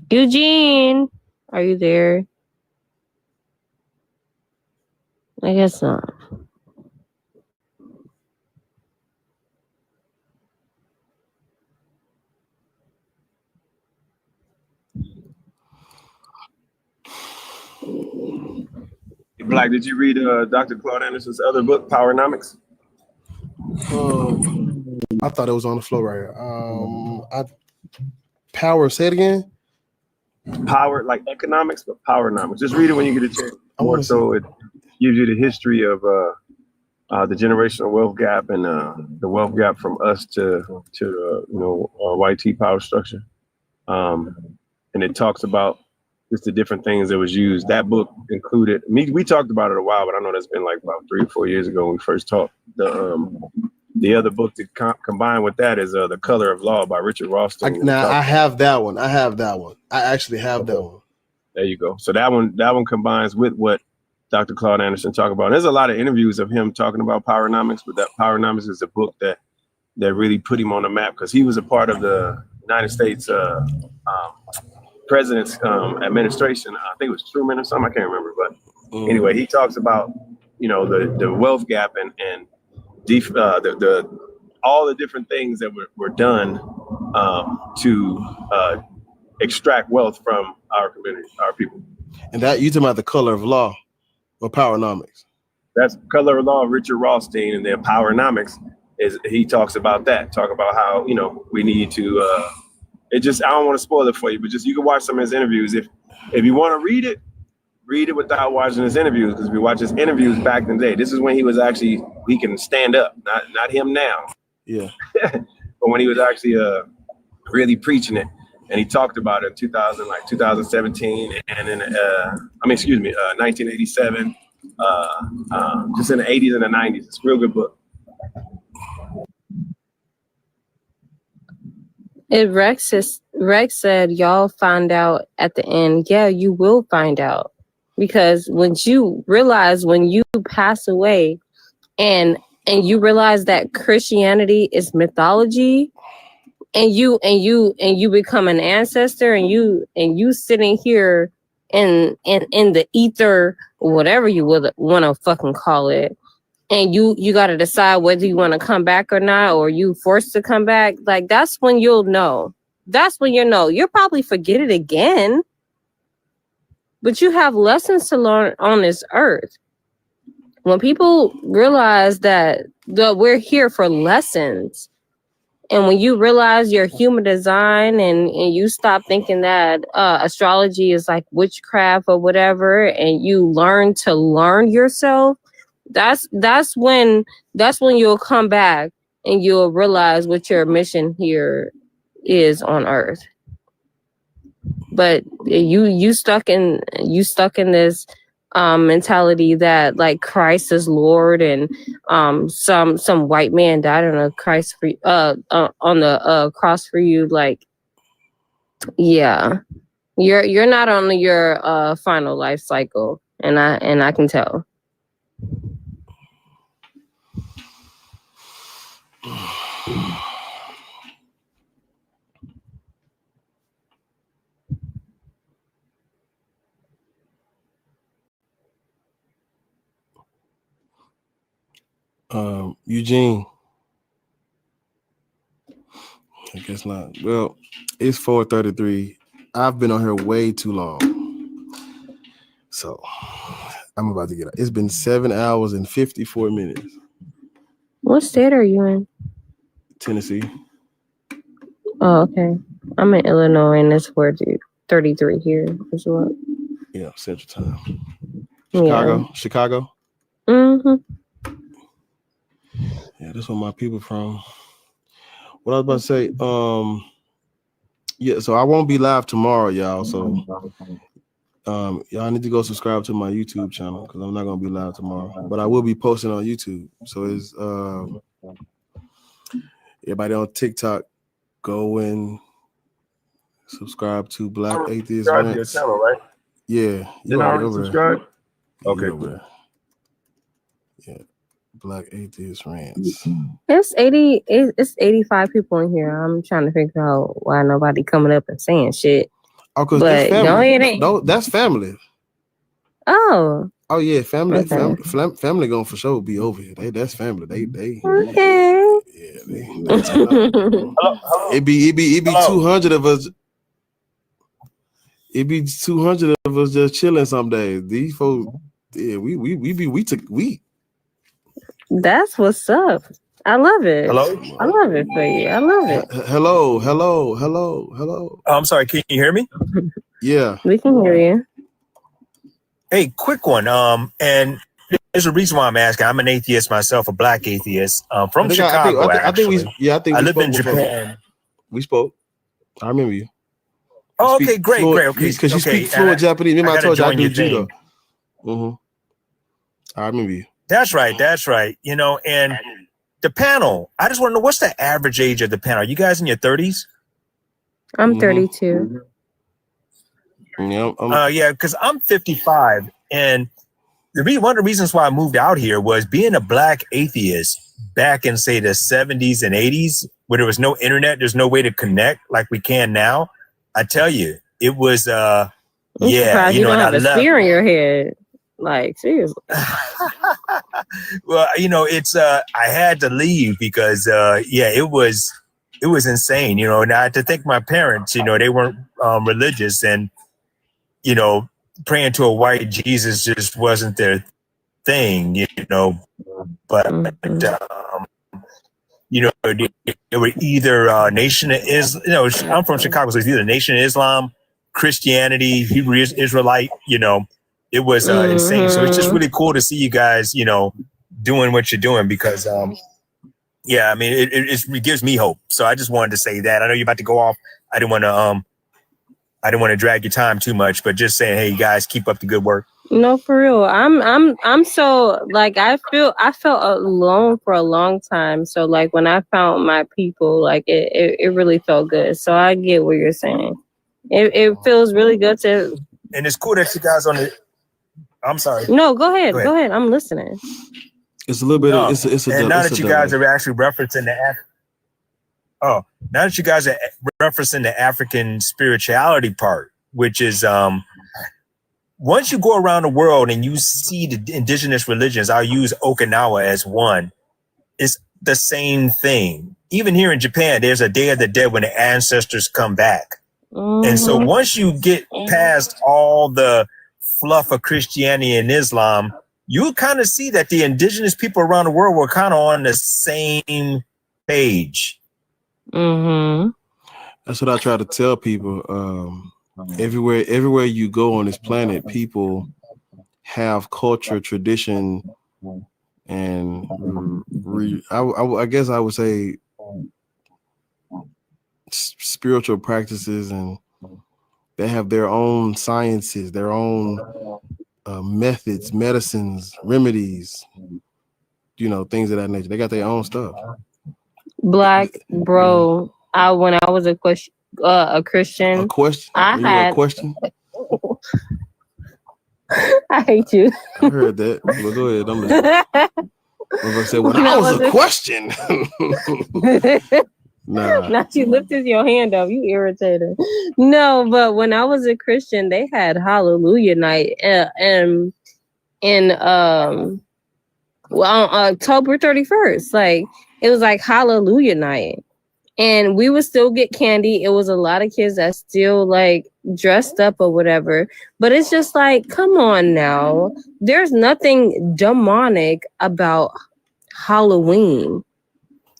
Eugene, are you there? I guess not. Black, did you read Dr. Claude Anderson's other book, Powernomics? I thought it was on the floor right here. Say it again. Power, like economics, but Powernomics. Just read it when you get a chance. More so, it gives you the history of the generational wealth gap and the wealth gap from us to YT power structure. And it talks about just the different things that was used. That book included we talked about it a while, but I know that's been like about 3 or 4 years ago when we first talked. The other book to combine with that is The Color of Law by Richard Rothstein. I have that one. I actually have that one. There you go. So that one combines with what Dr. Claude Anderson talked about. And there's a lot of interviews of him talking about Powernomics, but that Powernomics is a book that really put him on the map, because he was a part of the United States president's administration. I think it was Truman or something. I can't remember, but anyway, he talks about the wealth gap and all the different things that were done to extract wealth from our community, our people. And that you talking about The Color of Law or Powernomics? That's Color of Law, Richard Rothstein, and then Powernomics he talks about that. Talk about how we need to. I don't want to spoil it for you, but just you can watch some of his interviews. If you want to read it without watching his interviews, because we watch his interviews back in the day. This is when he was actually, he can stand up, not him now. Yeah. But when he was actually really preaching it, and he talked about it in 2017, and in 1987, just in the 80s and the 90s. It's a real good book. Rex is Rex said, y'all find out at the end. Yeah, you will find out. Because when you realize when you pass away and you realize that Christianity is mythology, and you become an ancestor, and you sitting here in the ether, whatever you would want to fucking call it, and you got to decide whether you want to come back or not, or you forced to come back, like that's when you'll know. That's when you know. You'll probably forget it again, but you have lessons to learn on this earth. When people realize that we're here for lessons, and when you realize your human design, and you stop thinking that astrology is like witchcraft or whatever, and you learn to learn yourself, that's when you'll come back and you'll realize what your mission here is on earth. But you stuck in this mentality that like Christ is Lord, and some white man died on a Christ for on the cross for you. Like, yeah, you're not on your final life cycle, and I can tell. Eugene. I guess not. Well, it's 4:33. I've been on here way too long. So I'm about to get out. It's been 7 hours and 54 minutes. What state are you in? Tennessee. Oh, okay. I'm in Illinois, and it's 33 here as well. Yeah, Central Time. Chicago. Yeah. Chicago. Mm-hmm. Yeah, that's where my people from. What I was about to say, yeah, so I won't be live tomorrow, y'all. So y'all need to go subscribe to my YouTube channel, because I'm not gonna be live tomorrow. But I will be posting on YouTube. So it's everybody on TikTok, go and subscribe to Black Atheist Subscribe to your Rants. channel, right? Yeah, Didn't I already subscribe? Okay, over there. Yeah, Black Atheist Rants. It's 85 people in here. I'm trying to figure out why nobody coming up and saying shit. Oh, because But that's no, family. it ain't. No, that's family. Oh, Oh yeah, family, Okay. family gonna for sure be over here. That's family. They okay. it be 200 of us. It be 200 of us just chilling some days. These folks, yeah, we took. That's what's up. I love it. Hello? I love it for you. I love it. Hello. Oh, I'm sorry. Can you hear me? Yeah. We can hear you. Hey, quick one. And there's a reason why I'm asking. I'm an atheist myself, a black atheist, from Chicago. I think we I live spoke in before. Japan. We spoke. I remember you. Oh, You okay, speak great. fluent- Okay, because you okay, speak fluent and Japanese. Remember I gotta told you I join do your judo. thing. I remember you. That's right. That's right. You know, and the panel. I just want to know, what's the average age of the panel? Are you guys in your 30s? I'm 32. Yeah. Yeah, because I'm 55, and one of the reasons why I moved out here was being a black atheist back in, say, the 70s and 80s, where there was no internet, there's no way to connect like we can now. I tell you, it was I'm yeah, surprised you you know, don't and I have a left. spear in your head. Like, seriously. Well, you know, it's I had to leave because yeah, it was insane, you know. And I had to thank my parents, you know, they weren't religious, and you know, praying to a white Jesus just wasn't their thing, you know. But you know, they were either Nation of Islam, you know, I'm from Chicago, so it's either Nation of Islam, Christianity, Hebrew Israelite, you know. It was insane. So it's just really cool to see you guys, you know, doing what you're doing, because yeah, I mean, it gives me hope. So I just wanted to say that. I know you're about to go off. I didn't want to drag your time too much, but just saying, hey, you guys, keep up the good work. No, for real. I'm so like I felt alone for a long time. So like when I found my people, like it really felt good. So I get what you're saying. It feels really good to. And it's cool that you guys on the. I'm sorry. No, go ahead. Go ahead. I'm listening. It's a little bit. No. It's a. And now it's that a you guys are actually referencing now that you guys are referencing the African spirituality part, which is once you go around the world and you see the indigenous religions, I'll use Okinawa as one, it's the same thing. Even here in Japan, there's a Day of the Dead when the ancestors come back. And so once you get past all the fluff of Christianity and Islam, you kind of see that the indigenous people around the world were kind of on the same page. That's what I try to tell people. Everywhere you go on this planet, people have culture, tradition, and I guess I would say spiritual practices, and they have their own sciences, their own methods, medicines, remedies, things of that nature. They got their own stuff. Black bro, when I was a Christian. A question? I had a question. I hate you. I heard that. Well, go ahead. I'm listening. I said, when I was a question. Nah. Now you lifted your hand up. You irritated. No, but when I was a Christian, they had Hallelujah night, and on October 31st, like it was like Hallelujah night. And we would still get candy. It was a lot of kids that still like dressed up or whatever. But it's just like, come on now. There's nothing demonic about Halloween.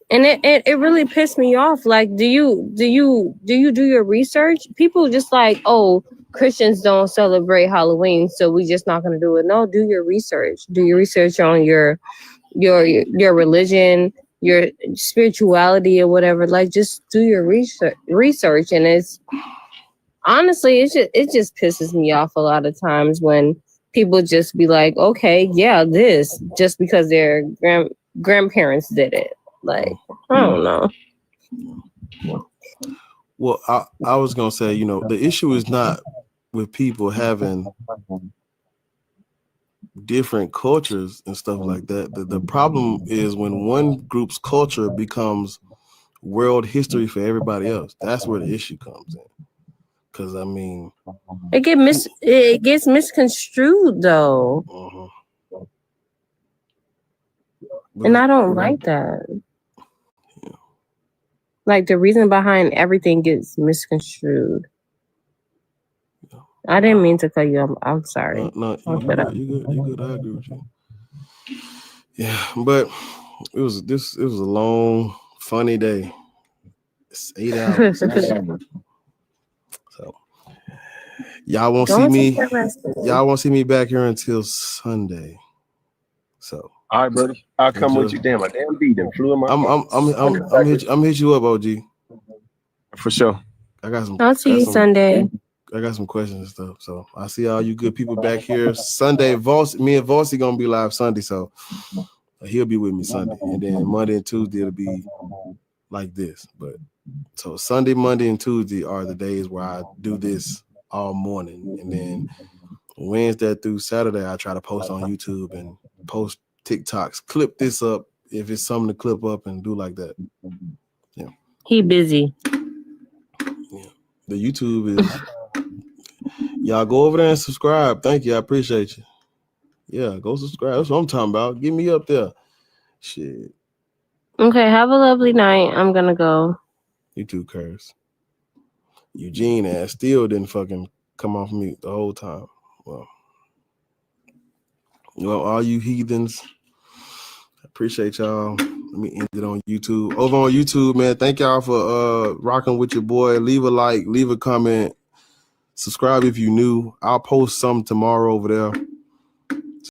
And it really pissed me off. Like, do you do your research? People just like, oh, Christians don't celebrate Halloween, so we just not gonna do it. No, do your research. Do your research on your religion, your spirituality or whatever. Like, just do your research. And it's honestly, it just pisses me off a lot of times when people just be like, okay, yeah, this just because their grandparents did it. Like, I don't know. Well, I was gonna say, the issue is not with people having different cultures and stuff like that. The problem is when one group's culture becomes world history for everybody else. That's where the issue comes in. Because I mean, it gets misconstrued though, and I don't like that. Like, the reason behind everything gets misconstrued. I didn't mean to cut you off. I'm sorry. No, you good. I agree with you. Yeah, but it was a long, funny day. It's 8 hours. So y'all won't see me. Y'all won't see me back here until Sunday. So. All right, buddy. I'll come with you. Damn, my damn beat and flew in my. I'm hit you up, OG. For sure. I got some. I'll see you Sunday. I got some questions and stuff. So I see all you good people back here Sunday. Me and Vossi gonna be live Sunday, so he'll be with me Sunday, and then Monday and Tuesday it'll be like this. But so Sunday, Monday, and Tuesday are the days where I do this all morning, and then Wednesday through Saturday I try to post on YouTube and post TikToks. Clip this up if it's something to clip up and do like that. Yeah. He busy. Yeah. The YouTube is. Y'all go over there and subscribe. Thank you. I appreciate you. Yeah, go subscribe. That's what I'm talking about. Get me up there. Shit. Okay, have a lovely night. I'm gonna go. You too, Curse. Eugene ass still didn't fucking come off mute the whole time. Well, all you heathens, I appreciate y'all. Let me end it on YouTube. Over on YouTube, man, thank y'all for rocking with your boy. Leave a like, leave a comment. Subscribe if you new. I'll post some tomorrow over there.